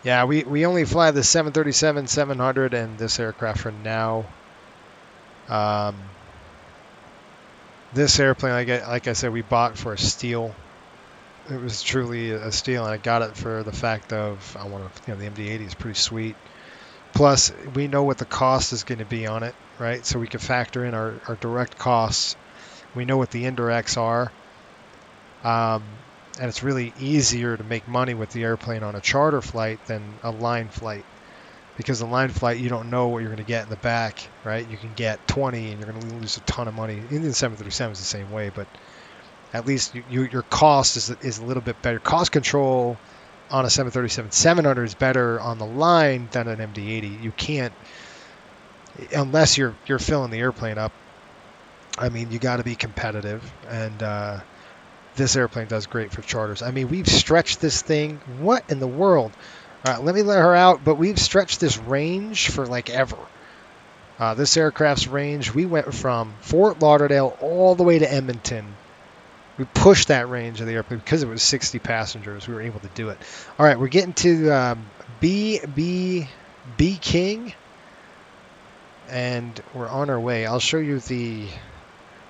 Yeah, we only fly the 737-700 and this aircraft for now. This airplane, like I said, we bought for a steal. It was truly a steal, and I got it for the fact of the MD-80 is pretty sweet. Plus, we know what the cost is going to be on it, right? So we can factor in our direct costs. We know what the indirects are. And it's really easier to make money with the airplane on a charter flight than a line flight. Because a line flight, you don't know what you're going to get in the back, right? You can get 20 and you're going to lose a ton of money. In the 737 is the same way, but at least your cost is a little bit better. Cost control on a 737-700 is better on the line than an MD-80. You can't, unless you're filling the airplane up. I mean, you got to be competitive, and this airplane does great for charters. I mean, we've stretched this thing. What in the world? All right, let me let her out, but we've stretched this range for like ever. This aircraft's range, we went from Fort Lauderdale all the way to Edmonton. We pushed that range of the airplane because it was 60 passengers. We were able to do it. All right, we're getting to B King, and we're on our way. I'll show you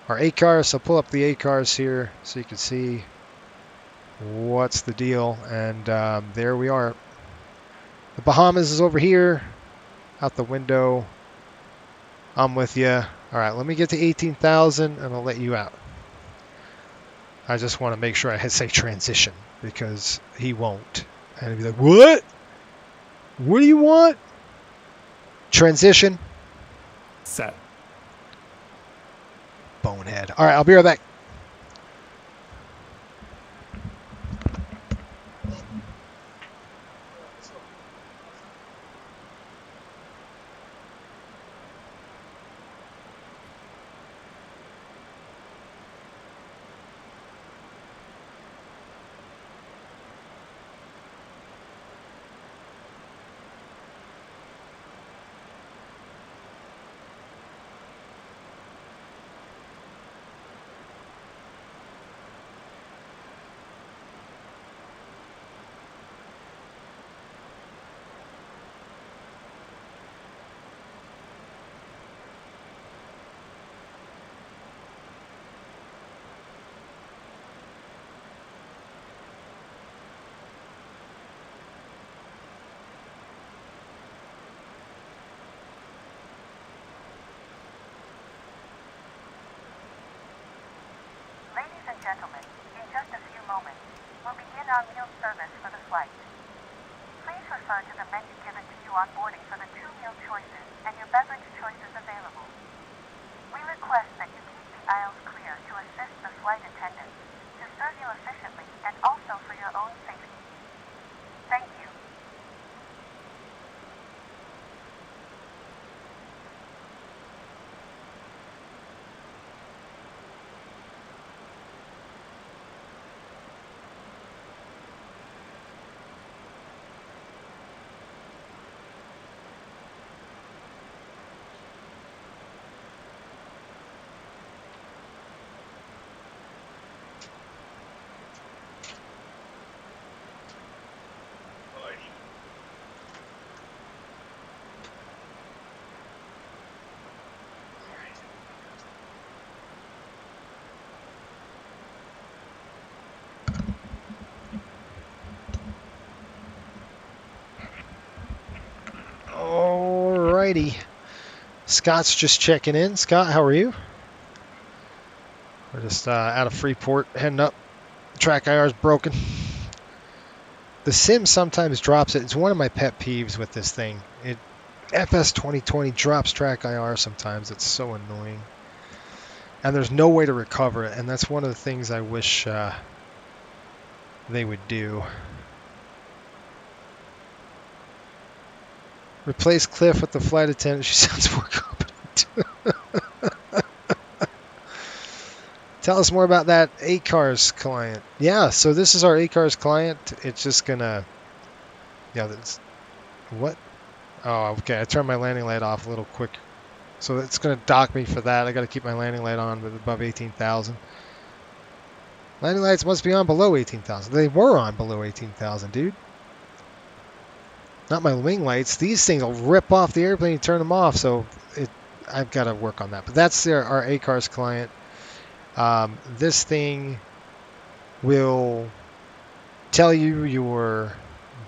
our ACARS. So pull up the ACARS here so you can see what's the deal. And there we are. The Bahamas is over here, out the window. I'm with you. All right, let me get to 18,000 and I'll let you out. I just want to make sure I say transition because he won't. And he'll be like, what? What do you want? Transition. Set. Bonehead. All right, I'll be right back. Ladies and gentlemen, in just a few moments, we'll begin our meal service for the flight. Please refer to the menu given to you on boarding for the 2 meal choices and your beverage choices available. We request that you keep the aisles clear to assist the flight attendants, to serve you efficiently, and also for your own safety. Thank you. righty. Scott's just checking in. Scott, how are you? We're just out of Freeport, heading up. Track IR is broken. The sim sometimes drops it. It's one of my pet peeves with this thing. FS 2020 drops track IR sometimes. It's so annoying. And there's no way to recover it. And that's one of the things I wish they would do. Replace Cliff with the flight attendant. She sounds more competent. Tell us more about that ACARS client. Yeah, so this is our ACARS client. It's just gonna... Yeah, that's... What? Oh, okay. I turned my landing light off a little quick. So it's gonna dock me for that. I gotta keep my landing light on with above 18,000. Landing lights must be on below 18,000. They were on below 18,000, dude. Not my wing lights. These things will rip off the airplane and turn them off. So I've got to work on that. But that's our ACARS client. This thing will tell you your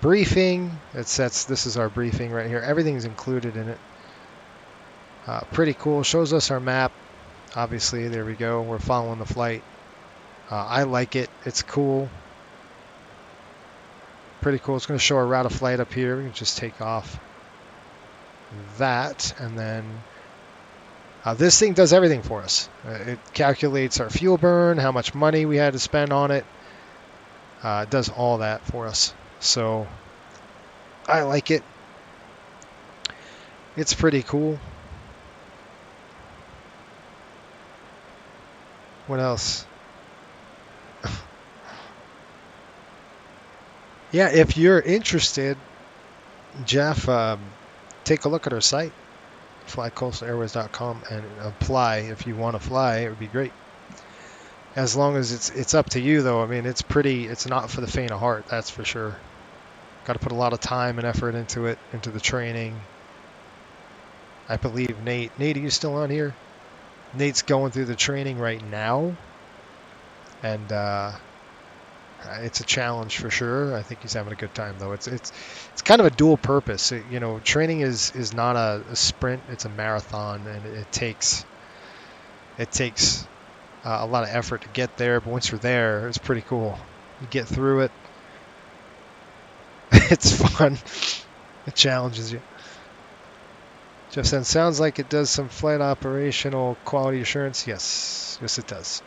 briefing. This is our briefing right here. Everything's included in it. Pretty cool. Shows us our map. Obviously, there we go. We're following the flight. I like it. It's cool. Pretty cool. It's going to show our route of flight up here. We can just take off that, and then this thing does everything for us. It calculates our fuel burn, how much money we had to spend on it. It does all that for us. So I like it. It's pretty cool. What else? Yeah, if you're interested, Jeff, take a look at our site, flycoastalairways.com, and apply if you want to fly. It would be great. As long as it's up to you, though. I mean, it's not for the faint of heart, that's for sure. Got to put a lot of time and effort into it, into the training. I believe Nate, are you still on here? Nate's going through the training right now, and it's a challenge for sure. I think he's having a good time, though. It's kind of a dual purpose. Training is not a sprint; it's a marathon, and it takes a lot of effort to get there. But once you're there, it's pretty cool. You get through it. It's fun. It challenges you. Jeff said, sounds like it does some flight operational quality assurance. Yes, it does.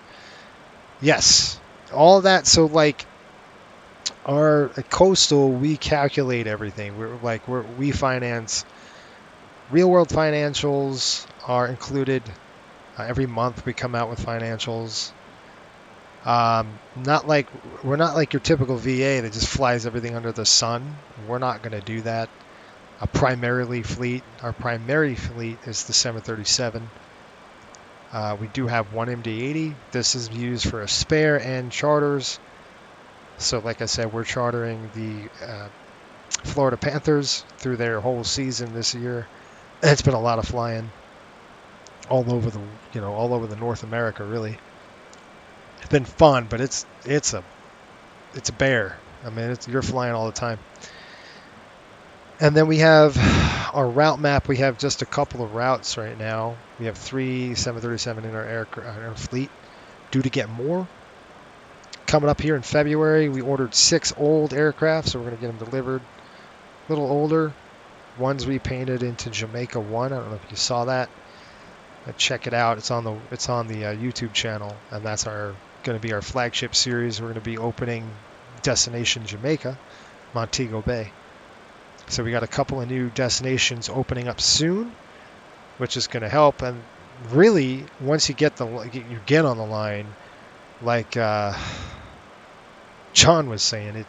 Yes. All that. So like our coastal, we calculate everything. We finance. Real world financials are included. Every month we come out with financials. We're not like your typical VA that just flies everything under the sun. We're not going to do that. Our primary fleet is the 737. We do have one MD-80. This is used for a spare and charters. So like I said, we're chartering the Florida Panthers through their whole season this year. It's been a lot of flying all over the North America, really. It's been fun, but it's a bear. I mean, you're flying all the time. And then we have our route map. We have just a couple of routes right now. We have 3 737 in our fleet, due to get more. Coming up here in February, we ordered 6 old aircraft, so we're going to get them delivered. A little older. One's repainted into Jamaica-1. I don't know if you saw that. Check it out. It's on the YouTube channel, and that's going to be our flagship series. We're going to be opening Destination Jamaica, Montego Bay. So we got a couple of new destinations opening up soon, which is going to help. And really, once you get on the line, like John was saying,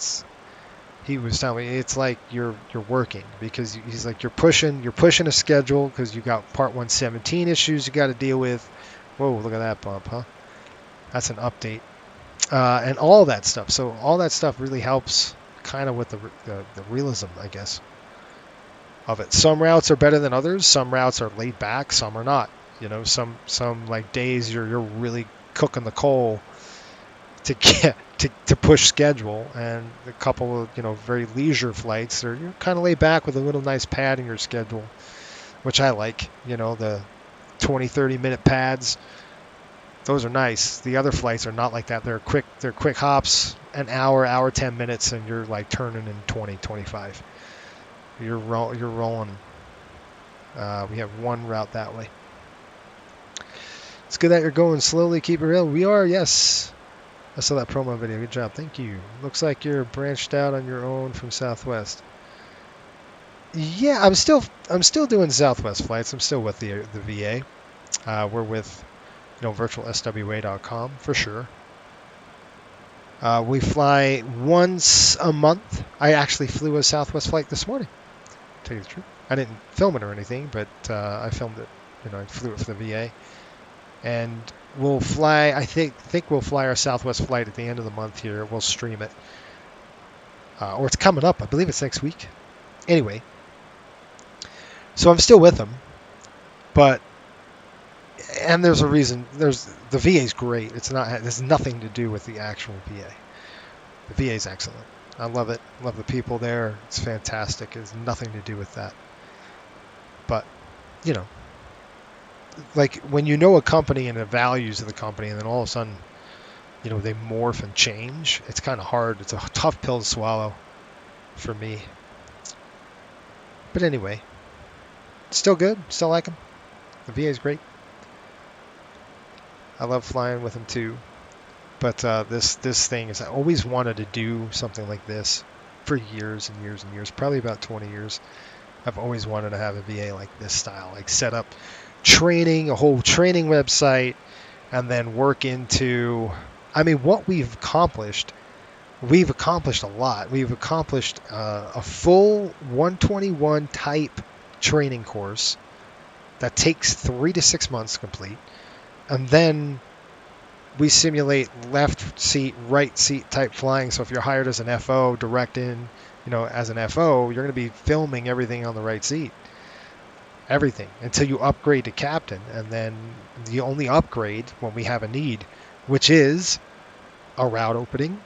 he was telling me it's like you're working, because he's like you're pushing a schedule because you got Part 117 issues you got to deal with. Whoa, look at that bump, huh? That's an update, and all that stuff. So all that stuff really helps, kind of with the realism, I guess, of it. Some routes are better than others. Some routes are laid back. Some are not. Some like days you're really cooking the coal to get to push schedule, and a couple of very leisure flights, you're kind of laid back with a little nice pad in your schedule. which I like. You know, the 20, 30-minute pads. Those are nice. The other flights are not like that. They're quick hops, an hour, 10 minutes, and you're like turning in 20, 25. You're rolling. We have one route that way. It's good that you're going slowly. Keep it real. We are, yes. I saw that promo video. Good job. Thank you. Looks like you're branched out on your own from Southwest. Yeah, I'm still doing Southwest flights. I'm still with the VA. We're with virtualswa.com for sure. We fly once a month. I actually flew a Southwest flight this morning. To tell you the truth, I didn't film it or anything, but I filmed it. I flew it for the VA, and we'll fly. I think we'll fly our Southwest flight at the end of the month here. We'll stream it, or it's coming up. I believe it's next week. Anyway, so I'm still with them, but. And there's a reason. The VA's great. There's nothing to do with the actual VA. The VA's excellent. I love it. Love the people there. It's fantastic. It has nothing to do with that. But, like when you know a company and the values of the company, and then all of a sudden, they morph and change. It's kind of hard. It's a tough pill to swallow for me. But anyway, still good. Still like them. The VA's great. I love flying with them too, but this thing is, I always wanted to do something like this for years and years and years, probably about 20 years. I've always wanted to have a VA like this style, like set up training, a whole training website, and then work into, what we've accomplished a lot. We've accomplished a full 121 type training course that takes 3 to 6 months to complete. And then we simulate left seat, right seat type flying. So if you're hired as an FO, direct in, as an FO, you're going to be filming everything on the right seat. Everything until you upgrade to captain. And then the only upgrade when we have a need, which is a route opening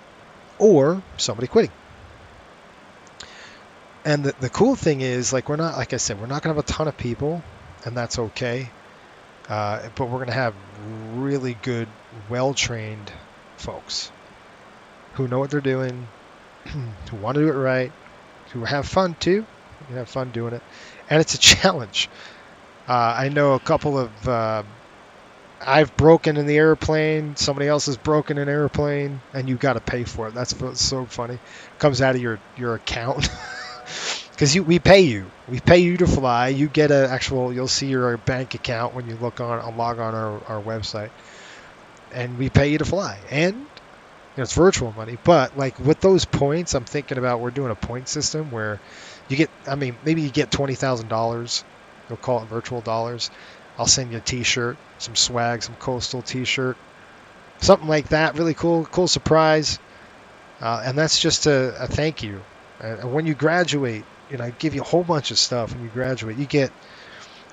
or somebody quitting. And the cool thing is, like I said, we're not going to have a ton of people, and that's okay. But we're going to have really good, well-trained folks who know what they're doing, who want to do it right, who have fun too. You have fun doing it. And it's a challenge. I know a couple of... I've broken in the airplane. Somebody else has broken an airplane, and you've got to pay for it. That's so funny. It comes out of your account. Because we pay you. We pay you to fly. You get you'll see your bank account when you log on our website. And we pay you to fly. And it's virtual money. But like with those points, I'm thinking about we're doing a point system where you get, maybe you get $20,000. We'll call it virtual dollars. I'll send you a t-shirt, some swag, some coastal t-shirt. Something like that. Really cool surprise. And that's just a thank you. And when you graduate, I give you a whole bunch of stuff. When you graduate, you get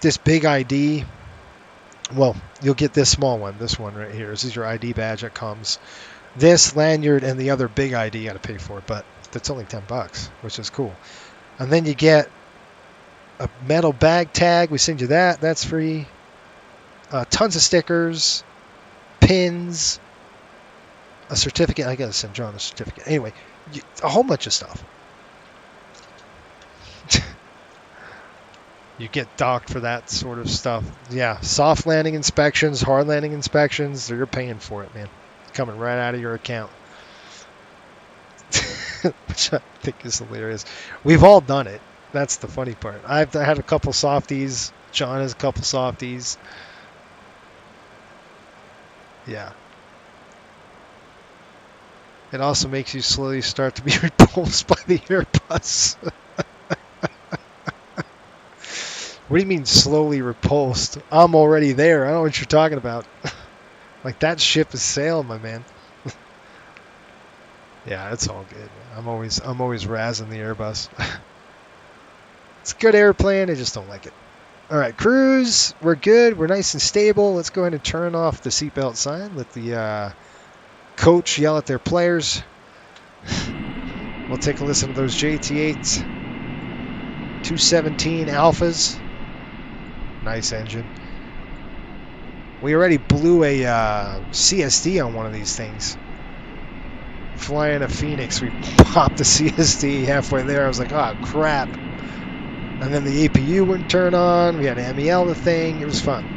this big ID. Well, you'll get this small one. This one right here. This is your ID badge that comes. This lanyard and the other big ID you got to pay for, but that's only $10, which is cool. And then you get a metal bag tag. We send you that. That's free. Tons of stickers, pins, a certificate. I got to send John a certificate. Anyway, a whole bunch of stuff. You get docked for that sort of stuff. Yeah, soft landing inspections, hard landing inspections, you're paying for it, man. Coming right out of your account. Which I think is hilarious. We've all done it. That's the funny part. I had a couple softies. John has a couple softies. Yeah. It also makes you slowly start to be repulsed by the Airbus. What do you mean slowly repulsed? I'm already there. I don't know what you're talking about. Like that ship is sailed, my man. Yeah, it's all good. I'm always razzing the Airbus. It's a good airplane. I just don't like it. All right, cruise. We're good. We're nice and stable. Let's go ahead and turn off the seatbelt sign. Let the coach yell at their players. We'll take a listen to those JT8s. 217 Alphas. nice engine. We already blew a CSD on one of these things. Flying to Phoenix, we popped the CSD halfway there. I was like, oh crap. And then the APU wouldn't turn on. We had to MEL the thing. It was fun.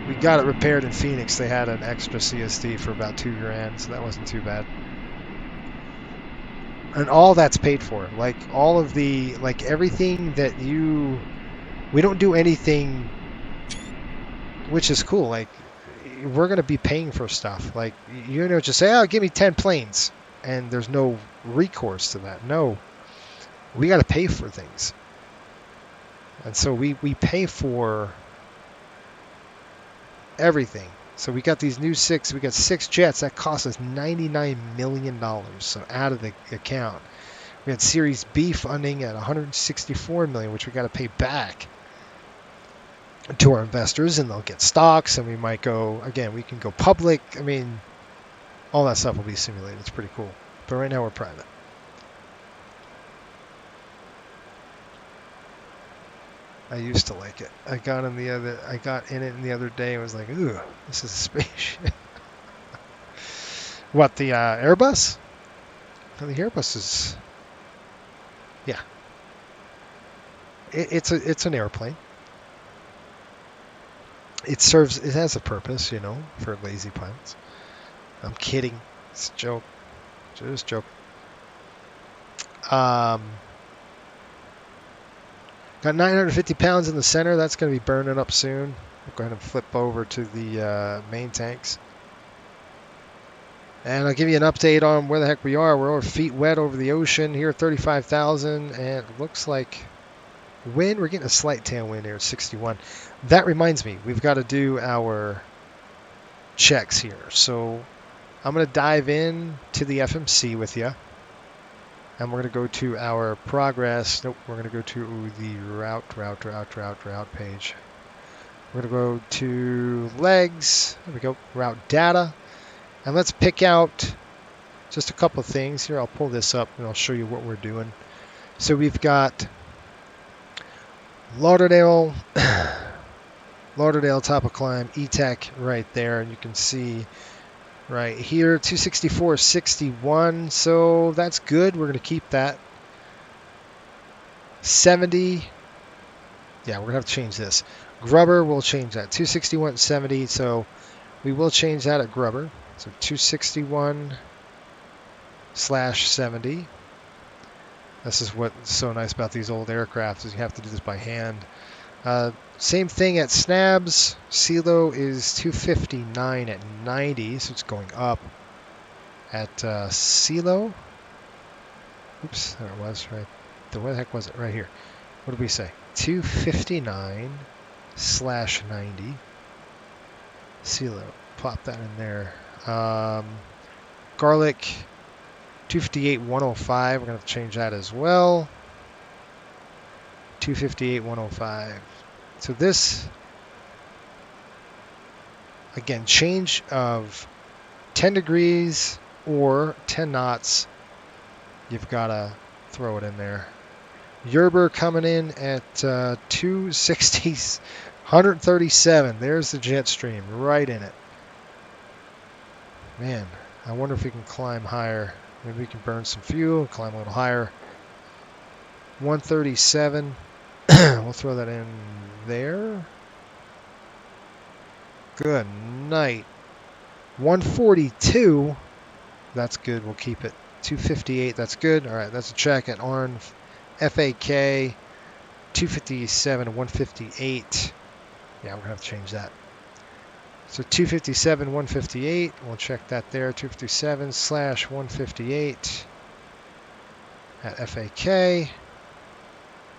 We got it repaired in Phoenix. They had an extra CSD for about $2,000, so that wasn't too bad. And all that's paid for. Like all of the, like everything that you, we don't do anything, which is cool. Like we're going to be paying for stuff. Like, you know, just say, oh, give me 10 planes. And there's no recourse to that. No, we got to pay for things. And so we pay for everything. So we got these new we got 6 jets. That cost us $99 million. So out of the account. We had Series B funding at $164 million, which we got to pay back to our investors, and they'll get stocks, and we might go, again, we can go public. I mean, all that stuff will be simulated. It's pretty cool. But right now we're private. I used to like it. I got in it the other day and was like, ooh, this is a spaceship. What, the Airbus? No, the Airbus is, yeah. It's an airplane. It has a purpose, you know, for lazy pilots. I'm kidding. It's a joke. Just a joke. Got 950 pounds in the center. That's going to be burning up soon. We'll go ahead and flip over to the main tanks. And I'll give you an update on where the heck we are. We're over feet wet over the ocean here at 35,000. And it looks like wind, we're getting a slight tailwind here at 61. That reminds me, we've got to do our checks here. So I'm going to dive in to the FMC with you. And we're going to go to our progress. Nope, we're going to go to the route page. We're going to go to legs. There we go, route data. And let's pick out just a couple of things. Here, I'll pull this up and I'll show you what we're doing. So we've got Lauderdale, top of climb, E-Tech right there. And you can see right here, 264.61, so that's good. We're going to keep that. 70, yeah, we're going to have to change this. Grubber, we'll change that. 261.70, so we will change that at Grubber. So 261/70. This is what's so nice about these old aircraft is you have to do this by hand. Same thing at Snabs. CeLo is 259 at 90, so it's going up. At CeLo, oops, there it was, right. Where the heck was it? Right here. What did we say? 259/90. CeLo, pop that in there. Garlic, 258/105. We're going to have to change that as well. 258/105. So this, again, change of 10 degrees or 10 knots. You've got to throw it in there. Yerber coming in at 260, 137. There's the jet stream right in it. Man, I wonder if we can climb higher. Maybe we can burn some fuel, climb a little higher. 137. We'll throw that in there. Good night. 142. That's good. We'll keep it. 258. That's good. All right. That's a check at Arn. FAK. 257/158. Yeah, we're going to have to change that. So 257/158. We'll check that there. 257/158 at FAK.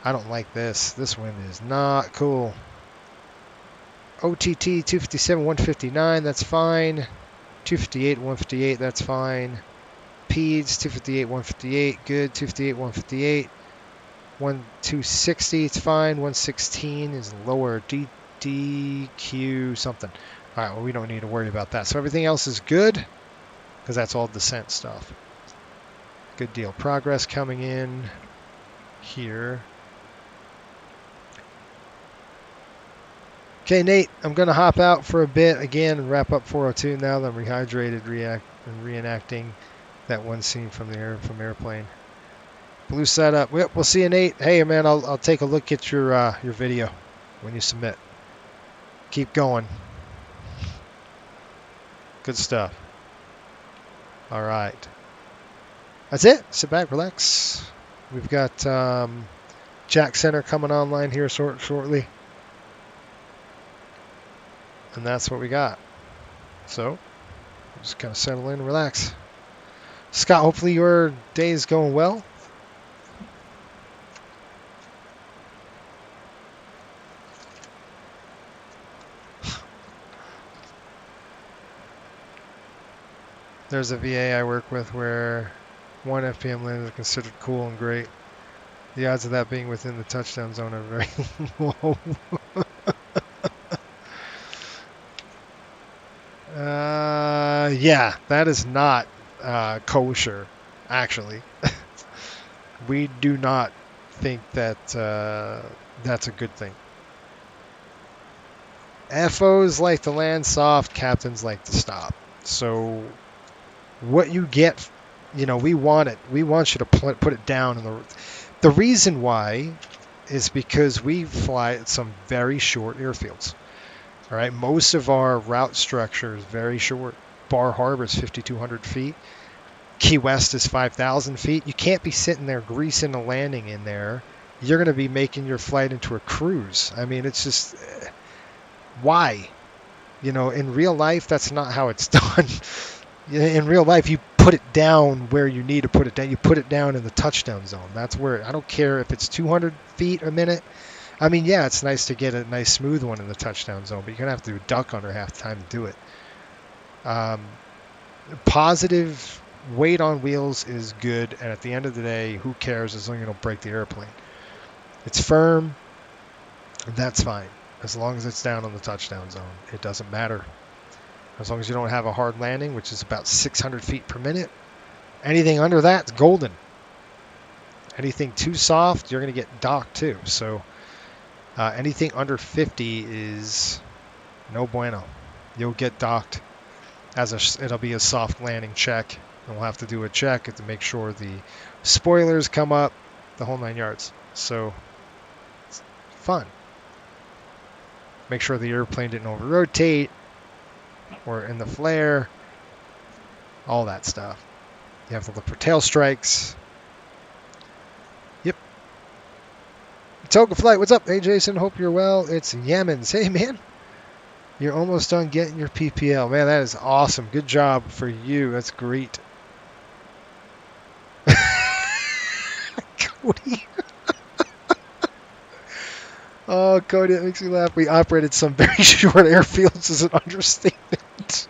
I don't like this. This wind is not cool. OTT 257/159. That's fine. 258/158. That's fine. PEDS 258/158. Good. 258/158. 260. It's fine. 116 is lower. DQ something. All right. Well, we don't need to worry about that. So everything else is good because that's all descent stuff. Good deal. Progress coming in here. Okay, Nate, I'm going to hop out for a bit again and wrap up 402 now that I'm rehydrated, reenacting that one scene from Airplane. Blue setup. Yep, we'll see you, Nate. Hey, man, I'll take a look at your video when you submit. Keep going. Good stuff. All right. That's it. Sit back, relax. We've got Jack Center coming online here shortly. And that's what we got. So, just kind of settle in and relax. Scott, hopefully your day is going well. There's a VA I work with where one FPM land is considered cool and great. The odds of that being within the touchdown zone are very low. Yeah, that is not kosher, actually. We do not think that that's a good thing. FOs like to land soft, captains like to stop. So what you get, we want it. We want you to put it down. The reason why is because we fly at some very short airfields. All right, most of our route structure is very short. Bar Harbor is 5,200 feet. Key West is 5,000 feet. You can't be sitting there greasing a landing in there. You're going to be making your flight into a cruise. I mean, it's just, why? In real life, that's not how it's done. In real life, you put it down where you need to put it down. You put it down in the touchdown zone. That's where, I don't care if it's 200 feet a minute. I mean, yeah, it's nice to get a nice smooth one in the touchdown zone, but you're going to have to do a duck under half the time to do it. Positive weight on wheels is good, and at the end of the day, who cares as long as you don't break the airplane. It's firm, that's fine. As long as it's down on the touchdown zone, it doesn't matter. As long as you don't have a hard landing, which is about 600 feet per minute. Anything under that's golden. Anything too soft, you're going to get docked too. So anything under 50 is no bueno. You'll get docked. It'll be a soft landing check. And we'll have to do a check to make sure the spoilers come up, the whole 9 yards. So it's fun. Make sure the airplane didn't over-rotate or in the flare. All that stuff. You have to look for tail strikes. Yep. Toga Flight, what's up? Hey, Jason, hope you're well. It's Yemens. Hey, man. You're almost done getting your PPL. Man, that is awesome. Good job for you. That's great. Cody. Oh, Cody, that makes me laugh. We operated some very short airfields as an understatement.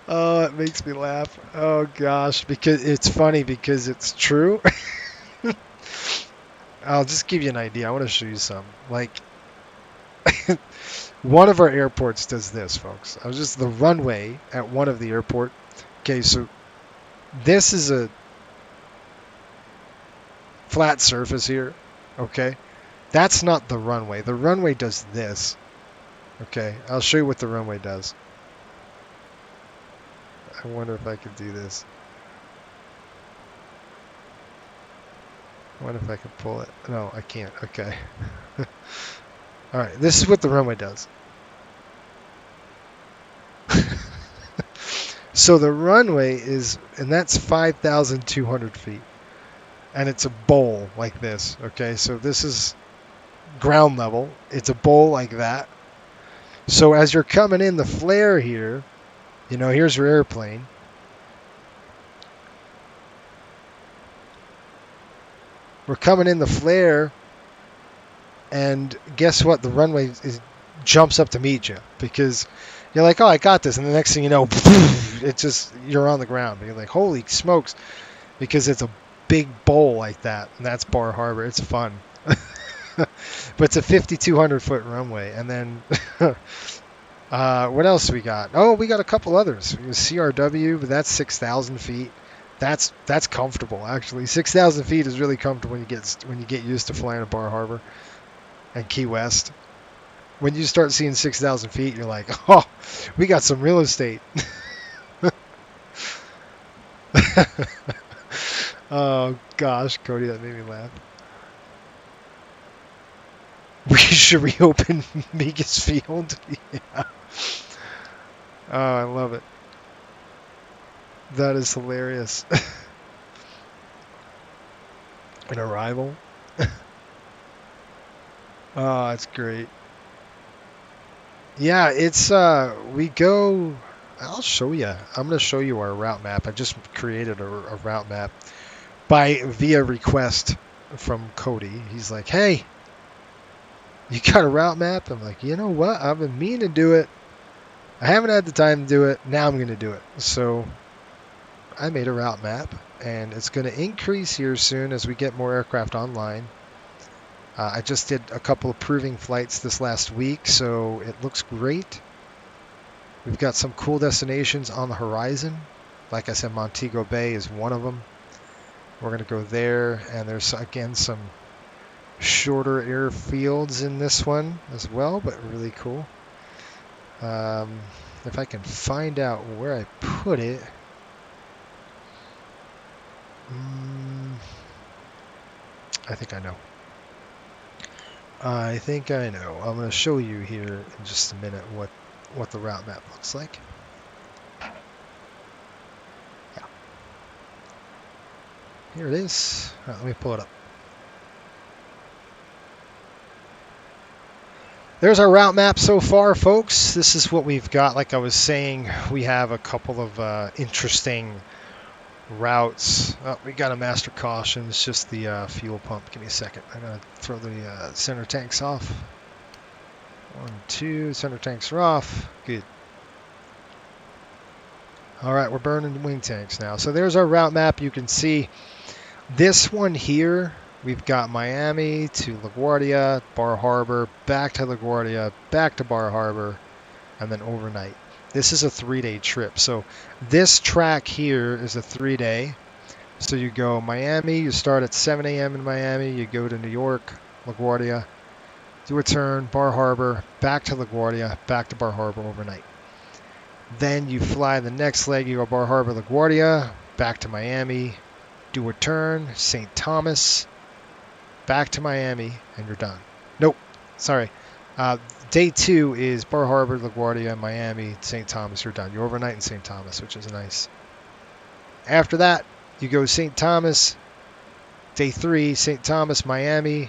Oh, it makes me laugh. Oh, gosh. Because it's funny because it's true. I'll just give you an idea. I want to show you some. Like, one of our airports does this, folks. I was just the runway at one of the airport. Okay, so this is a flat surface here. Okay, that's not the runway. The runway does this. Okay, I'll show you what the runway does. I wonder if I could do this. I wonder if I can pull it. No, I can't. Okay. All right, this is what the runway does. So the runway is, and that's 5,200 feet. And it's a bowl like this. Okay, so this is ground level. It's a bowl like that. So as you're coming in the flare here, here's your airplane. We're coming in the flare, and guess what? The runway jumps up to meet you because you're like, oh, I got this. And the next thing you know, it's just, you're on the ground. And you're like, holy smokes, because it's a big bowl like that. And that's Bar Harbor. It's fun. But it's a 5,200 foot runway. And then what else we got? Oh, we got a couple others. CRW, but that's 6,000 feet. That's comfortable actually. 6,000 feet is really comfortable when you get used to flying at Bar Harbor and Key West. When you start seeing 6,000 feet, you're like, oh, we got some real estate. Oh gosh, Cody, that made me laugh. We should reopen Megas Field. Yeah. Oh, I love it. That is hilarious. An arrival. Oh, that's great. Yeah, it's we go. I'll show you. I'm going to show you our route map. I just created a route map via request from Cody. He's like, "Hey, you got a route map?" I'm like, "You know what? I've been meaning to do it. I haven't had the time to do it. Now I'm going to do it." So I made a route map, and it's going to increase here soon as we get more aircraft online. I just did a couple of proving flights this last week, so it looks great. We've got some cool destinations on the horizon. Like I said, Montego Bay is one of them. We're going to go there, and there's, again, some shorter airfields in this one as well, but really cool. If I can find out where I put it. I think I know. I think I know. I'm going to show you here in just a minute what the route map looks like. Yeah. Here it is. All right, let me pull it up. There's our route map so far, folks. This is what we've got. Like I was saying, we have a couple of interesting routes. Oh, we got a master caution. It's just the fuel pump. Give me a second. I'm going to throw the center tanks off. 1, 2. Center tanks are off. Good. All right, we're burning wing tanks now. So there's our route map. You can see this one here. We've got Miami to LaGuardia, Bar Harbor, back to LaGuardia, back to Bar Harbor, and then overnight. This is a 3-day trip. So this track here is a 3-day. So you go Miami, you start at 7 a.m. in Miami, you go to New York, LaGuardia, do a turn, Bar Harbor, back to LaGuardia, back to Bar Harbor overnight. Then you fly the next leg, you go Bar Harbor, LaGuardia, back to Miami, do a turn, St. Thomas, back to Miami, and you're done. Nope, sorry. Day 2 is Bar Harbor, LaGuardia, Miami, St. Thomas. You're done. You overnight in St. Thomas, which is nice. After that, you go St. Thomas. Day 3, St. Thomas, Miami,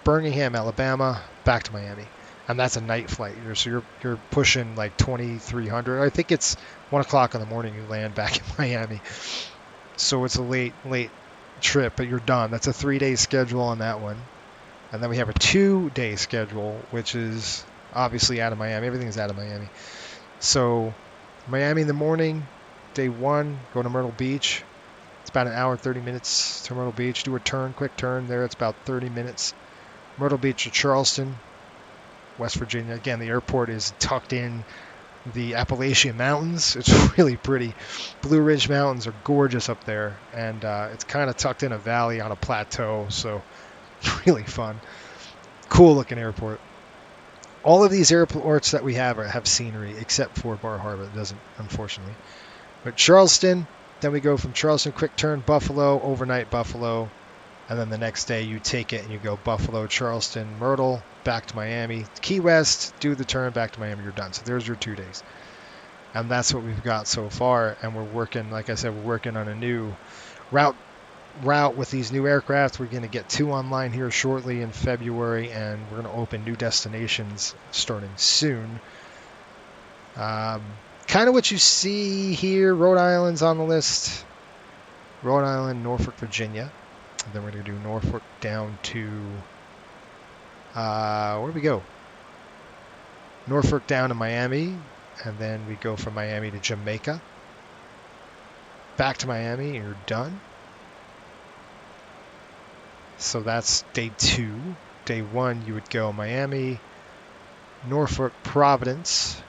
Birmingham, Alabama, back to Miami. And that's a night flight. So you're pushing like 2,300. I think it's 1 o'clock in the morning you land back in Miami. So it's a late trip, but you're done. That's a 3-day schedule on that one. And then we have a 2-day schedule, which is obviously out of Miami. Everything's out of Miami. So Miami in the morning, day 1, go to Myrtle Beach. It's about an hour, 30 minutes to Myrtle Beach. Do a turn, quick turn there. It's about 30 minutes. Myrtle Beach to Charleston, West Virginia. Again, the airport is tucked in the Appalachian Mountains. It's really pretty. Blue Ridge Mountains are gorgeous up there. And it's kind of tucked in a valley on a plateau. So really fun. Cool looking airport. All of these airports that we have scenery, except for Bar Harbor. It doesn't, unfortunately. But Charleston, then we go from Charleston, quick turn, Buffalo, overnight Buffalo. And then the next day you take it and you go Buffalo, Charleston, Myrtle, back to Miami, Key West, do the turn, back to Miami, you're done. So there's your 2 days. And that's what we've got so far. And we're working, like I said, we're working on a new route with these new aircraft. We're going to get 2 online here shortly in February, and we're going to open new destinations starting soon. Kind of what you see here. Rhode Island's on the list. Rhode Island, Norfolk, Virginia. And then we're going to do Norfolk down to where do we go? Norfolk down to Miami, and then we go from Miami to Jamaica. Back to Miami, and you're done. So that's day 2. Day 1, you would go Miami, Norfolk, Providence.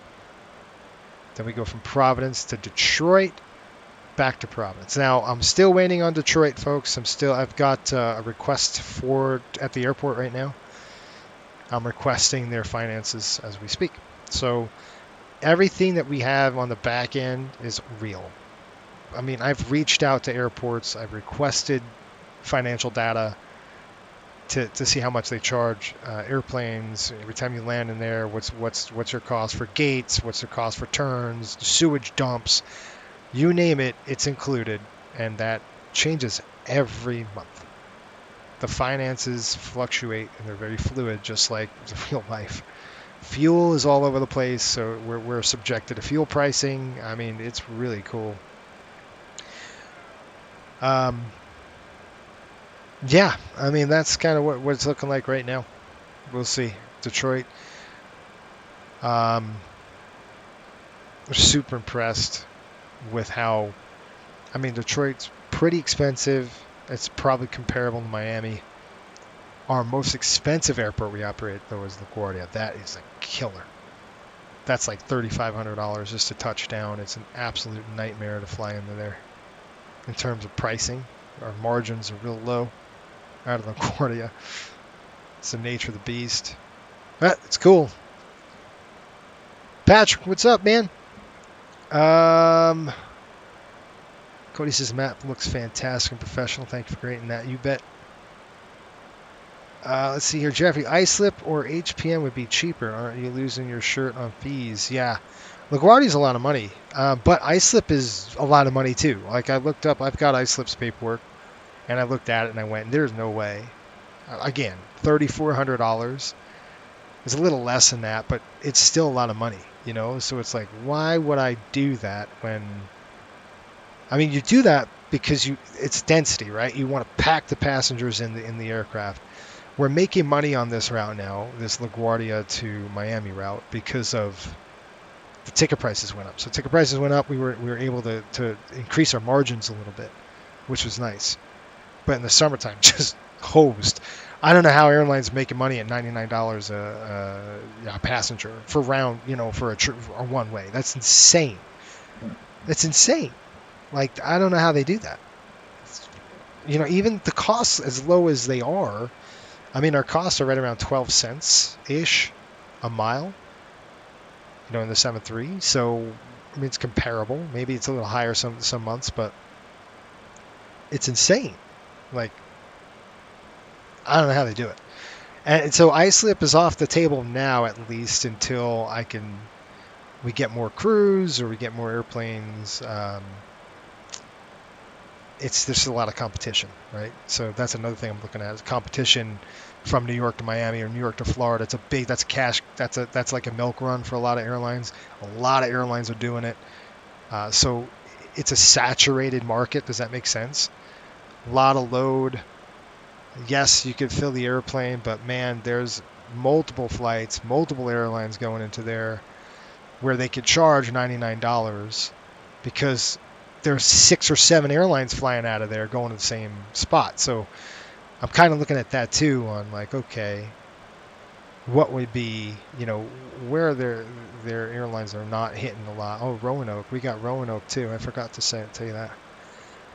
Then we go from Providence to Detroit, back to Providence. Now, I'm still waiting on Detroit, folks. I've got a request at the airport right now. I'm requesting their finances as we speak. So everything that we have on the back end is real. I mean, I've reached out to airports. I've requested financial data to see how much they charge airplanes every time you land in there. What's your cost for gates? What's your cost for turns? Sewage dumps? You name it, it's included, and that changes every month. The finances fluctuate, and they're very fluid, just like real life. Fuel is all over the place, so we're subjected to fuel pricing. I mean, it's really cool. Yeah, I mean, that's kind of what it's looking like right now. We'll see. Detroit. Super impressed with how, I mean, Detroit's pretty expensive. It's probably comparable to Miami. Our most expensive airport we operate, though, is LaGuardia. That is a killer. That's like $3,500 just to touch down. It's an absolute nightmare to fly into there. In terms of pricing, our margins are real low out of LaGuardia. It's the nature of the beast. But it's cool. Patrick, what's up, man? Cody says map looks fantastic and professional. Thank you for creating that. You bet. Let's see here, Jeffrey. iSlip or HPN would be cheaper. Aren't you losing your shirt on fees? Yeah. LaGuardia's a lot of money, but iSlip is a lot of money too. Like I looked up, I've got iSlip's paperwork, and I looked at it and I went, there's no way. Again, $3,400 is a little less than that, but it's still a lot of money, you know? So it's like, why would I do that when, I mean, you do that because it's density, right? You want to pack the passengers in the aircraft. We're making money on this route now, this LaGuardia to Miami route, because of the ticket prices went up. So ticket prices went up. We were able to increase our margins a little bit, which was nice. But in the summertime, just hosed. I don't know how airlines making money at $99 a passenger for round, you know, for a one way. That's insane. That's insane. Like, I don't know how they do that. You know, even the costs as low as they are, I mean, our costs are right around 12 cents-ish a mile, you know, in the 7.3. So, I mean, it's comparable. Maybe it's a little higher some months, but it's insane. Like, I don't know how they do it. And so iSlip is off the table now, at least, until we get more crews or we get more airplanes. There's just a lot of competition, right? So that's another thing I'm looking at is competition from New York to Miami or New York to Florida. That's cash. That's like a milk run for a lot of airlines. A lot of airlines are doing it. So it's a saturated market. Does that make sense? A lot of load. Yes, you could fill the airplane, but man, there's multiple flights, multiple airlines going into there where they could charge $99 because there's 6 or 7 airlines flying out of there going to the same spot. So I'm kind of looking at that too on like, okay, what would be, you know, where their airlines are not hitting a lot. Oh, Roanoke. We got Roanoke too. I forgot to tell you that.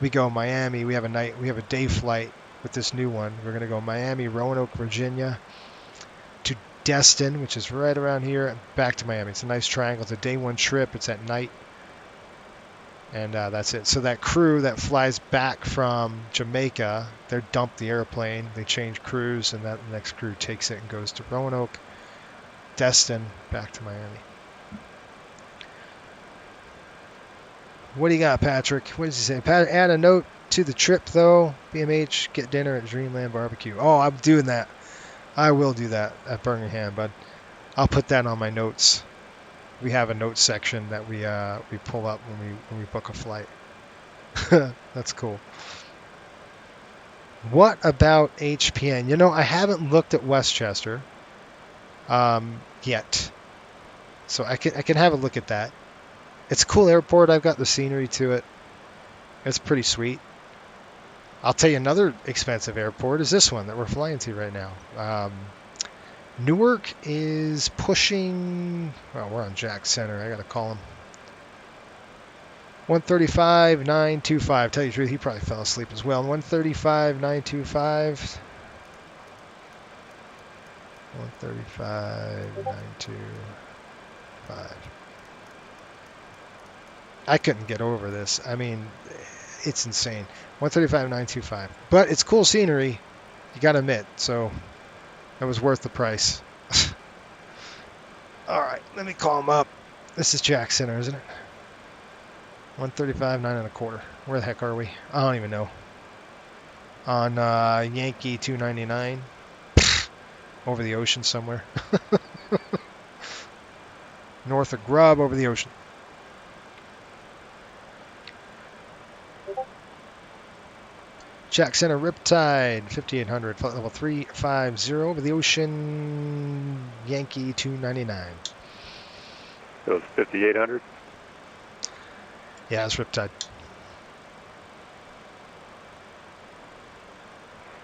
We go Miami. We have a day flight with this new one. We're going to go Miami, Roanoke, Virginia to Destin, which is right around here, and back to Miami. It's a nice triangle. It's a day one trip. It's at night. And that's it. So that crew that flies back from Jamaica, they dump the airplane, they change crews, and that next crew takes it and goes to Roanoke, Destin, back to Miami. What do you got, Patrick? What does he say? Add a note to the trip, though. BMH, get dinner at Dreamland Barbecue. Oh, I'm doing that. I will do that at Birmingham, but I'll put that on my notes. We have a notes section that we pull up when we book a flight. That's cool. What about HPN? You know, I haven't looked at Westchester yet, so I can have a look at that. It's a cool airport. I've got the scenery to it. It's pretty sweet. I'll tell you another expensive airport is this one that we're flying to right now. Newark is pushing. Well, we're on Jack Center. I got to call him. 135.925. Tell you the truth, he probably fell asleep as well. 135.925. 135.925. I couldn't get over this. I mean, it's insane. 135.925. But it's cool scenery, you got to admit. So that was worth the price. All right, let me call him up. This is Jack Center, isn't it? 135.925. Where the heck are we? I don't even know. On Yankee 299. Over the ocean somewhere. North of Grub, over the ocean. Jack Center, Riptide, 5800, flight level 350, over the ocean, Yankee 299. It was 5800? Yeah, it's Riptide.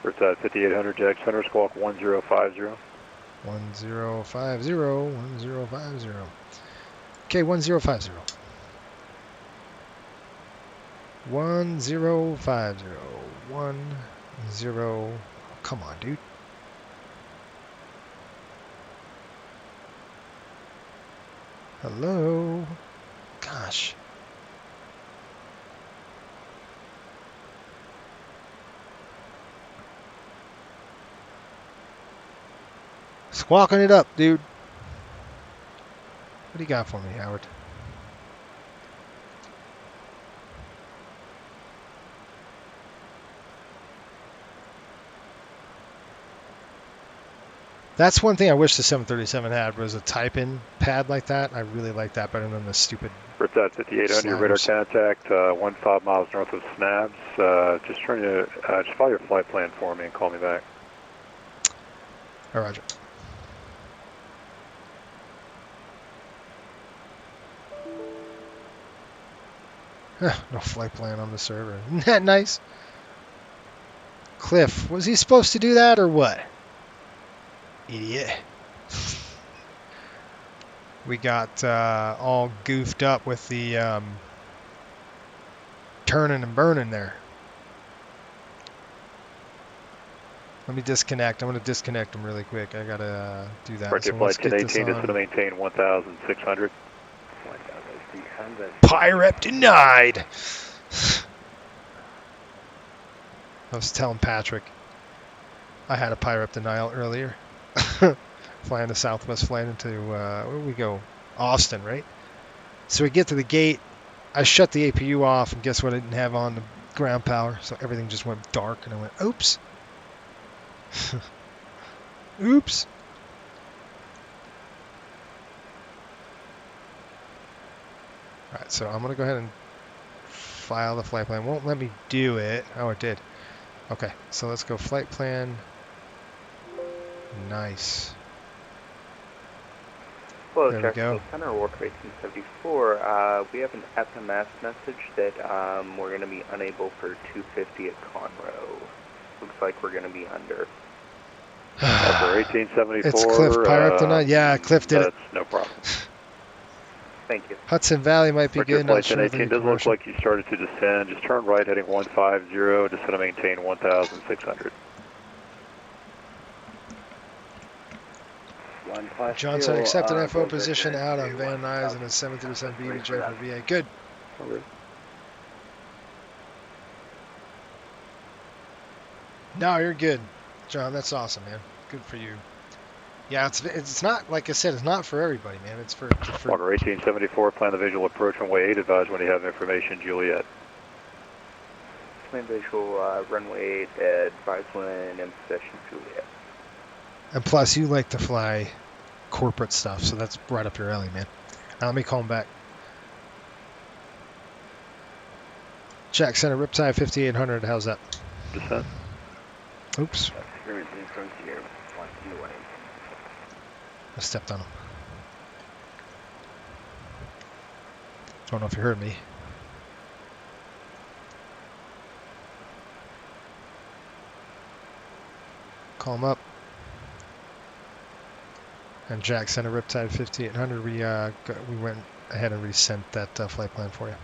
Riptide 5800, Jack Center, squawk 1050. 1050, 1050. Okay, 1050. 1050. 10. Come on, dude. Hello. Gosh. Squawking it up, dude. What do you got for me, Howard? That's one thing I wish the 737 had, was a type-in pad like that. I really like that better than the stupid Riptide 5800, radar contact, 15 miles north of Snabs. Just follow your flight plan for me and call me back. Oh, roger. No flight plan on the server. Isn't that nice? Cliff, was he supposed to do that or what? Idiot. We got all goofed up with the turning and burning there. Let me disconnect. I'm going to disconnect them really quick. I got to do that. Departure flight 1018 is going to maintain 1,600. Pirate denied. I was telling Patrick I had a pirate denial earlier. Flying to Southwest, flying into, where did we go? Austin, right? So we get to the gate. I shut the APU off, and guess what? I didn't have on the ground power, so everything just went dark, and I went, oops. Oops. Alright, so I'm going to go ahead and file the flight plan. Won't let me do it. Oh, it did. Okay, so let's go flight plan. Nice. Hello, There we Jack go. Center, Work 1874. We have an SMS message that we're going to be unable for 250 at Conroe. Looks like we're going to be under. For 1874. It's Cliff Pirate tonight. Yeah, Cliff did it. No problem. Thank you. Hudson Valley might be good. Not Flight sure 1018 doesn't look like you started to descend. Just turn right heading 150. Just going to maintain 1,600. Johnson accepted FO position out on Van Nuys and a 737B to J for VA. Good. No, you're good, John. That's awesome, man. Good for you. Yeah, it's not, like I said, it's not for everybody, man. It's for Water 1874, plan the visual approach runway 8. Advise when you have information, Juliet. Plan visual runway 8, advise when in possession, Juliet. And plus, you like to fly corporate stuff, so that's right up your alley, man. Let me call him back. Jack Center, Riptide 5800. How's that? Descent. Oops. I stepped on him. Don't know if you heard me. Call him up. And Jack Center, Riptide 5800. We went ahead and resent that flight plan for you.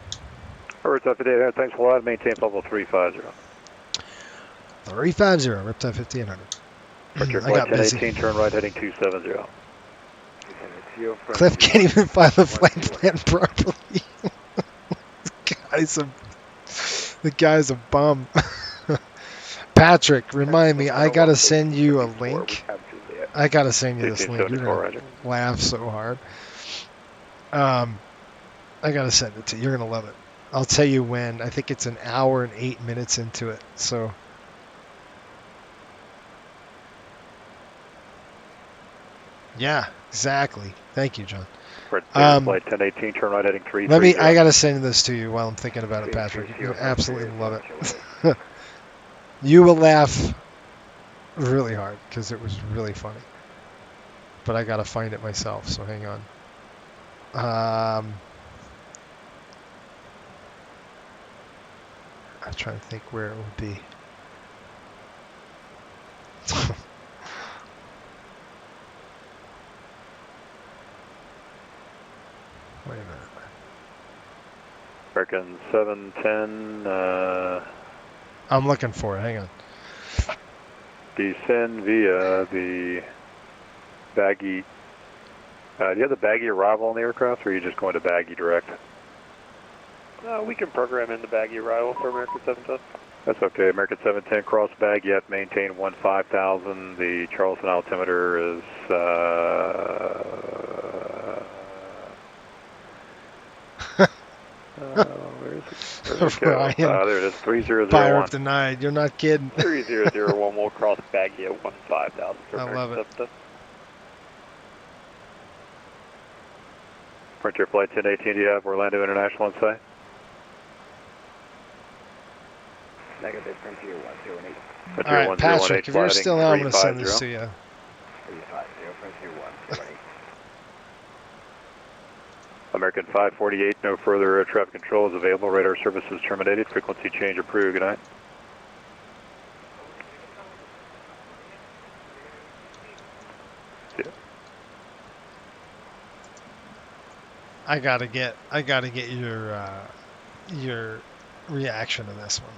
Riptide 5800, thanks a lot. Maintain level 350. 350, Riptide 5800. Departure I flight got busy. 1018, turn right heading 270. Cliff can't even file the flight plan properly. The guy's a bum. Patrick, remind me, I gotta send you a link. I gotta send you this link. You're gonna laugh so hard. I gotta send it to you. You're gonna love it. I'll tell you when. I think it's an hour and 8 minutes into it. So. Yeah, exactly. Thank you, John. Flight 1018, turn right heading 330. I gotta send this to you while I'm thinking about it, Patrick. You absolutely love it. You will laugh really hard because it was really funny. But I gotta find it myself, so hang on. I'm trying to think where it would be. Wait a minute. American 710. I'm looking for it. Hang on. Descend via the baggy. Do you have the baggy arrival on the aircraft, or are you just going to baggy direct? We can program in the baggy arrival for American 710. That's okay. American 710 cross bag yet, maintain 15,000. The Charleston altimeter is where's it? Ryan, there it is. 3001. Fire up denied. You're not kidding. 3001 will cross baggy at 15,000. I love it. Frontier Flight 1018, do you have Orlando International in sight? Negative, Frontier 108. All right, Patrick, if you're still on, I'm going to send this to you. 350, Frontier 108. American 548, no further air traffic control is available. Radar services terminated. Frequency change approved. Good night. I gotta get your reaction to this one.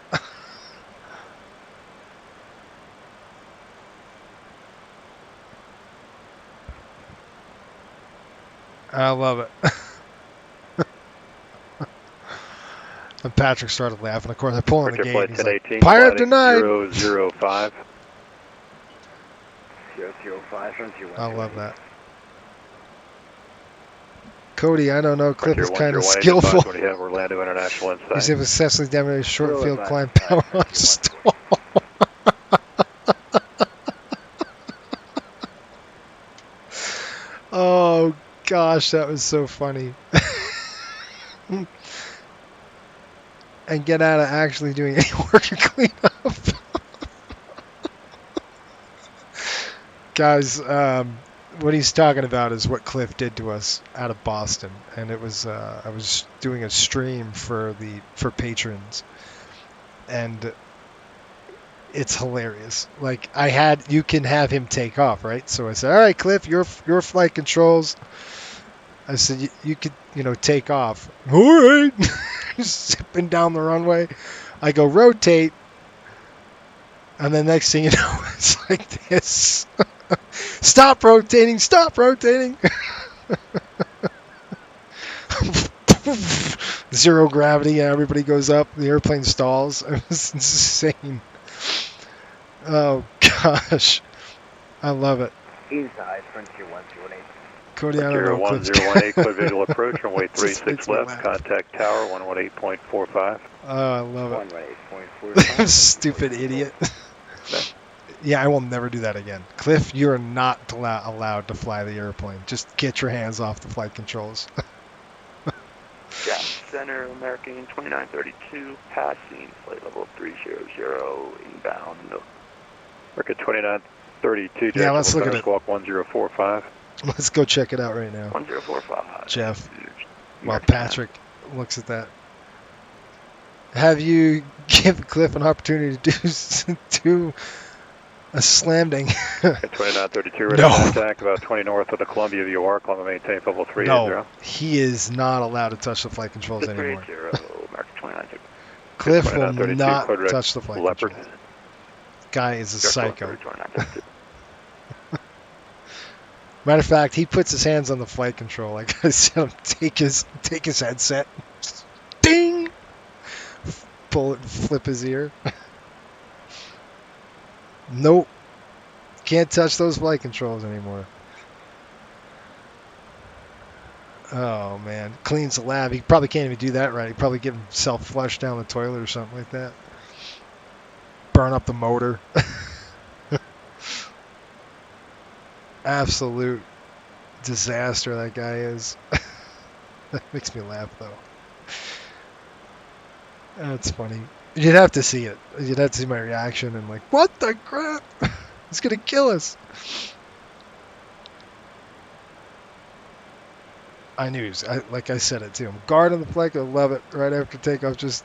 I love it. And Patrick started laughing. Of course, I pull in the gate. He's like, "Pirate denied." 005. 005, Frontier 108. I love that. Cody, I don't know. Cliff is kind of skillful. When you have Orlando International inside. He's successfully demonstrated short field climb power on stall. Oh gosh, that was so funny. And get out of actually doing any work to clean up. Guys, what he's talking about is what Cliff did to us out of Boston, and it was I was doing a stream for patrons, and it's hilarious. Like you can have him take off, right? So I said, all right, Cliff, your flight controls. I said you could take off. All right, zipping down the runway. I go rotate, and the next thing you know, it's like this. Stop rotating! Stop rotating! Zero gravity, and everybody goes up. The airplane stalls. It was insane. Oh gosh, I love it. Inside, Frontier 108. Cody, I don't know. 1018, clear visual approach, runway 36 left, contact tower 118.45. Oh, I love it. 118.45. Stupid idiot. Yeah, I will never do that again. Cliff, you are not allowed to fly the airplane. Just get your hands off the flight controls. Yeah, Center, American 2932, passing, flight level 300, inbound. American 2932, yeah, let's look at it. Squawk 1045. Let's go check it out right now. 1045. Jeff, while Patrick looks at that. Have you given Cliff an opportunity to do a slam-ding? 2932, ready to attack about 20 north of the Columbia VOR, Columbia maintain level 30. No, he is not allowed to touch the flight controls anymore. 30, American Cliff will 2932, not cleared direct touch the flight Leopard. control. Guy is a psycho. Matter of fact, he puts his hands on the flight control. I gotta see him take his headset. Ding! Pull it and flip his ear. Nope. Can't touch those flight controls anymore. Oh man, cleans the lab. He probably can't even do that right. He probably get himself flushed down the toilet or something like that. Burn up the motor. Absolute disaster that guy is. That makes me laugh though. That's funny. You'd have to see it. You'd have to see my reaction and like, what the crap? He's gonna kill us. I knew. Like I said it to him. Guard on the flight. I love it. Right after takeoff, just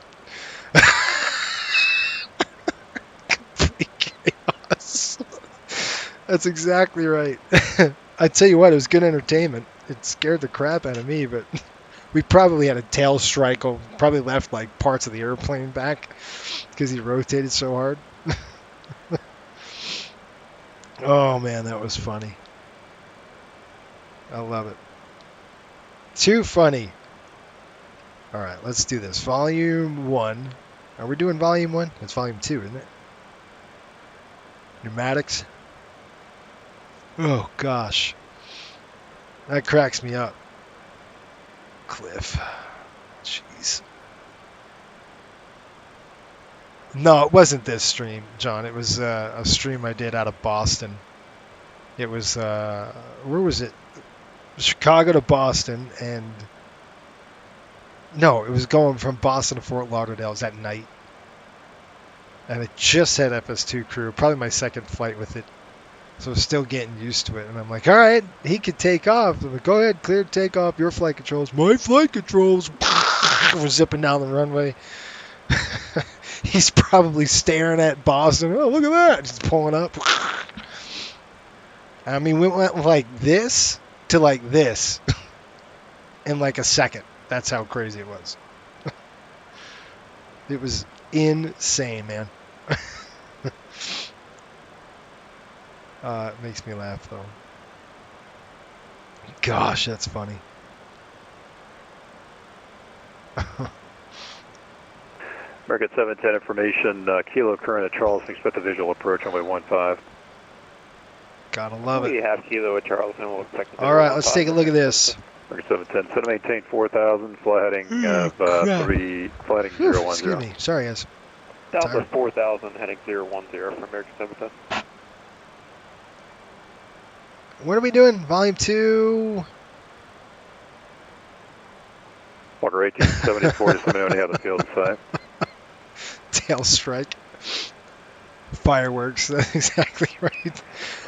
complete chaos. That's exactly right. I tell you what, it was good entertainment. It scared the crap out of me, but we probably had a tail strike. Probably left like parts of the airplane back because he rotated so hard. Oh man, that was funny. I love it. Too funny. All right, let's do this. Volume 1. Are we doing volume 1? It's volume 2, isn't it? Pneumatics. Oh gosh, that cracks me up. Cliff. Jeez. No, it wasn't this stream, John. It was a stream I did out of Boston. It was, where was it? Chicago to Boston, and no, it was going from Boston to Fort Lauderdale. It was at night. And it just had FS2 crew, probably my second flight with it. So I was still getting used to it. And I'm like, all right, he could take off. I'm like, go ahead, clear takeoff, your flight controls. My flight controls. We're zipping down the runway. He's probably staring at Boston. Oh, look at that. Just pulling up. I mean, we went like this to like this in like a second. That's how crazy it was. It was insane, man. It makes me laugh, though. Gosh, that's funny. American 710 information, Kilo current at Charleston, expect a visual approach runway 15. Gotta love it. We have Kilo at Charleston, we'll expect All right, let's take a look at this. American 710, set to maintain 4,000, fly heading 3, fly heading 010. Excuse me, sorry guys. Delta 4,000, heading 010 from American 710. What are we doing? Volume 2. Walker 1874, just let me know when you have the field side. Tail strike. Fireworks, that's exactly right.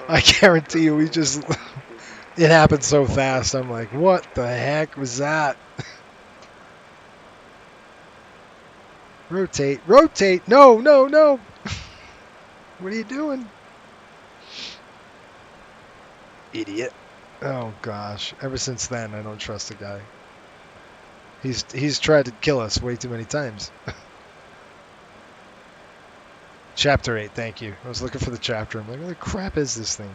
I guarantee you, it happened so fast. I'm like, what the heck was that? Rotate, rotate. No, no, no. What are you doing? Idiot. Oh gosh. Ever since then, I don't trust the guy. He's tried to kill us way too many times. Chapter 8, thank you. I was looking for the chapter. I'm like, what the crap is this thing?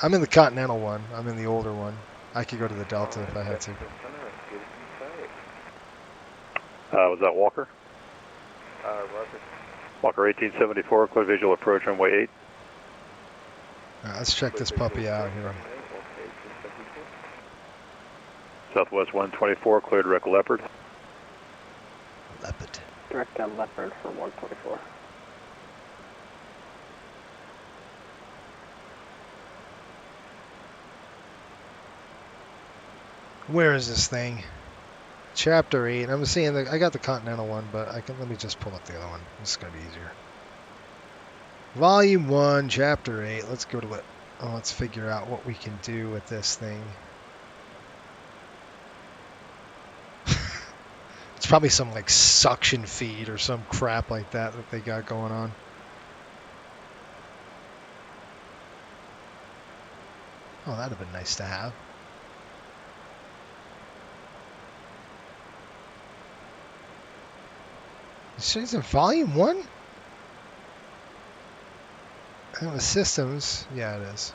I'm in the Continental one. I'm in the older one. I could go to the Delta if I had to. Was that Walker? Roger. Walker 1874, clear visual approach runway 8. All right, let's check this puppy out here. Southwest 124, clear direct Leopard. Leopard. Direct Leopard for 124. Where is this thing? Chapter 8. I'm seeing I got the Continental one, but let me just pull up the other one. This is gonna be easier. Volume 1, Chapter 8. Let's go to it. Oh, let's figure out what we can do with this thing. It's probably some like suction feed or some crap like that they got going on. Oh, that'd have been nice to have. She's in volume 1? And the systems, yeah, it is.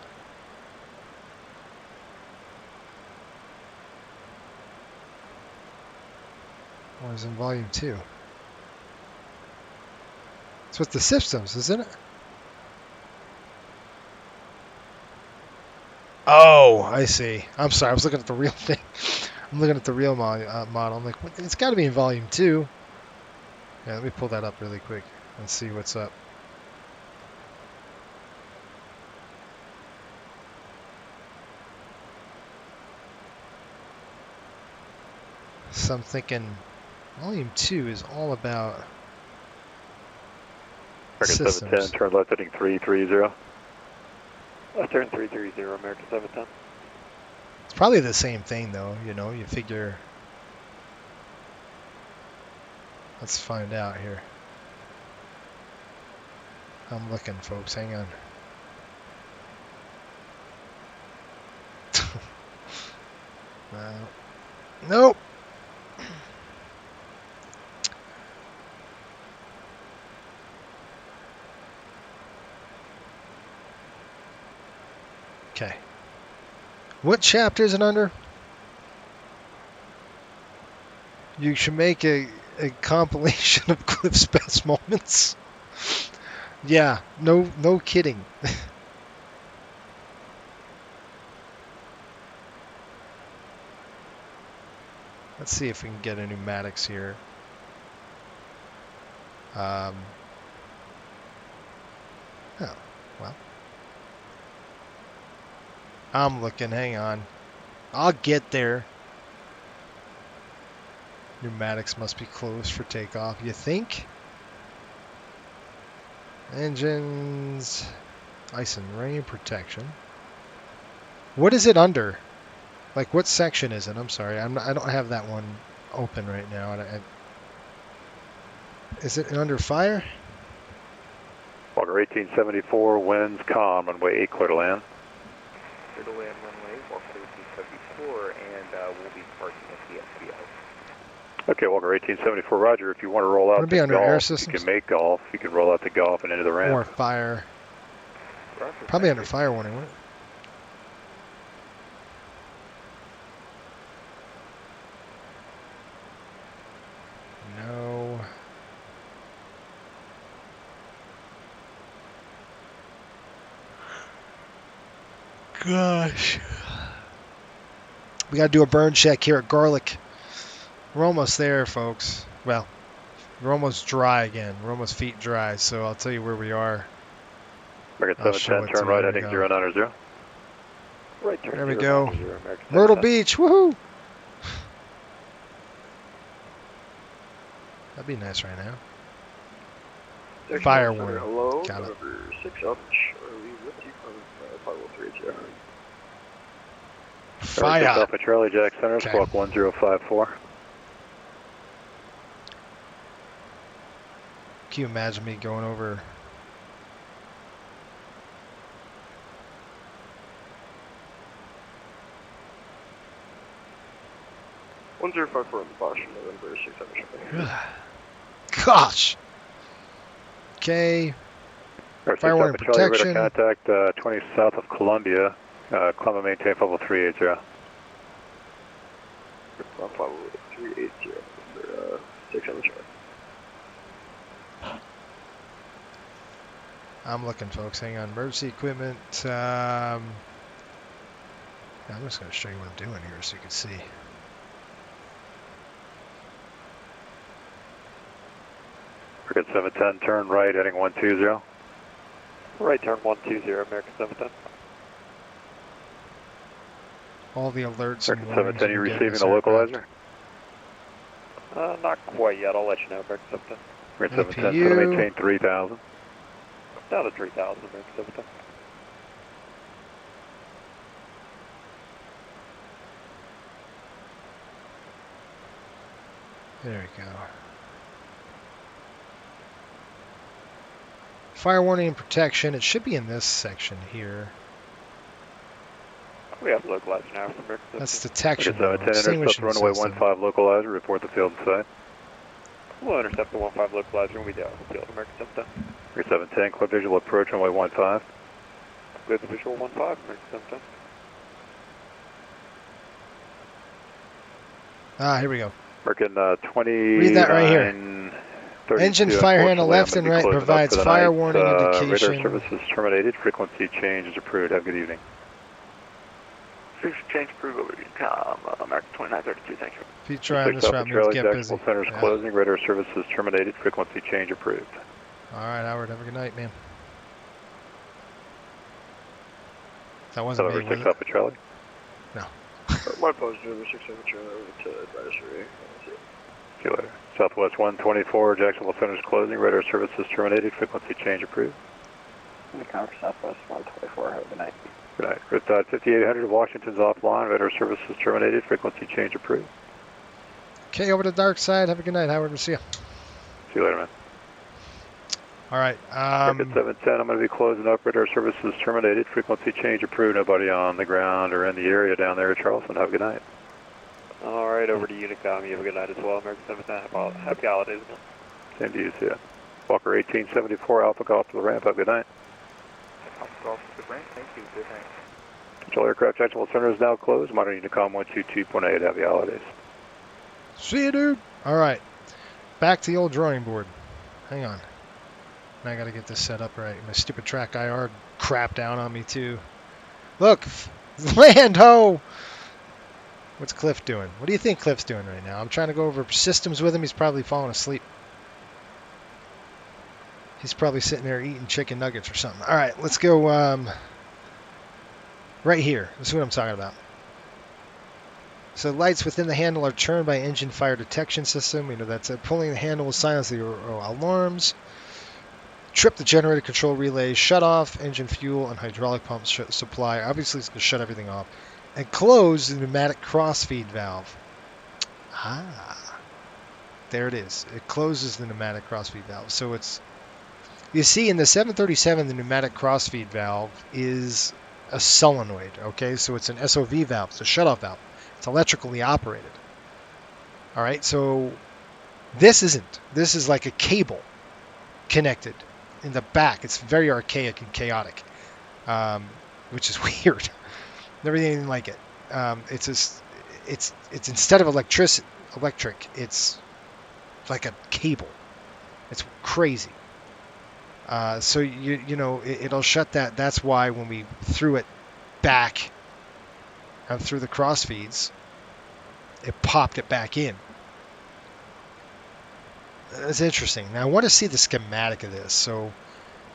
Or is in volume 2? It's with the systems, isn't it? Oh, I see. I'm sorry. I was looking at the real thing. I'm looking at the real model. I'm like, it's got to be in volume 2. Yeah, let me pull that up really quick and see what's up. So I'm thinking volume 2 is all about American systems. 710, turn left heading 330. Left turn 330, American 710. It's probably the same thing, though. You know, you figure. Let's find out here. I'm looking, folks. Hang on. Nope. Okay. What chapter is it under? You should make a compilation of Cliff's best moments. Yeah, no kidding. Let's see if we can get a pneumatics here. Oh, well. I'm looking, hang on. I'll get there. Pneumatics must be closed for takeoff, you think? Engines, ice and rain protection. What is it under? Like, what section is it? I'm sorry, I don't have that one open right now. Is it under fire? Walker 1874, winds calm, runway 8, clear to land. Clear to land runway, Walker 1874, and we'll be parking at the SBL. Okay, Walker 1874, roger. If you want to roll out be to under air golf, systems? you can make golf. You can roll out to golf and into the ramp. Or fire. Probably under fire warning, wouldn't it? No. Gosh. We got to do a burn check here at Garlic. We're almost there, folks. Well, we're almost dry again. We're almost feet dry, so I'll tell you where we are. American 710, turn right heading 090. Right turn. There we 090, go. American Myrtle 710. Beach, woohoo! That'd be nice right now. Fire warning. Hello, Got it. November 6 up, Charlie, with you from 5030. Fire. Alpha Charlie, Jack Center, Okay. squawk 1054. Can you imagine me going over? On the Boston, November 600. Gosh. Okay. Fire warning protection. Contact 20 south of Columbia. Climb and maintain level 380. 380 for 600 chart. I'm looking, folks. Hang on. Emergency equipment. I'm just going to show you what I'm doing here so you can see. Cricket 710, turn right, heading 120. Right turn 120, American 710. All the alerts. American 710, you receiving the localizer? Not quite yet. I'll let you know, American 710. American 710, try to maintain 3,000. Down to 3,000, American 710. There we go. Fire warning and protection. It should be in this section here. We have localizer now from American 710. That's detection. American 710, intercept runway 15, localizer, report the field in sight. We'll intercept the 15 localizer when we down the field, American 710. American 710, clear visual approach runway 15. Clear the visual 15, American 710. Ah, here we go. American 20. Read that right here. Engine fire handle left and right provides fire warning indication. Radar services terminated. Frequency change is approved. Have a good evening. Frequency change approved over Unicom, American 2932, thank you. If you try on this route, means get busy. Centers closing. Radar services terminated. Frequency change approved. All right, Howard. Have a good night, man. That wasn't me, was 6 it? Alpha Charlie. No. My positive, 6 Alpha Charlie, over to advisory. See you later. Southwest 124, Jacksonville Centers closing. Radar services terminated. Frequency change approved. Unicom for Southwest 124, have a good night. Good night. Riptide 5800, Washington's offline. Radar services terminated. Frequency change approved. Okay, over to the dark side. Have a good night, Howard. We'll see you. See you later, man. All right. American 710, I'm going to be closing up. Radar services terminated. Frequency change approved. Nobody on the ground or in the area down there at Charleston. Have a good night. All right, over to Unicom. You have a good night as well. American 710, happy holidays. Same to you, see ya. Walker 1874, Alpha Golf to the ramp. Have a good night. Alpha Golf to the ramp, thank you. Good night. Control aircraft Jacksonville Center is now closed. Monitor Unicom 122.8. Happy holidays. See you, dude. All right. Back to the old drawing board. Hang on. Now I got to get this set up right. My stupid track IR crap down on me, too. Look. Land ho! What's Cliff doing? What do you think Cliff's doing right now? I'm trying to go over systems with him. He's probably falling asleep. He's probably sitting there eating chicken nuggets or something. All right, let's go right here. This is what I'm talking about. So lights within the handle are turned by engine fire detection system. We know that's pulling the handle will silence the alarms. Trip the generator control relays. Shut off engine fuel and hydraulic pump supply. Obviously, it's going to shut everything off. And close the pneumatic crossfeed valve. Ah, there it is. It closes the pneumatic crossfeed valve. So it's, you see in the 737, the pneumatic crossfeed valve is a solenoid, okay? So it's an SOV valve, it's a shutoff valve. It's electrically operated. All right, so this isn't. This is like a cable connected in the back. It's very archaic and chaotic, which is weird. Never anything like it. It's just, it's instead of electric, it's like a cable. It's crazy. So you know it'll shut that. That's why when we threw it back and through the cross feeds, it popped it back in. That's interesting. Now I want to see the schematic of this. So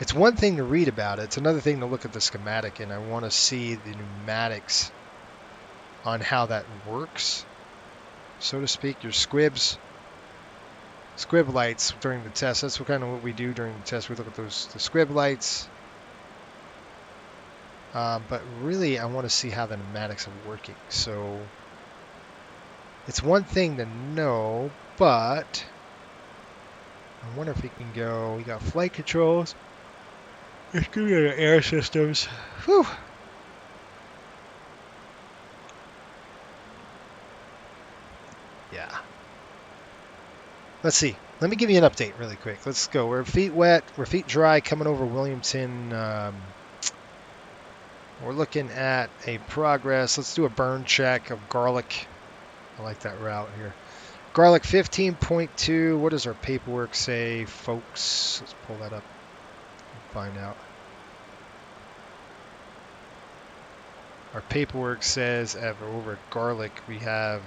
it's one thing to read about it. It's another thing to look at the schematic, and I want to see the pneumatics on how that works, so to speak. Your squib lights during the test. That's what we do during the test. We look at the squib lights. But really, I want to see how the pneumatics are working. So it's one thing to know, but I wonder if we can go. We got flight controls. Let's go to air systems. Whew. Yeah. Let's see. Let me give you an update really quick. Let's go. We're feet wet. We're feet dry coming over Williamson. We're looking at a progress. Let's do a burn check of Garlic. I like that route here. Garlic 15.2. What does our paperwork say, folks? Let's pull that up and find out. Our paperwork says over at Garlic we have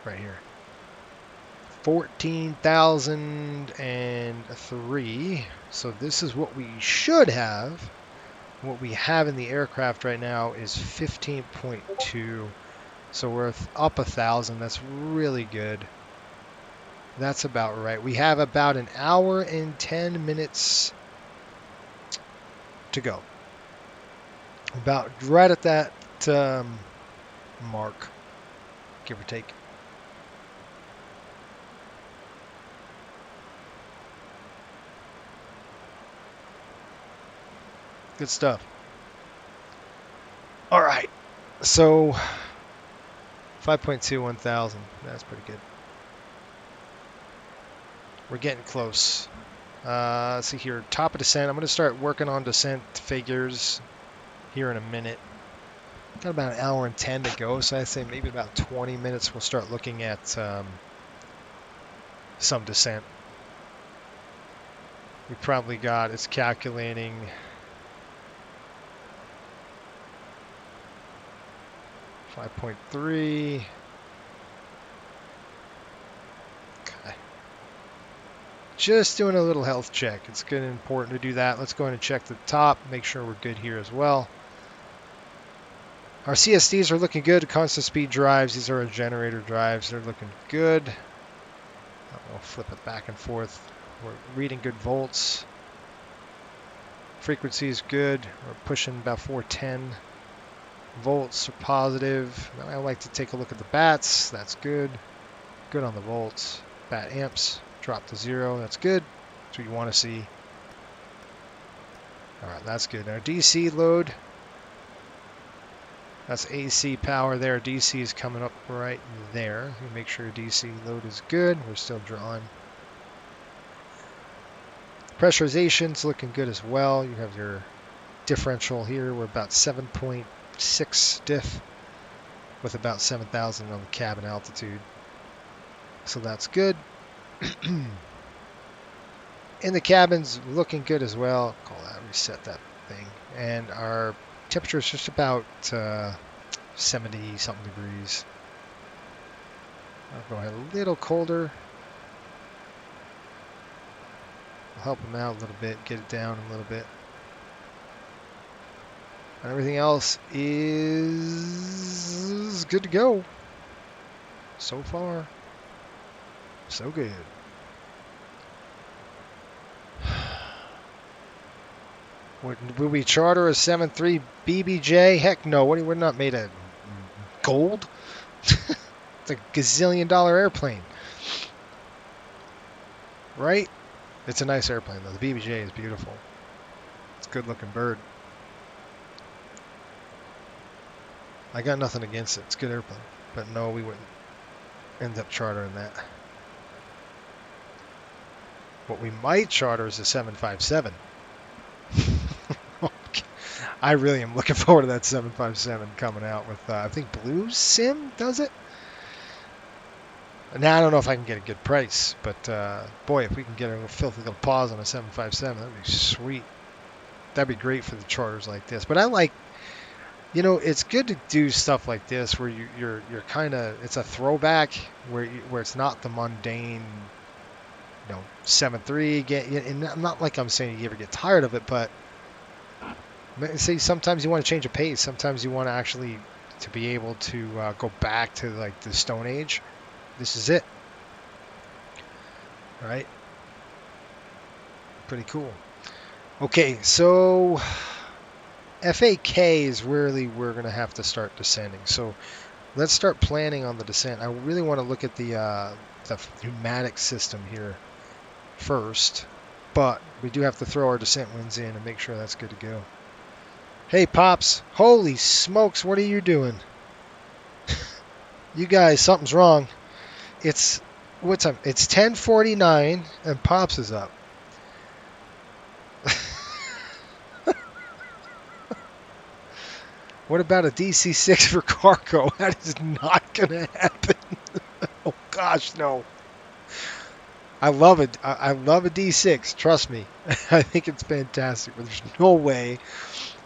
right here 14,003. So this is what we should have. What we have in the aircraft right now is 15.2. So we're up 1,000. That's really good. That's about right. We have about an hour and 10 minutes to go. About right at that mark, give or take. Good stuff. All right. So 5.2, 1,000. That's pretty good. We're getting close. Let's see here. Top of descent. I'm going to start working on descent figures here in a minute. Got about an hour and 10 to go, so I'd say maybe about 20 minutes we'll start looking at some descent. We probably got, it's calculating 5.3. Okay. Just doing a little health check. It's good and important to do that. Let's go ahead and check the top, make sure we're good here as well. Our CSDs are looking good. Constant speed drives. These are our generator drives. They're looking good. We'll flip it back and forth. We're reading good volts. Frequency is good. We're pushing about 410 volts are positive. I like to take a look at the bats. That's good. Good on the volts. Bat amps drop to 0. That's good. That's what you want to see. All right, that's good. Our DC load. That's AC power there. DC is coming up right there. You make sure your DC load is good. We're still drawing. Pressurization's looking good as well. You have your differential here. We're about 7.6 diff with about 7,000 on the cabin altitude. So that's good. In the cabin's looking good as well. Call that, reset that thing. And our temperature is just about 70 something degrees. I'll go ahead a little colder. I'll help them out a little bit, get it down a little bit. And everything else is good to go. So far, so good. Will we charter a 7.3 BBJ? Heck no. We're not made of gold. It's a gazillion-dollar airplane. Right? It's a nice airplane, though. The BBJ is beautiful. It's a good-looking bird. I got nothing against it. It's a good airplane. But no, we wouldn't end up chartering that. What we might charter is a 757. I really am looking forward to that 757 coming out with, I think Blue Sim does it. Now, I don't know if I can get a good price, but boy, if we can get a filthy little pause on a 757, that'd be sweet. That'd be great for the charters like this. But I like, you know, it's good to do stuff like this where you're kind of, it's a throwback where it's not the mundane, you know, 7.3. And not like I'm saying you ever get tired of it, but say sometimes you want to change a pace. Sometimes you want to actually to be able to go back to like the Stone Age. This is it. All right. Pretty cool. Okay, so FAK is really we're going to have to start descending. So let's start planning on the descent. I really want to look at the pneumatic system here first, but we do have to throw our descent winds in and make sure that's good to go. Hey, Pops. Holy smokes, what are you doing? You guys, something's wrong. It's, what's up? It's 10:49 and Pops is up. What about a DC-6 for cargo? That is not going to happen. Oh, gosh, no. I love it. I love a D6. Trust me. I think it's fantastic. But there's no way.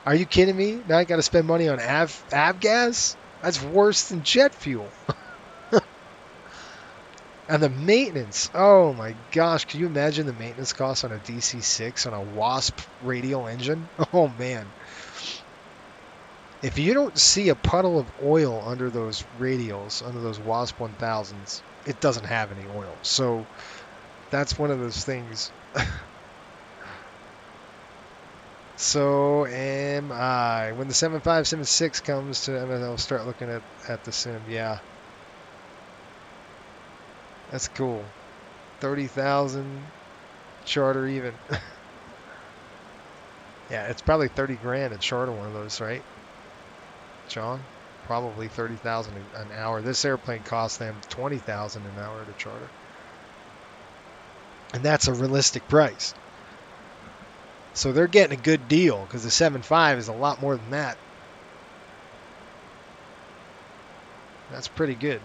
Are you kidding me? Now I got to spend money on avgas? That's worse than jet fuel. And the maintenance. Oh my gosh. Can you imagine the maintenance costs on a DC-6 on a Wasp radial engine? Oh man. If you don't see a puddle of oil under those radials, under those Wasp 1000s, it doesn't have any oil. So that's one of those things. So am I. When the 7576 comes to I'll start looking at the sim. Yeah. That's cool. 30,000 charter even. Yeah, it's probably 30 grand to charter one of those, right? John? probably $30,000 an hour. This airplane cost them $20,000 an hour to charter, and that's a realistic price. So they're getting a good deal because the 7.5 is a lot more than that. That's pretty good.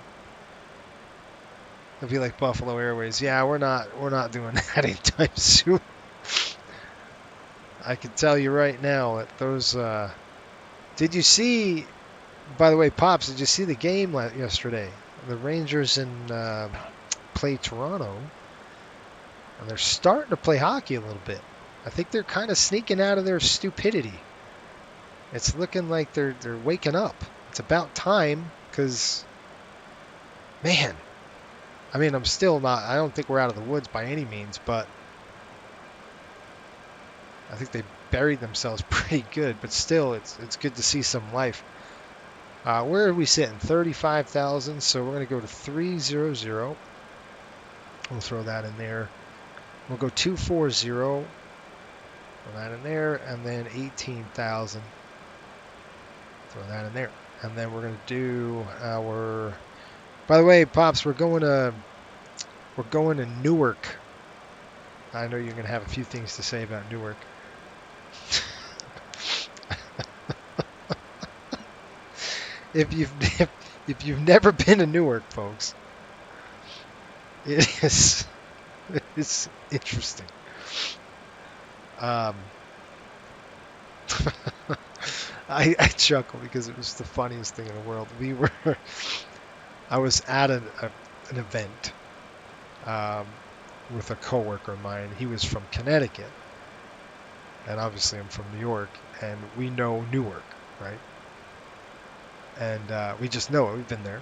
It'll be like Buffalo Airways. Yeah, we're not doing that anytime soon. I can tell you right now that those. Did you see? By the way, Pops, did you see the game yesterday? The Rangers played Toronto, and they're starting to play hockey a little bit. I think they're kind of sneaking out of their stupidity. It's looking like they're waking up. It's about time, because, man, I mean, I'm still not. I don't think we're out of the woods by any means, but I think they buried themselves pretty good. But still, it's good to see some life. Where are we sitting? 35,000. So we're going to go to 300. We'll throw that in there. We'll go 240. Throw that in there, and then 18,000. Throw that in there, and then we're going to do our. By the way, Pops, we're going to Newark. I know you're going to have a few things to say about Newark. If you've never been to Newark, folks, it's interesting. I chuckle because it was the funniest thing in the world. I was at an event with a coworker of mine. He was from Connecticut, and obviously I'm from New York, and we know Newark, right? And we just know it. We've been there.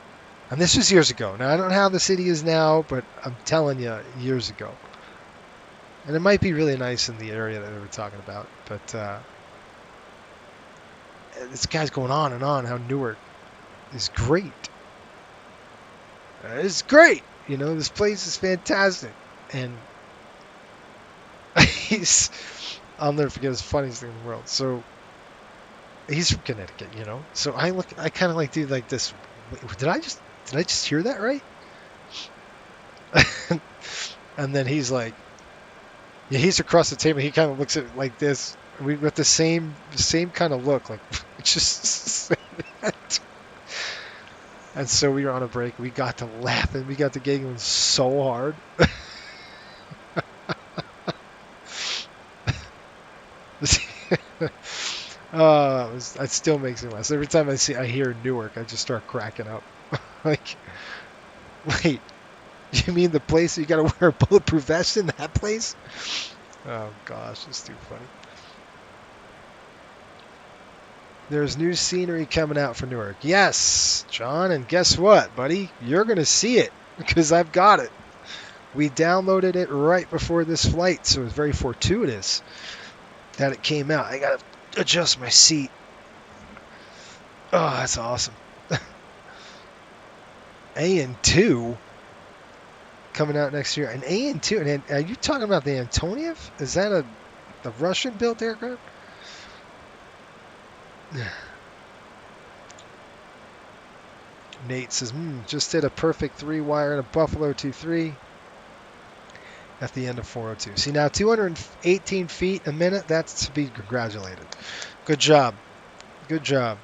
And this was years ago. Now, I don't know how the city is now, but I'm telling you, years ago. And it might be really nice in the area that we were talking about, but this guy's going on and on how Newark is great. It's great. You know, this place is fantastic. And I'll never forget, his funniest thing in the world. So he's from Connecticut, you know. So I kind of like do like this. Wait, did I just hear that right? And then he's like, yeah, he's across the table. He kind of looks at it like this. We got the same kind of look, like just say that. And so we were on a break. We got to laughing. We got to giggling so hard. It still makes me laugh. Every time I hear Newark, I just start cracking up. Like, wait, you mean the place you got to wear a bulletproof vest in, that place? Oh gosh, it's too funny. There's new scenery coming out for Newark. Yes, John, and guess what, buddy? You're going to see it because I've got it. We downloaded it right before this flight, so it was very fortuitous that it came out. I got to adjust my seat. Oh, that's awesome. AN2 coming out next year. And AN2, and are you talking about the Antoniev? Is that the Russian-built aircraft? Nate says, just did a perfect 3-wire in a Buffalo 2-3 at the end of 402. See, now 218 feet a minute, that's to be congratulated. Good job. Good job.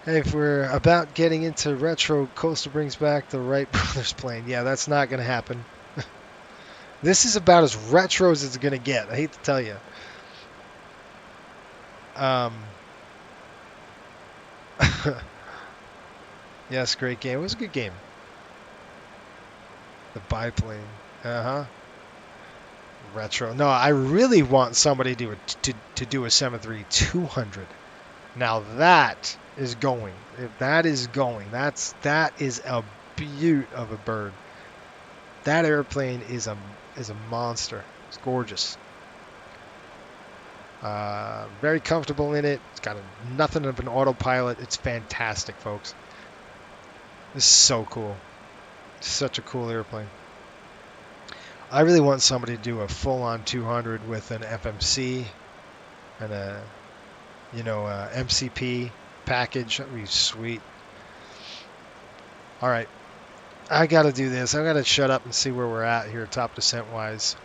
Hey, if we're about getting into retro, Coastal brings back the Wright brothers plane. Yeah, that's not going to happen. This is about as retro as it's going to get. I hate to tell you. Yes, great game. It was a good game. The biplane. Retro. No, I really want somebody to do a 73200. Now that is going. If that is going, that is a beaut of a bird. That airplane is a monster. It's gorgeous. Very comfortable in it. It's got nothing of an autopilot. It's fantastic, folks. This is so cool. It's such a cool airplane. I really want somebody to do a full-on 200 with an FMC and a, MCP package. That'd be sweet. All right. I got to do this. I got to shut up and see where we're at here, top descent-wise.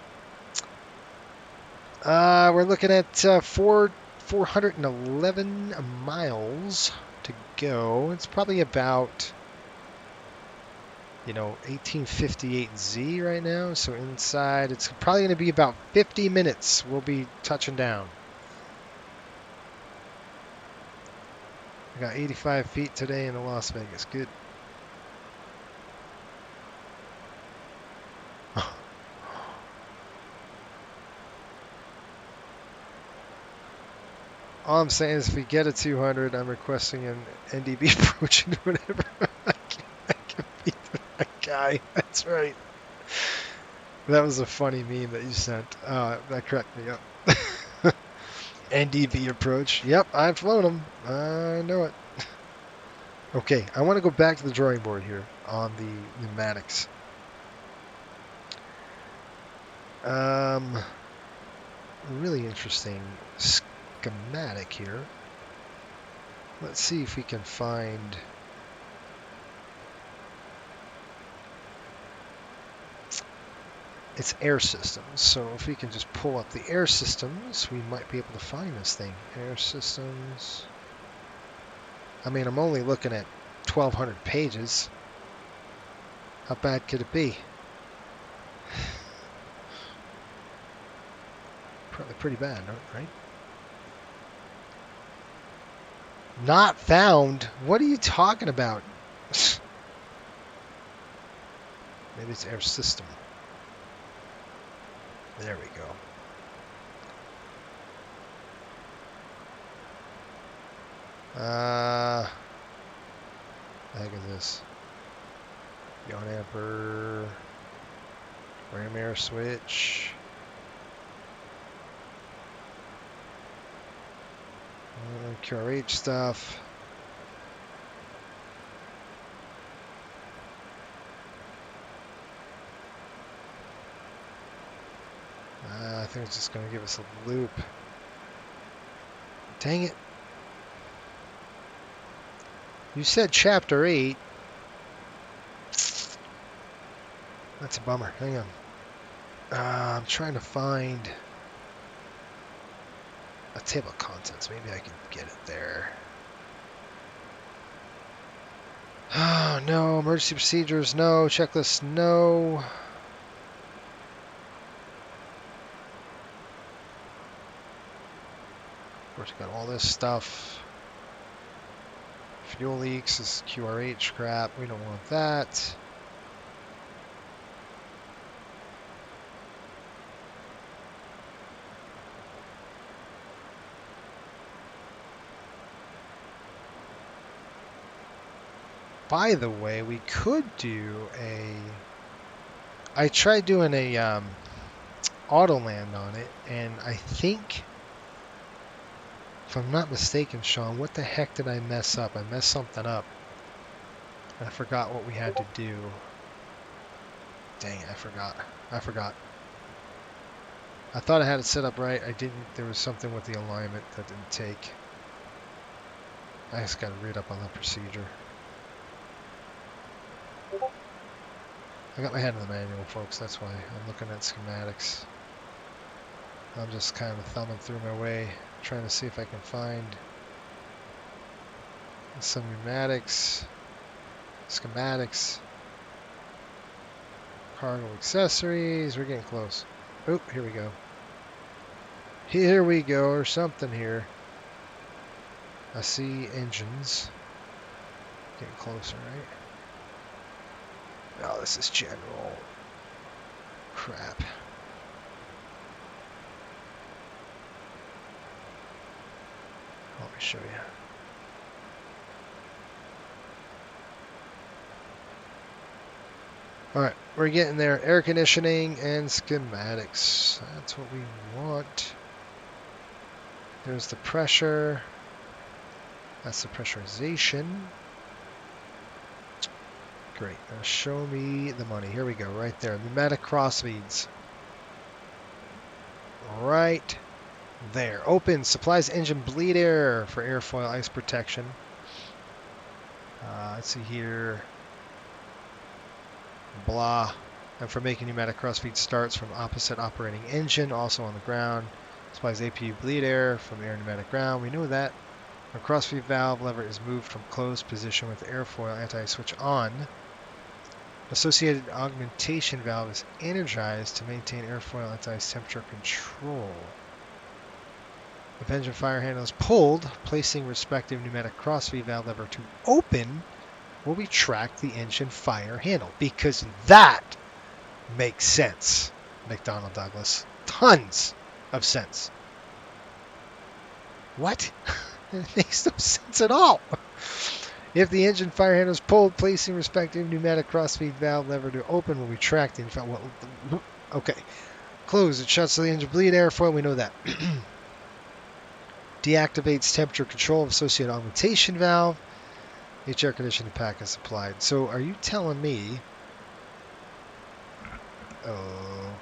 We're looking at 411 miles to go. It's probably about, 1858Z right now. So inside, it's probably going to be about 50 minutes. We'll be touching down. I got 85 feet today in Las Vegas. Good. All I'm saying is if we get a 200, I'm requesting an NDB approach and whatever. I can beat that guy. That's right. That was a funny meme that you sent. That cracked me up. NDB approach. Yep, I've flown them. I know it. Okay, I want to go back to the drawing board here on the pneumatics. Really interesting schematic here. Let's see if we can find it's air systems. So if we can just pull up the air systems, we might be able to find this thing. Air systems. I mean, I'm only looking at 1,200 pages. How bad could it be? Probably pretty bad, right? Not found? What are you talking about? Maybe it's air system. There we go. The heck is this? Yon Amper. Ram air switch. QRH stuff. I think it's just going to give us a loop. Dang it. You said chapter 8. That's a bummer. Hang on. I'm trying to find a table of contents. Maybe I can get it there. Oh, no. Emergency procedures, no. Checklist, no. Of course, we got all this stuff. Fuel leaks is QRH crap. We don't want that. By the way, we could do I tried doing a auto land on it, and I think, if I'm not mistaken, Sean, what the heck did I mess up? I messed something up. I forgot what we had to do. Dang it, I forgot. I thought I had it set up right. I didn't. There was something with the alignment that didn't take. I just got to read up on the procedure. I got my head in the manual, folks. That's why I'm looking at schematics. I'm just kind of thumbing through my way, trying to see if I can find some pneumatics, schematics, cargo accessories. We're getting close. Oh, here we go. Here we go, or something here. I see engines. Getting closer, right? Oh, this is general crap. Let me show you. Alright, we're getting there. Air conditioning and schematics. That's what we want. There's the pressure. That's the pressurization. Great. Now show me the money. Here we go, right there. Pneumatic cross feeds. Right there. Open. Supplies engine bleed air for airfoil ice protection. Let's see here. Blah. And for making pneumatic crossfeed starts from opposite operating engine, also on the ground. Supplies APU bleed air from air pneumatic ground. We know that. A crossfeed valve lever is moved from closed position with airfoil anti-switch on. Associated augmentation valve is energized to maintain airfoil anti-temperature control. If engine fire handle is pulled, placing respective pneumatic crossfeed valve lever to open will retract the engine fire handle, because that makes sense, McDonnell Douglas. Tons of sense. What? It makes no sense at all. If the engine fire handle is pulled, placing respective pneumatic crossfeed valve lever to open will retract the engine. Well, okay. Close. It shuts the engine bleed airfoil. We know that. Deactivates temperature control of associated augmentation valve. Each air conditioning pack is supplied. So are you telling me...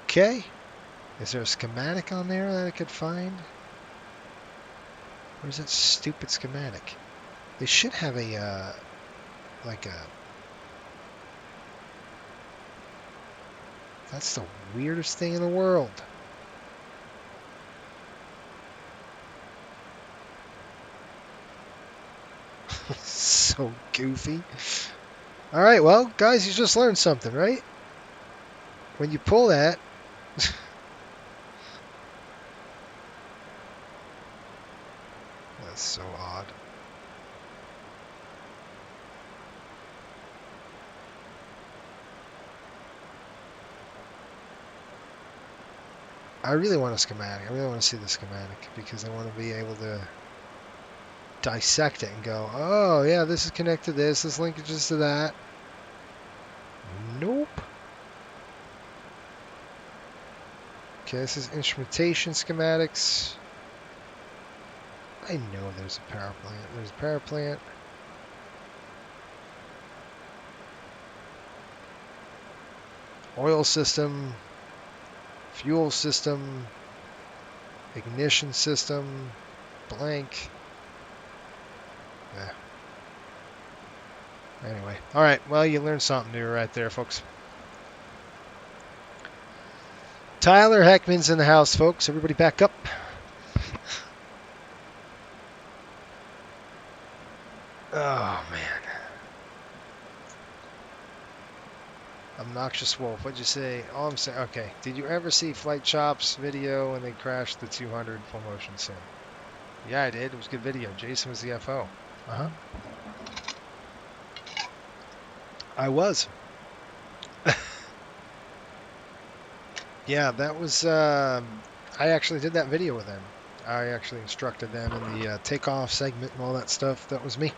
Okay. Is there a schematic on there that I could find? Where's that stupid schematic? They should have a, That's the weirdest thing in the world. So goofy. Alright, well, guys, you just learned something, right? When you pull that... That's so odd. I really want a schematic. I really want to see the schematic because I want to be able to dissect it and go, oh, yeah, this is connected to this. This linkages to that. Nope. Okay, this is instrumentation schematics. I know there's a power plant. There's a power plant. Oil system. Fuel system. Ignition system. Blank. Yeah. Anyway. Alright, well, you learned something new right there, folks. Tyler Heckman's in the house, folks. Everybody back up. Oh, man. Obnoxious Wolf, what'd you say? Oh, I'm saying, okay. Did you ever see Flight Chop's video when they crashed the 200 full motion sim? Yeah, I did. It was a good video. Jason was the FO. Uh-huh. I was. Yeah, that was, I actually did that video with them. I actually instructed them in the takeoff segment and all that stuff. That was me.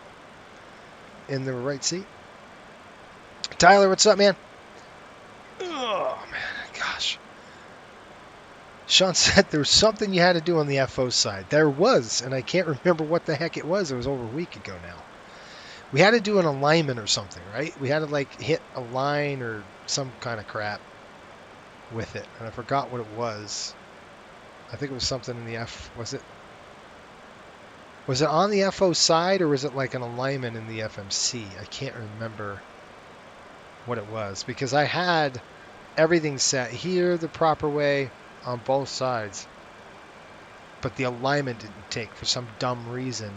In the right seat. Tyler, what's up, man? Oh, man, gosh. Sean said there was something you had to do on the FO side. There was, and I can't remember what the heck it was. It was over a week ago now. We had to do an alignment or something, right? We had to, like, hit a line or some kind of crap with it, and I forgot what it was. I think it was something in the was it on the FO side, or was it like an alignment in the FMC? I can't remember what it was, because I had everything set here the proper way on both sides, but the alignment didn't take for some dumb reason.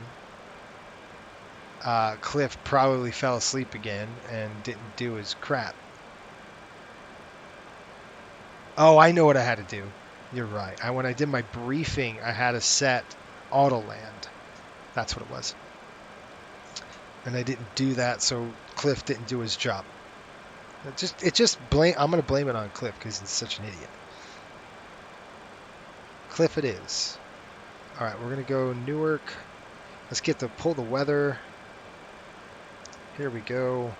Cliff probably fell asleep again and didn't do his crap. Oh, I know what I had to do. You're right. When I did my briefing, I had to set auto land. That's what it was. And I didn't do that, so Cliff didn't do his job. I'm going to blame it on Cliff because he's such an idiot. Cliff it is. All right, we're going to go Newark. Let's pull the weather. Here we go.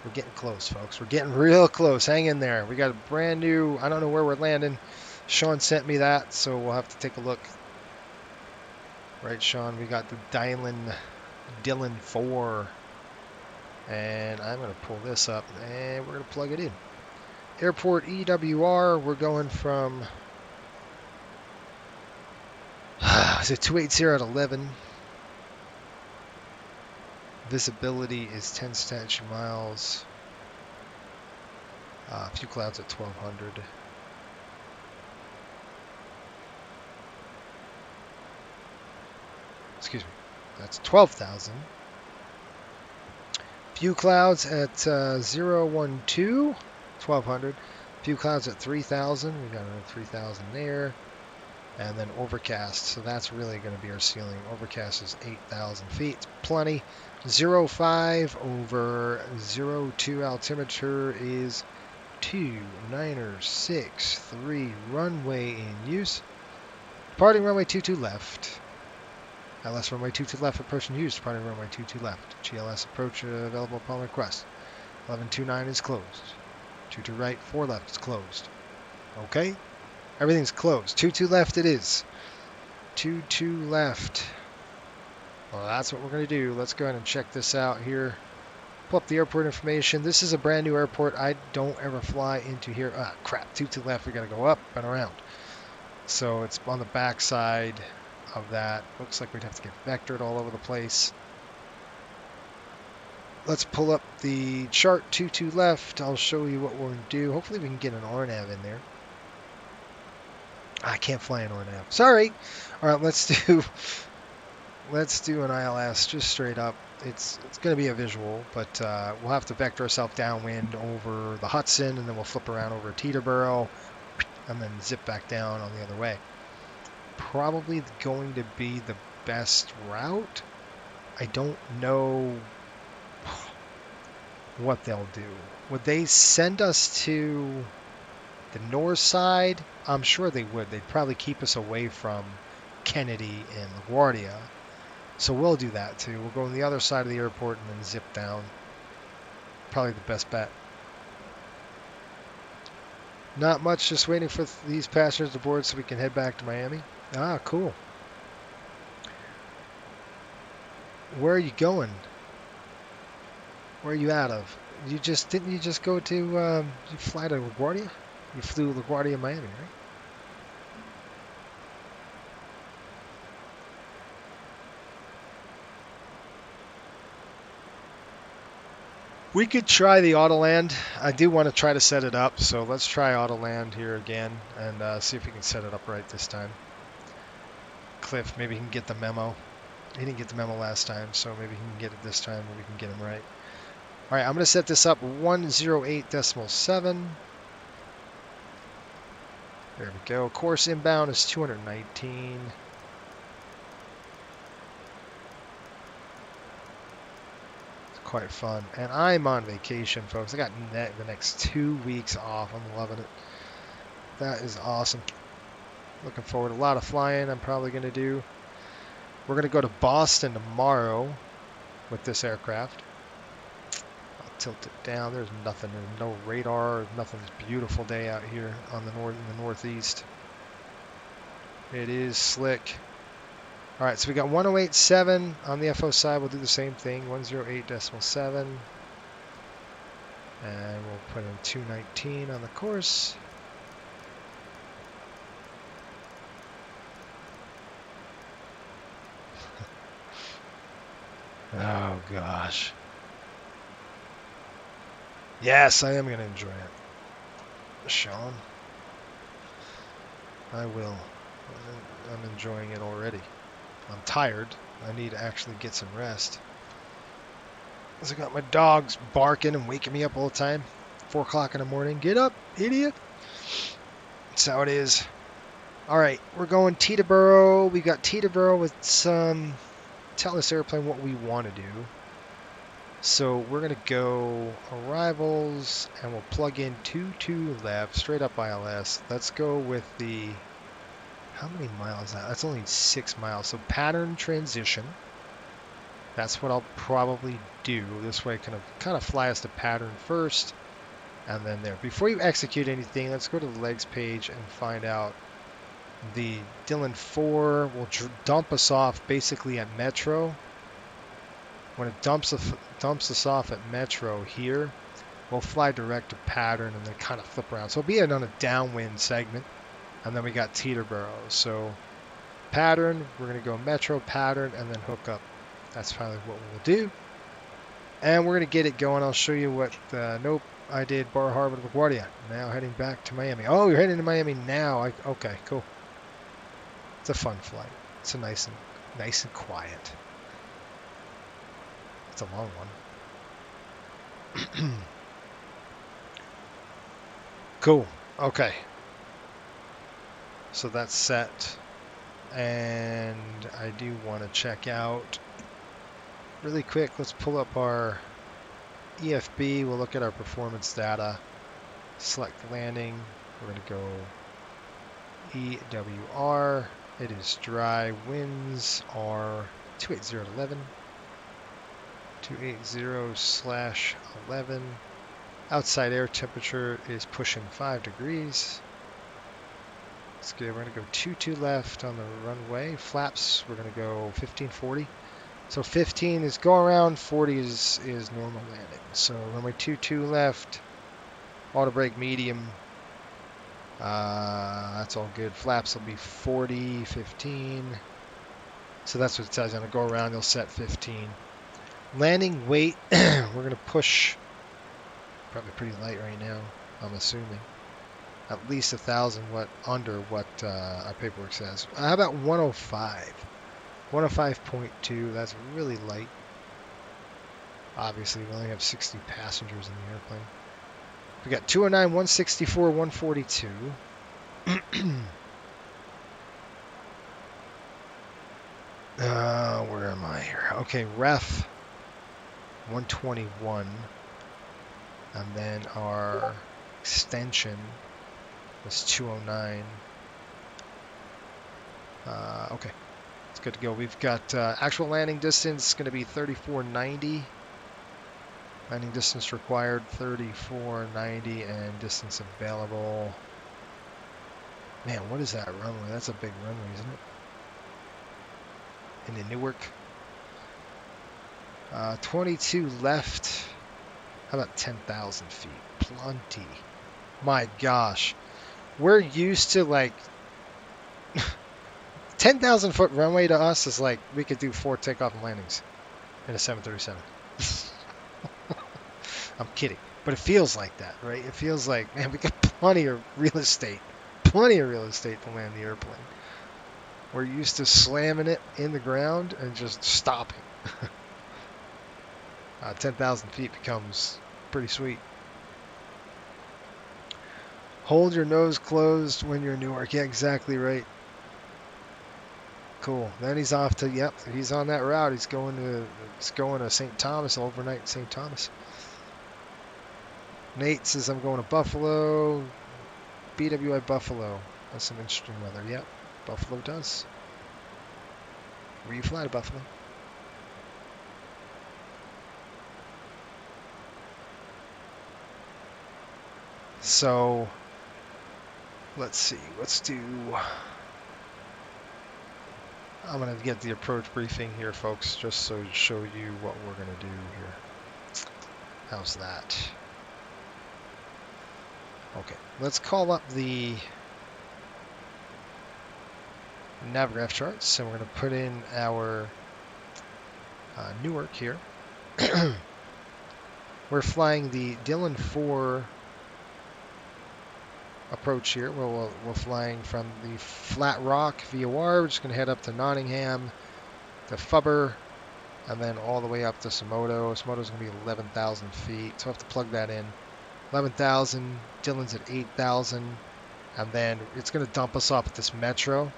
We're getting close, folks. We're getting real close. Hang in there. We got a brand new, I don't know where we're landing. Sean sent me that, so we'll have to take a look. Right, Sean? We got the Dillon 4. And I'm going to pull this up, and we're going to plug it in. Airport EWR, we're going from, is it 280 at 11? Visibility is 10 statute miles. A few clouds at 1200. Excuse me, that's 12,000. Few clouds at 012, 1200. Few clouds at 3,000. We got another 3,000 there. And then overcast. So that's really going to be our ceiling. Overcast is 8,000 feet. It's plenty. 05 over 02 altimeter is 2963. Runway in use. Departing runway 22 left. LS runway 22 left, approaching use. Departing runway 22 left. GLS approach available upon request. 1129 is closed. 22 right, 4 left is closed. Okay? Everything's closed. 22 left it is. 22 left. Well, that's what we're going to do. Let's go ahead and check this out here. Pull up the airport information. This is a brand new airport. I don't ever fly into here. Ah, crap. 22 left. We got to go up and around. So it's on the back side of that. Looks like we'd have to get vectored all over the place. Let's pull up the chart. 22 left. I'll show you what we're going to do. Hopefully we can get an RNAV in there. I can't fly an RNAV. Sorry. All right, let's do an ILS just straight up. It's going to be a visual, but we'll have to vector ourselves downwind over the Hudson, and then we'll flip around over Teterboro, and then zip back down on the other way. Probably going to be the best route. I don't know what they'll do. Would they send us to the north side? I'm sure they would. They'd probably keep us away from Kennedy and LaGuardia. So we'll do that too. We'll go on the other side of the airport and then zip down. Probably the best bet. Not much, just waiting for these passengers to board so we can head back to Miami. Ah, cool. Where are you going? Where are you out of? Didn't you just go to you fly to LaGuardia? You flew LaGuardia, Miami, right? We could try the Autoland. I do want to try to set it up, so let's try Autoland here again and see if we can set it up right this time. Cliff, maybe he can get the memo. He didn't get the memo last time, so maybe he can get it this time and we can get him right. All right, I'm going to set this up 108.7. There we go. Course inbound is 219. Quite fun, and I'm on vacation, folks. I got the next 2 weeks off. I'm loving it. That is awesome. Looking forward to a lot of flying. I'm probably going to do. We're going to go to Boston tomorrow with this aircraft. I'll tilt it down. There's nothing. There's no radar. Nothing. It's a beautiful day out here on the northeast. It is slick. All right, so we got 108.7 on the FO side. We'll do the same thing, 108.7. And we'll put in 219 on the course. Oh, gosh. Yes, I am going to enjoy it. Sean. I will. I'm enjoying it already. I'm tired. I need to actually get some rest. Because I got my dogs barking and waking me up all the time. 4 o'clock in the morning. Get up, idiot. That's how it is. All right, we're going Teterboro. We got Teterboro with some... Tell this airplane what we want to do. So we're going to go arrivals, and we'll plug in 22 left, straight up ILS. Let's go with the... How many miles is that? That's only 6 miles. So pattern transition. That's what I'll probably do. This way, kind of fly us to pattern first, and then there. Before you execute anything, let's go to the legs page and find out. The Dylan 4 will dump us off basically at Metro. When it dumps us off at Metro here, we'll fly direct to pattern and then kind of flip around. So it'll be on a downwind segment. And then we got Teterboro. So pattern, we're going to go Metro, pattern, and then hook up. That's probably what we'll do. And we're going to get it going. I'll show you what, nope, I did Bar Harbor to LaGuardia. Now heading back to Miami. Oh, you're heading to Miami now. Okay, cool. It's a fun flight. It's a nice and quiet. It's a long one. Cool. Okay. So that's set. And I do want to check out really quick. Let's pull up our EFB. We'll look at our performance data. Select landing. We're going to go EWR. It is dry. Winds are 280-11. 280/11. Outside air temperature is pushing 5 degrees. Let's go. We're going to go 22 left on the runway. Flaps, we're going to go 1540. So 15 is go around, 40 is normal landing. So runway 22 left, auto brake medium. That's all good. Flaps will be 40, 15. So that's what it says. On a go around, you'll set 15. Landing weight, we're going to push, probably pretty light right now, I'm assuming. At least 1,000 under what our paperwork says. How about 105? 105.2, that's really light. Obviously, we only have 60 passengers in the airplane. We got 209, 164, 142. Where am I here? Okay, ref 121. And then our extension was 209. Okay, it's good to go. We've got actual landing distance going to be 3490. Landing distance required 3490, and distance available. Man, what is that runway? That's a big runway, isn't it? In the Newark. 22 left. How about 10,000 feet? Plenty. My gosh. We're used to like 10,000 foot runway to us is like we could do 4 takeoff and landings in a 737. I'm kidding. But it feels like that, right? It feels like, man, we got plenty of real estate. Plenty of real estate to land the airplane. We're used to slamming it in the ground and just stopping. 10,000 feet becomes pretty sweet. Hold your nose closed when you're in Newark. Yeah, exactly right. Cool. Then he's off to, yep, he's on that route. He's going to St. Thomas, overnight in St. Thomas. Nate says, I'm going to Buffalo. BWI Buffalo. That's some interesting weather. Yep, Buffalo does. Where you fly to Buffalo? So, let's see. Let's do... I'm going to get the approach briefing here, folks, just so to show you what we're going to do here. How's that? Okay, let's call up the Navigraph charts, and we're going to put in our Newark here. We're flying the Dillon 4 approach here. We're flying from the Flat Rock VOR. We're just going to head up to Nottingham, to Fubber, and then all the way up to Somoto. Somoto's going to be 11,000 feet, so I have to plug that in. 11,000, Dillon's at 8,000, and then it's going to dump us off at this metro.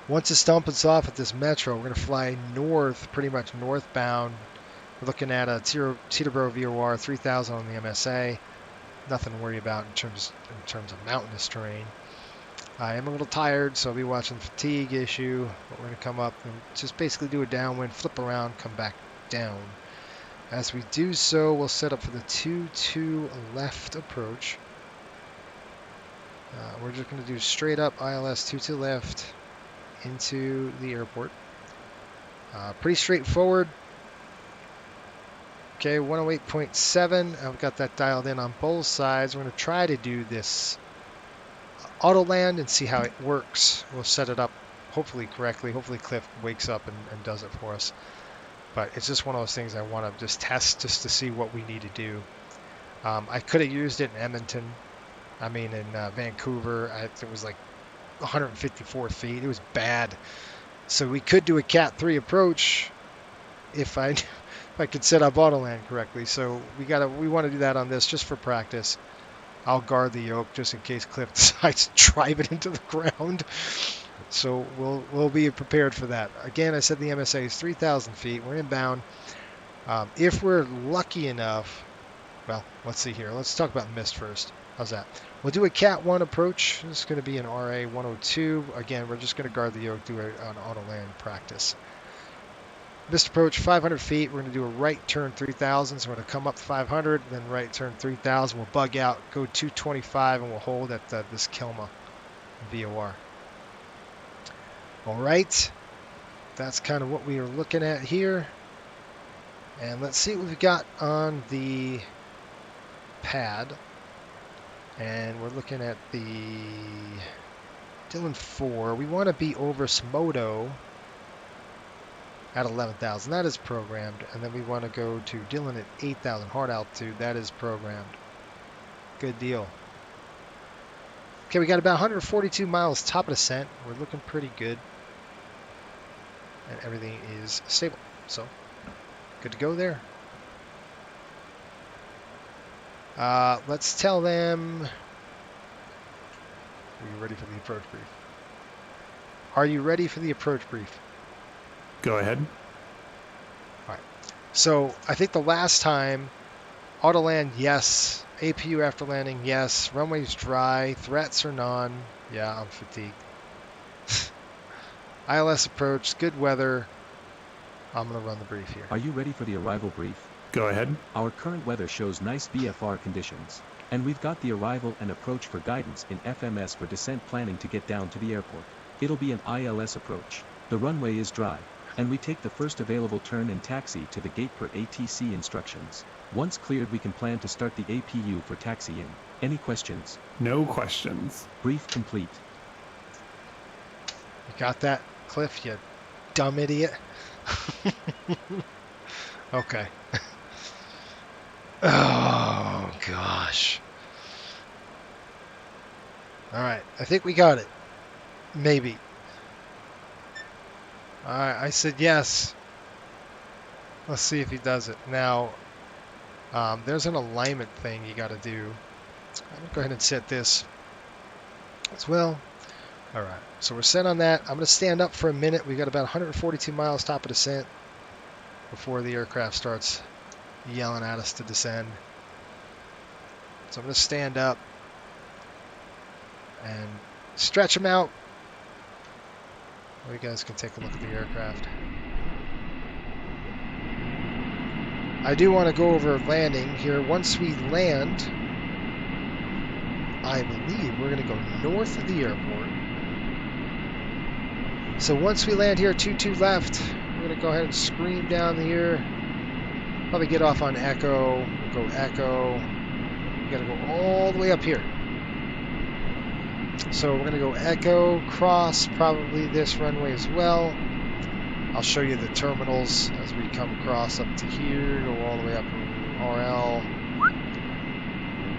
Once it's dumped us off at this metro, we're going to fly north, pretty much northbound. We're looking at a Teterboro VOR, 3,000 on the MSA. Nothing to worry about in terms of mountainous terrain. I am a little tired, so I'll be watching the fatigue issue. But we're going to come up and just basically do a downwind, flip around, come back down. As we do so, we'll set up for the 2-2 left approach. We're just going to do straight up ILS 2-2 left into the airport. Pretty straightforward. Okay, 108.7. I've got that dialed in on both sides. We're going to try to do this auto land and see how it works. We'll set it up hopefully correctly. Hopefully Cliff wakes up and does it for us. But it's just one of those things I want to just test just to see what we need to do. I could have used it in Edmonton. I mean, in Vancouver, it was like 154 feet. It was bad. So we could do a Cat 3 approach if I could set up Autoland correctly. So we want to do that on this just for practice. I'll guard the yoke just in case Cliff decides to drive it into the ground. So we'll be prepared for that. Again, I said the MSA is 3,000 feet. We're inbound. If we're lucky enough, well, let's see here. Let's talk about mist first. How's that? We'll do a Cat 1 approach. This is going to be an RA 102. Again, we're just going to guard the yoke, do an Autoland practice. Mist approach 500 feet. We're going to do a right turn 3,000. So we're going to come up 500, then right turn 3,000. We'll bug out, go 225, and we'll hold at this Kilma VOR. All right. That's kind of what we are looking at here. And let's see what we've got on the pad. And we're looking at the Dylan 4. We want to be over Smoto at 11,000. That is programmed. And then we want to go to Dylan at 8,000 hard altitude. That is programmed. Good deal. Okay, we got about 142 miles top of descent. We're looking pretty good. And everything is stable. So, good to go there. Let's tell them... Are you ready for the approach brief? Are you ready for the approach brief? Go ahead. All right. So, I think the last time, Autoland, yes. APU after landing, yes. Runways dry. Threats or none. Yeah, I'm fatigued. ILS approach, good weather. I'm going to run the brief here. Are you ready for the arrival brief? Go ahead. Our current weather shows nice VFR conditions, and we've got the arrival and approach for guidance in FMS for descent planning to get down to the airport. It'll be an ILS approach. The runway is dry, and we take the first available turn and taxi to the gate per ATC instructions. Once cleared, we can plan to start the APU for taxiing. Any questions? No questions. Brief complete. You got that, Cliff, you dumb idiot? Okay. Oh, gosh. All right, I think we got it. Maybe. All right, I said yes. Let's see if he does it. Now, there's an alignment thing you got to do. I'm going to go ahead and set this as well. All right, so we're set on that. I'm going to stand up for a minute. We got about 142 miles top of descent before the aircraft starts yelling at us to descend. So I'm going to stand up and stretch them out. You guys can take a look at the aircraft. I do want to go over landing here. Once we land, I believe we're going to go north of the airport. So once we land here, 22 left, we're going to go ahead and scream down here. Probably get off on Echo. We'll go Echo. We got to go all the way up here. So we're going to go Echo, cross probably this runway as well. I'll show you the terminals as we come across up to here. Go all the way up RL,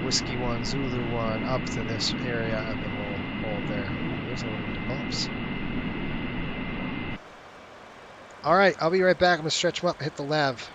Whiskey 1, Zulu 1, up to this area, and then we'll hold there. Ooh, there's a little bit of bumps. All right, I'll be right back. I'm going to stretch them up and hit the lav.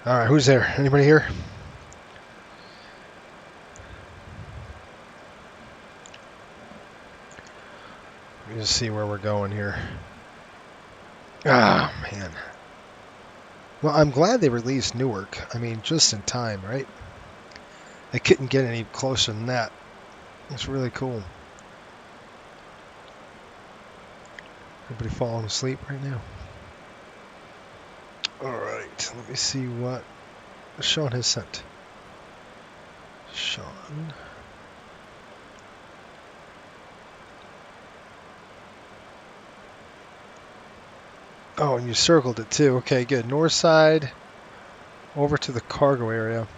All right, who's there? Anybody here? Let me just see where we're going here. Ah, man. Well, I'm glad they released Newark. I mean, just in time, right? They couldn't get any closer than that. It's really cool. Everybody falling asleep right now? Alright, let me see what Sean has sent. Sean. Oh, and you circled it too. Okay, good. North side over to the cargo area.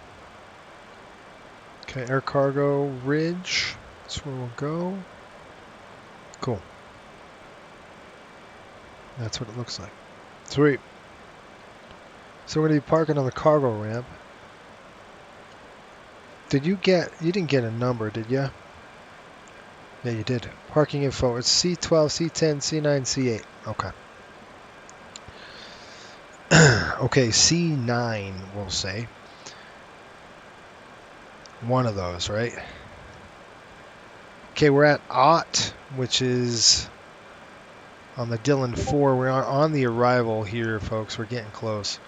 Okay, air cargo ridge. That's where we'll go. Cool. That's what it looks like. Sweet. So we're going to be parking on the cargo ramp. You didn't get a number, did you? Yeah, you did. Parking info. It's C12, C10, C9, C8. Okay. Okay, C9, we'll say. One of those, right? Okay, we're at OT, which is on the Dillon 4. We're on the arrival here, folks. We're getting close.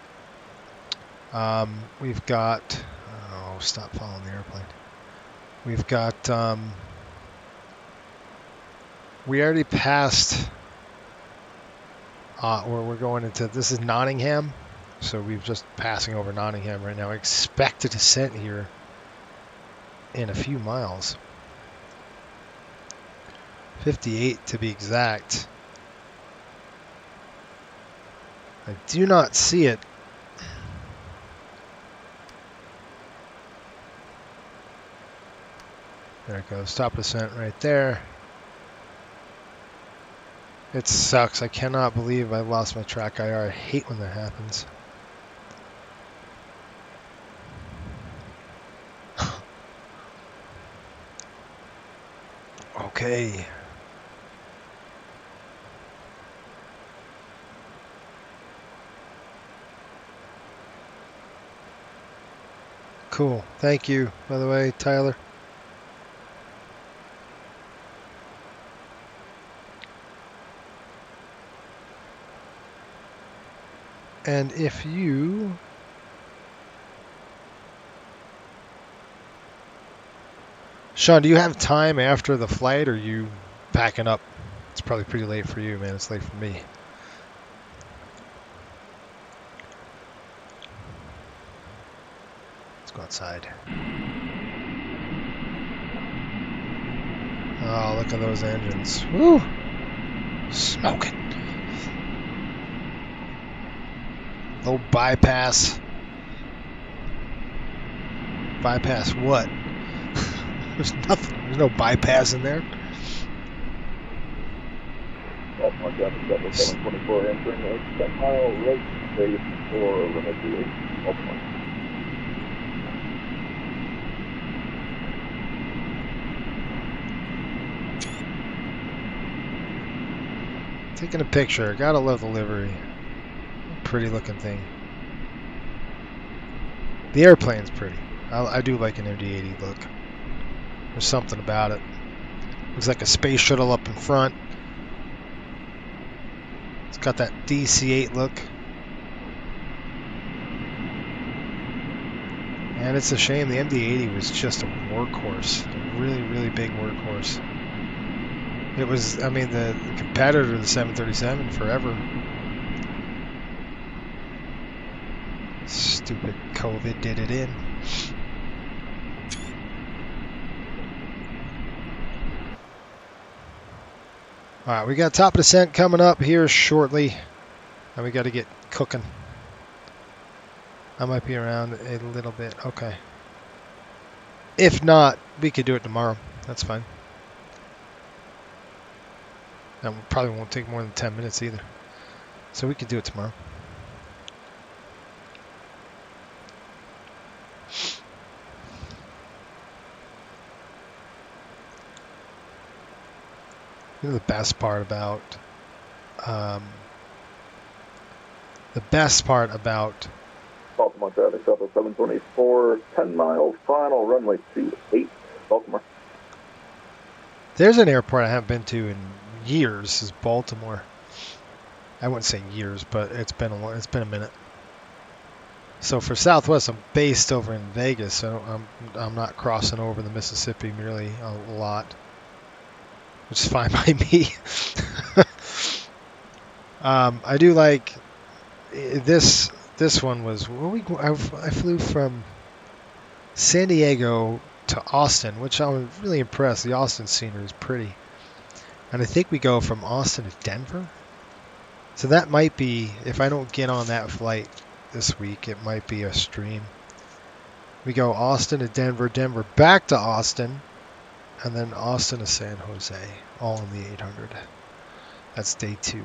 We've got... Oh, stop following the airplane. We've got... we already passed... where we're going into... This is Nottingham. So we're just passing over Nottingham right now. I expect a descent here in a few miles. 58 to be exact. I do not see it. There it goes. Top descent right there. It sucks. I cannot believe I lost my track IR. I hate when that happens. Okay. Cool. Thank you, by the way, Tyler. And if you... Sean, do you have time after the flight, or are you packing up? It's probably pretty late for you, man. It's late for me. Let's go outside. Oh, look at those engines. Woo! Smoking. Low bypass. Bypass what? There's nothing. There's no bypass in there. Taking a picture. Gotta love the livery. Pretty looking thing. The airplane's pretty. I do like an MD-80 look. There's something about it. Looks like a space shuttle up in front. It's got that DC-8 look. And it's a shame the MD-80 was just a workhorse. A really, really big workhorse. It was, I mean, the competitor to the 737 forever. Stupid COVID did it in. Alright, we got top of descent coming up here shortly. And we got to get cooking. I might be around a little bit. Okay. If not, we could do it tomorrow. That's fine. That probably won't take more than 10 minutes either. So we could do it tomorrow. You know, the best part about Baltimore traffic south of 724, 10 miles, final runway 28, Baltimore. There's an airport I haven't been to in years, is Baltimore. I wouldn't say years, but it's been a minute. So for Southwest, I'm based over in Vegas, so I'm not crossing over the Mississippi really a lot, which is fine by me. I do like this. This one was I flew from San Diego to Austin, which I was really impressed. The Austin scenery is pretty, and I think we go from Austin to Denver. So that might be, if I don't get on that flight this week, it might be a stream. We go Austin to Denver, Denver back to Austin, and then Austin to San Jose, all in the 800. That's day 2.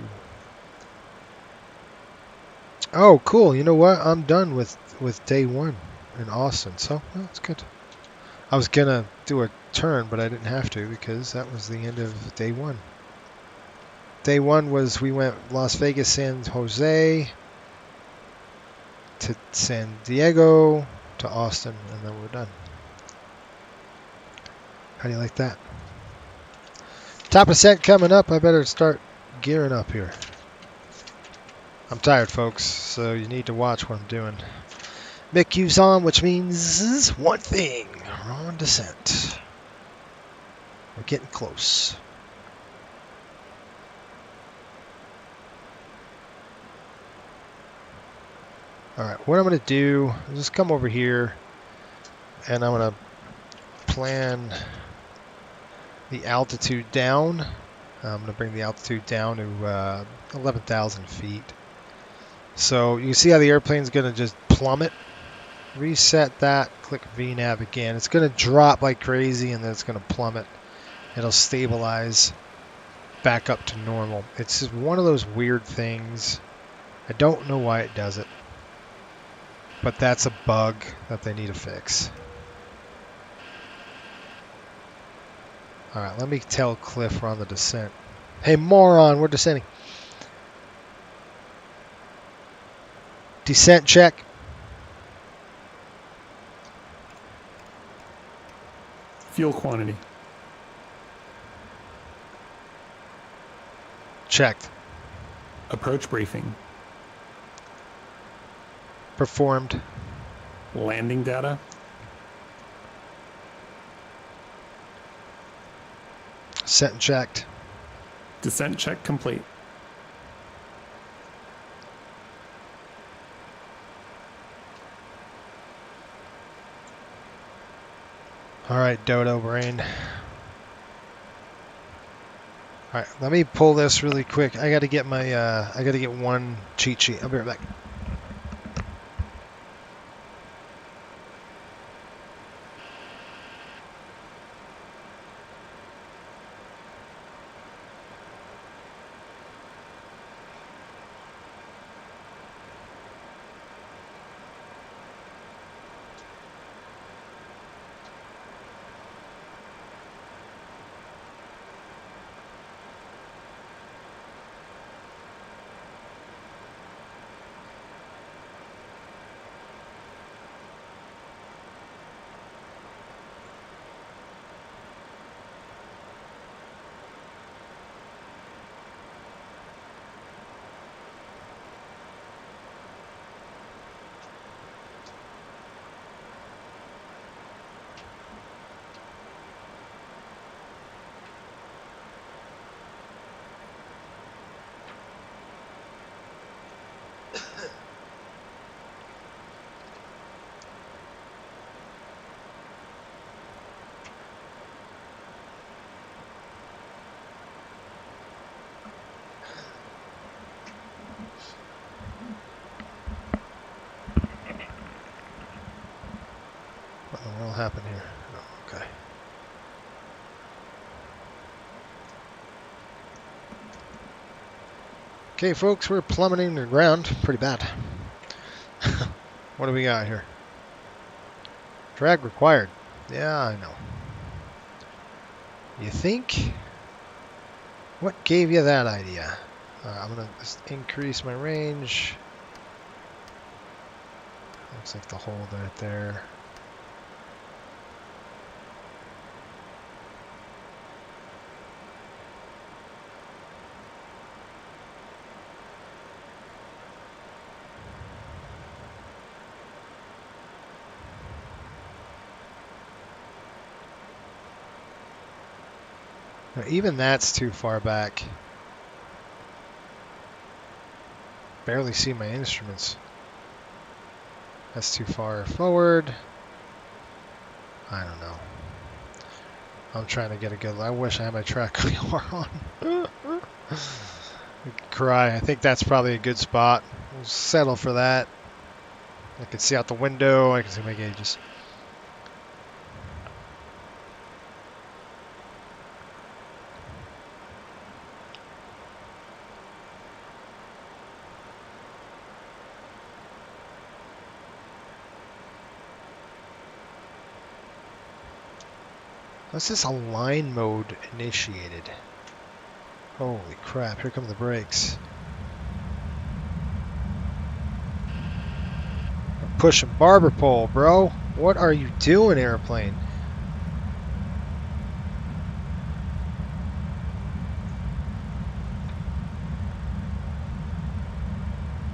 Oh, cool. You know what? I'm done with day 1 in Austin, so that's good. I was going to do a turn, but I didn't have to because that was the end of day 1. Day 1 was we went Las Vegas, San Jose, to San Diego, to Austin, and then we're done. How do you like that? Top of set coming up. I better start gearing up here. I'm tired, folks, so you need to watch what I'm doing. MICU's on, which means one thing. We're on descent. We're getting close. Alright, what I'm going to do is just come over here and I'm going to plan the altitude down. I'm going to bring the altitude down to 11,000 feet. So you can see how the airplane's going to just plummet. Reset that, click VNAV again. It's going to drop like crazy and then it's going to plummet. It'll stabilize back up to normal. It's just one of those weird things. I don't know why it does it. But that's a bug that they need to fix. Alright, let me tell Cliff we're on the descent. Hey, moron, we're descending. Descent check. Fuel quantity. Checked. Approach briefing. Performed. Landing data. Set and checked. Descent check complete. All right, Dodo brain. All right, let me pull this really quick. I got to get my I got to get one cheat sheet. I'll be right back. What'll happen here? Oh, okay. Okay, folks, we're plummeting to the ground pretty bad. What do we got here? Drag required. Yeah, I know. You think? What gave you that idea? I'm going to just increase my range. Looks like the hold right there. Now, even that's too far back. Barely see my instruments. That's too far forward. I don't know. I'm trying to get a good. I wish I had my track wheel on. Cry. I think that's probably a good spot. We'll settle for that. I can see out the window. I can see my gauges. What's this align mode initiated? Holy crap, here come the brakes. I'm pushing barber pole, bro. What are you doing, airplane?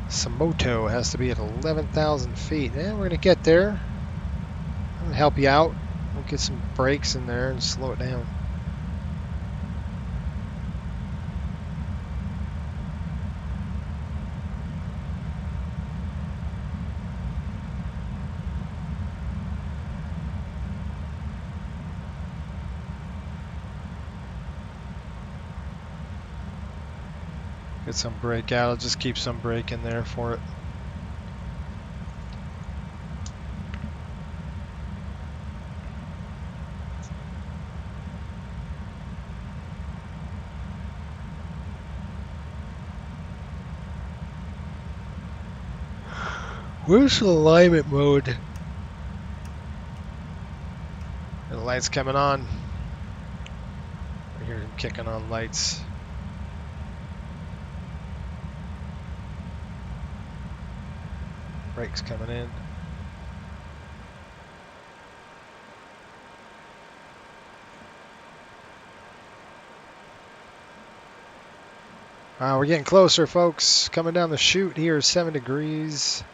Samoto has to be at 11,000 feet. We're going to get there. I'm going to help you out. We'll get some brakes in there and slow it down. Get some brake out. I'll just keep some brake in there for it. Where's the alignment mode? The lights coming on. I hear him kicking on lights. Brakes coming in. We're getting closer, folks. Coming down the chute here, 7 degrees.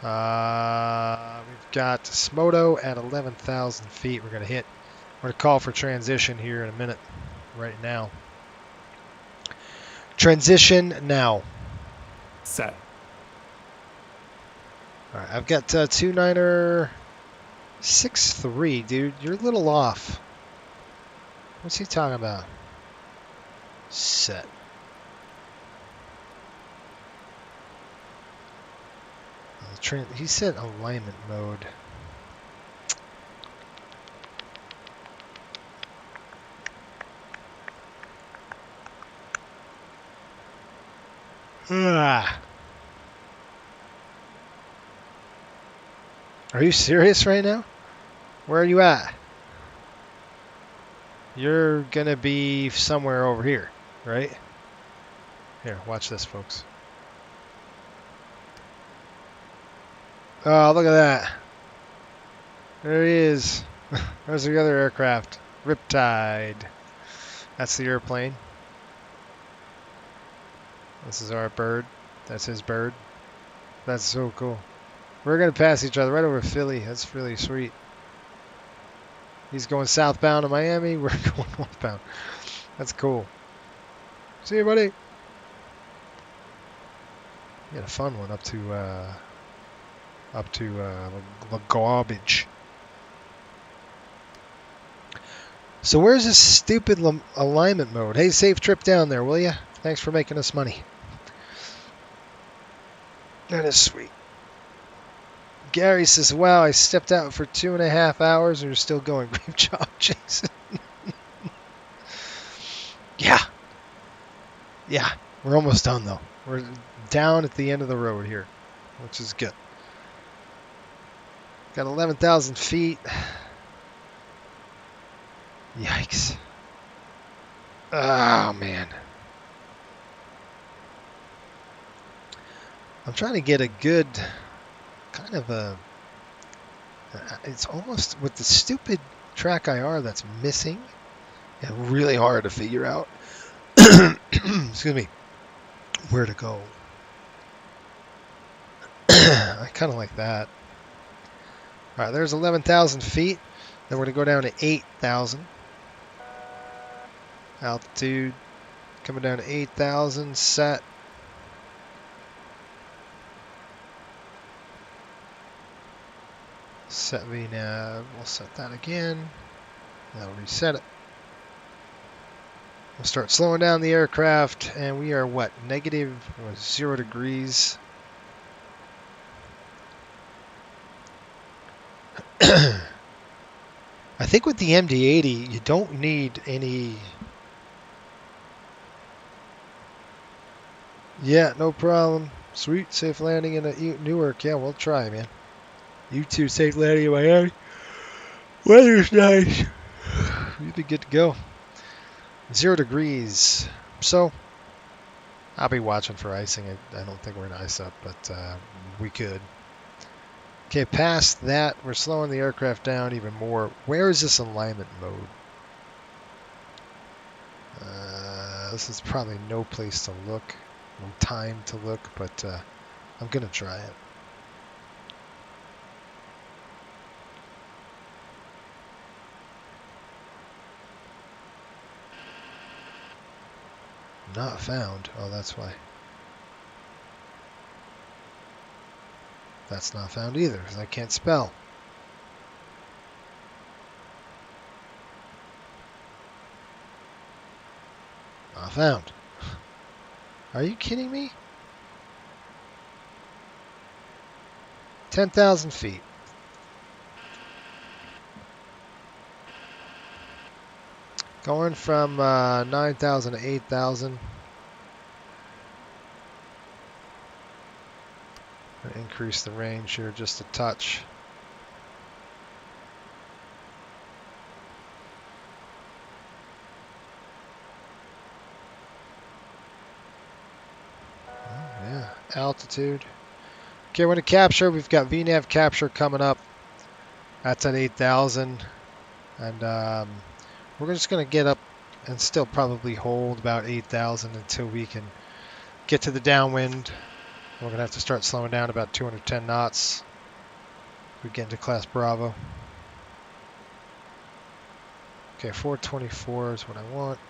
We've got Smoto at 11,000 feet. We're going to call for transition here in a minute, right now. Transition now. Set. All right, I've got 29er 6.3, dude. You're a little off. What's he talking about? Set. He said alignment mode. Are you serious right now? Where are you at? You're gonna be somewhere over here, right? Here, watch this, folks. Oh, look at that. There he is. There's the other aircraft. Riptide. That's the airplane. This is our bird. That's his bird. That's so cool. We're going to pass each other right over Philly. That's really sweet. He's going southbound to Miami. We're going northbound. That's cool. See you, buddy. We had a fun one up to the garbage. So where's this stupid alignment mode? Hey, safe trip down there, will ya? Thanks for making us money. That is sweet. Gary says, wow, I stepped out for 2.5 hours and you're still going. Great job, Jason. Yeah, we're almost done though. We're down at the end of the road here, which is good. Got 11,000 feet. Yikes. Oh, man. I'm trying to get a good kind of a. It's almost with the stupid track IR that's missing and really hard to figure out. Excuse me. Where to go. I kind of like that. All right, there's 11,000 feet. Then we're going to go down to 8,000. Altitude coming down to 8,000. Set. Set VNAV. We'll set that again. That'll reset it. We'll start slowing down the aircraft, and we are what? Negative 0 degrees. I think with the MD-80, you don't need any. Yeah, no problem. Sweet, safe landing in Newark. Yeah, we'll try, man. You too, safe landing in Miami. Weather's nice. You'd be good to go. 0 degrees. So, I'll be watching for icing. I don't think we're going to ice up, but we could. Okay, past that, we're slowing the aircraft down even more. Where is this alignment mode? This is probably no place to look, no time to look, but I'm going to try it. Not found. Oh, that's why. That's not found either, because I can't spell. Not found. Are you kidding me? 10,000 feet. Going from 9,000 to 8,000. Increase the range here just a touch. Oh, yeah, altitude. Okay, we're going to capture. We've got VNAV capture coming up. That's at 8,000. And we're just going to get up and still probably hold about 8,000 until we can get to the downwind. We're going to have to start slowing down about 210 knots. We get into class Bravo. Okay, 424 is what I want.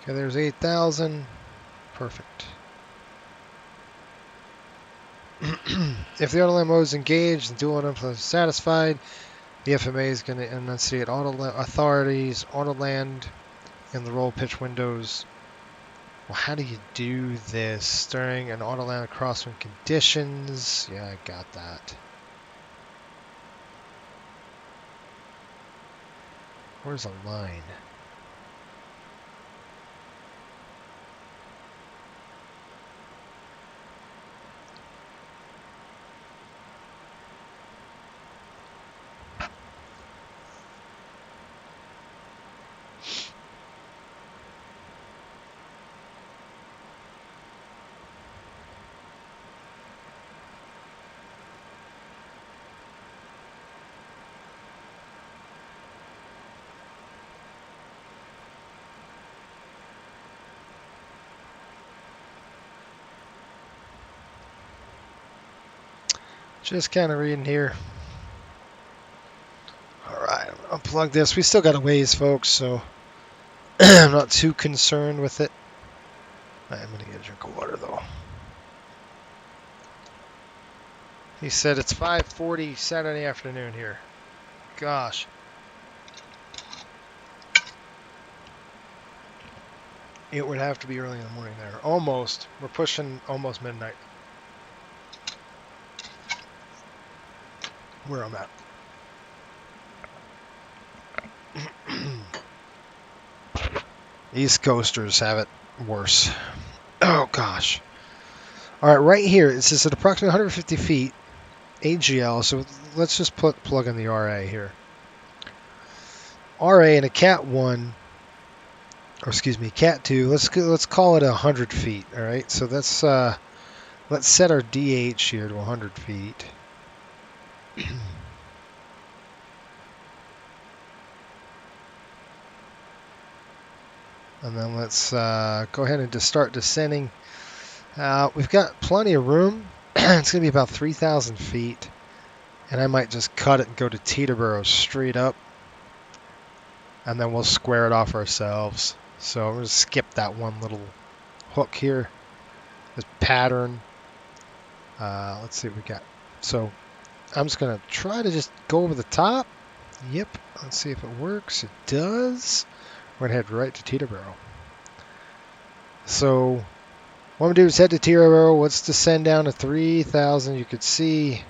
Okay, there's 8,000. Perfect. If the autoland mode is engaged and dual influence is satisfied, the FMA is going to enunciate authorities, autoland in the roll pitch windows. Well, how do you do this? During an autoland crosswind conditions. Yeah, I got that. Where's a line? Just kind of reading here. Alright, I'll unplug this. We still got a ways, folks, so I'm not too concerned with it. I'm going to get a drink of water, though. He said it's 5:40 Saturday afternoon here. Gosh. It would have to be early in the morning there. Almost. We're pushing almost midnight. Where I'm at. East Coasters have it worse. Oh gosh. Alright, right here, it says at approximately 150 feet, AGL, so let's just plug in the RA here. RA in a Cat 1, or excuse me, Cat 2, let's call it 100 feet, all right? So let's set our DH here to 100 feet. And then let's go ahead and just start descending. We've got plenty of room. It's going to be about 3,000 feet. And I might just cut it and go to Teterboro straight up. And then we'll square it off ourselves. So I'm going to skip that one little hook here. This pattern. Let's see what we got. So I'm just going to try to just go over the top. Yep. Let's see if it works. It does. We're going to head right to Teterboro. So what I'm going to do is head to Teterboro. Let's descend down to 3,000. You could see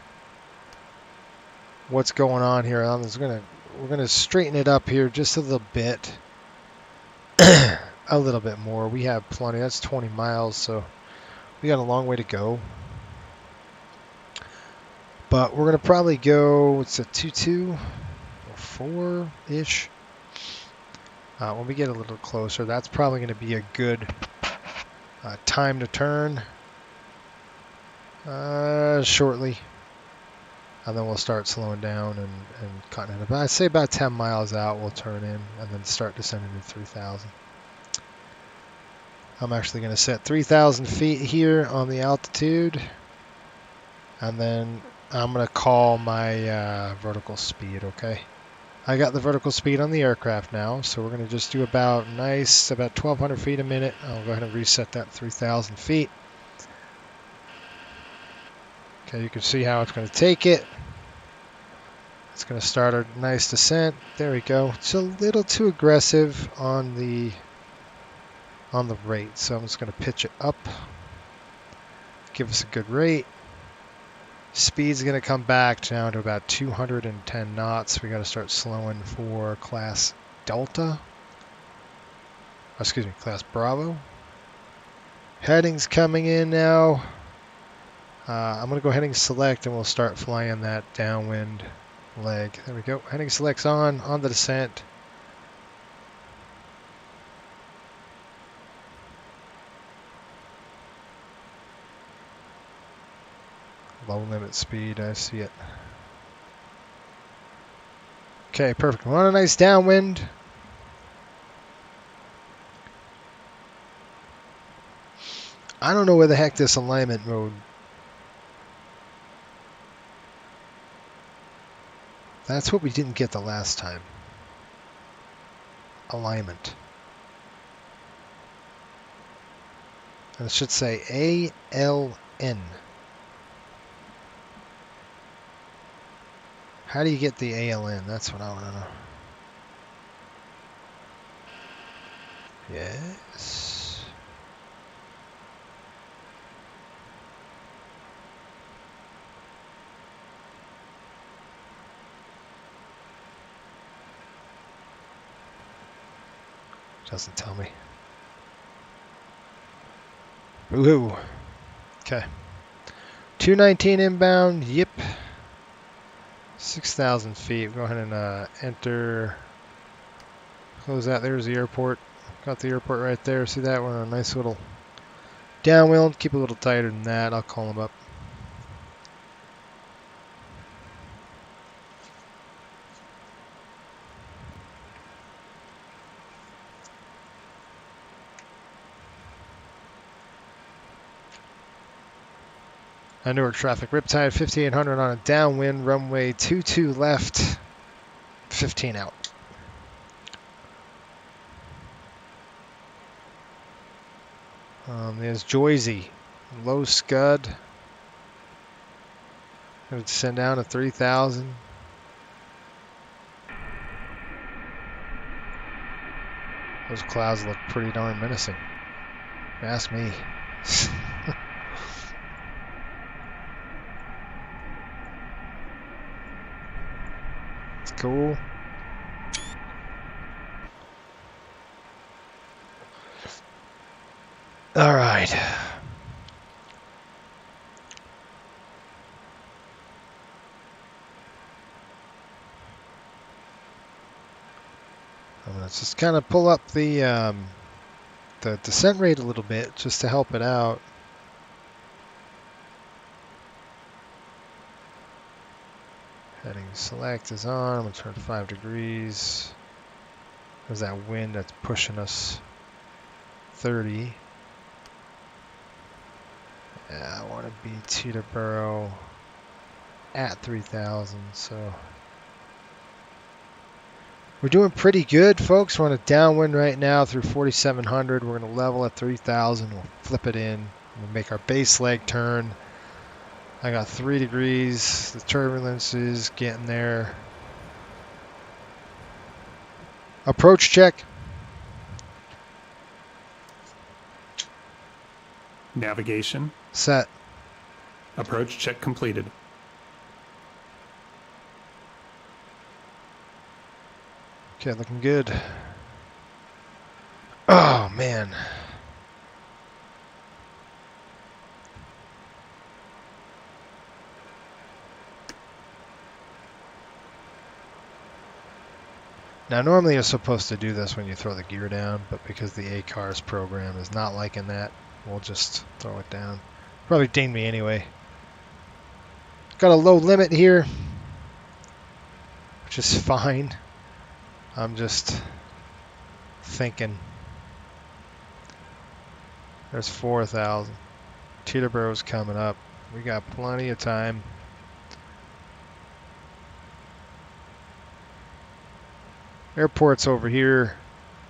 what's going on here. We're going to straighten it up here just a little bit. A little bit more. We have plenty. That's 20 miles, so we got a long way to go. But we're going to probably go, it's a 2-2 or 4-ish. When we get a little closer, that's probably going to be a good time to turn shortly. And then we'll start slowing down and cutting it. But I'd say about 10 miles out, we'll turn in and then start descending to 3,000. I'm actually going to set 3,000 feet here on the altitude. And then I'm going to call my vertical speed, okay? I got the vertical speed on the aircraft now, so we're going to just do about 1,200 feet a minute. I'll go ahead and reset that 3,000 feet. Okay, you can see how it's going to take it. It's going to start a nice descent. There we go. It's a little too aggressive on the rate, so I'm just going to pitch it up. Give us a good rate. Speed's going to come back down to about 210 knots. We got to start slowing for Class Delta. Excuse me, Class Bravo. Heading's coming in now. I'm going to go heading select and we'll start flying that downwind leg. There we go. Heading select's on the descent. Low limit speed, I see it. Okay, perfect. We're on a nice downwind. I don't know where the heck this alignment mode. That's what we didn't get the last time. Alignment. And it should say ALN. How do you get the ALN? That's what I want to know. Yes. Doesn't tell me. Woohoo. Okay. 219 inbound. Yep. 6,000 feet. Go ahead and enter. Close that. There's the airport. Got the airport right there. See that? We're on a nice little downwind. Keep it a little tighter than that. I'll call them up. Newark traffic, Riptide 5800 on a downwind, runway 22 left, 15 out. There's Joyzy, low scud. Going to descend down to 3,000. Those clouds look pretty darn menacing. Ask me. Cool. All right. I'm going to just kind of pull up the descent rate a little bit just to help it out. Heading select is on. I'm going to turn 5 degrees. There's that wind that's pushing us 30. Yeah, I want to be Teterboro at 3,000, so we're doing pretty good, folks. We're on a downwind right now through 4,700. We're going to level at 3,000. We'll flip it in. We'll make our base leg turn. I got 3 degrees. The turbulence is getting there. Approach check. Navigation. Set. Approach check completed. Okay, looking good. Oh, man. Now, normally you're supposed to do this when you throw the gear down, but because the ACARS program is not liking that, we'll just throw it down. Probably ding me anyway. Got a low limit here, which is fine. I'm just thinking. There's 4,000. Teterboro's coming up. We got plenty of time. Airport's over here.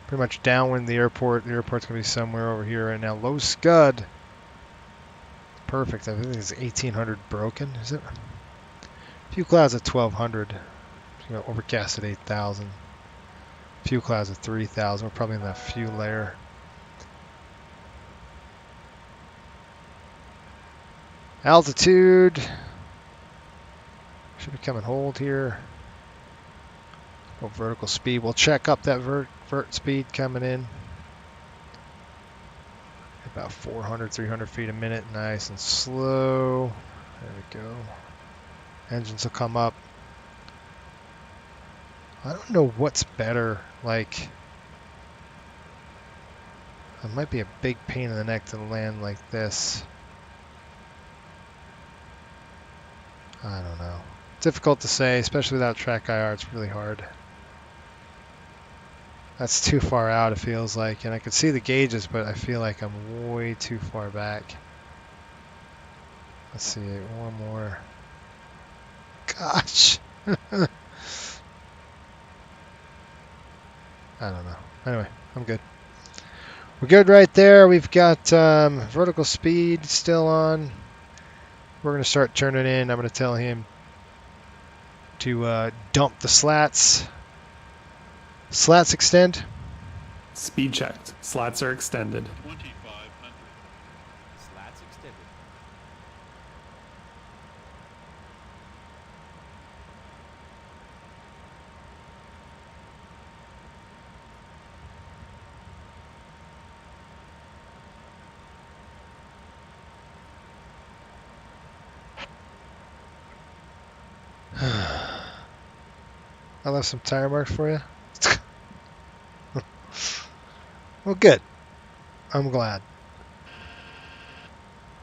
Pretty much downwind the airport. The airport's going to be somewhere over here right now. Low scud. Perfect. I think it's 1,800 broken, is it? Few clouds at 1,200. Overcast at 8,000. Few clouds at 3,000. We're probably in that few layer. Altitude. Should be coming hold here. Oh, vertical speed. We'll check up that vert speed coming in. About 400, 300 feet a minute. Nice and slow. There we go. Engines will come up. I don't know what's better. Like, it might be a big pain in the neck to land like this. I don't know. Difficult to say, especially without track IR. It's really hard. That's too far out, it feels like. And I can see the gauges, but I feel like I'm way too far back. Let's see, one more. Gosh. I don't know. Anyway, I'm good. We're good right there. We've got vertical speed still on. We're going to start turning in. I'm going to tell him to dump the slats. Slats extend. Speed checked. Slats are extended. 2,500. Slats extended. I left some tire marks for you. Well, good. I'm glad.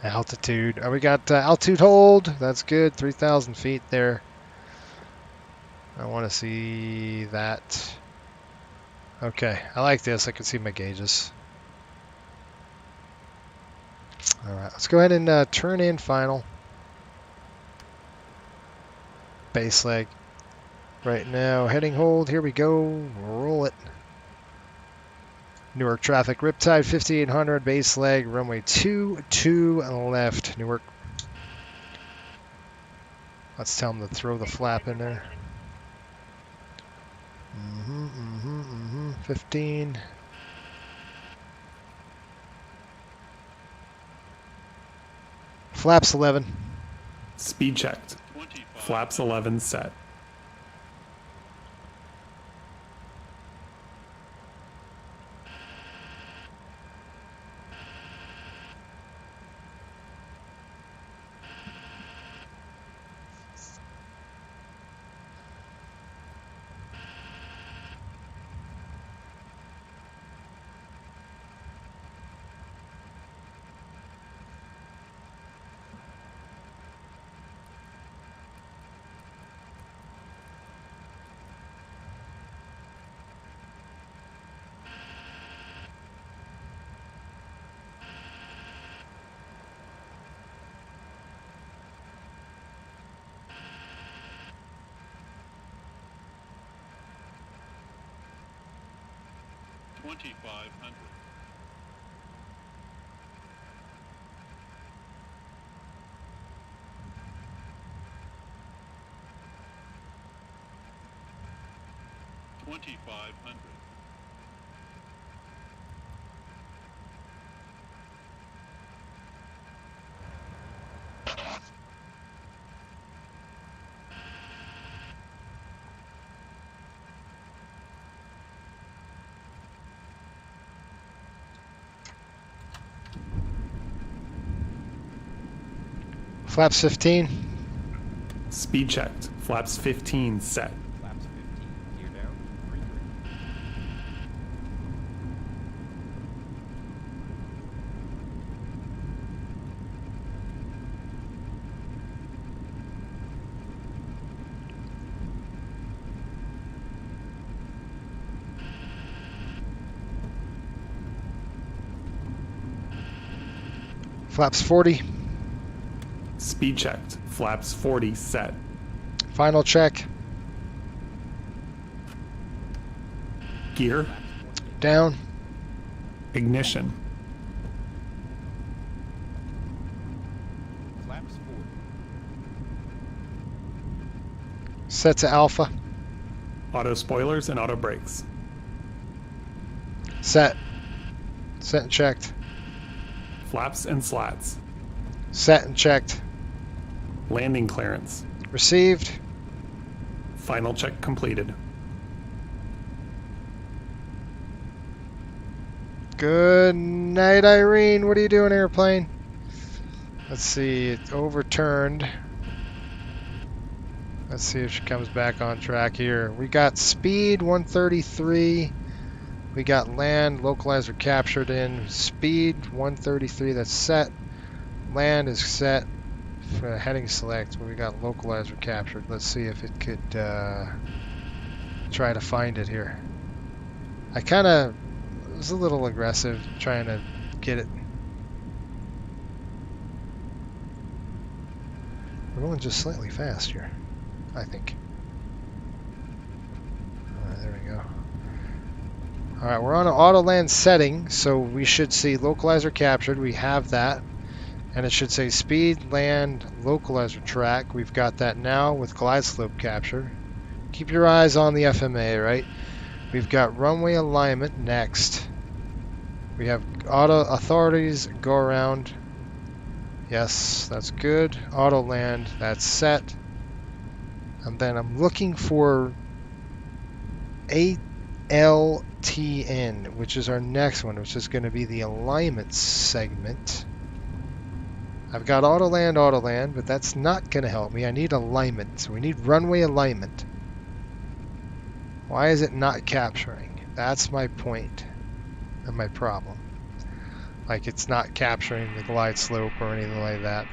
Altitude. We got altitude hold. That's good. 3,000 feet there. I want to see that. Okay. I like this. I can see my gauges. All right. Let's go ahead and turn in final. Base leg. Right now. Heading hold. Here we go. Roll it. Newark traffic, Riptide 5800, base leg, runway 22 left, Newark. Let's tell them to throw the flap in there. 15. Flaps 11. Speed checked. Flaps 11 set. 2500. Flaps 15. Speed checked. Flaps 15 set. Flaps 15, gear down, 3-3. Flaps 40. Speed checked. Flaps 40 set. Final check. Gear. Down. Ignition. Flaps 40. Set to alpha. Auto spoilers and auto brakes. Set. Set and checked. Flaps and slats. Set and checked. Landing clearance. Received. Final check completed. Good night, Irene. What are you doing, airplane? Let's see. It's overturned. Let's see if she comes back on track here. We got speed 133. We got land localizer captured in. Speed 133. That's set. Land is set. For heading select. We got localizer captured. Let's see if it could try to find it here. I kind of was a little aggressive trying to get it. We're going just slightly fast here, I think. Alright, there we go. Alright, we're on an auto land setting, so we should see localizer captured. We have that. And it should say speed, land, localizer track. We've got that now with glide slope capture. Keep your eyes on the FMA, right? We've got runway alignment next. We have auto authorities go around. Yes, that's good. Auto land, that's set. And then I'm looking for ALTN, which is our next one, which is going to be the alignment segment. I've got auto land, but that's not going to help me. I need alignment, so we need runway alignment. Why is it not capturing? That's my point and my problem. Like, it's not capturing the glide slope or anything like that.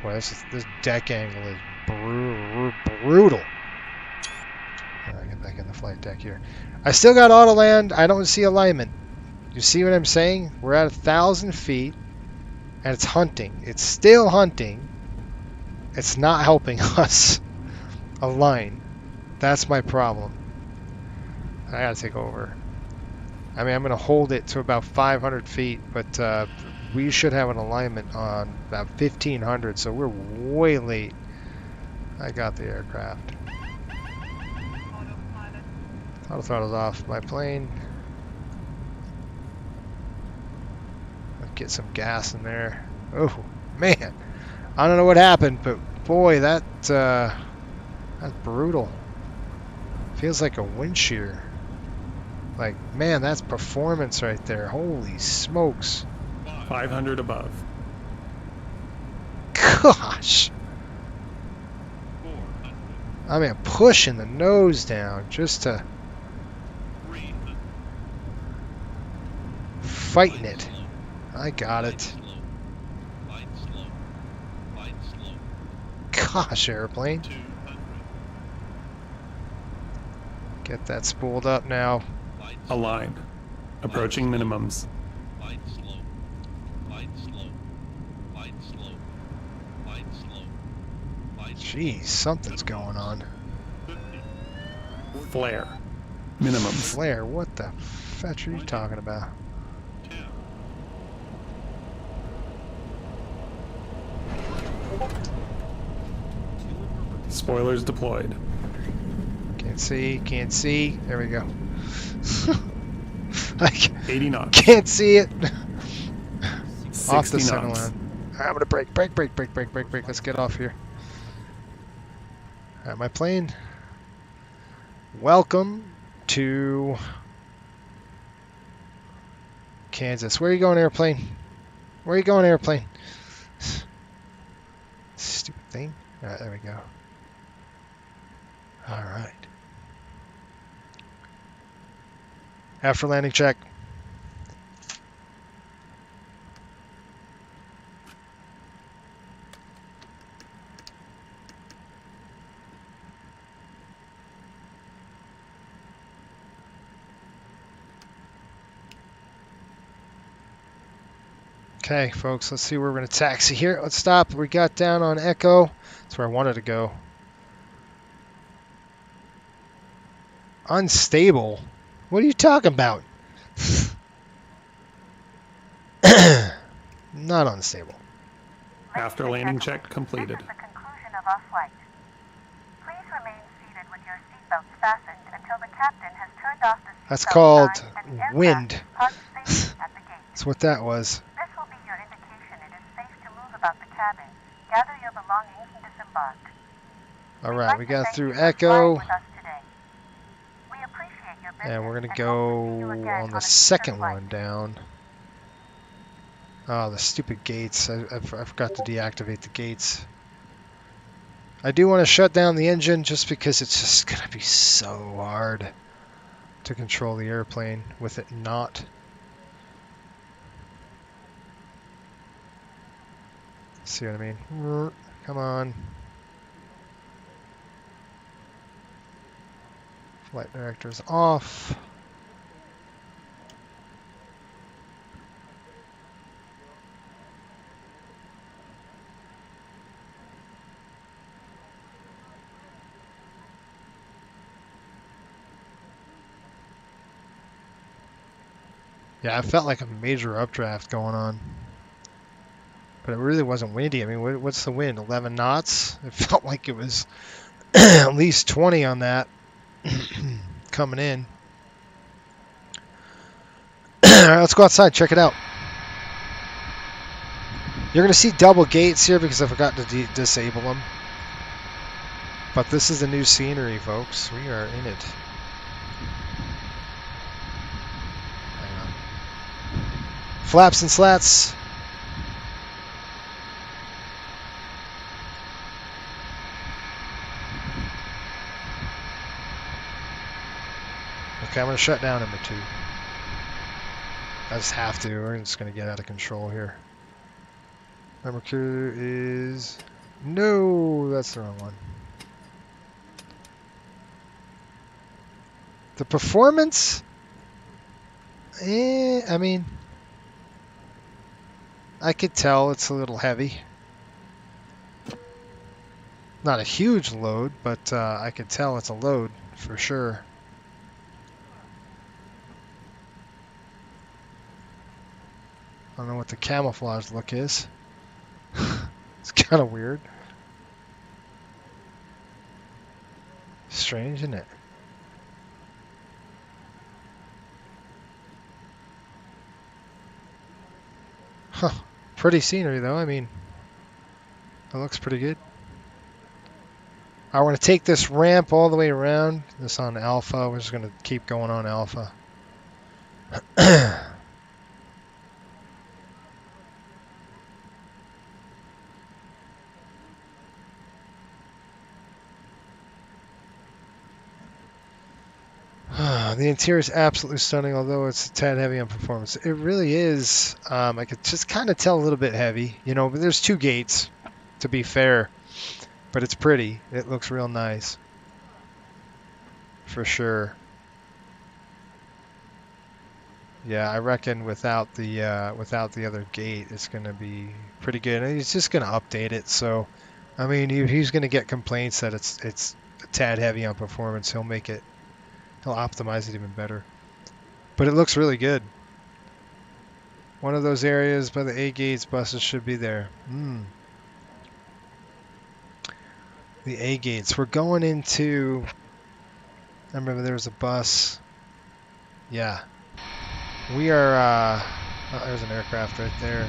Boy, this deck angle is brutal. Alright, get back in the flight deck here. I still got auto land. I don't see alignment. You see what I'm saying? We're at 1,000 feet. And it's hunting. It's still hunting. It's not helping us align. That's my problem. I gotta take over. I mean, I'm gonna hold it to about 500 feet, but we should have an alignment on about 1,500, so we're way late. I got the aircraft. Auto throttle's off my plane. Get some gas in there. Oh man, I don't know what happened, but boy, that's brutal. Feels like a wind shear. Like, man, that's performance right there. Holy smokes. 500 above. Gosh. I mean, pushing the nose down just to fighting it. I got it. Gosh, airplane. Get that spooled up now. Aligned. Approaching minimums. Jeez, something's going on. Flare. Minimums. Flare, what the fetch are you talking about? Spoilers deployed. Can't see, can't see. There we go. 80 knots. Can't see it. Off the 60 center knots. line. I'm gonna brake. Let's get off here. Alright, my plane. Welcome to Kansas. Where are you going, airplane? Where are you going, airplane? Stupid thing. Alright, there we go. Alright. After landing check. Okay, folks, let's see where we're going to taxi here. Let's stop. We got down on Echo. That's where I wanted to go. Unstable? What are you talking about? Not unstable. After landing check completed. This is the conclusion of our flight. Please remain seated with your seatbelts fastened until the captain has turned off the seatbelt That's called sign and the aircraft wind. parks safely at the gate. That's what that was. This will be your indication it is safe to move about the cabin. Gather your belongings and disembark. Alright, we got through Flying Echo. with us today. We appreciate your business And we're going to and go hope to see you again on the a second future flight. one down. Oh, the stupid gates. I forgot to deactivate the gates. I do want to shut down the engine just because it's just going to be so hard to control the airplane with it not. See what I mean? Come on. Flight director's off. Yeah, I felt like a major updraft going on. But it really wasn't windy. I mean, what's the wind? 11 knots? It felt like it was at least 20 on that coming in. All right, let's go outside. Check it out. You're going to see double gates here because I forgot to disable them. But this is the new scenery, folks. We are in it. Hang on. Flaps and slats. Okay, I'm going to shut down number 2. I just have to. We're just going to get out of control here. Number 2 is... No, that's the wrong one. The performance? I mean... I could tell it's a little heavy. Not a huge load, but I could tell it's a load for sure. I don't know what the camouflage look is. It's kind of weird. Strange, isn't it? Huh. Pretty scenery, though. I mean, it looks pretty good. I want to take this ramp all the way around. This on Alpha. We're just going to keep going on Alpha. The interior is absolutely stunning, although it's a tad heavy on performance. It really is. I could just kind of tell a little bit heavy, you know, but there's 2 gates, to be fair. But it's pretty. It looks real nice. For sure. Yeah, I reckon without the other gate, it's going to be pretty good. And he's just going to update it. So, I mean, he's going to get complaints that it's a tad heavy on performance. He'll optimize it even better. But it looks really good. One of those areas by the A gates, buses should be there. The A gates. We're going into... I remember there was a bus. Yeah. We are... oh, there's an aircraft right there.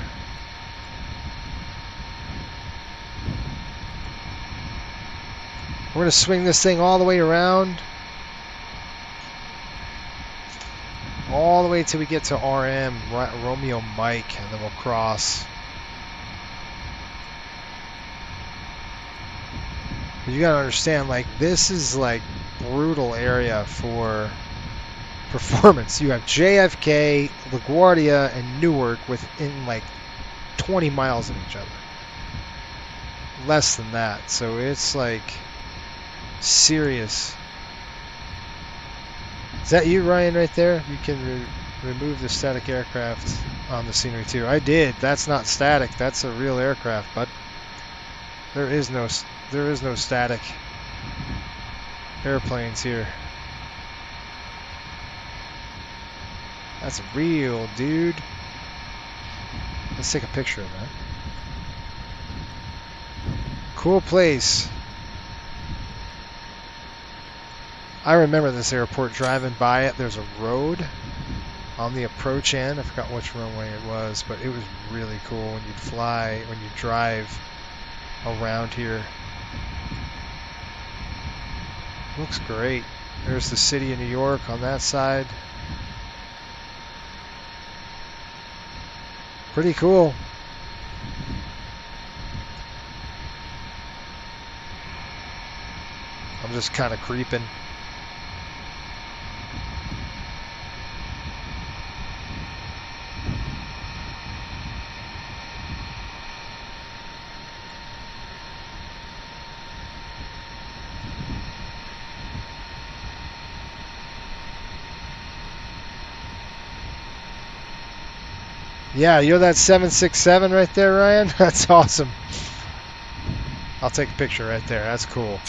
We're going to swing this thing all the way around. All the way till we get to RM, Romeo Mike, and then we'll cross. But you gotta understand, like, this is like brutal area for performance. You have JFK, LaGuardia, and Newark within like 20 miles of each other. Less than that, so it's like serious. Is that you, Ryan, right there? You can remove the static aircraft on the scenery too. I did. That's not static. That's a real aircraft, but there is no static airplanes here. That's real, dude. Let's take a picture of that. Cool place. I remember this airport driving by it. There's a road on the approach end. I forgot which runway it was, but it was really cool when you drive around here. Looks great. There's the city of New York on that side. Pretty cool. I'm just kind of creeping. Yeah, you're that 767 right there, Ryan? That's awesome. I'll take a picture right there. That's cool.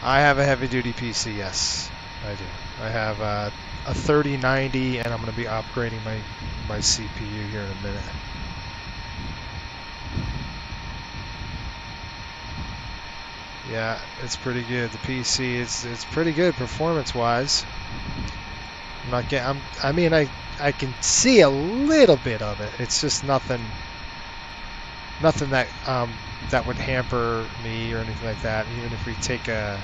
I have a heavy-duty PC, yes. I do. I have a 3090, and I'm going to be upgrading my CPU here in a minute. Yeah, it's pretty good. The PC, it's pretty good performance-wise. I'm not getting. I mean, I can see a little bit of it. It's just nothing that that would hamper me or anything like that. Even if we take a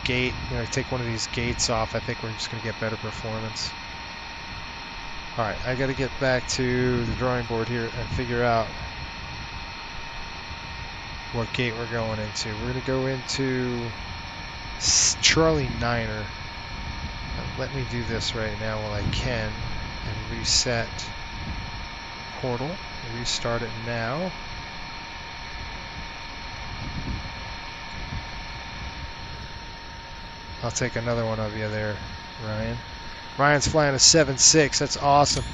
gate, take one of these gates off, I think we're just gonna get better performance. All right, I got to get back to the drawing board here and figure out what gate we're going into. We're going to go into Charlie Niner. Let me do this right now while I can and reset portal. Restart it now. I'll take another one of you there, Ryan. Ryan's flying a 7.6. That's awesome.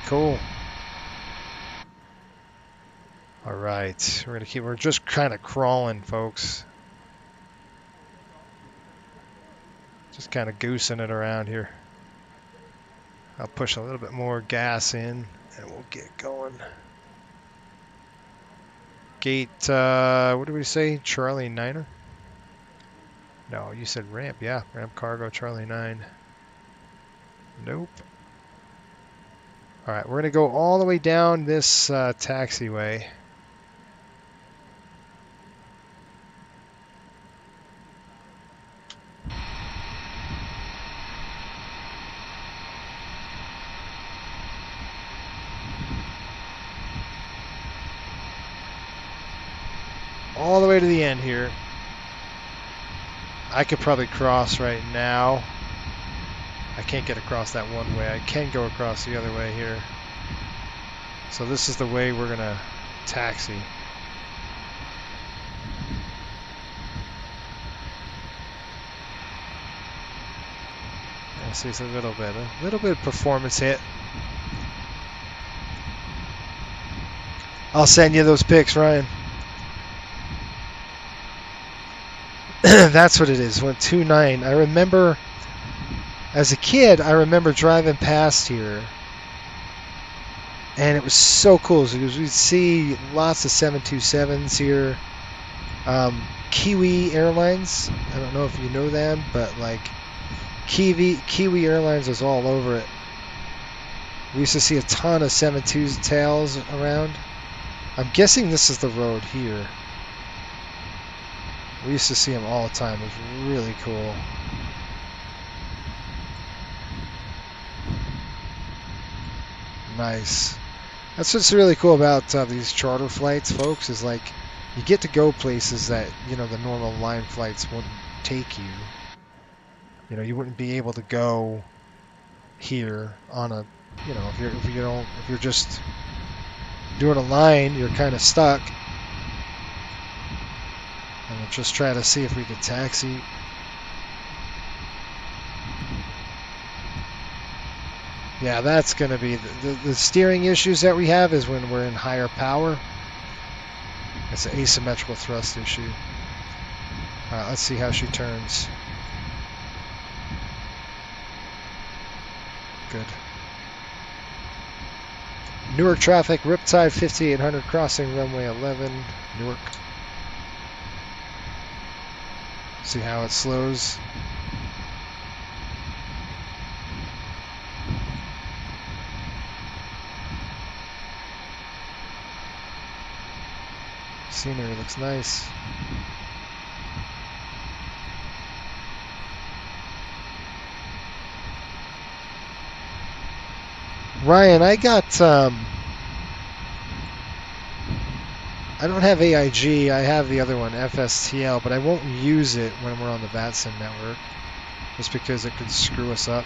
Cool. All right, we're just kind of crawling, folks. Just kind of goosing it around here. I'll push a little bit more gas in and we'll get going. Gate, what did we say? Charlie Niner? No, you said ramp. Yeah, ramp cargo, Charlie 9. Nope. All right, we're going to go all the way down this taxiway. All the way to the end here. I could probably cross right now. I can't get across that one way. I can go across the other way here. So this is the way we're gonna taxi. I see it's a little bit of performance hit. I'll send you those pics, Ryan. That's what it is. 129. I remember, as a kid, I remember driving past here, and it was so cool because we'd see lots of 727s here. Kiwi Airlines. I don't know if you know them, but like Kiwi Airlines was all over it. We used to see a ton of 7.2 tails around. I'm guessing this is the road here. We used to see them all the time. It was really cool. Nice. That's what's really cool about these charter flights, folks, is like you get to go places that, you know, the normal line flights wouldn't take you. You know, you wouldn't be able to go here on a, you know, if you're just doing a line, you're kind of stuck. And we'll just try to see if we can taxi. Yeah, that's going to be the steering issues that we have is when we're in higher power. It's an asymmetrical thrust issue. All right, let's see how she turns. Good. Newark traffic, Riptide 5800 crossing runway 11, Newark. See how it slows. Scenery looks nice. Ryan, I got I don't have AIG, I have the other one, FSTL, but I won't use it when we're on the VATSIM network, just because it could screw us up.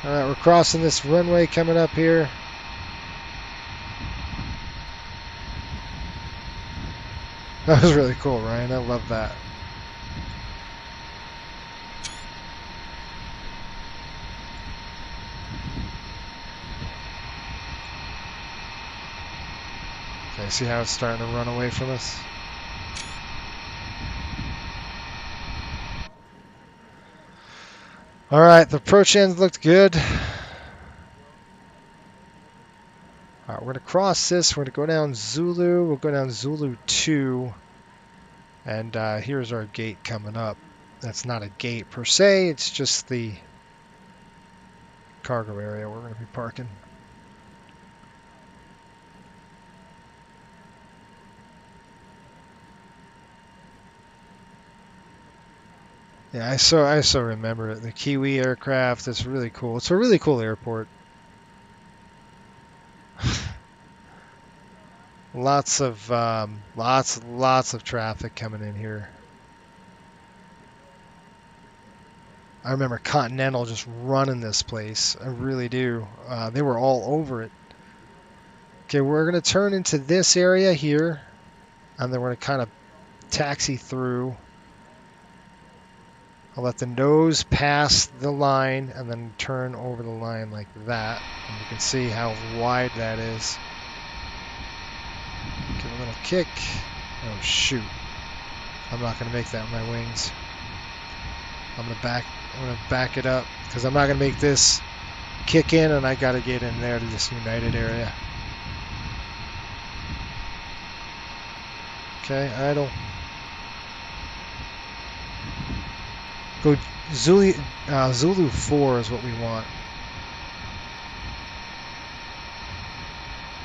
Alright, we're crossing this runway coming up here. That was really cool, Ryan. I love that. Okay, see how it's starting to run away from us? Alright, the approach ends looked good. Alright, we're going to cross this. We're going to go down Zulu. We'll go down Zulu 2. And here's our gate coming up. That's not a gate per se. It's just the cargo area we're going to be parking. Yeah, I so remember it. The Kiwi aircraft is really cool. It's a really cool airport. Lots of traffic coming in here. I remember Continental just running this place. I really do. They were all over it. Okay, we're going to turn into this area here, and then we're going to kind of taxi through. I'll let the nose pass the line and then turn over the line like that. And you can see how wide that is. Give a little kick. Oh shoot. I'm not going to make that with my wings. I'm going to back it up because I'm not going to make this kick in, and I got to get in there to this United area. Okay, idle. Go Zulu 4 is what we want.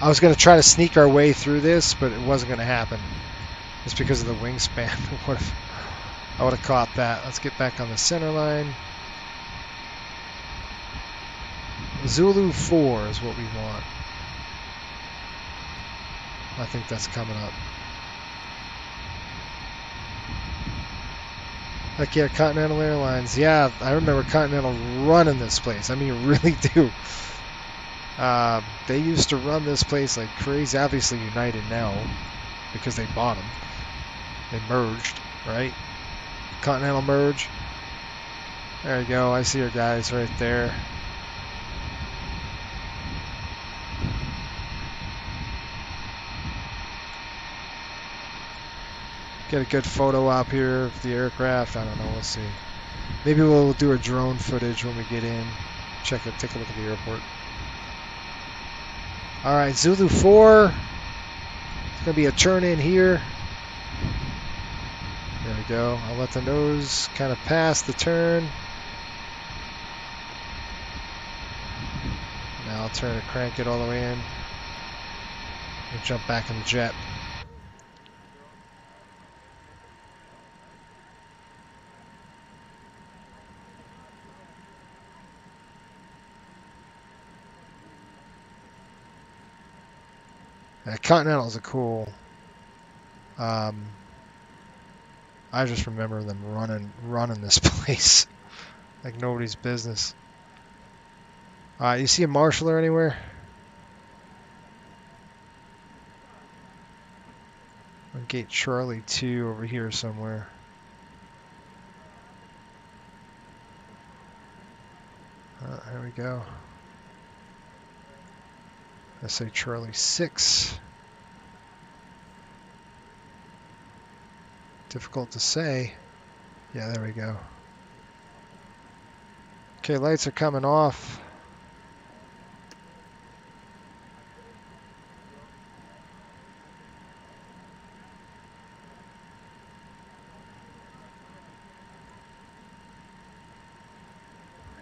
I was going to try to sneak our way through this, but it wasn't going to happen. Just because of the wingspan. I would have caught that. Let's get back on the center line. Zulu 4 is what we want. I think that's coming up. Heck yeah, Continental Airlines. Yeah, I remember Continental running this place. I mean, really do. They used to run this place like crazy. Obviously United now, because they bought them. They merged, right? Continental merge. There you go. I see your guys right there. Get a good photo op here of the aircraft. I don't know. We'll see. Maybe we'll do a drone footage when we get in. Take a look at the airport. All right, Zulu 4. It's gonna be a turn in here. There we go. I'll let the nose kind of pass the turn. Now I'll turn it, crank it all the way in. And jump back in the jet. Continentals are cool. I just remember them running this place like nobody's business. You see a marshaller anywhere? On gate Charlie 2 over here somewhere. There we go. I say Charlie 6. Difficult to say. Yeah, there we go. Okay, lights are coming off.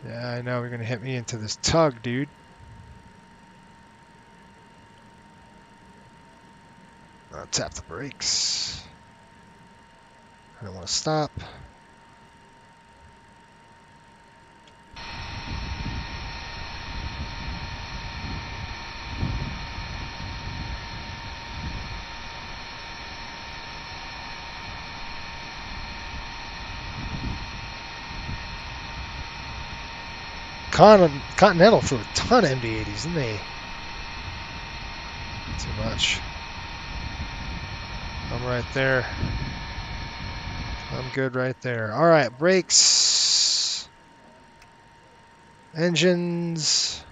Yeah, I know you're gonna hit me into this tug, dude. I'll tap the brakes. I don't want to stop. Continental threw a ton of MD-80s, didn't they? Too much. I'm right there. I'm good right there. All right, brakes. Engines.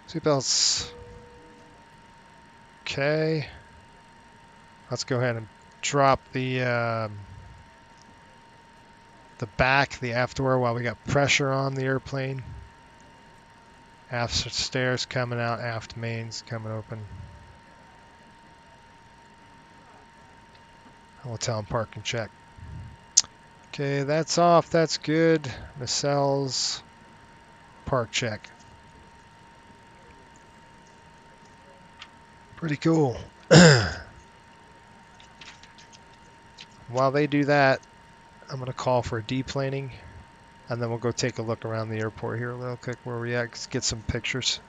Seatbelts. Okay. Let's go ahead and drop the aft door while we got pressure on the airplane. Aft stairs coming out, aft mains coming open. We'll tell them park and check. Okay, that's off, that's good. Nacelles, park check. Pretty cool. While they do that, I'm going to call for a deplaning, and then we'll go take a look around the airport here real quick where we at. Let's get some pictures.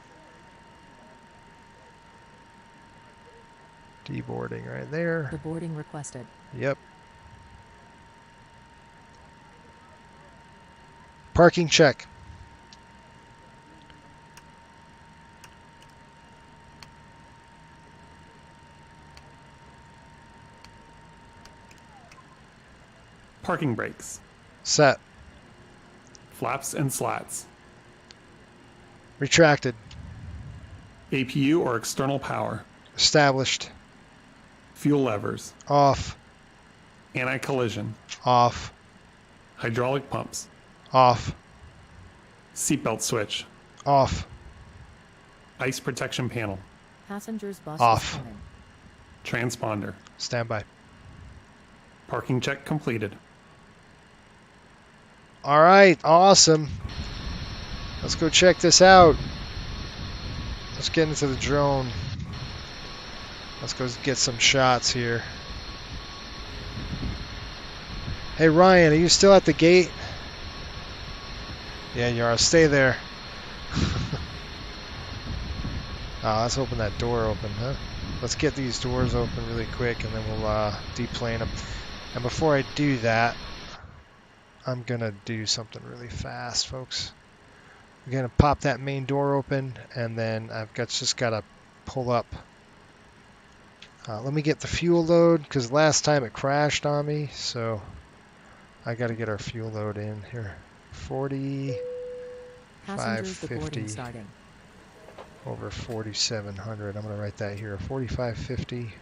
Deboarding right there. Deboarding requested. Yep. Parking check. Parking brakes. Set. Flaps and slats. Retracted. APU or external power. Established. Fuel levers. Off. Anti-collision. Off. Hydraulic pumps. Off. Seatbelt switch. Off. Ice protection panel. Passengers bus off. is coming. Transponder. Standby. Parking check completed. All right, awesome. Let's go check this out. Let's get into the drone. Let's go get some shots here. Hey Ryan, are you still at the gate? Yeah, you are. Stay there. Let's open that door open, huh? Let's get these doors open really quick, and then we'll deplane them. And before I do that, I'm gonna do something really fast, folks. I'm gonna pop that main door open, and then I've just gotta pull up. Let me get the fuel load, because last time it crashed on me, so I gotta get our fuel load in here. 40, Passengers 550. starting. over 4,700. I'm going to write that here, 4,550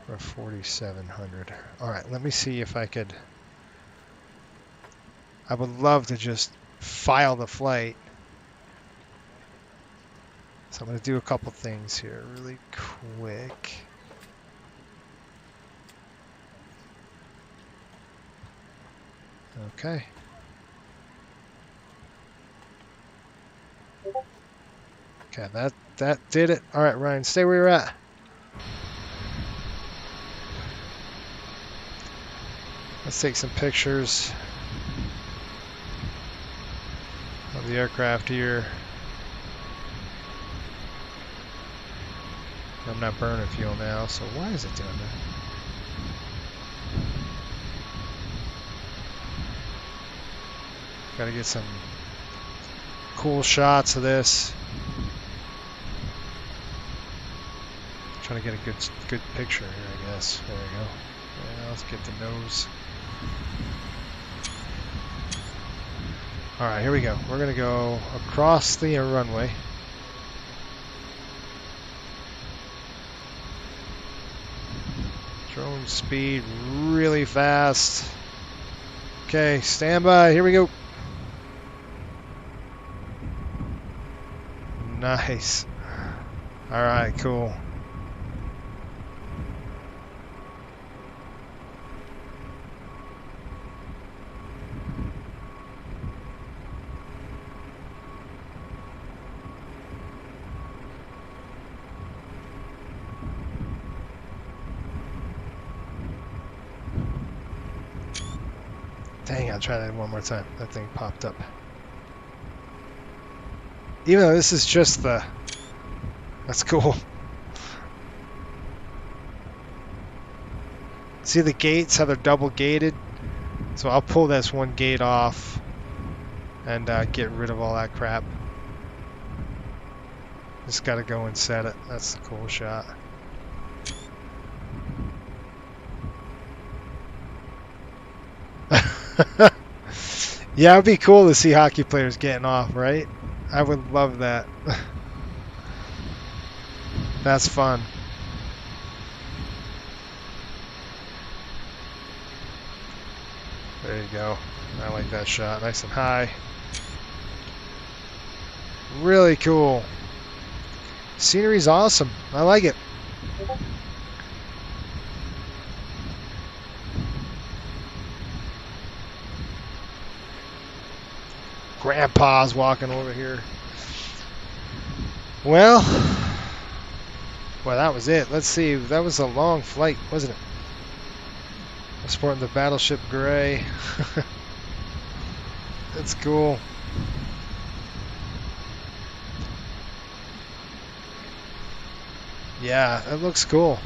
or 4,700. All right, let me see if I could. I would love to just file the flight. So I'm going to do a couple things here really quick. Okay. Okay, that did it. All right, Ryan, stay where you're at. Let's take some pictures of the aircraft here. I'm not burning fuel now, so why is it doing that? Gotta get some cool shots of this. Trying to get a good picture here, I guess. There we go. Yeah, let's get the nose. All right, here we go. We're gonna go across the runway. Drone speed really fast. Okay, stand by. Here we go. Nice. All right, cool. Dang, I'll try that one more time. That thing popped up. Even though this is just the... That's cool. See the gates, how they're double gated? So I'll pull this one gate off and get rid of all that crap. Just gotta go and set it. That's the cool shot. Yeah, it'd be cool to see hockey players getting off, right? I would love that. That's fun. There you go. I like that shot. Nice and high. Really cool. Scenery's awesome. I like it. Grandpa's walking over here. Well, that was it. Let's see. That was a long flight, wasn't it? I'm sporting the Battleship Gray. That's cool. Yeah, that looks cool.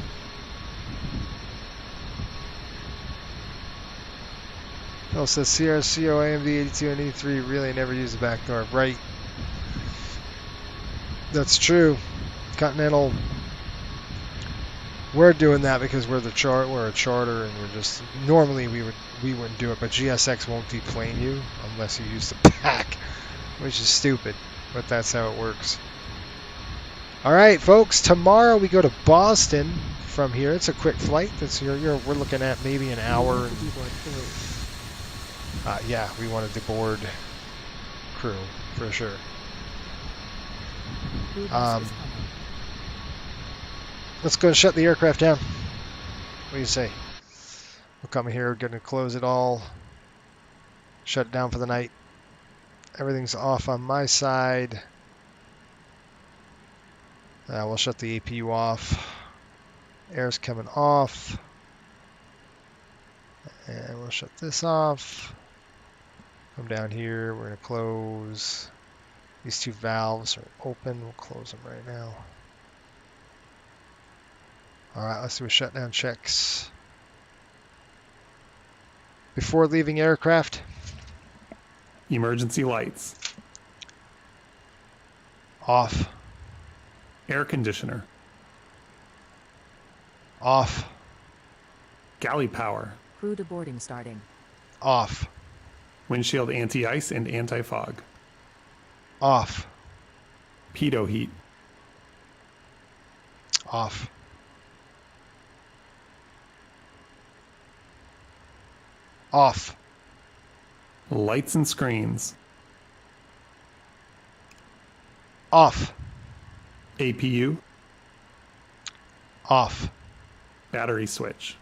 Bill says CRCO, AMV 82 and E3 really never use the back door. Right. That's true. Continental, we're doing that because we're a charter and we're just normally we wouldn't do it, but GSX won't deplane you unless you use the back, which is stupid, but that's how it works. All right, folks. Tomorrow we go to Boston from here. It's a quick flight. We're looking at maybe an hour. And, yeah, we wanted to board crew for sure. Let's go and shut the aircraft down. What do you say? We'll come here, going to close it all, shut it down for the night. Everything's off on my side. We'll shut the APU off. Air's coming off. And we'll shut this off. Come down here. We're going to close. These two valves are open. We'll close them right now. All right, let's do a shutdown checks. Before leaving aircraft. Emergency lights. Off. Air conditioner. Off. Galley power. Crew to boarding starting. Off. Windshield anti-ice and anti-fog. Off. Pitot heat. Off. Off. Lights and screens. Off. APU. Off. Battery switch.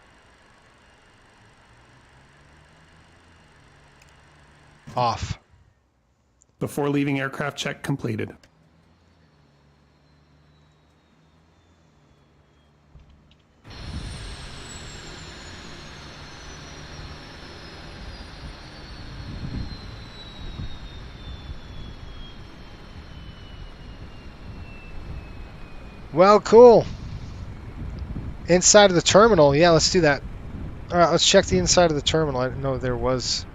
Off. Before leaving aircraft check completed. Well, cool. Inside of the terminal. Yeah, let's do that. All right, let's check the inside of the terminal. I didn't know there was...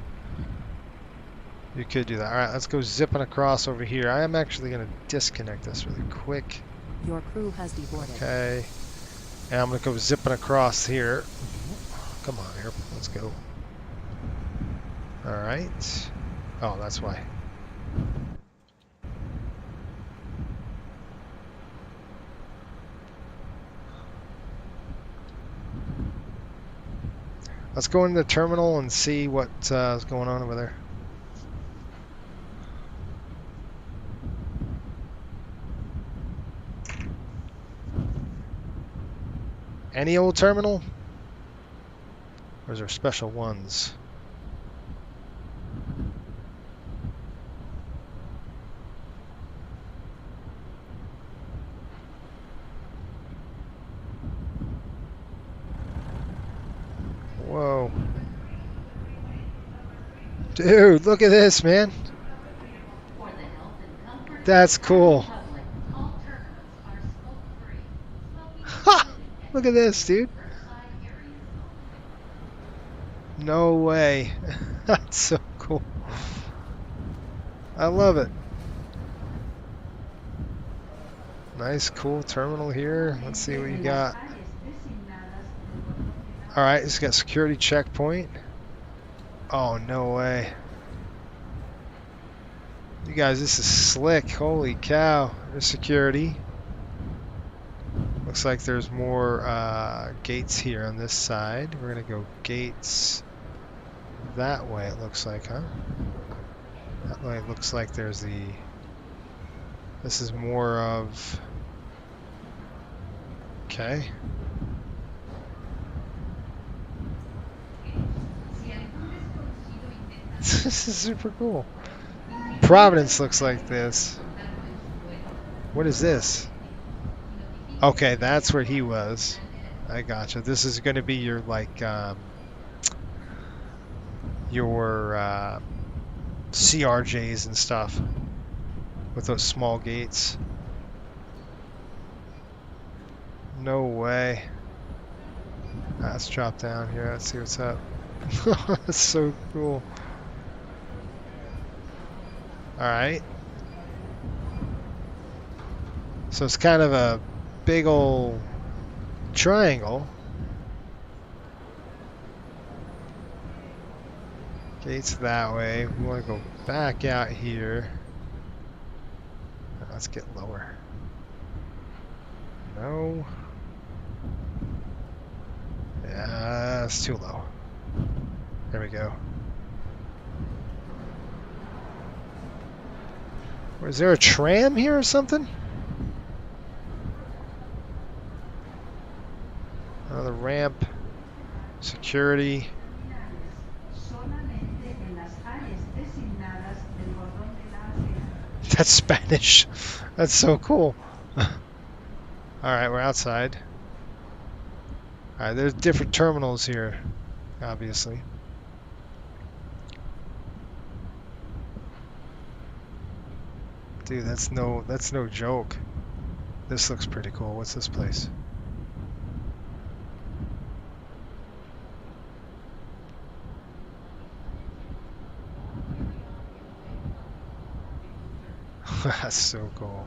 You could do that. All right, let's go zipping across over here. I am actually going to disconnect this really quick. Your crew has deboarded. Okay. And I'm going to go zipping across here. Come on, here. Let's go. All right. Oh, that's why. Let's go into the terminal and see what's going on over there. Any old terminal? Or is there special ones? Whoa. Dude, look at this, man. That's cool. Ha! Look at this, dude. No way. That's so cool. I love it. Nice, cool terminal here. Let's see what you got. Alright, it's got security checkpoint. Oh, no way. You guys, this is slick. Holy cow. There's security. Looks like there's more gates here on this side. We're going to go gates that way, it looks like, huh? That way it looks like there's the... This is more of... Okay. This is super cool. Providence looks like this. What is this? Okay, that's where he was. I gotcha. This is going to be your, like, your CRJs and stuff with those small gates. No way. Let's drop down here. Let's see what's up. That's so cool. Alright. So it's kind of a big old triangle. Gates that way. We want to go back out here. Let's get lower. No. Yeah, it's too low. There we go. Is there a tram here or something? Another ramp. Security. That's Spanish. That's so cool. Alright, we're outside. Alright, there's different terminals here, obviously. Dude, that's no joke. This looks pretty cool. What's this place? That's so cool.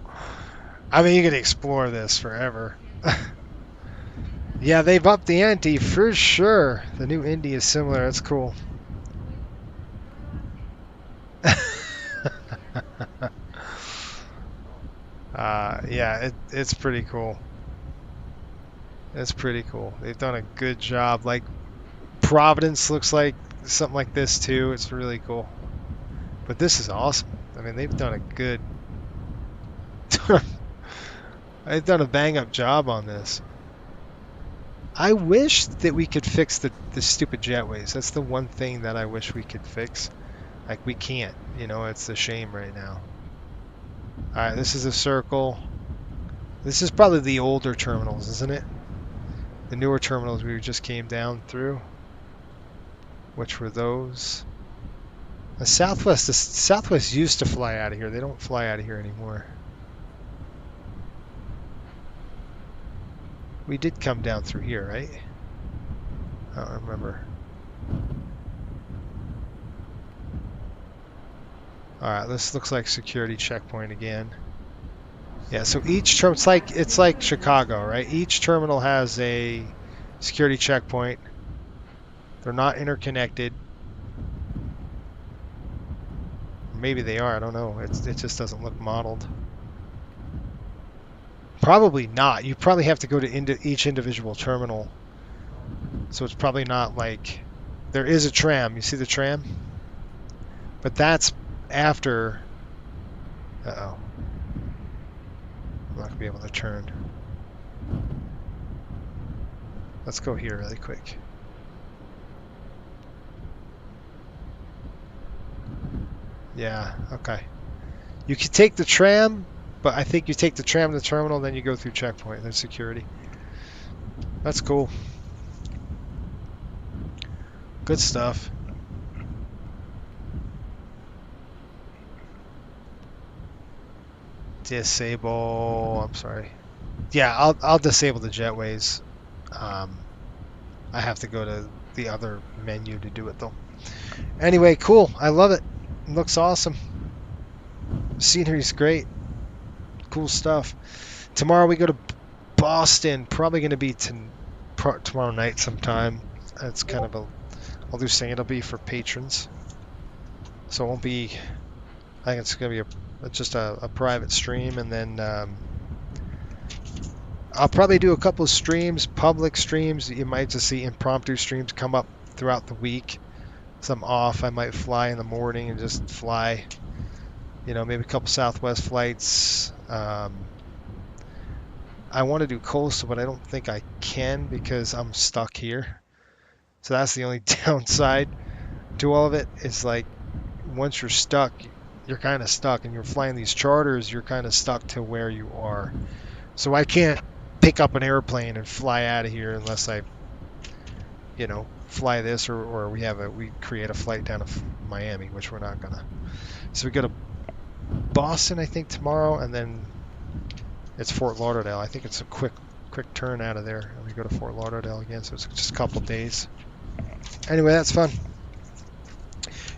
I mean, you could explore this forever. Yeah, they've upped the ante for sure. The new Indy is similar. That's cool. Yeah, it's pretty cool. It's pretty cool. They've done a good job. Like Providence looks like something like this too. It's really cool. But this is awesome. I mean, they've done a good they've done a bang up job on this. I wish that we could fix the stupid jetways. That's the one thing that I wish we could fix. Like, we can't. You know, it's a shame right now. Alright, this is a circle. This is probably the older terminals, isn't it? The newer terminals we just came down through. Which were those? The Southwest used to fly out of here. They don't fly out of here anymore. We did come down through here, right? I don't remember. Alright, this looks like security checkpoint again. Yeah, so each term, it's like Chicago, right? Each terminal has a security checkpoint. They're not interconnected. Maybe they are, I don't know. It just doesn't look modeled. Probably not. You probably have to go to each individual terminal. So it's probably not like... There is a tram. You see the tram? But that's after... Uh-oh. I'm not going to be able to turn. Let's go here really quick. Yeah, okay. You can take the tram, but I think you take the tram to the terminal, then you go through checkpoint, then security. That's cool. Good stuff. Disable, I'm sorry. Yeah, I'll disable the jetways. I have to go to the other menu to do it though. Anyway, cool. I love it. It looks awesome. Scenery's great. Cool stuff. Tomorrow we go to Boston. Probably going to be tomorrow night sometime. It's kind of a... I'll do saying it'll be for patrons. So it won't be... I think it's going to be just a private stream. And then I'll probably do a couple of streams, public streams. You might just see impromptu streams come up throughout the week. Some off, I might fly in the morning and just fly, you know, maybe a couple Southwest flights. I want to do coastal, but I don't think I can because I'm stuck here. So that's the only downside to all of it. It's like once you're stuck, you're kind of stuck, and you're flying these charters, you're kind of stuck to where you are. So I can't pick up an airplane and fly out of here unless I, you know, fly this or we create a flight down to Miami, which we're not gonna. So we go to Boston, I think, tomorrow, and then it's Fort Lauderdale. I think it's a quick turn out of there, and we go to Fort Lauderdale again. So it's just a couple days. Anyway, that's fun.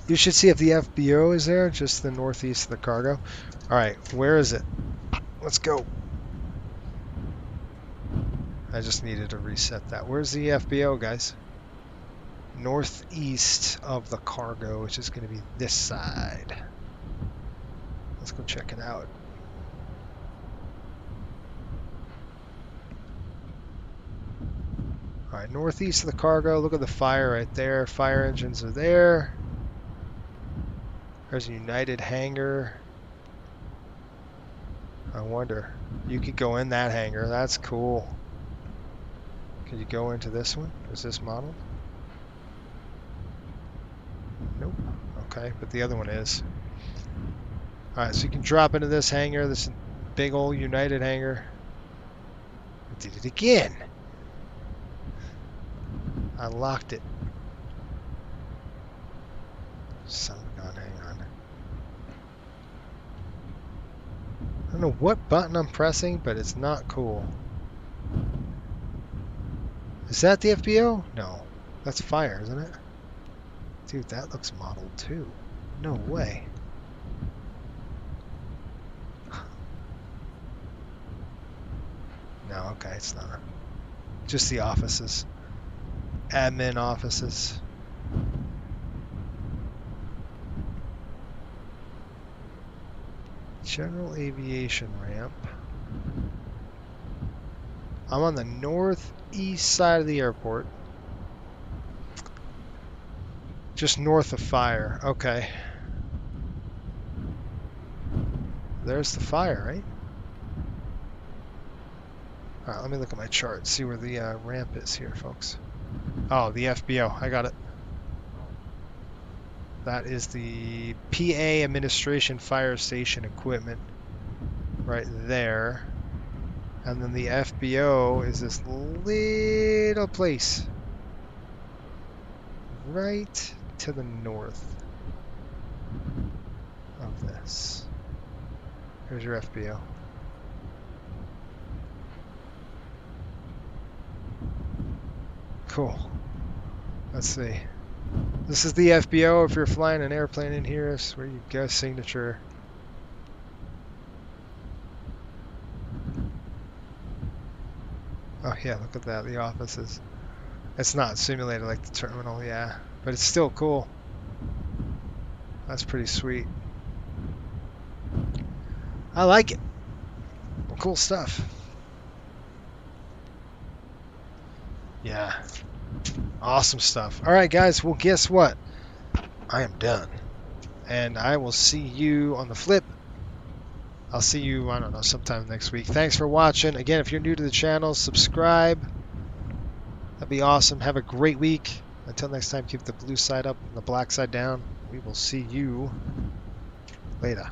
You should see if the FBO is there, just the northeast of the cargo. All right, where is it? Let's go. I just needed to reset that. Where's the FBO, guys? Northeast of the cargo, which is going to be this side. Let's go check it out. Alright, northeast of the cargo. Look at the fire right there. Fire engines are there. There's a United hangar. I wonder. You could go in that hangar. That's cool. Could you go into this one? Is this modeled? Nope. Okay, but the other one is. Alright, so you can drop into this hangar, this big old United hangar. I did it again. I locked it. Son of a gun, hang on. I don't know what button I'm pressing, but it's not cool. Is that the FBO? No. That's fire, isn't it? Dude, that looks modeled too. No way. No, okay, it's not. Just the offices. Admin offices. General aviation ramp. I'm on the northeast side of the airport. Just north of fire. Okay. There's the fire, right? Alright, let me look at my chart, see where the ramp is here, folks. Oh, the FBO. I got it. That is the PA Administration Fire Station equipment right there. And then the FBO is this little place right to the north of this. Here's your FBO. Cool. Let's see. This is the FBO. If you're flying an airplane in here, it's where you get a signature. Oh yeah, look at that. The offices. It's not simulated like the terminal, yeah, but it's still cool. That's pretty sweet. I like it. Well, cool stuff. Yeah. Awesome stuff. All right, guys. Well, guess what? I am done. And I will see you on the flip. I'll see you, I don't know, sometime next week. Thanks for watching. Again, if you're new to the channel, subscribe. That'd be awesome. Have a great week. Until next time, keep the blue side up and the black side down. We will see you later.